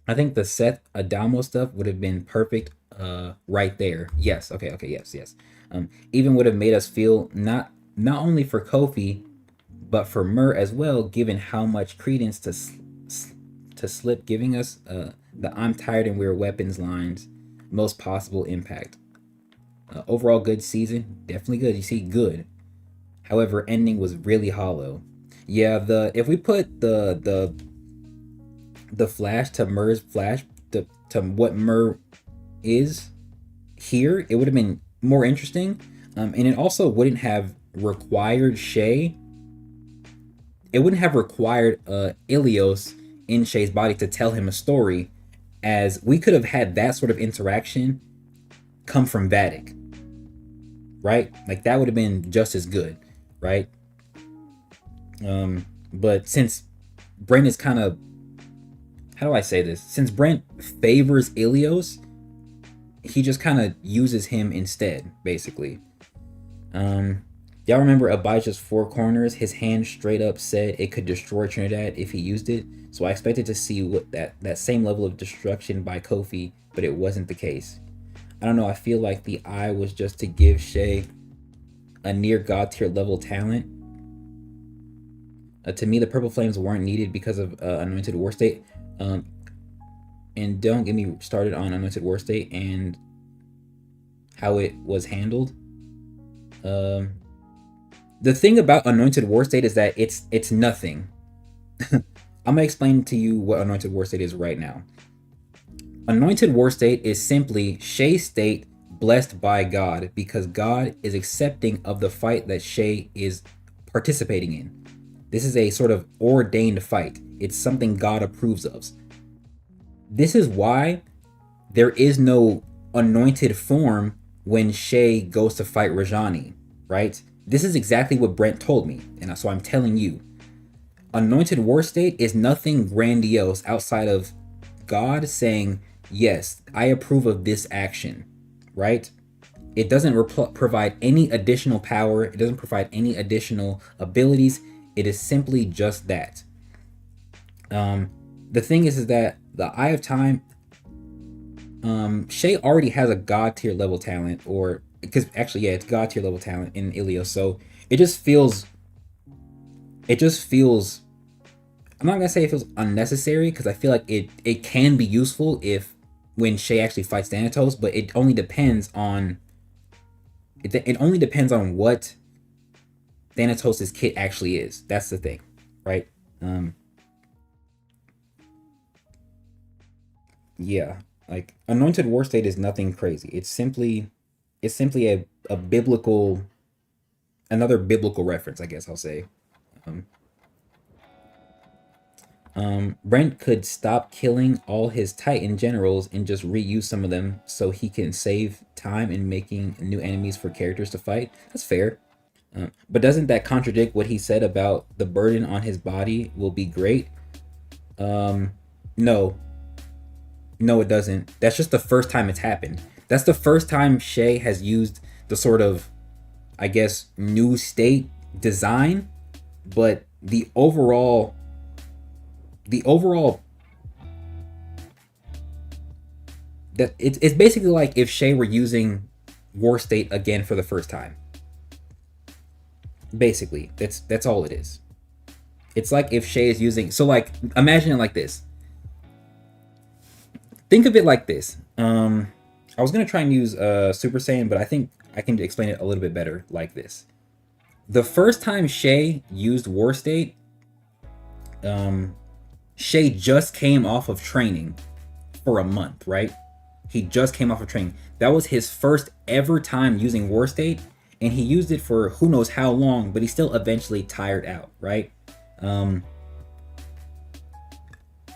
I think the Seth Adamo stuff would have been perfect right there. Yes. Okay. Yes. Even would have made us feel not only for Kofi, but for Mur as well, given how much credence to Slip giving us the I'm tired and we're weapons lines, most possible impact. Overall good season, definitely good. You see, good. However, ending was really hollow. Yeah, if we put the flash to Mur's flash to what Mur is here, it would have been more interesting. And it also wouldn't have required Shay. It wouldn't have required Ilios in Shay's body to tell him a story, as we could have had that sort of interaction come from Vatic, right? Like that would have been just as good, right? But since Brent is kind of, how do I say this? Since Brent favors Ilios, he just kind of uses him instead, basically. Y'all remember Abijah's 4 corners? His hand straight up said it could destroy Trinidad if he used it. So I expected to see what that same level of destruction by Kofi, but it wasn't the case. I don't know, I feel like the eye was just to give Shay a near god tier level talent. To me, the purple flames weren't needed because of Anointed War State. And don't get me started on Anointed War State and how it was handled. The thing about Anointed War State is that it's nothing. I'm gonna explain to you what Anointed War State is right now. Anointed War State is simply Shay's state blessed by God, because God is accepting of the fight that Shay is participating in. This is a sort of ordained fight. It's something God approves of. This is why there is no anointed form when Shay goes to fight Rajani, right? This is exactly what Brent told me, and so I'm telling you. Anointed War State is nothing grandiose outside of God saying, yes, I approve of this action, right? It doesn't provide any additional power. It doesn't provide any additional abilities. It is simply just that. The thing is that the Eye of Time, Shay already has a god tier level talent, or because actually, yeah, it's god tier level talent in Ilios. So it just feels. I'm not gonna say it feels unnecessary, because I feel like it can be useful if when Shay actually fights Thanatos, but it only depends on. It only depends on what Thanatos' kit actually is. That's the thing, right? Yeah, like Anointed War State is nothing crazy. It's simply a biblical, another biblical reference, I guess I'll say. Brent could stop killing all his Titan generals and just reuse some of them so he can save time in making new enemies for characters to fight. That's fair. But doesn't that contradict what he said about the burden on his body will be great? No. No, it doesn't. That's just the first time it's happened. That's the first time Shay has used the sort of, I guess, new state design, but the overall that it's basically like if Shay were using War State again for the first time. Basically, that's all it is. It's like if Shay is using, so like imagine it like this. Think of it like this. I was gonna try and use Super Saiyan, but I think I can explain it a little bit better like this. The first time Shay used War State, Shay just came off of training for a month, right? He just came off of training. That was his first ever time using War State, and he used it for who knows how long, but he still eventually tired out, right?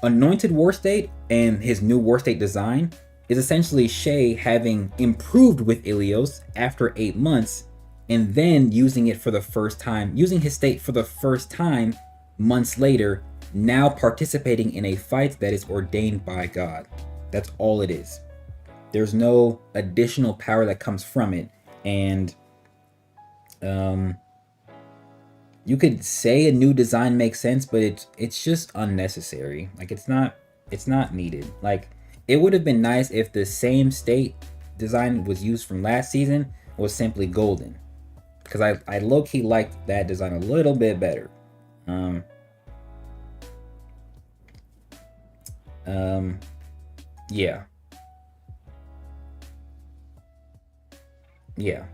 Anointed War State and his new War State design is essentially Shay having improved with Ilios after 8 months and then using it for the first time, using his state for the first time months later, now participating in a fight that is ordained by God. That's all it is. There's no additional power that comes from it. And you could say a new design makes sense, but it's just unnecessary. Like it's not needed. Like it would have been nice if the same state design was used from last season was simply golden, because I low-key liked that design a little bit better. Yeah. Yeah.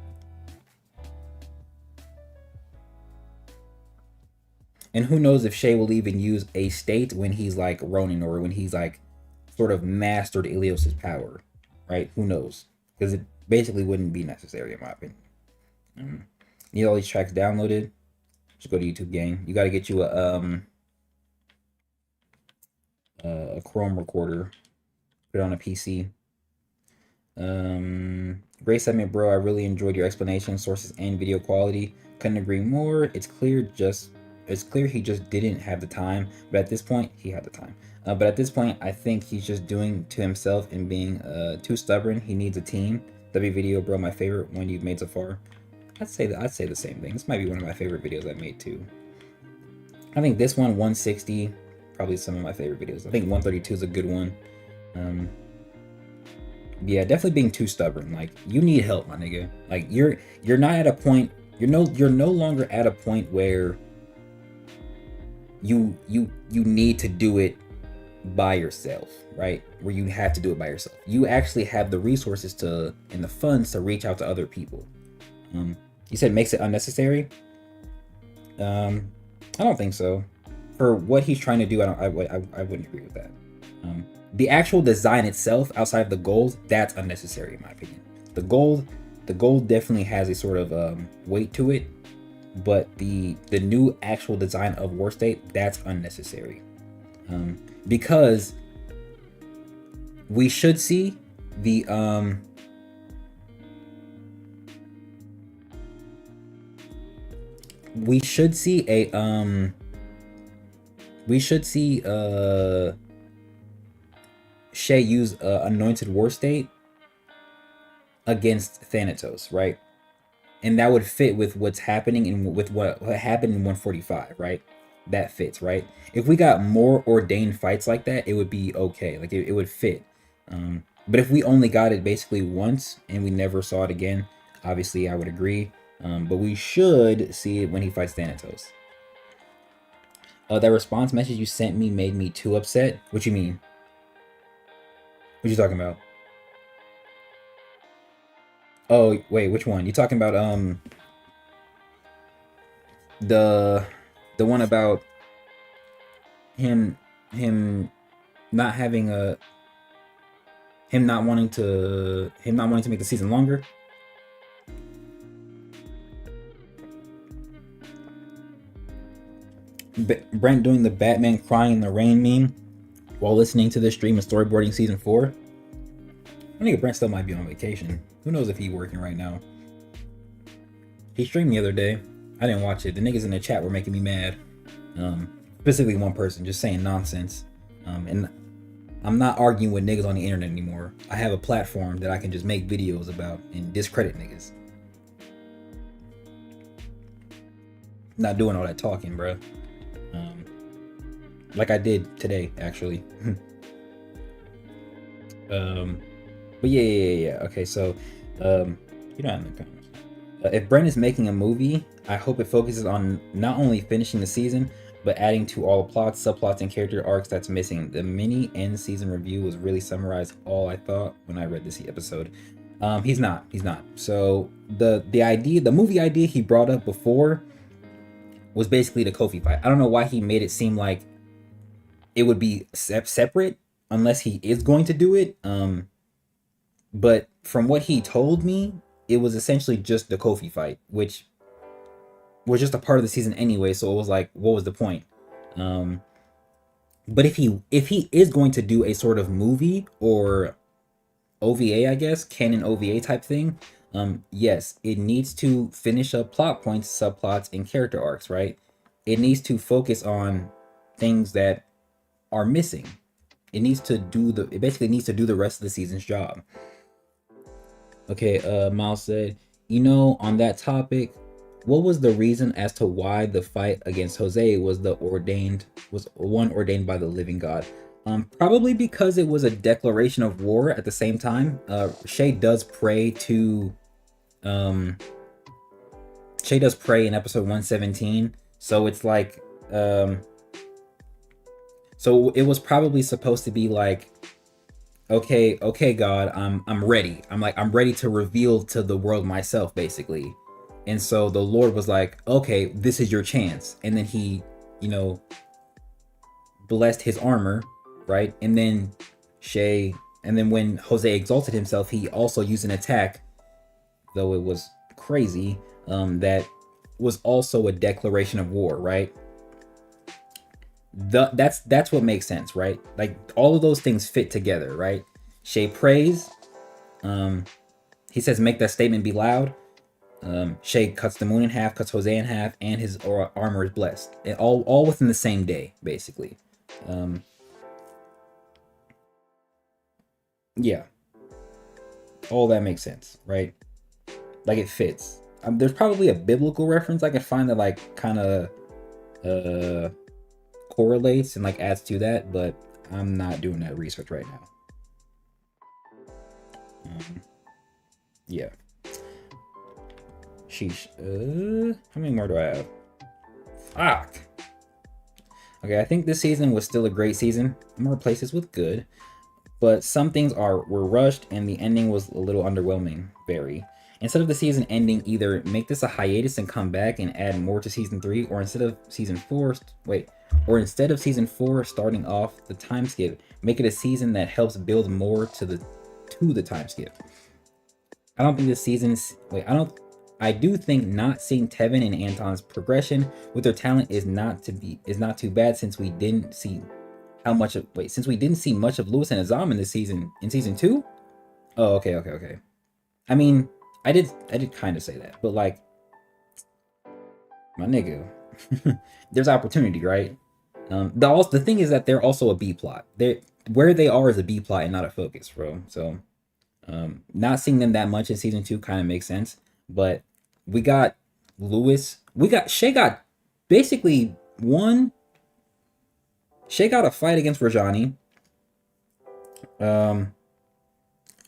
And who knows if Shay will even use a state when he's like Ronin, or when he's like sort of mastered Ilios's power, right? Who knows? Because it basically wouldn't be necessary in my opinion. Need all these tracks downloaded? Just go to YouTube Gang. You got to get you a Chrome recorder. Put it on a PC. Great segment, bro. I really enjoyed your explanation, sources, and video quality. Couldn't agree more. It's clear he just didn't have the time, but at this point he had the time. But at this point, I think he's just doing to himself and being too stubborn. He needs a team. W video, bro, my favorite one you've made so far. I'd say the same thing. This might be one of my favorite videos I've made too. I think this one, 160, probably some of my favorite videos. I think 132 is a good one. Yeah, definitely being too stubborn. Like you need help, my nigga. Like you're not at a point. You're no longer at a point where you need to do it by yourself, right? Where you have to do it by yourself. You actually have the resources to and the funds to reach out to other people. You said makes it unnecessary. I don't think so. For what he's trying to do, I wouldn't agree with that. The actual design itself, outside of the gold, that's unnecessary in my opinion. The gold definitely has a sort of weight to it, but the new actual design of War State, that's unnecessary. Because we should see the we should see Shay use Anointed War State against Thanatos, right? And that would fit with what's happening and with what happened in 145, right? That fits, right? If we got more ordained fights like that, it would be okay. Like it would fit. But if we only got it basically once and we never saw it again, obviously I would agree. But we should see it when he fights Thanatos. That response message you sent me made me too upset. What you mean? What you talking about? Oh, wait, which one? You talking about the one about him not having a him not wanting to make the season longer? Brent doing the Batman crying in the rain meme while listening to this stream and storyboarding season 4. I think Brent still might be on vacation. Who knows if he's working right now. He streamed the other day. I didn't watch it. The niggas in the chat were making me mad. Specifically one person just saying nonsense. And I'm not arguing with niggas on the internet anymore. I have a platform that I can just make videos about and discredit niggas. Not doing all that talking, bro. Like I did today, actually. But yeah. Okay, so you know, if Brent is making a movie, I hope it focuses on not only finishing the season, but adding to all the plots, subplots, and character arcs that's missing. The mini end season review was really summarized all I thought when I read this episode. He's not. So the movie idea he brought up before was basically the Kofi fight. I don't know why he made it seem like it would be separate unless he is going to do it. But from what he told me, it was essentially just the Kofi fight, which was just a part of the season anyway. So it was like, what was the point? But if he is going to do a sort of movie or OVA, I guess, canon OVA type thing, yes, it needs to finish up plot points, subplots, and character arcs, right? It needs to focus on things that are missing. It basically needs to do the rest of the season's job. Okay, Miles said, on that topic, what was the reason as to why the fight against Jose was one ordained by the living God? Probably because it was a declaration of war at the same time. Shay does pray in episode 117. So it's like, so it was probably supposed to be like, okay, God, I'm ready. I'm ready to reveal to the world myself, basically. And so the Lord was like, okay, this is your chance. And then he, blessed his armor, right? And then when Jose exalted himself, he also used an attack, though it was crazy, that was also a declaration of war, right? That's what makes sense, right? Like all of those things fit together, right? Shay prays. He says, make that statement be loud. Shay cuts the moon in half, cuts Jose in half, and his armor is blessed. And all within the same day, basically. Yeah. All that makes sense, right? Like it fits. There's probably a biblical reference I can find that like kind of correlates and like adds to that, but I'm not doing that research right now. Yeah. Sheesh. How many more do I have? Fuck. Okay, I think this season was still a great season. More places with good, but some things were rushed and the ending was a little underwhelming. Very. Instead of the season ending, either make this a hiatus and come back and add more to season 3, or instead of season 4 starting off the time skip, make it a season that helps build more to the time skip. I don't think this season's I do think not seeing Tevin and Anton's progression with their talent is not too bad, since we didn't see much of Lewis and Azam in season 2. Oh, okay. I mean, I did kind of say that, but like, my nigga, there's opportunity, right? The thing is that they're also a B plot. Where they are is a B plot and not a focus, bro. So, not seeing them that much in season 2 kind of makes sense. But we got Lewis. Shay got basically one. Shay got a fight against Rajani.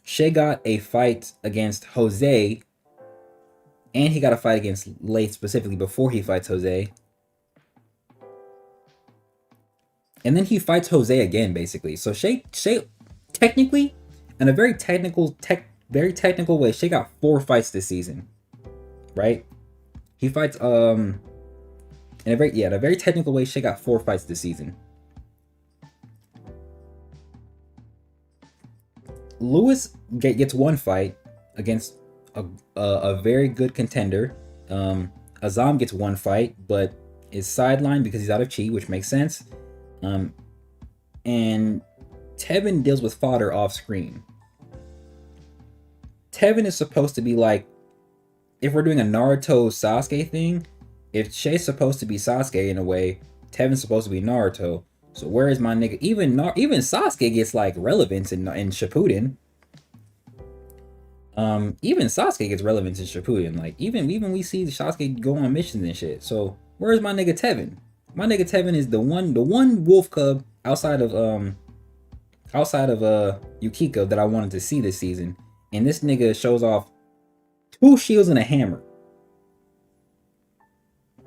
Shay got a fight against Jose, and he got a fight against Lath specifically before he fights Jose. And then he fights Jose again, basically. So Shay technically, in a very technical way, Shay got 4 fights this season, right? He fights in a very technical way. Shay got 4 fights this season. Lewis gets 1 fight against a very good contender. Azam gets 1 fight, but is sidelined because he's out of chi, which makes sense. And Tevin deals with fodder off screen. Tevin is supposed to be like, if we're doing a Naruto Sasuke thing, if Shay's supposed to be Sasuke in a way, Tevin's supposed to be Naruto. So where is my nigga? Even Sasuke gets like relevance in Shippuden. Even Sasuke gets relevance in Shippuden. Like even we see Sasuke go on missions and shit. So where is my nigga Tevin? My nigga Tevin is the one wolf cub outside of Yukiko that I wanted to see this season. And this nigga shows off 2 shields and a hammer.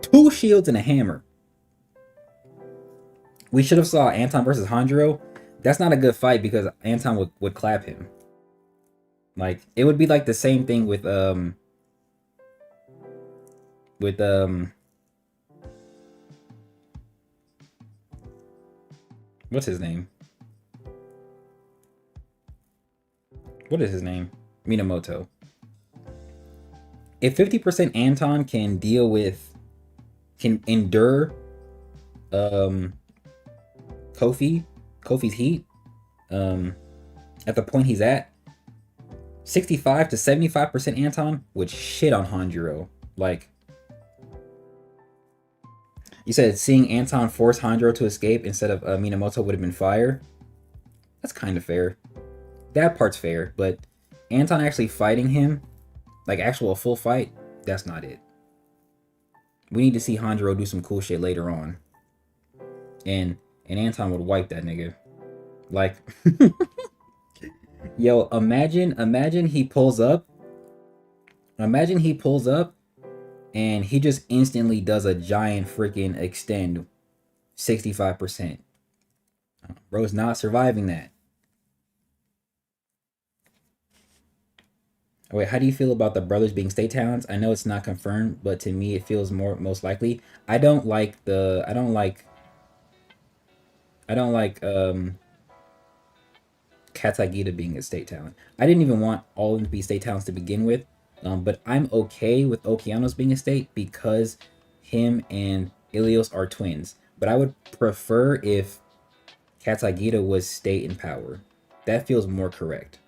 2 shields and a hammer. We should have saw Anton versus Hanjiro. That's not a good fight because Anton would clap him. Like it would be like the same thing with what's his name? What is his name? Minamoto. If 50% Anton can endure Kofi's heat at the point he's at, 65 to 75% Anton would shit on Hanjiro. Like, you said seeing Anton force Hanjiro to escape instead of Minamoto would have been fire. That's kind of fair. That part's fair, but Anton actually fighting him, like actual full fight, that's not it. We need to see Hanjiro do some cool shit later on. And Anton would wipe that nigga. Like, yo, imagine he pulls up. Imagine he pulls up and he just instantly does a giant freaking extend 65%. Bro's not surviving that. Oh, wait, how do you feel about the brothers being state talents? I know it's not confirmed, but to me it feels most likely. I don't like Katagita being a state talent. I didn't even want all of them to be state talents to begin with, but I'm okay with Okeanos being a state because him and Ilios are twins. But I would prefer if Katagita was state in power. That feels more correct.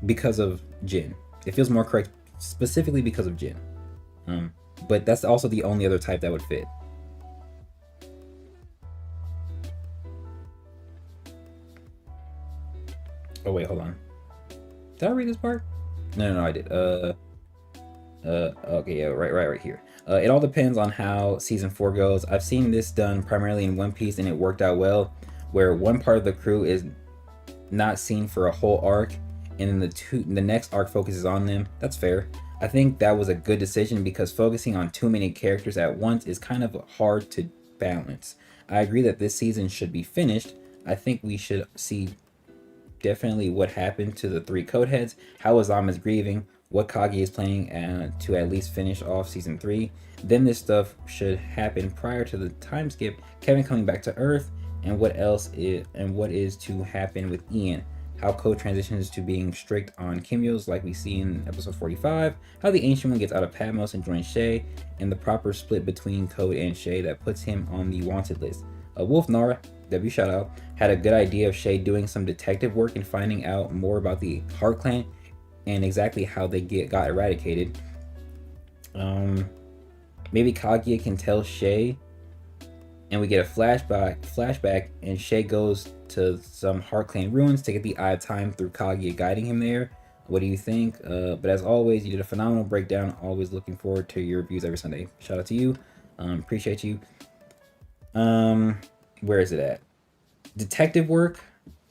Because of Jin. It feels more correct specifically because of Jin. But that's also the only other type that would fit. Oh wait, hold on. Did I read this part? No, I did. Okay, yeah, right here. It all depends on how season 4 goes. I've seen this done primarily in One Piece and it worked out well, where one part of the crew is not seen for a whole arc, and then the next arc focuses on them. That's fair. I think that was a good decision because focusing on too many characters at once is kind of hard to balance. I agree that this season should be finished. I think we should see definitely what happened to the 3 code heads, how Azam is grieving, what Kage is planning to at least finish off season 3. Then this stuff should happen prior to the time skip, Kevin coming back to Earth, and what is to happen with Ian. How Code transitions to being strict on Kimyos like we see in episode 45, how the Ancient One gets out of Patmos and joins Shay, and the proper split between Code and Shay that puts him on the wanted list. Wolf Nara, W shout out, had a good idea of Shay doing some detective work and finding out more about the Heart Clan and exactly how they got eradicated. Maybe Kaguya can tell Shay and we get a flashback and Shay goes to some Heart Clan ruins to get the Eye of Time through Kaguya guiding him there. What do you think? But as always, you did a phenomenal breakdown. Always looking forward to your reviews every Sunday. Shout out to you. Appreciate you. Where is it at? Detective work.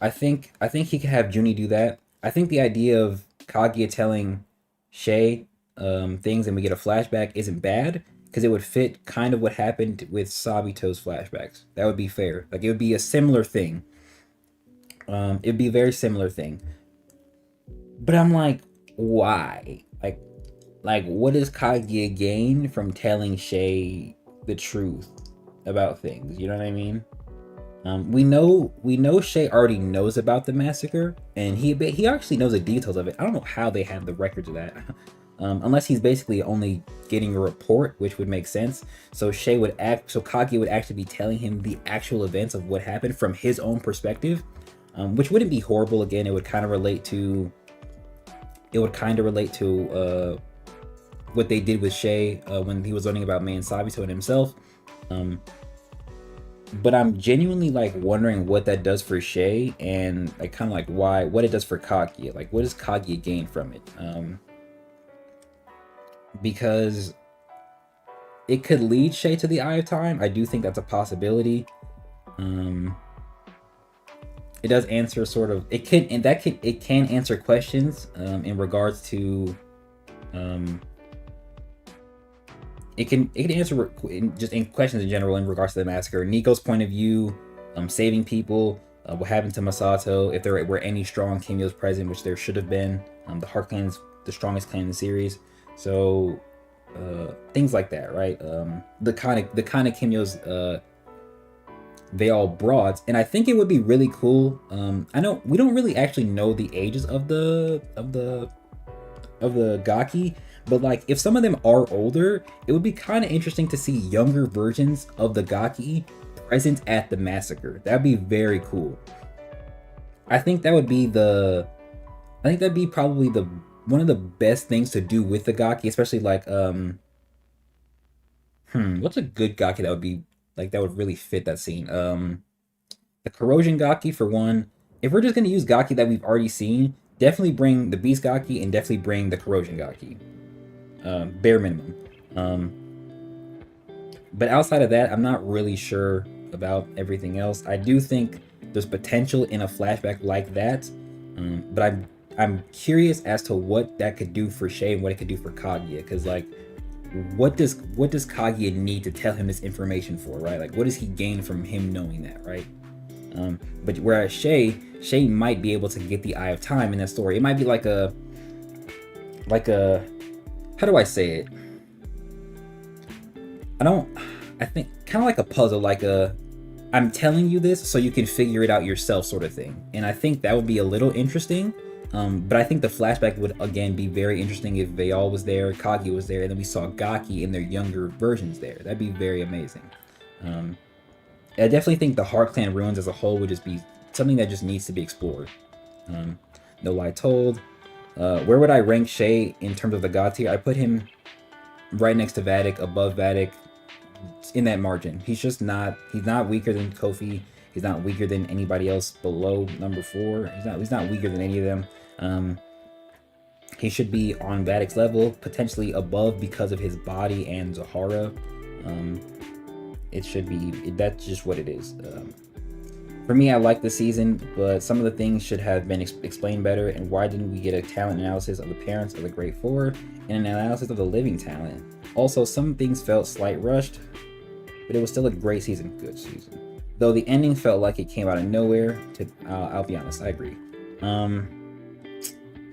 I think he could have Junie do that. I think the idea of Kaguya telling Shay things and we get a flashback isn't bad, because it would fit kind of what happened with Sabito's flashbacks. That would be fair. Like, it would be a similar thing. It'd be a very similar thing. But I'm like, why? Like what does Kaguya gain from telling Shay the truth about things? You know what I mean? We know Shay already knows about the massacre, and he actually knows the details of it. I don't know how they have the records of that, unless he's basically only getting a report, which would make sense. So Kaguya would actually be telling him the actual events of what happened from his own perspective, which wouldn't be horrible. Again, it would kind of relate to what they did with Shay when he was learning about Man Sabito and himself. But I'm genuinely like wondering what that does for Shay, and like kind of like what it does for Kaguya. Like, what does Kaguya gain from it? Because it could lead Shay to the Eye of Time. I do think that's a possibility. It does answer sort of it can answer questions in regards to it can answer just in questions in general in regards to the massacre. Nico's point of view, saving people, what happened to Masato, if there were any strong Kimyos present, which there should have been. The Heart Clan's the strongest clan in the series, so things like that, right? The kind of Kimyos they all broads, and I think it would be really cool. I know we don't really actually know the ages of the Gaki, but like if some of them are older, it would be kind of interesting to see younger versions of the Gaki present at the massacre. That'd be very cool. I think that'd be probably the one of the best things to do with the Gaki, especially like what's a good Gaki that would be like that would really fit that scene? The Corrosion Gaki for one. If we're just gonna use Gaki that we've already seen, definitely bring the Beast Gaki and definitely bring the Corrosion Gaki. Bare minimum. But outside of that, I'm not really sure about everything else. I do think there's potential in a flashback like that, but I'm curious as to what that could do for Shay and what it could do for Kaguya, because like what does Kaguya need to tell him this information for, right? Like what does he gain from him knowing that, right? But whereas Shay might be able to get the Eye of Time in that story. It might be like a how do I say it? I think kind of like a puzzle, like I'm telling you this so you can figure it out yourself sort of thing. And I think that would be a little interesting. But I think the flashback would again be very interesting if Vayal was there, Kaguya was there, and then we saw Gaki in their younger versions there. That'd be very amazing. I definitely think the Heart Clan ruins as a whole would just be something that just needs to be explored. No Lie Told. Where would I rank Shay in terms of the god tier? I put him right next to Vatic, above Vatic, in that margin. He's not weaker than Kofi. He's not weaker than anybody else below number 4. He's not weaker than any of them. He should be on Vatic's level, potentially above because of his body and Zahara. It should be, that's just what it is. For me, I like the season, but some of the things should have been explained better. And why didn't we get a talent analysis of the parents of the Great Four and an analysis of the living talent? Also, some things felt slight rushed, but it was still a great season, good season. Though the ending felt like it came out of nowhere. I'll be honest, I agree.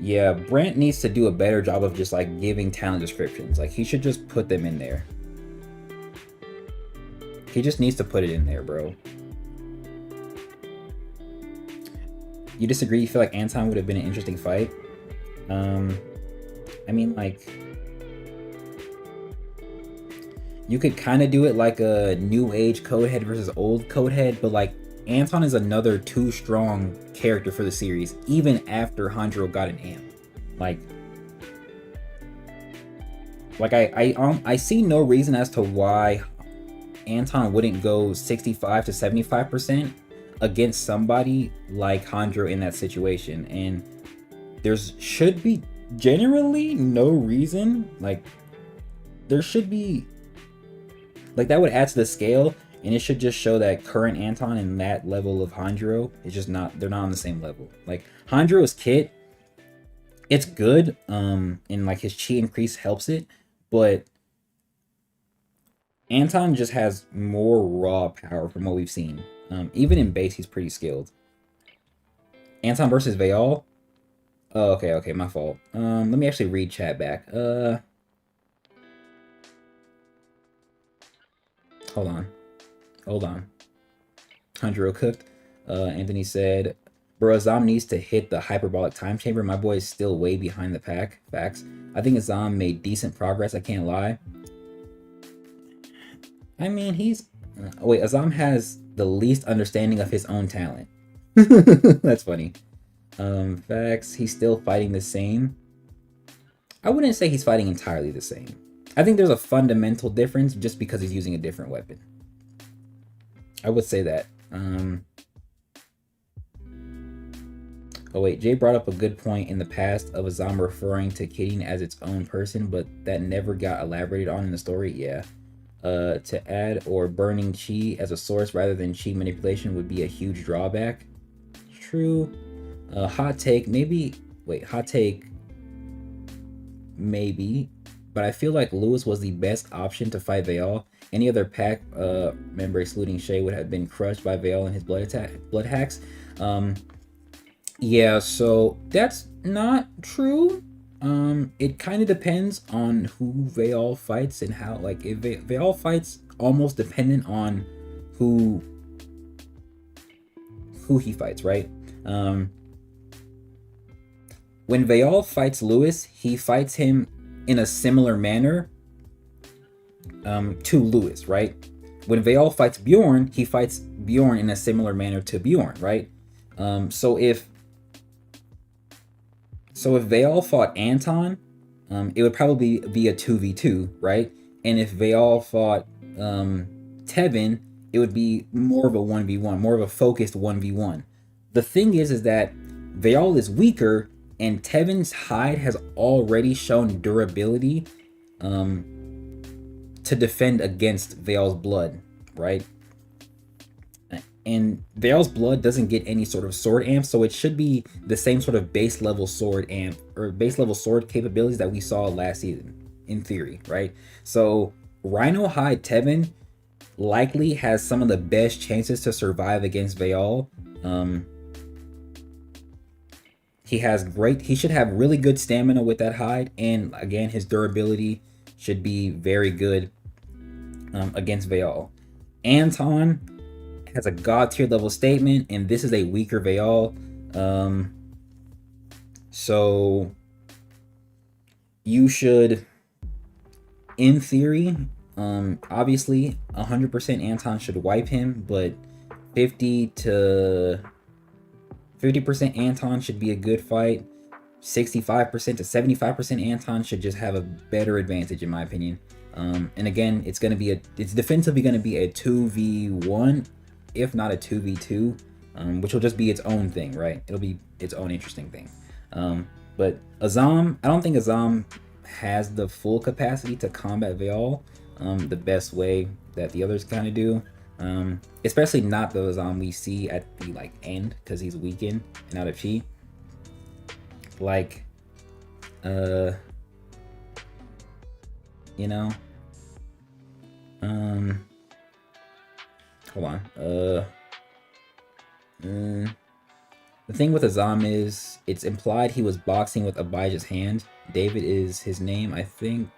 Yeah, Brent needs to do a better job of just like giving talent descriptions. Like he should just put them in there. He just needs to put it in there, bro. You disagree? You feel like Anton would have been an interesting fight? I mean, like, you could kind of do it like a new age Codehead versus old Codehead, but like Anton is another too strong character for the series, even after Hanjiro got an amp. Like I see no reason as to why Anton wouldn't go 65 to 75% against somebody like Hanjiro in that situation, and there should be generally no reason. Like there should be, like, that would add to the scale, and it should just show that current Anton and that level of Hanjiro is just not, they're not on the same level. Like Hanjiro's kit, it's good, and like his chi increase helps it, but Anton just has more raw power from what we've seen. Even in base, he's pretty skilled. Anton versus Vayal. Oh, okay, my fault. Let me actually read chat back. Hold on. Tanjiro cooked. Anthony said, bro, Azam needs to hit the hyperbolic time chamber. My boy is still way behind the pack. Facts. I think Azam made decent progress. I can't lie. I mean, he's... wait, Azam has the least understanding of his own talent. That's funny. Facts. He's still fighting the same. I wouldn't say he's fighting entirely the same. I think there's a fundamental difference just because he's using a different weapon. I would say that. Oh wait, Jay brought up a good point in the past of Azam referring to Kidding as its own person, but that never got elaborated on in the story. Yeah. To add or burning chi as a source rather than chi manipulation would be a huge drawback. True. Hot take, maybe. Wait, hot take. Maybe. But I feel like Lewis was the best option to fight Veil. Any other pack member excluding Shay would have been crushed by Veil and his blood hacks. Yeah, so that's not true. It kind of depends on who Veil fights and how. Like, if Veil fights almost dependent on who he fights, right? When Veil fights Lewis, he fights him in a similar manner to Lewis, right? When Veil fights Bjorn, he fights Bjorn in a similar manner to Bjorn, right? So if Veil fought Anton, it would probably be a 2v2, right? And if Veil fought Tevin, it would be more of a 1v1, more of a focused 1v1. The thing is that Veil is weaker, and Tevin's hide has already shown durability to defend against Veil's blood, right? And Veil's blood doesn't get any sort of sword amp, so it should be the same sort of base level sword amp or base level sword capabilities that we saw last season, in theory, right? So Rhino Hide Tevin likely has some of the best chances to survive against Veil. He should have really good stamina with that hide, and again, his durability should be very good against Veil. Anton has a god tier level statement, and this is a weaker Veil. So you should, in theory, obviously 100% Anton should wipe him, but 50% Anton should be a good fight. 65% to 75% Anton should just have a better advantage, in my opinion. And again, it's defensively going to be a 2v1, if not a 2v2, which will just be its own thing, right? It'll be its own interesting thing. But Azam, I don't think Azam has the full capacity to combat Veil the best way that the others kind of do. Especially not the Azam we see at the end, because he's weakened and out of chi. Hold on. The thing with Azam is it's implied he was boxing with Abijah's hand. David is his name, I think.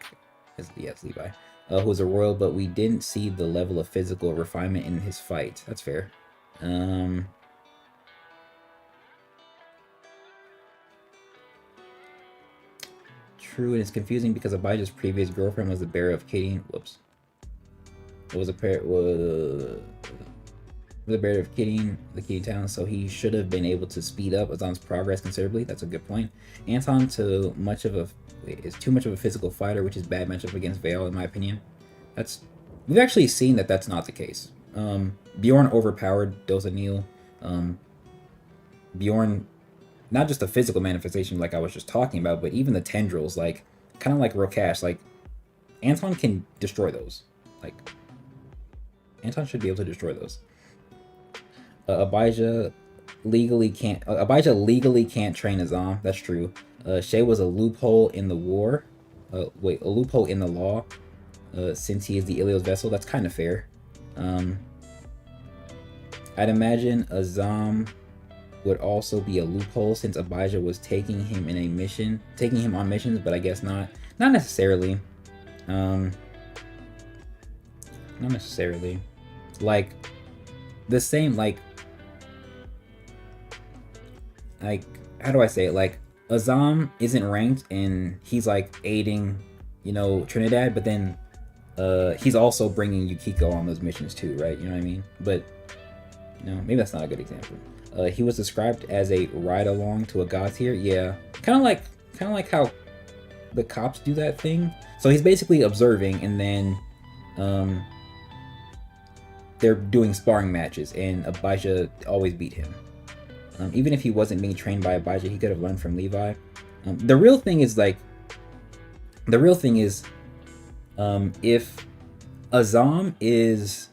Yes, Levi. Who was a royal, but we didn't see the level of physical refinement in his fight. That's fair. True, and it's confusing because Abijah's previous girlfriend was the bearer of Kidding. Whoops. It was the bearer of Kidding, the Kidding Town, so he should have been able to speed up Azam's progress considerably. That's a good point. Anton is too much of a physical fighter, which is bad matchup against Veil, in my opinion. We've actually seen that that's not the case. Bjorn overpowered Dozanil. Bjorn, not just a physical manifestation like I was just talking about, but even the tendrils, kind of like Rokash, Anton can destroy those. Anton should be able to destroy those. Abijah legally can't train Azam. That's true. Shay was a loophole in the war. A loophole in the law. Since he is the Ilios vessel, that's kind of fair. I'd imagine Azam would also be a loophole since Abijah was taking him on missions, but I guess not. Not necessarily. Not necessarily. the same, like how do I say it? Like Azam isn't ranked and he's like aiding, Trinidad, but then he's also bringing Yukiko on those missions too, right? You know what I mean? But maybe that's not a good example. He was described as a ride along to a god tier. Yeah, kind of like how the cops do that thing. So he's basically observing, and then they're doing sparring matches, and Abijah always beat him. Even if he wasn't being trained by Abijah, he could have learned from Levi. The real thing is if Azam is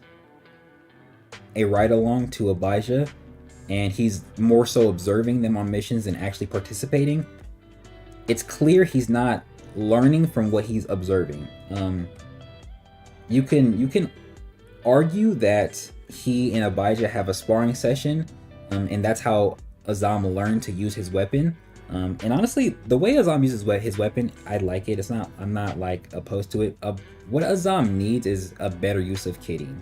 a ride along to Abijah, and he's more so observing them on missions than actually participating, it's clear he's not learning from what he's observing. You can argue that he and Abijah have a sparring session, and that's how Azam learned to use his weapon. And honestly, the way Azam uses his weapon, I like it. I'm not like opposed to it. What Azam needs is a better use of kitting.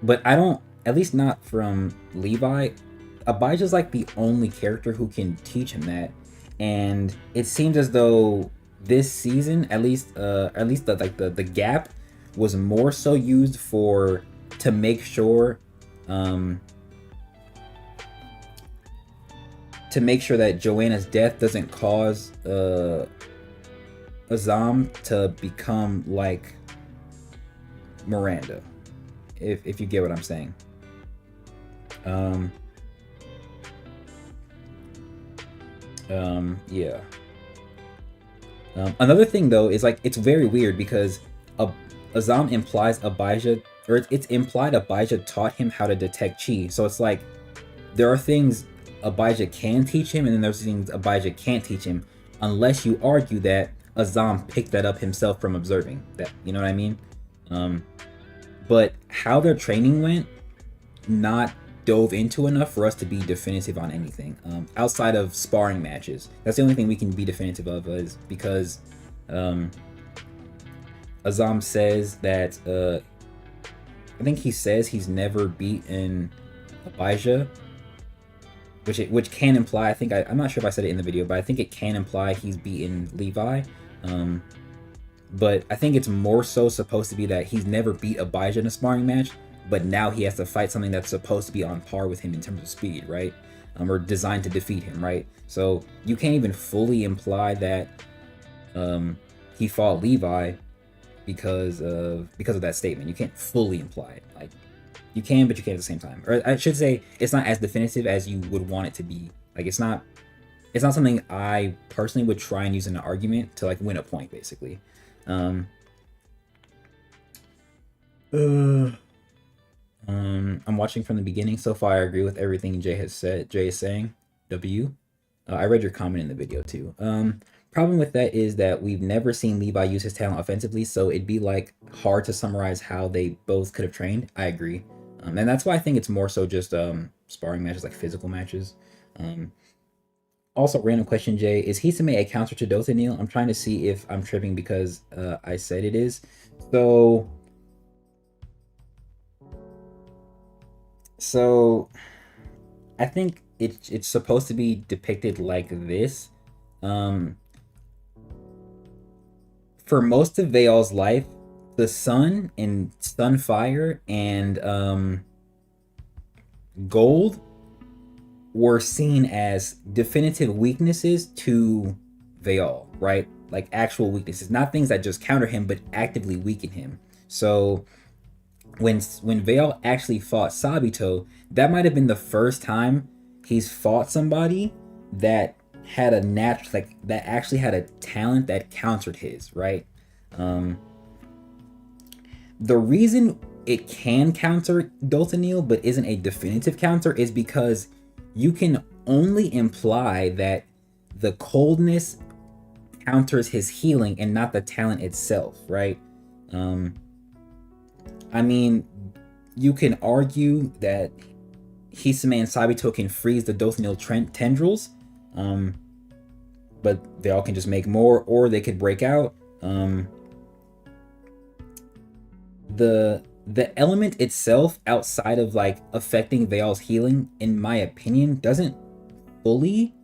But I don't, at least not from Levi. Abijah's like the only character who can teach him that, and it seems as though this season, at least the gap was more so used to make sure that Joanna's death doesn't cause Azam to become like Miranda, if you get what I'm saying. Yeah. Another thing though is like it's very weird because Azam implies Abijah, or it's implied Abijah taught him how to detect chi. So it's like there are things Abijah can teach him, and then there's things Abijah can't teach him, unless you argue that Azam picked that up himself from observing that. You know what I mean? But how their training went, not dove into enough for us to be definitive on anything outside of sparring matches. That's the only thing we can be definitive of, is because Azam says that I think he says he's never beaten Abijah, which can imply, I'm not sure if I said it in the video, but I think it can imply he's beaten Levi. But I think it's more so supposed to be that he's never beat Abijah in a sparring match, but now he has to fight something that's supposed to be on par with him in terms of speed, right? Or designed to defeat him, right? So you can't even fully imply that he fought Levi because of that statement. You can't fully imply it. Like you can, but you can't at the same time. Or I should say, it's not as definitive as you would want it to be. Like it's not something I personally would try and use in an argument to like win a point, basically. I'm watching from the beginning. So far, I agree with everything Jay has said. Jay is saying, I read your comment in the video too. Problem with that is that we've never seen Levi use his talent offensively, so it'd be like hard to summarize how they both could have trained. I agree. And that's why I think it's more so just sparring matches, like physical matches. Also, random question, Jay. Is Hisame a counter to Dothanil? I'm trying to see if I'm tripping because I said it is. So I think it's supposed to be depicted like this. For most of Veil's life, the sun and Sunfire and Gold were seen as definitive weaknesses to Veil, right? Like actual weaknesses, not things that just counter him, but actively weaken him. So when Veil actually fought Sabito, that might have been the first time he's fought somebody that had a that actually had a talent that countered his, right? The reason it can counter Dothanil but isn't a definitive counter is because you can only imply that the coldness counters his healing and not the talent itself, right? I mean, you can argue that Hisame and Sabito can freeze the Dothanil tendrils, but they all can just make more, or they could break out. the element itself, outside of like affecting Veil's healing, in my opinion, doesn't fully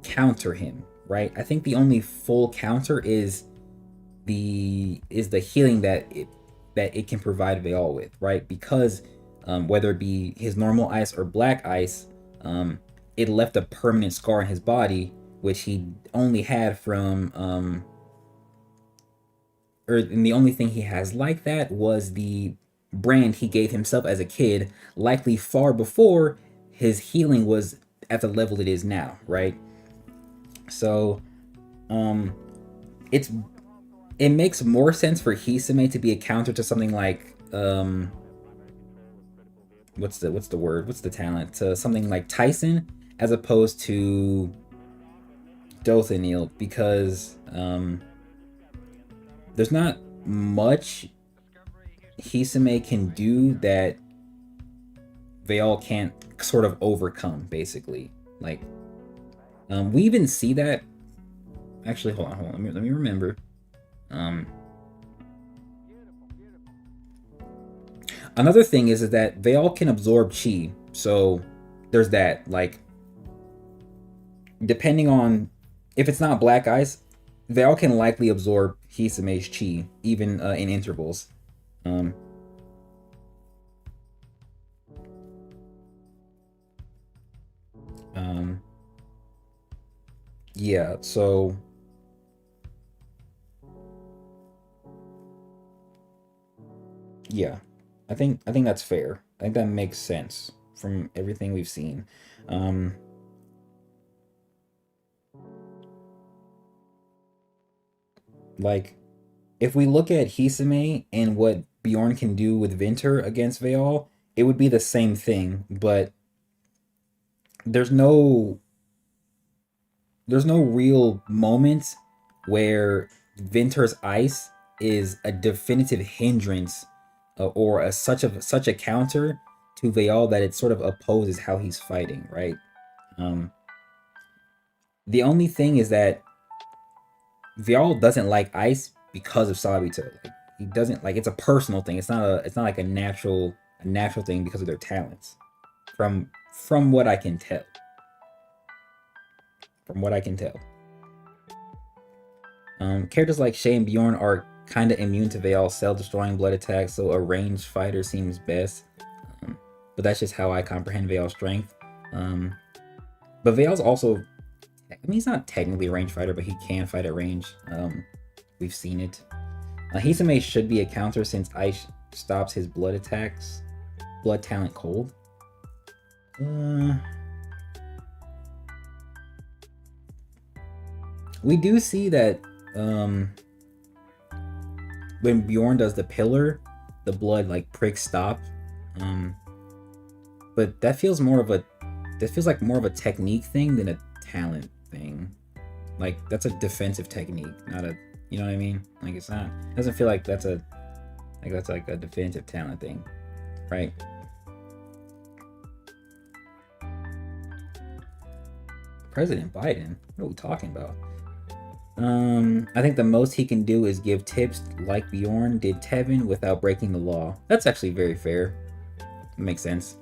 counter him, right? I think the only full counter is the healing that it can provide Veil with, right? Because whether it be his normal ice or black ice, it left a permanent scar in his body, which he only had from and the only thing he has like that was the brand he gave himself as a kid, likely far before his healing was at the level it is now, right? So, it's it makes more sense for Hisame to be a counter to something like what's the word? What's the talent? To something like Tyson, as opposed to Dothanil, because there's not much Hisame can do that Veil can't sort of overcome, basically. Like, we even see that. Actually, hold on. Let me remember. Another thing is that Veil can absorb chi, so there's that. Like, depending on if it's not black ice, Veil can likely absorb Hisame's chi, even in intervals. Yeah, so yeah, I think that's fair. I think that makes sense from everything we've seen. Um, like, if we look at Hisame and what Bjorn can do with Vinter against Veil, it would be the same thing, but there's no real moment where Vinter's ice is a definitive hindrance or such a counter to Veil that it sort of opposes how he's fighting, right? Um, the only thing is that Veil doesn't like ice because of Sabito. Like, he doesn't like, it's a personal thing. It's not like a natural thing because of their talents. From what I can tell. From what I can tell. Characters like Shay and Bjorn are kind of immune to Veil's cell-destroying blood attacks, so a ranged fighter seems best. But that's just how I comprehend Veil's strength. But Veil's also, I mean, he's not technically a ranged fighter, but he can fight at range. We've seen it. Hisame should be a counter since Ice stops his blood attacks. Blood talent cold. We do see that when Bjorn does the pillar, the blood like pricks stop. But that feels like more of a technique thing than a talent thing. Like, that's a defensive technique, not a, you know what I mean? Like, it doesn't feel like that's like a defensive talent thing, right? President Biden? What are we talking about? I think the most he can do is give tips like Bjorn did Tevin without breaking the law. That's actually very fair. It makes sense.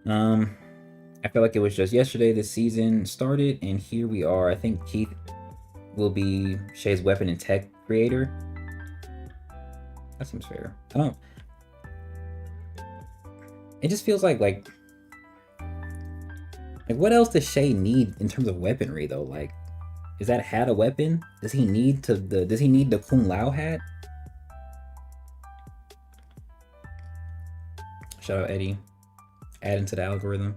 I feel like it was just yesterday this season started, and here we are. I think Keith will be Shay's weapon and tech creator. That seems fair. It just feels like what else does Shay need in terms of weaponry though? Like, is that hat a weapon? Does he need the Kung Lao hat? Shout out Eddie. Add into the algorithm.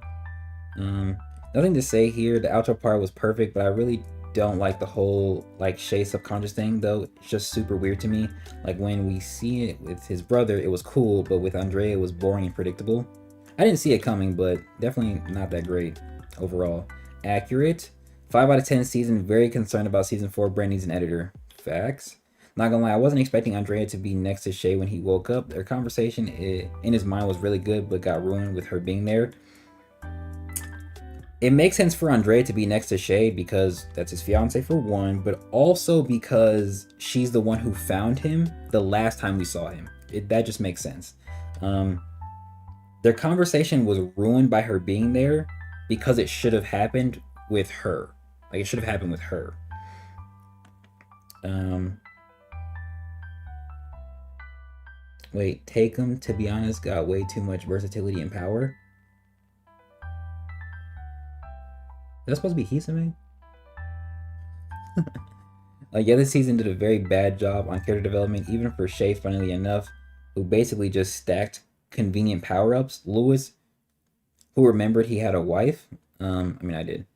Nothing to say here. The outro part was perfect, but I really don't like the whole like Shay subconscious thing though. It's just super weird to me. Like, when we see it with his brother, it was cool, but with Andrea, it was boring and predictable. I didn't see it coming, but definitely not that great overall. Accurate. 5 out of 10 season. Very concerned about season 4. Brand needs an editor. Facts. Not gonna lie, I wasn't expecting Andrea to be next to Shay when he woke up. Their conversation in his mind was really good, but got ruined with her being there. It makes sense for Andrea to be next to Shay because that's his fiance for one, but also because she's the one who found him the last time we saw him. that just makes sense. Um, their conversation was ruined by her being there because it should have happened with her. Like it should have happened with her. Um, Wait, Takum, to be honest, got way too much versatility and power. Is that supposed to be Hisame? Yeah, this season did a very bad job on character development, even for Shay, funnily enough, who basically just stacked convenient power ups. Lewis, who remembered he had a wife. I mean, I did.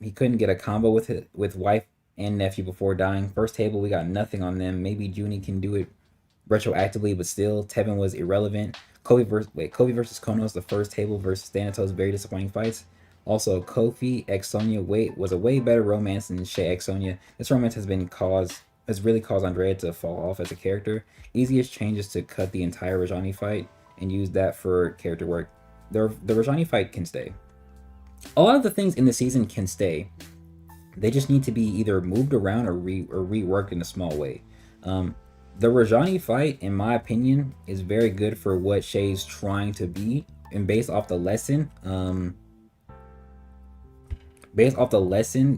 He couldn't get a combo with wife and nephew before dying. First table, we got nothing on them. Maybe Junie can do it retroactively, but still, Tevin was irrelevant. Kofi versus Konos, the first table versus Thanatos, very disappointing fights. Also, Kofi x Sonya was a way better romance than Shay x Sonya. This romance has really caused Andrea to fall off as a character. Easiest change is to cut the entire Rajani fight and use that for character work. The Rajani fight can stay. A lot of the things in the season can stay. They just need to be either moved around or reworked in a small way. The Rajani fight, in my opinion, is very good for what Shay's trying to be, and based off the lesson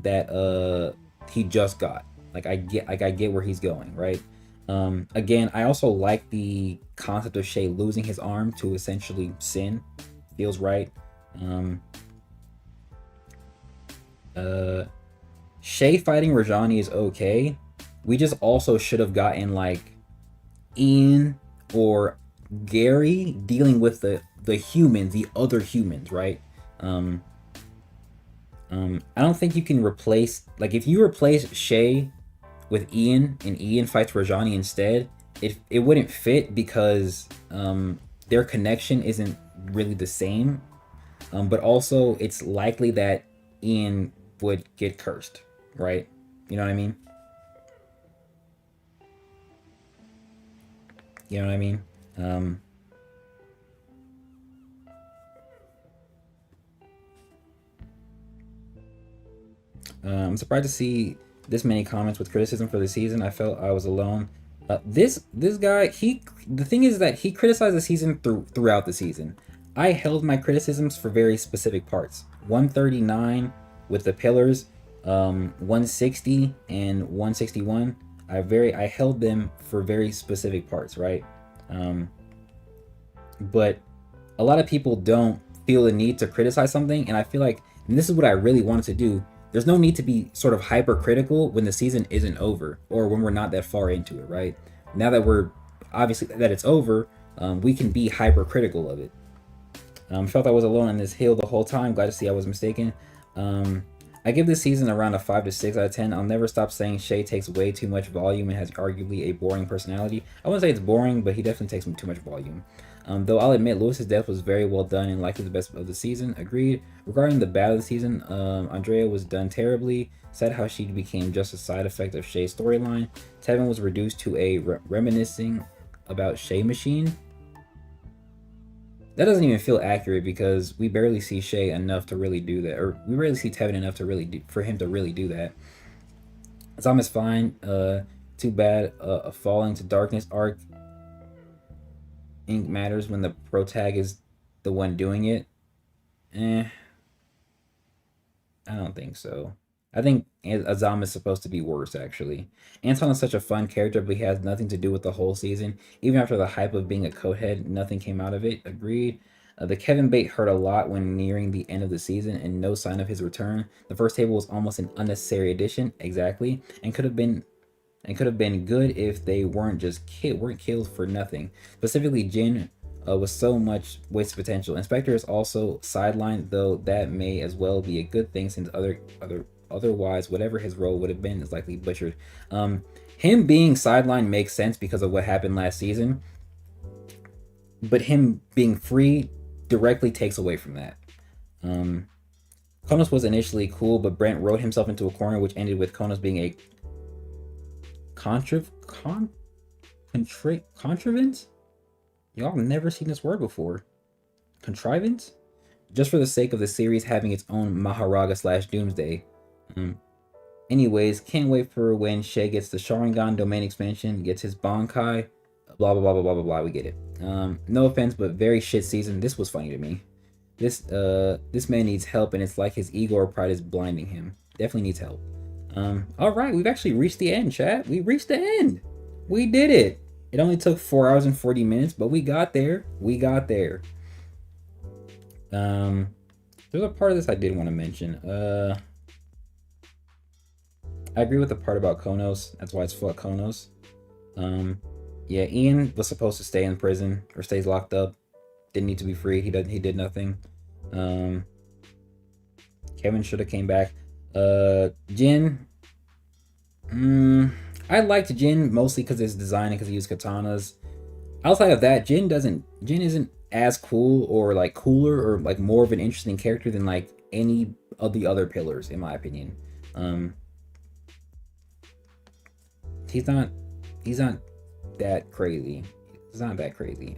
that he just got. I get where he's going, right? Again, I also like the concept of Shay losing his arm to essentially sin. Feels right. Shay fighting Rajani is okay. We just also should have gotten like Ian or Gary dealing with the humans, the other humans, right? I don't think you can replace, like, if you replace Shay with Ian and Ian fights Rajani instead, it wouldn't fit because their connection isn't really the same. But also, it's likely that Ian would get cursed, right? You know what I mean? You know what I mean? I'm surprised to see this many comments with criticism for the season. I felt I was alone. This guy, the thing is that he criticized the season throughout the season. I held my criticisms for very specific parts. 139 with the pillars, 160 and 161. I held them for very specific parts, right? But a lot of people don't feel the need to criticize something, and I feel like, and this is what I really wanted to do, there's no need to be sort of hypercritical when the season isn't over or when we're not that far into it, right? Now that we're obviously that it's over, we can be hypercritical of it. Felt I was alone on this hill the whole time. Glad to see I was mistaken. I give this season around a 5 to 6 out of 10. I'll never stop saying Shay takes way too much volume and has arguably a boring personality. I wouldn't say it's boring, but he definitely takes too much volume. Though I'll admit Lewis's death was very well done and likely the best of the season. Agreed. Regarding the bad of the season, Andrea was done terribly. Said how she became just a side effect of Shay's storyline. Tevin was reduced to a reminiscing about Shay machine. That doesn't even feel accurate because we barely see Shay enough to really do that, or we rarely see Tevin enough to really for him to really do that. Zom is fine. Too bad a Falling to Darkness arc ink matters when the protag is the one doing it. I don't think so. I think Azam is supposed to be worse, actually. Anton is such a fun character, but he has nothing to do with the whole season. Even after the hype of being a coathead, nothing came out of it. Agreed. The Kevin bait hurt a lot when nearing the end of the season, and no sign of his return. The first table was almost an unnecessary addition, exactly, and could have been good if they weren't killed for nothing. Specifically, Jin was so much waste potential. Inspector is also sidelined, though that may as well be a good thing since otherwise whatever his role would have been is likely butchered. Him being sidelined makes sense because of what happened last season, but him being free directly takes away from that. Konos was initially cool, but Brent wrote himself into a corner, which ended with Konos being a contrivance? Y'all have never seen this word before. Contrivance? Just for the sake of the series having its own Maharaga / Doomsday. Anyways, can't wait for when Shay gets the Sharingan domain expansion, gets his Bankai, blah blah blah blah blah blah blah. We get it. No offense, but very shit season. This was funny to me. This man needs help, and it's like his ego or pride is blinding him. Definitely needs help. All right, we've actually reached the end, chat. We reached the end. We did it. It only took 4 hours and 40 minutes, but we got there. We got there. There's a part of this I did want to mention. I agree with the part about Konos. That's why it's fuck Konos. Yeah, Ian was supposed to stay in prison or stays locked up. Didn't need to be freed. He did nothing. Kevin should have came back. Jin. I liked Jin mostly because it's design and because he used katanas. Outside of that, Jin isn't as cool or like cooler or like more of an interesting character than like any of the other pillars, in my opinion. He's not that crazy. He's not that crazy.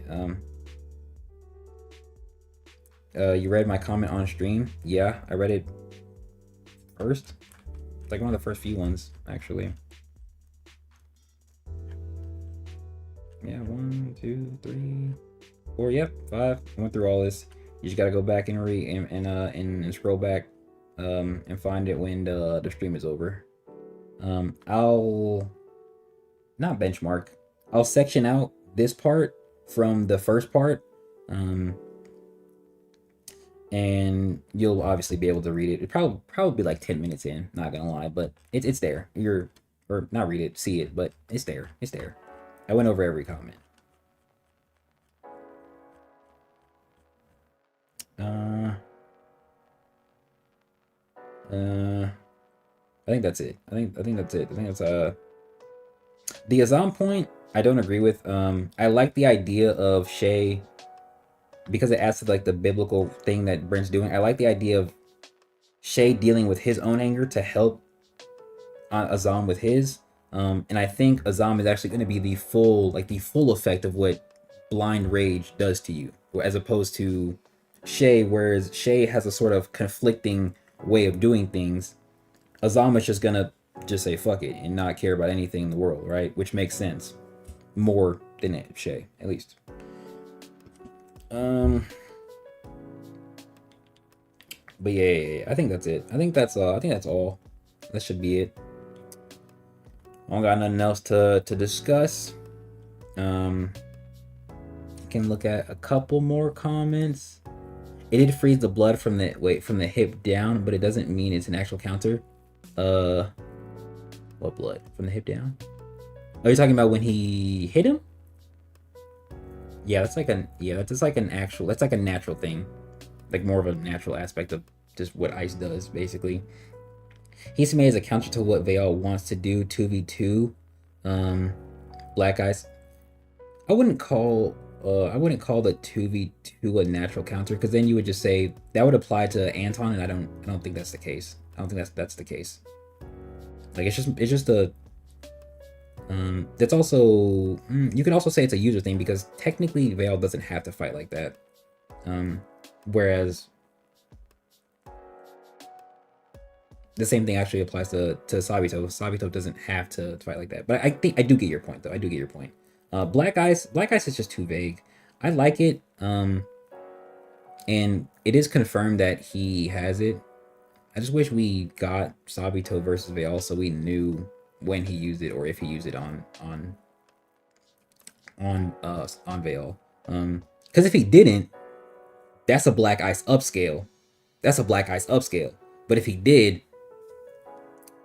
You read my comment on stream? Yeah, I read it first. It's like one of the first few ones, actually. Yeah, 1, 2, 3, 4. Yep, 5. I went through all this. You just gotta go back and and scroll back, and find it when the stream is over. I'll not benchmark. I'll section out this part from the first part, and you'll obviously be able to read it. It probably be like 10 minutes in. Not gonna lie, but it's there. Or not read it, see it, but it's there. It's there. I went over every comment. I think that's it. I think that's it. I think that's the Azam point. I don't agree with. I like the idea of Shay because it adds to like the biblical thing that Brent's doing. I like the idea of Shay dealing with his own anger to help Azam with his. And I think Azam is actually going to be the full effect of what blind rage does to you, as opposed to Shay, whereas Shay has a sort of conflicting way of doing things. Azam is just gonna just say fuck it and not care about anything in the world, right? Which makes sense more than Shay, at least. But yeah, I think that's it. I think that's all. That should be it. I don't got nothing else to discuss. Can look at a couple more comments. It did freeze the blood from the hip down, but it doesn't mean it's an actual counter. What blood from the hip down? Are you talking about when he hit him? Yeah, that's like a natural thing, like more of a natural aspect of just what ice does, basically. Hisame is a counter to what Veil wants to do 2v2. Black Ice. I wouldn't call the 2v2 a natural counter, because then you would just say that would apply to Anton, and I don't think that's the case. I don't think that's the case. Like it's just a that's also you can also say it's a user thing, because technically Veil doesn't have to fight like that. Whereas the same thing actually applies to Sabito. Sabito doesn't have to fight like that. But I think I do get your point, though. I do get your point. Black Ice is just too vague. I like it, and it is confirmed that he has it. I just wish we got Sabito versus Veil so we knew when he used it or if he used it on Veil. Because if he didn't, that's a Black Ice upscale. But if he did,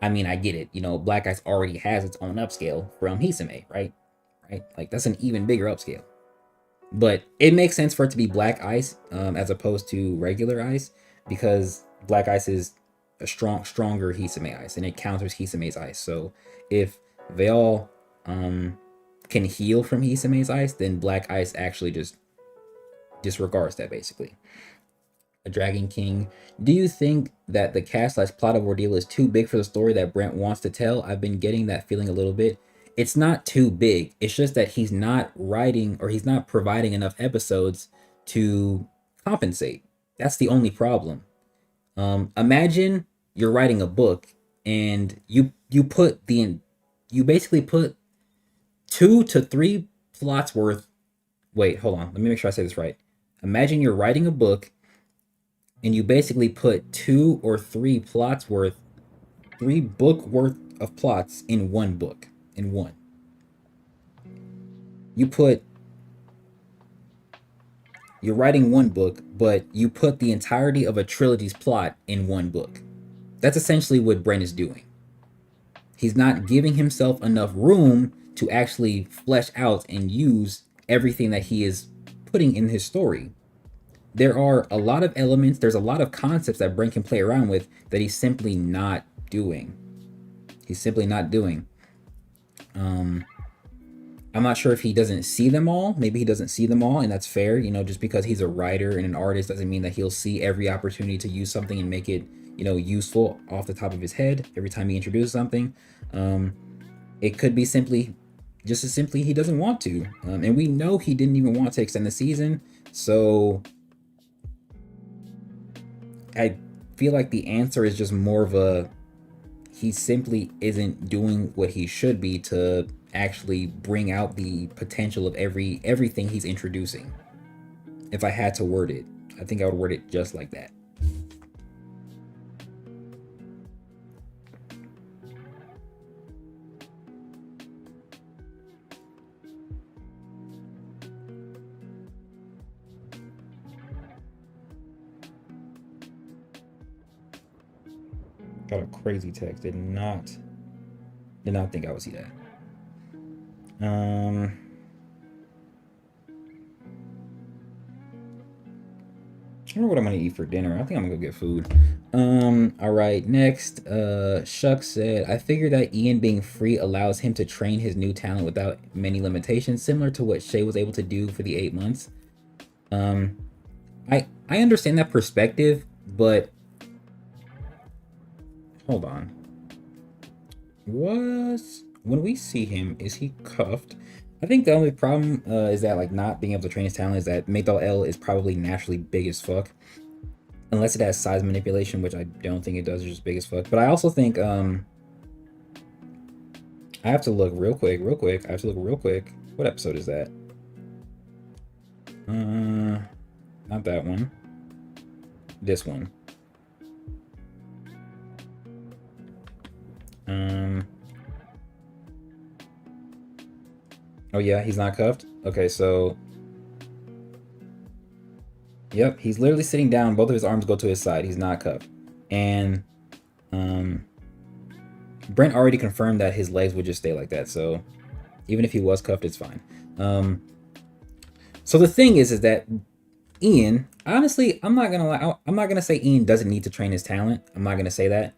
I mean, I get it. You know, Black Ice already has its own upscale from Hisame, right? Like that's an even bigger upscale. But it makes sense for it to be Black Ice as opposed to regular Ice, because Black Ice is a stronger Hisame Ice, and it counters Hisame's Ice. So if Veil can heal from Hisame's Ice, then Black Ice actually just disregards that, basically. A Dragon King. Do you think that the cast/plot of Ordeal is too big for the story that Brent wants to tell? I've been getting that feeling a little bit. It's not too big. It's just that he's not writing, or he's not providing enough episodes to compensate. That's the only problem. Imagine you're writing a book and you basically put 2 to 3 plots worth. Wait, hold on. Let me make sure I say this right. Imagine you're writing a book and you basically put 3 book worth of plots in one book. In one. You're writing one book, but you put the entirety of a trilogy's plot in one book. That's essentially what Brent is doing. He's not giving himself enough room to actually flesh out and use everything that he is putting in his story. There are a lot of elements, there's a lot of concepts that Brent can play around with that he's simply not doing. He's simply not doing. I'm not sure if he doesn't see them all. Maybe he doesn't see them all, and that's fair. Just because he's a writer and an artist doesn't mean that he'll see every opportunity to use something and make it, useful off the top of his head every time he introduces something. It could be simply he doesn't want to. And we know he didn't even want to extend the season. So I feel like the answer is just more of he simply isn't doing what he should be to actually bring out the potential of everything he's introducing. If I had to word it, I think I would word it just like that. Got a crazy text. Did not think I would see that. I don't know what I'm gonna eat for dinner. I think I'm gonna go get food. All right. Next, Shuck said, I figured that Ian being free allows him to train his new talent without many limitations, similar to what Shay was able to do for the 8 months. I understand that perspective, but hold on. When we see him, is he cuffed? I think the only problem is that like not being able to train his talent is that Maythal L is probably naturally big as fuck. Unless it has size manipulation, which I don't think it does, it's just big as fuck. But I also think I have to look real quick. What episode is that? Not that one. This one. Oh yeah, he's not cuffed? Okay, so yep, he's literally sitting down, both of his arms go to his side. He's not cuffed. And Brent already confirmed that his legs would just stay like that, so even if he was cuffed, it's fine. So the thing is that Ian, honestly, I'm not gonna say Ian doesn't need to train his talent. I'm not gonna say that.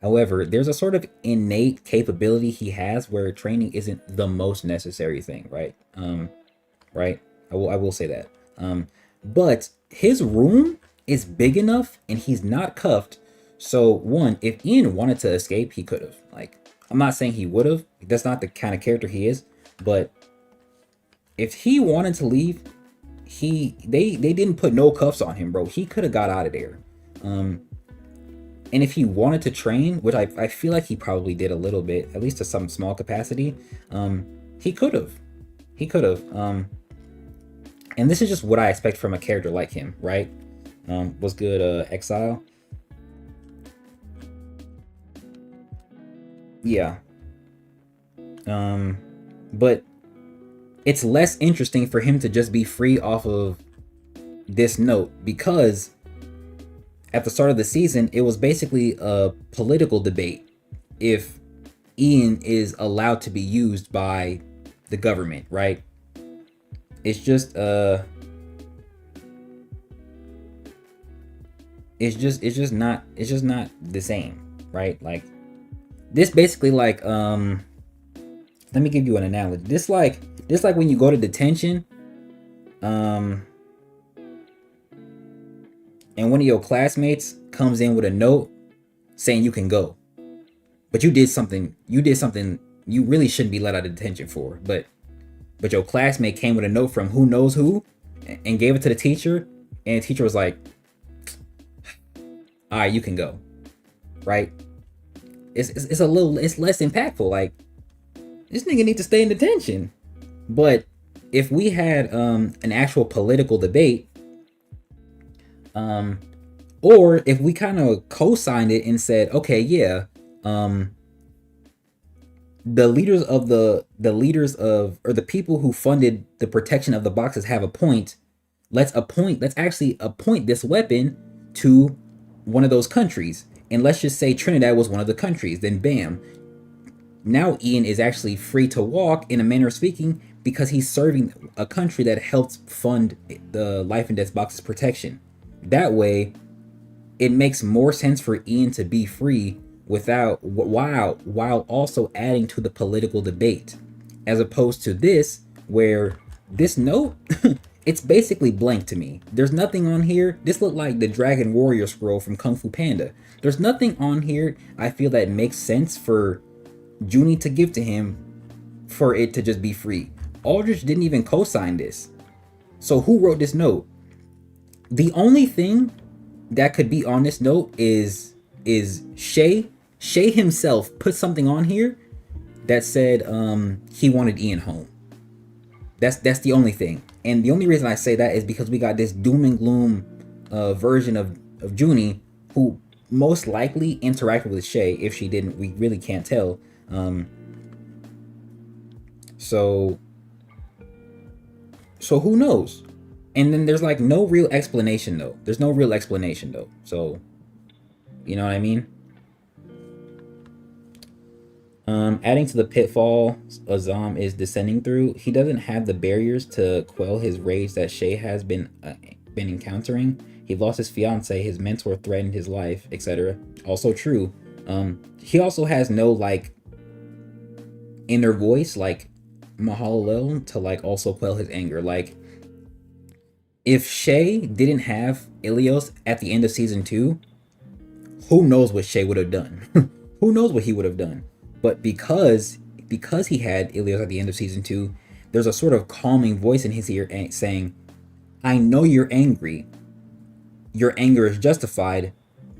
However, there's a sort of innate capability he has where training isn't the most necessary thing, right? Right? I will say that. But his room is big enough and he's not cuffed. So one, if Ian wanted to escape, he could have. Like, I'm not saying he would have. That's not the kind of character he is. But if he wanted to leave, they didn't put no cuffs on him, bro. He could have got out of there. And if he wanted to train, which I feel like he probably did a little bit, at least to some small capacity, he could have. And this is just what I expect from a character like him, right? What's good, Exile? Yeah. But it's less interesting for him to just be free off of this note because at the start of the season, it was basically a political debate if Ian is allowed to be used by the government, right? It's just not the same, right? Like this basically like let me give you an analogy. This like when you go to detention, and one of your classmates comes in with a note saying you can go, but you did something you really shouldn't be let out of detention for, but your classmate came with a note from who knows who and gave it to the teacher, and the teacher was like, all right, you can go, right? It's less impactful. Like, this nigga needs to stay in detention. But if we had an actual political debate, um, or if we kind of co-signed it and said, okay, yeah, um, the leaders of the leaders of or the people who funded the protection of the boxes have a point. Let's actually appoint this weapon to one of those countries. And let's just say Trinidad was one of the countries. Then bam, now Ian is actually free to walk in a manner of speaking because he's serving a country that helps fund the life and death boxes protection. That way, it makes more sense for Ian to be free without while also adding to the political debate, as opposed to this where this note it's basically blank to me. There's nothing on here. This looked like the Dragon Warrior scroll from Kung Fu Panda. There's nothing on here I feel that makes sense for Junie to give to him for it to just be free. Aldrich didn't even co-sign this. So who wrote this note? The only thing that could be on this note is Shay. Shay himself put something on here that said he wanted Ian home. That's the only thing. And the only reason I say that is because we got this doom and gloom version of Junie, who most likely interacted with Shay. If she didn't, we really can't tell. So who knows? And then there's like no real explanation though. There's no real explanation though. So, you know what I mean? Adding to the pitfall Azam is descending through, he doesn't have the barriers to quell his rage that Shay has been encountering. He lost his fiance, his mentor threatened his life, etc. Also true. He also has no like inner voice like Mahalalel to like also quell his anger. Like if Shay didn't have Ilios at the end of season 2, who knows what Shay would have done? Who knows what he would have done? But because he had Ilios at the end of season 2, there's a sort of calming voice in his ear saying, I know you're angry. Your anger is justified,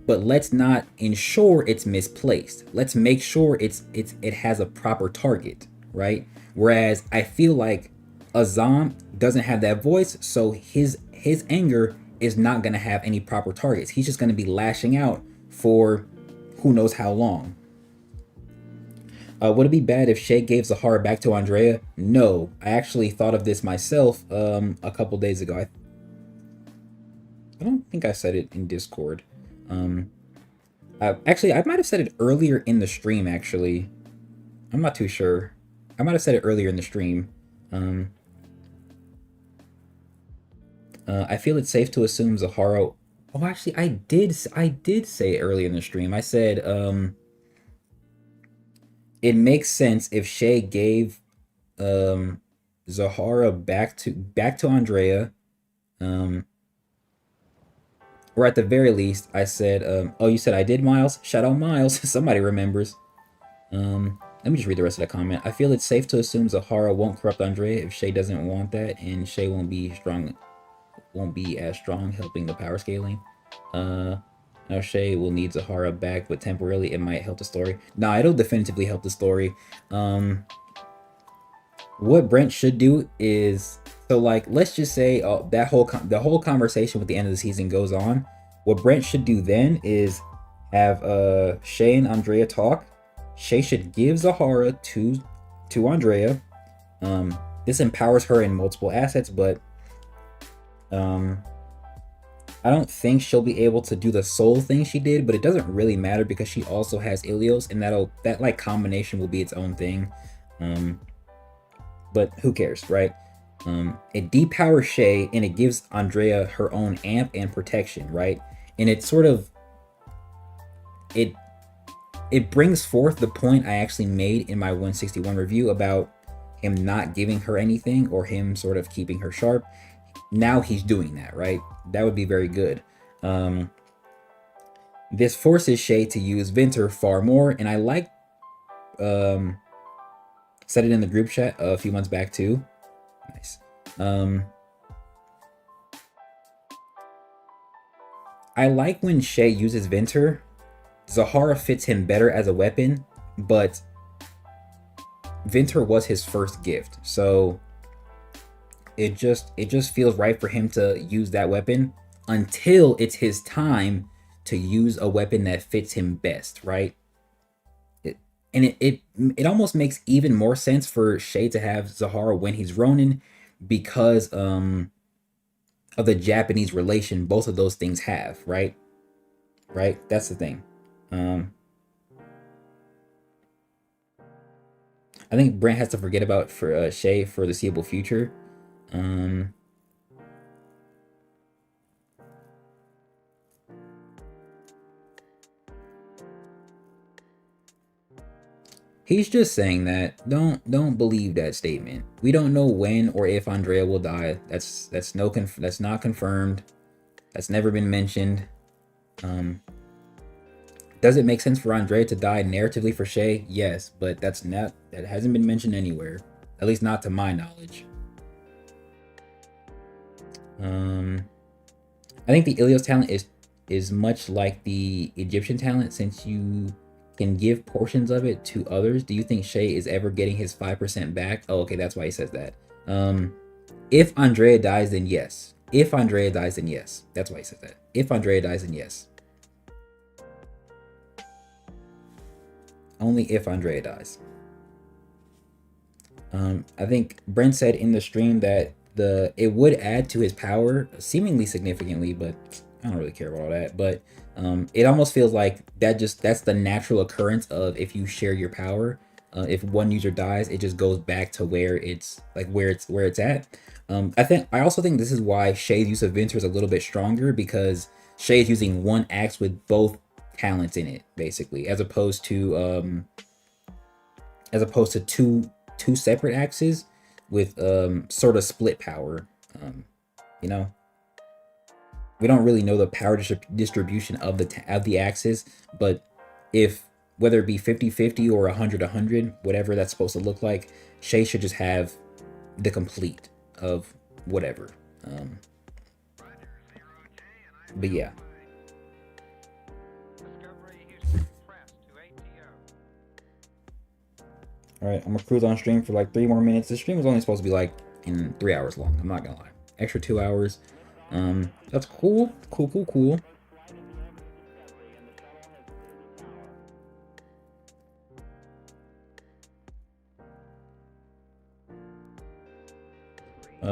but let's not ensure it's misplaced. Let's make sure it has a proper target, right? Whereas I feel like Azam doesn't have that voice, so his anger is not going to have any proper targets. He's just going to be lashing out for who knows how long. Would it be bad if Shay gave Zahara back to Andrea? No, I actually thought of this myself a couple days ago. I don't think I said it in Discord. Actually, I might have said it earlier in the stream, actually. I'm not too sure. I might have said it earlier in the stream. I feel it's safe to assume Zahara... Oh, actually, I did say it earlier in the stream. I said, it makes sense if Shay gave Zahara back to Andrea, or at the very least, I said, oh, you said I did, Miles? Shout out Miles. Somebody remembers. Let me just read the rest of the comment. I feel it's safe to assume Zahara won't corrupt Andrea if Shay doesn't want that, and Shay won't be as strong helping the power scaling. Now Shay will need Zahara back, but temporarily it might help the story. Nah, it'll definitively help the story. What Brent should do is, so like, let's just say the whole conversation with the end of the season goes on. What Brent should do then is have Shay and Andrea talk. Shay should give Zahara to Andrea. This empowers her in multiple assets, but I don't think she'll be able to do the soul thing she did, but it doesn't really matter because she also has Ilios, and that like combination will be its own thing. But who cares, right? It depowers Shay and it gives Andrea her own amp and protection, right? And it sort of it brings forth the point I actually made in my 161 review about him not giving her anything or him sort of keeping her sharp. Now he's doing that, right? That would be very good. This forces Shay to use Vinter far more, and I like said it in the group chat a few months back too. Nice. I like when Shay uses Vinter. Zahara fits him better as a weapon, but Vinter was his first gift, so it just feels right for him to use that weapon until it's his time to use a weapon that fits him best, right? It, and it almost makes even more sense for Shay to have Zahara when he's Ronin because of the Japanese relation both of those things have, right? Right? That's the thing. Um I think Brent has to forget about for Shay for the foreseeable future. Um He's just saying that. Don't believe that statement. We don't know when or if Andrea will die. That's not confirmed. That's never been mentioned. Um, does it make sense for Andrea to die narratively for Shay? Yes, but that hasn't been mentioned anywhere. At least not to my knowledge. Um, I think the Ilios talent is much like the Egyptian talent since you can give portions of it to others. Do you think Shay is ever getting his 5% back? Oh, okay, that's why he says that. If Andrea dies, then yes. If Andrea dies, then yes. That's why he says that. If Andrea dies, then yes. Only if Andrea dies. I think Brent said in the stream that it would add to his power seemingly significantly, but I don't really care about all that. But it almost feels like that's the natural occurrence of if you share your power. If one user dies, it just goes back to where it's at. I also think this is why Shay's use of Vincer is a little bit stronger because Shay is using one axe with both talents in it, basically, as opposed to two separate axes with sort of split power. You know, we don't really know the power distribution of the axes, but if whether it be 50-50 or 100-100, whatever that's supposed to look like, Shay should just have the complete of whatever. But yeah. All right, I'm gonna cruise on stream for like 3 more minutes. This stream was only supposed to be like in 3 hours long. I'm not gonna lie. Extra 2 hours. That's cool. Cool.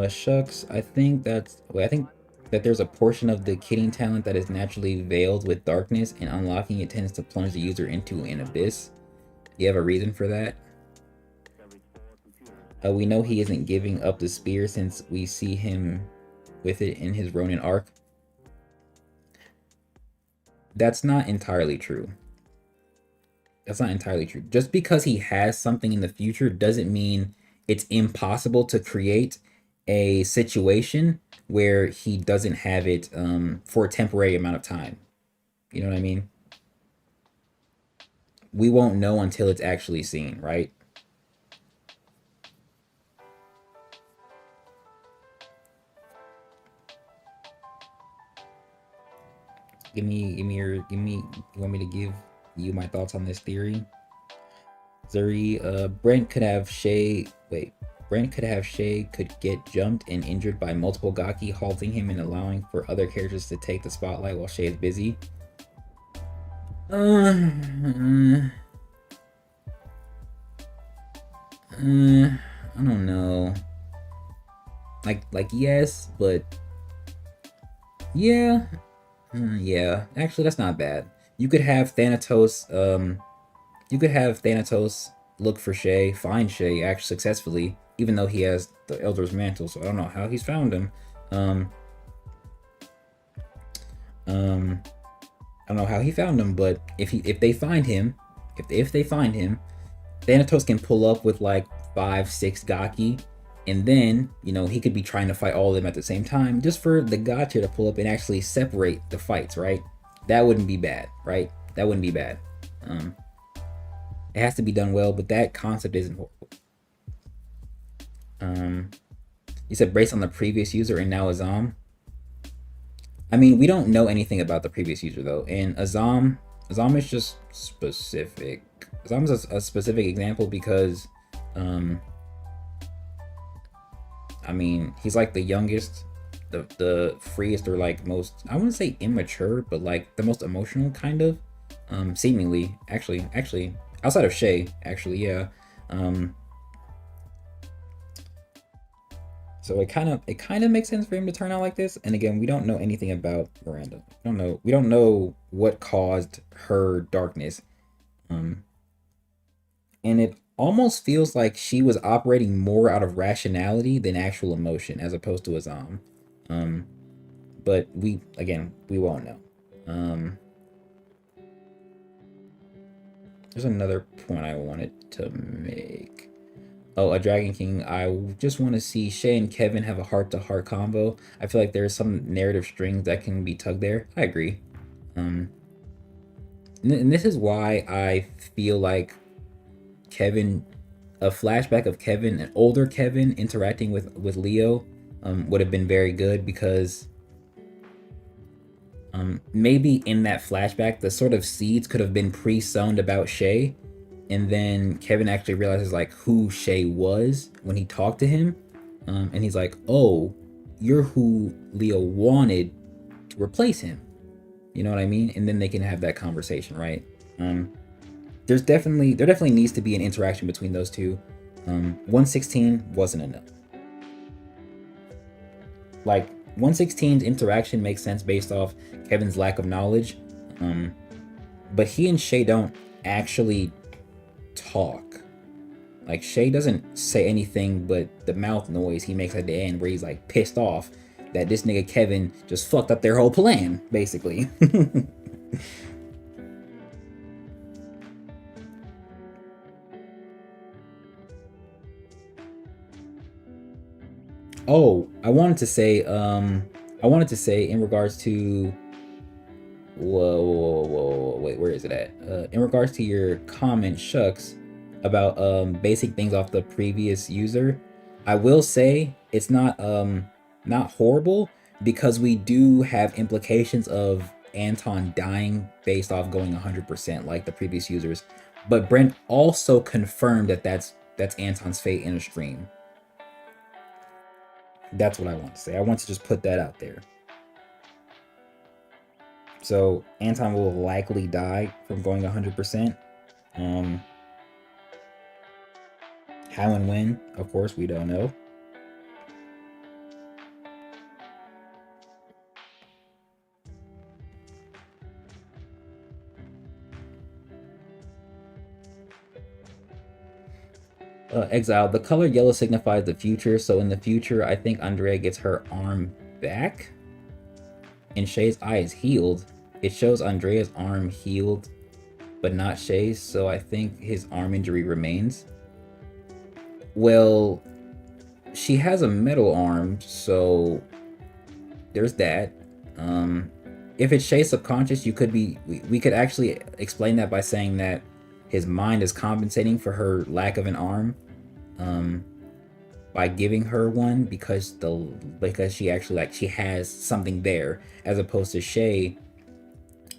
Shucks. I think that there's a portion of the kidding talent that is naturally veiled with darkness, and unlocking it tends to plunge the user into an abyss. Do you have a reason for that? We know he isn't giving up the spear since we see him with it in his Ronin arc. That's not entirely true. Just because he has something in the future doesn't mean it's impossible to create a situation where he doesn't have it for a temporary amount of time. You know what I mean? We won't know until it's actually seen, right? You want me to give you my thoughts on this theory? Zuri, Brent could have Shay could get jumped and injured by multiple Gaki, halting him and allowing for other characters to take the spotlight while Shay is busy. I don't know. Like yes, but yeah. Yeah, actually, that's not bad. You could have Thanatos. You could have Thanatos look for Shay, find Shay actually successfully, even though he has the Elder's Mantle. So I don't know how he's found him. I don't know how he found him, but if they find him, Thanatos can pull up with like 5-6 Gaki, and then, you know, he could be trying to fight all of them at the same time, just for the Gotcha to pull up and actually separate the fights, right? That wouldn't be bad, right? That wouldn't be bad. It has to be done well, but that concept isn't horrible. You said based on the previous user and now Azam. I mean, we don't know anything about the previous user though, and Azam is just specific. Azam's a specific example because I mean, he's like the youngest, the freest, or like most, I wouldn't say immature, but like the most emotional kind of. Seemingly, actually, outside of Shay, actually, yeah. Um, so it kind of makes sense for him to turn out like this. And again, we don't know anything about Miranda. We don't know what caused her darkness. Um, and it almost feels like she was operating more out of rationality than actual emotion, as opposed to Azam. Um, but we won't know. Um, there's another point I wanted to make. Oh, a Dragon King. I just want to see Shay and Kevin have a heart-to-heart convo. I feel like there's some narrative strings that can be tugged there. I agree. Um, and this is why I feel like Kevin, a flashback of Kevin, an older Kevin interacting with Leo, would have been very good, because maybe in that flashback the sort of seeds could have been pre-sown about Shay, and then Kevin actually realizes like who Shay was when he talked to him, and he's like, "Oh, you're who Leo wanted to replace him." You know what I mean? And then they can have that conversation, right? Um, there definitely needs to be an interaction between those two. 116 wasn't enough. Like 116's interaction makes sense based off Kevin's lack of knowledge, um, but he and Shay don't actually talk. Like Shay doesn't say anything but the mouth noise he makes at the end, where he's like pissed off that this nigga Kevin just fucked up their whole plan, basically. Oh, I wanted to say in regards to, whoa, wait, where is it at? In regards to your comment, Shucks, about basic things off the previous user, I will say it's not horrible, because we do have implications of Anton dying based off going 100% like the previous users. But Brent also confirmed that that's Anton's fate in a stream. That's what I want to say. I want to just put that out there. So Anton will likely die from going 100%. Um, how and when, of course, we don't know. Exile. The color yellow signifies the future. So in the future, I think Andrea gets her arm back, and Shay's eye is healed. It shows Andrea's arm healed, but not Shay's. So I think his arm injury remains. Well, she has a metal arm, so there's that. Um, if it's Shay's subconscious, we could actually explain that by saying that his mind is compensating for her lack of an arm, um, by giving her one, because she actually, like, she has something there, as opposed to Shay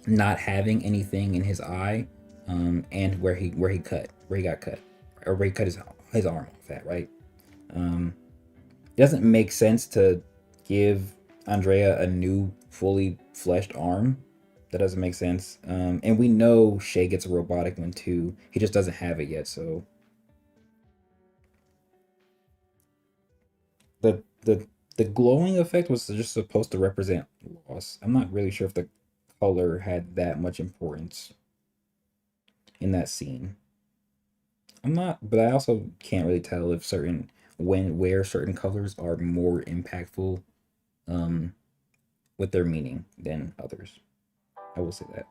not having anything in his eye, and where he got cut, or where he cut his arm off at, right? Um, it doesn't make sense to give Andrea a new fully fleshed arm. That doesn't make sense. And we know Shay gets a robotic one too. He just doesn't have it yet. So the glowing effect was just supposed to represent loss. I'm not really sure if the color had that much importance in that scene. I'm not, but I also can't really tell if where certain colors are more impactful, um, with their meaning than others. I will say that.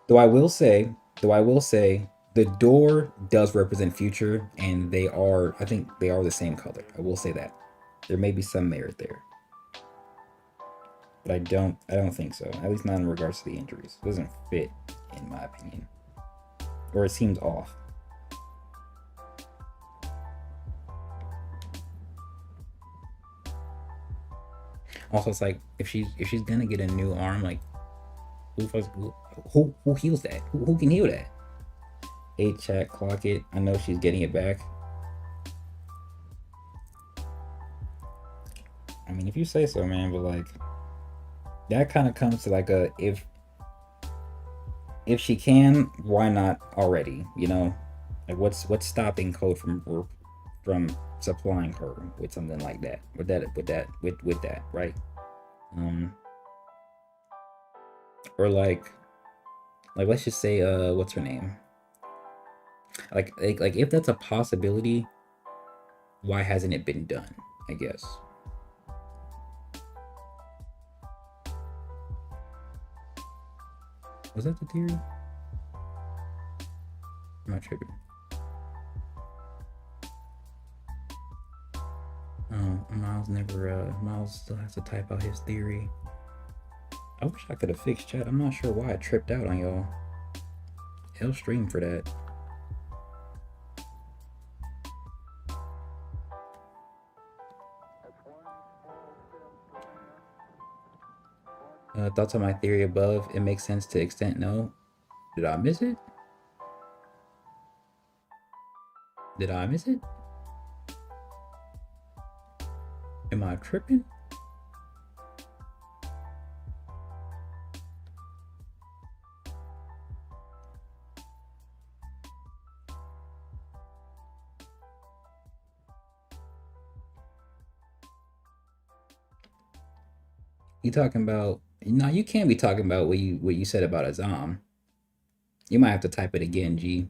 Though I will say, though I will say, the door does represent future, and I think they are the same color. I will say that. There may be some merit there, but I don't think so. At least not in regards to the injuries. It doesn't fit, in my opinion, or it seems off. Also, it's like if she's gonna get a new arm, like who heals that? Who can heal that? 8 chat, clock it. I know she's getting it back. I mean, if you say so, man, but like that kind of comes to like a if she can, why not already? You know, like what's stopping Code from supplying her with something like that? With that, right? Um, or like let's just say what's her name? Like if that's a possibility, why hasn't it been done? I guess. Was that the theory? I'm not tripping. Oh, Miles still has to type out his theory. I wish I could have fixed chat. I'm not sure why I tripped out on y'all. Hell stream for that. Thoughts on my theory above? It makes sense to extent no. Did I miss it? Did I miss it? Am I tripping? You talking about? No, you can't be talking about what you said about Azam. You might have to type it again, G.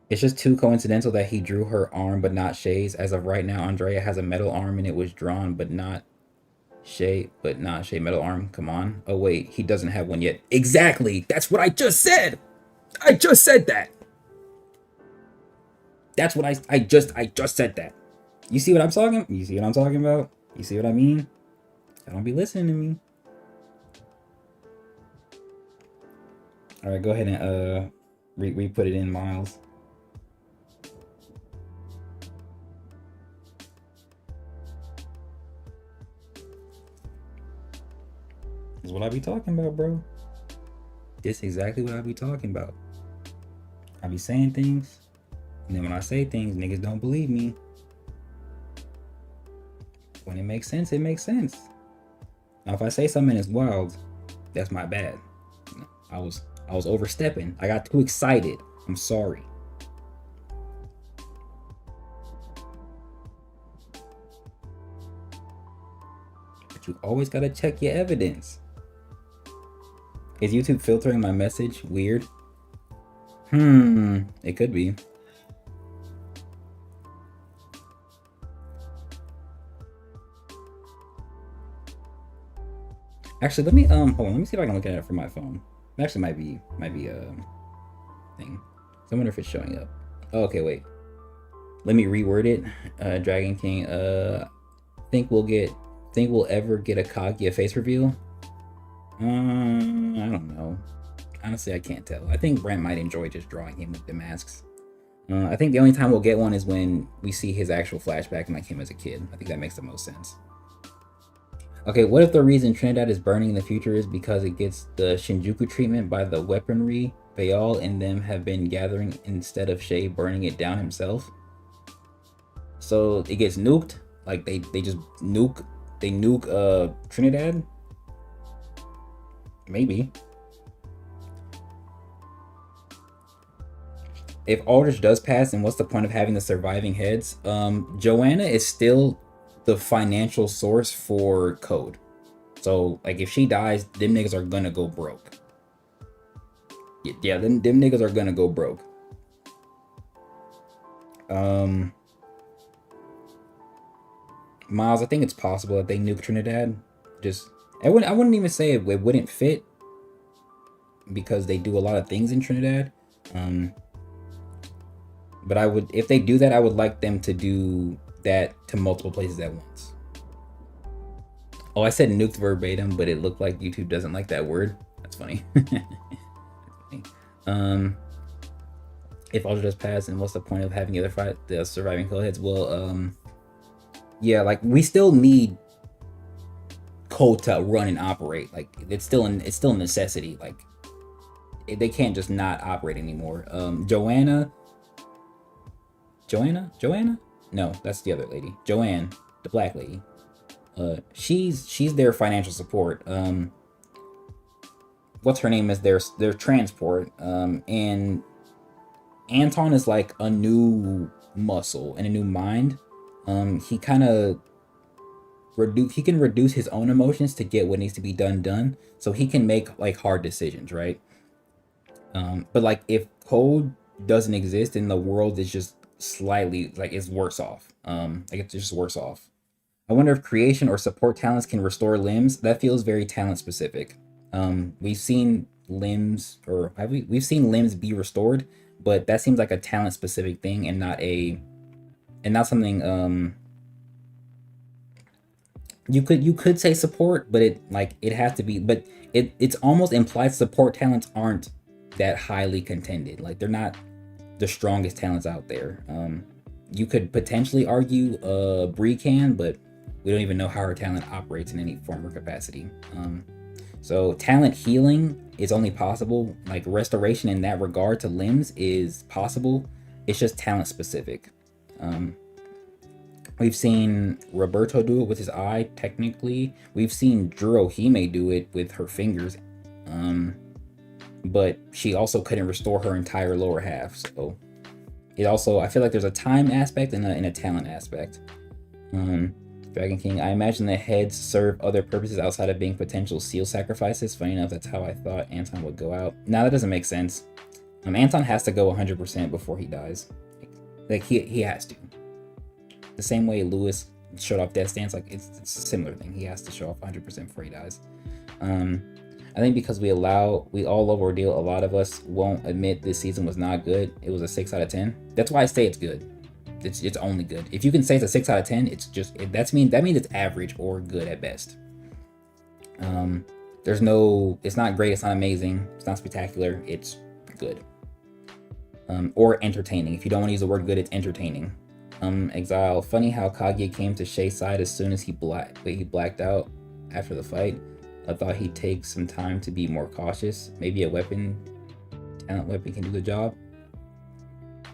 It's just too coincidental that he drew her arm but not Shay's. As of right now, Andrea has a metal arm and it was drawn but not Shay, metal arm. Come on. Oh wait, he doesn't have one yet. Exactly. That's what I just said. I just said that. That's what I just said that. You see what I'm talking? You see what I'm talking about? You see what I mean? I don't be listening to me. All right, go ahead and re-put it in, Miles. This is what I be talking about, bro. This is exactly what I be talking about. I be saying things, and then when I say things, niggas don't believe me. When it makes sense, it makes sense. Now, if I say something is wild, that's my bad. I was overstepping. I got too excited. I'm sorry. But you always gotta check your evidence. Is YouTube filtering my message? Weird. It could be. Actually, let me hold on. Let me see if I can look at it from my phone. It actually might be a thing. So I wonder if it's showing up. Oh, okay, wait. Let me reword it. Dragon King. Think we'll ever get a Kaguya face reveal? I don't know. Honestly, I can't tell. I think Brent might enjoy just drawing him with the masks. I think the only time we'll get one is when we see his actual flashback and like him as a kid. I think that makes the most sense. Okay, what if the reason Trinidad is burning in the future is because it gets the Shinjuku treatment by the weaponry Bayal and them have been gathering instead of Shay burning it down himself? So it gets nuked? Like they just nuke Trinidad? Maybe. If Aldrich does pass, then what's the point of having the surviving heads? Joanna is still the financial source for Code. So like if she dies, them niggas are gonna go broke. Yeah, them niggas are gonna go broke. Miles, I think it's possible that they nuke Trinidad. I wouldn't even say it wouldn't fit because they do a lot of things in Trinidad. But if they do that, I would like them to do that to multiple places at once. Oh, I said nuked verbatim, but it looked like YouTube doesn't like that word. That's funny. If Ultra does pass, then what's the point of having the other fight the surviving co-heads? Well, yeah, like we still need code to run and operate. Like it's still a necessity. Like they can't just not operate anymore. Joanna? No, that's the other lady. Joanne, the black lady. She's their financial support. What's her name is their transport. And Anton is like a new muscle and a new mind. He kind of he can reduce his own emotions to get what needs to be done, so he can make like hard decisions, right? But like if code doesn't exist and the world is just slightly like it's worse off. Like it's just worse off. I wonder if creation or support talents can restore limbs. That feels very talent specific. We've seen limbs, or have we've seen limbs be restored, but that seems like a talent specific thing and not something you could say support, but it has to be, but it's almost implied support talents aren't that highly contended. Like they're not the strongest talents out there. You could potentially argue Bree can, but we don't even know how her talent operates in any form or capacity. So talent healing is only possible. Like restoration in that regard to limbs is possible. It's just talent specific. We've seen Roberto do it with his eye, technically. We've seen Jurohime do it with her fingers. But she also couldn't restore her entire lower half. So it also, I feel like there's a time aspect and a talent aspect. Dragon King, I imagine the heads serve other purposes outside of being potential seal sacrifices. Funny enough, that's how I thought Anton would go out. Now that doesn't make sense. Anton has to go 100% before he dies. Like he has to. The same way Lewis showed off Death Stance, like it's a similar thing. He has to show off 100% before he dies. I think because we all love Ordeal, a lot of us won't admit this season was not good. It was a 6 out of 10. That's why I say it's good. It's only good. If you can say it's a 6 out of 10, it's just that means it's average or good at best. It's not great, it's not amazing, it's not spectacular, it's good. Or entertaining. If you don't want to use the word good, it's entertaining. Exile. Funny how Kaguya came to Shay's side as soon as he blacked out after the fight. I thought he'd take some time to be more cautious. Maybe a talent weapon can do the job.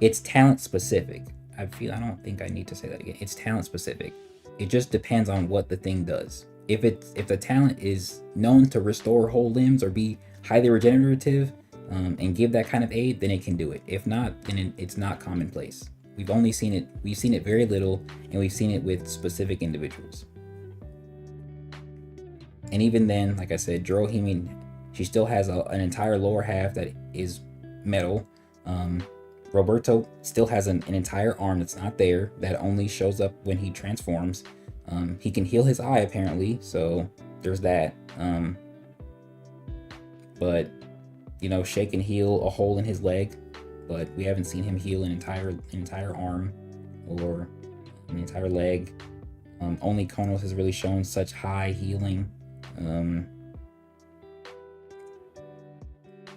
It's talent specific. I don't think I need to say that again. It's talent specific. It just depends on what the thing does. If the talent is known to restore whole limbs or be highly regenerative, and give that kind of aid, then it can do it. If not, then it's not commonplace. We've seen it very little, and we've seen it with specific individuals. And even then, like I said, Jurohime, she still has an entire lower half that is metal. Roberto still has an entire arm that's not there, that only shows up when he transforms. He can heal his eye apparently, so there's that. But Shay can heal a hole in his leg, but we haven't seen him heal an entire arm or an entire leg. Only Konos has really shown such high healing.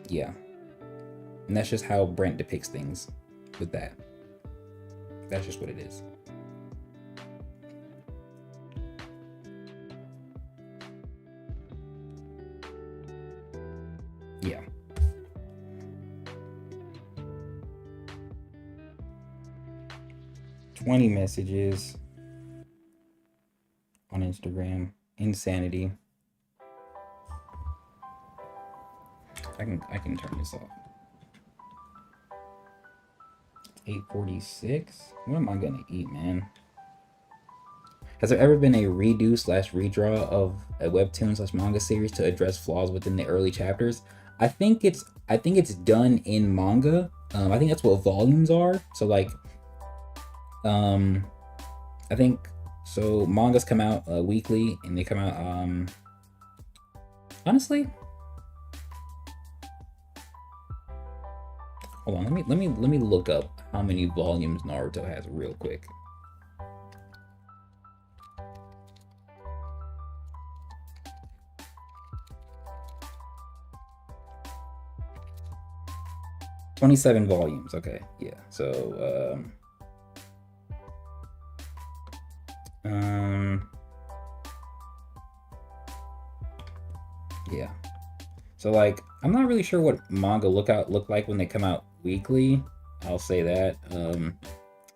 Yeah, and that's just how Brent depicts things with that. That's just what it is. Yeah. $20 messages on Instagram. Insanity. I can turn this off. 8:46. What am I gonna eat, man? Has there ever been a redo/redraw of a webtoon/manga series to address flaws within the early chapters? I think it's done in manga. I think that's what volumes are. So like, I think so. Mangas come out weekly, and they come out. Honestly, hold on. Let me look up how many volumes Naruto has real quick. 27 volumes. Okay, yeah. So yeah. So like, I'm not really sure what manga look like when they come out weekly. I'll say that.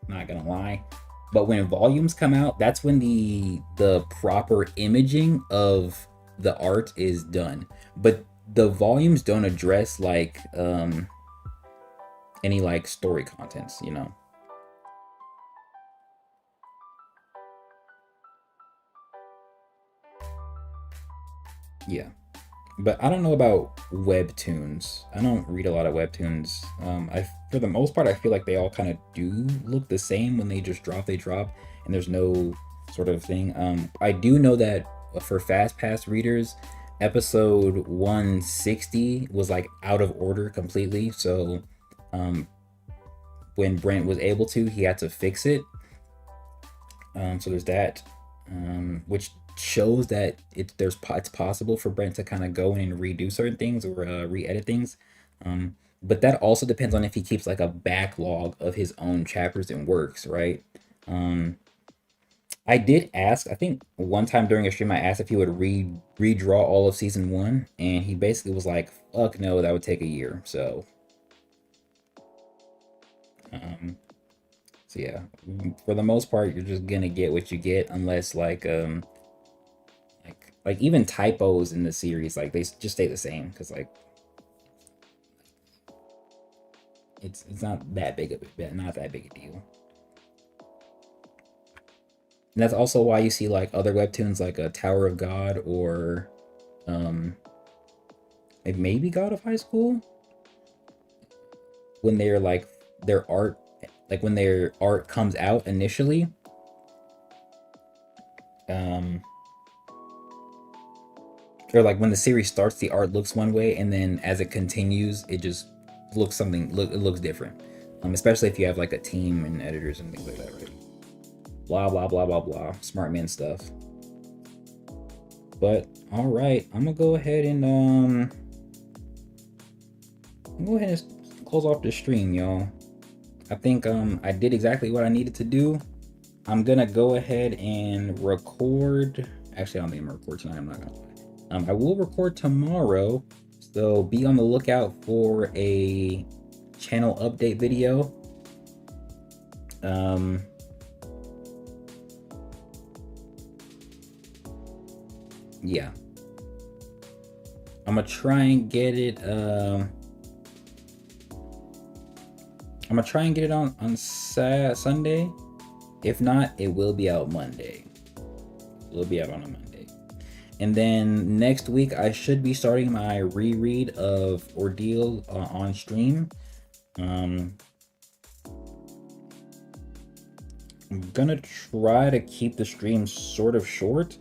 Not gonna lie. But when volumes come out, that's when the proper imaging of the art is done. But the volumes don't address like any like story contents, you know. Yeah. But I don't know about webtoons. I don't read a lot of webtoons. I for the most part I feel like they all kind of do look the same when they just drop. They drop, and there's no sort of thing. I do know that for Fast Pass readers, episode 160 was like out of order completely. So, um, when Brent was able to, he had to fix it. So there's that, which shows that it's possible for Brent to kind of go in and redo certain things or re-edit things. But that also depends on if he keeps like a backlog of his own chapters and works, right? Um, I did ask, I think one time during a stream, I asked if he would redraw all of season one, and he basically was like, "Fuck no, that would take a year." Um, so yeah, for the most part, you're just gonna get what you get, unless like even typos in the series, like just stay the same because like it's not that big of a not that big a deal. And that's also why you see like other webtoons like a Tower of God or um like maybe God of High School, when they're like their art, like when their art comes out initially, um or like when the series starts, the art looks one way, and then as it continues, it just it looks different. Especially if you have like a team and editors and things like that, right? Blah blah blah blah blah. Smart man stuff. But all right, I'm gonna go ahead and close off the stream, y'all. I think I did exactly what I needed to do. I'm gonna go ahead and record. Actually, I don't think I'm gonna record tonight. I'm not gonna lie. I will record tomorrow, so be on the lookout for a channel update video. Yeah, I'm gonna try and get it. I'm gonna try and get it on Sunday. If not, it will be out Monday. It will be out on a Monday. And then next week, I should be starting my reread of Ordeal on stream. I'm gonna try to keep the streams sort of short,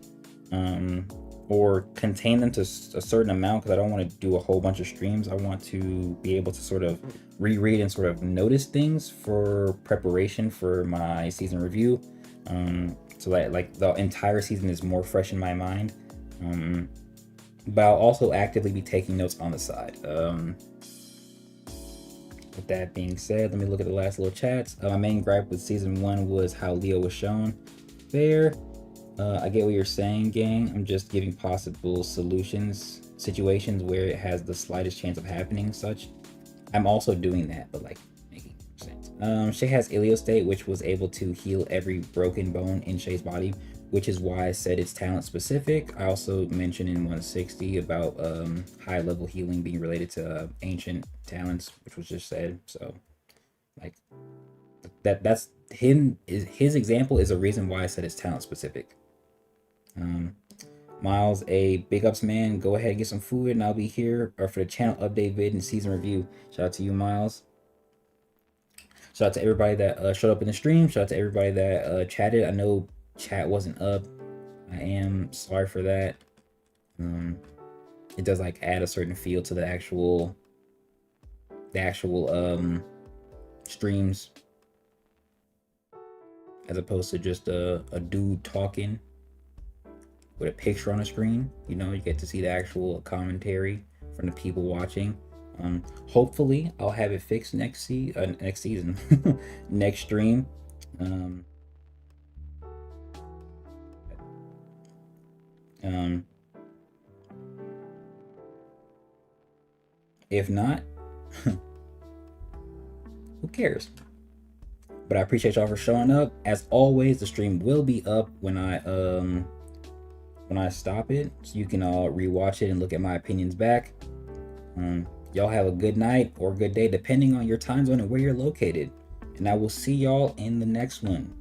or contain them to a certain amount, because I don't want to do a whole bunch of streams. I want to be able to sort of reread and sort of notice things for preparation for my season review, so that like the entire season is more fresh in my mind. But I'll also actively be taking notes on the side. With that being said, let me look at the last little chats. My main gripe with season one was how Leo was shown. Fair. I get what you're saying, gang. I'm just giving possible situations where it has the slightest chance of happening, such. I'm also doing that, but like making sense. Shay has Iliostate, which was able to heal every broken bone in Shay's body, which is why I said it's talent specific. I also mentioned in 160 about high level healing being related to ancient talents, which was just said. So like that's him. His example is a reason why I said it's talent specific. Miles, a big ups man. Go ahead and get some food, and I'll be here for the channel update vid and season review. Shout out to you, Miles. Shout out to everybody that showed up in the stream. Shout out to everybody that chatted. I know chat wasn't up. I am sorry for that. It does like add a certain feel to the actual streams, as opposed to just a dude talking with a picture on the screen. You know, you get to see the actual commentary from the people watching. Hopefully I'll have it fixed next season, next stream. Um, um, if not, who cares? But I appreciate y'all for showing up. As always, the stream will be up when I stop it, so you can all rewatch it and look at my opinions back. Y'all have a good night or good day, depending on your time zone and where you're located. And I will see y'all in the next one.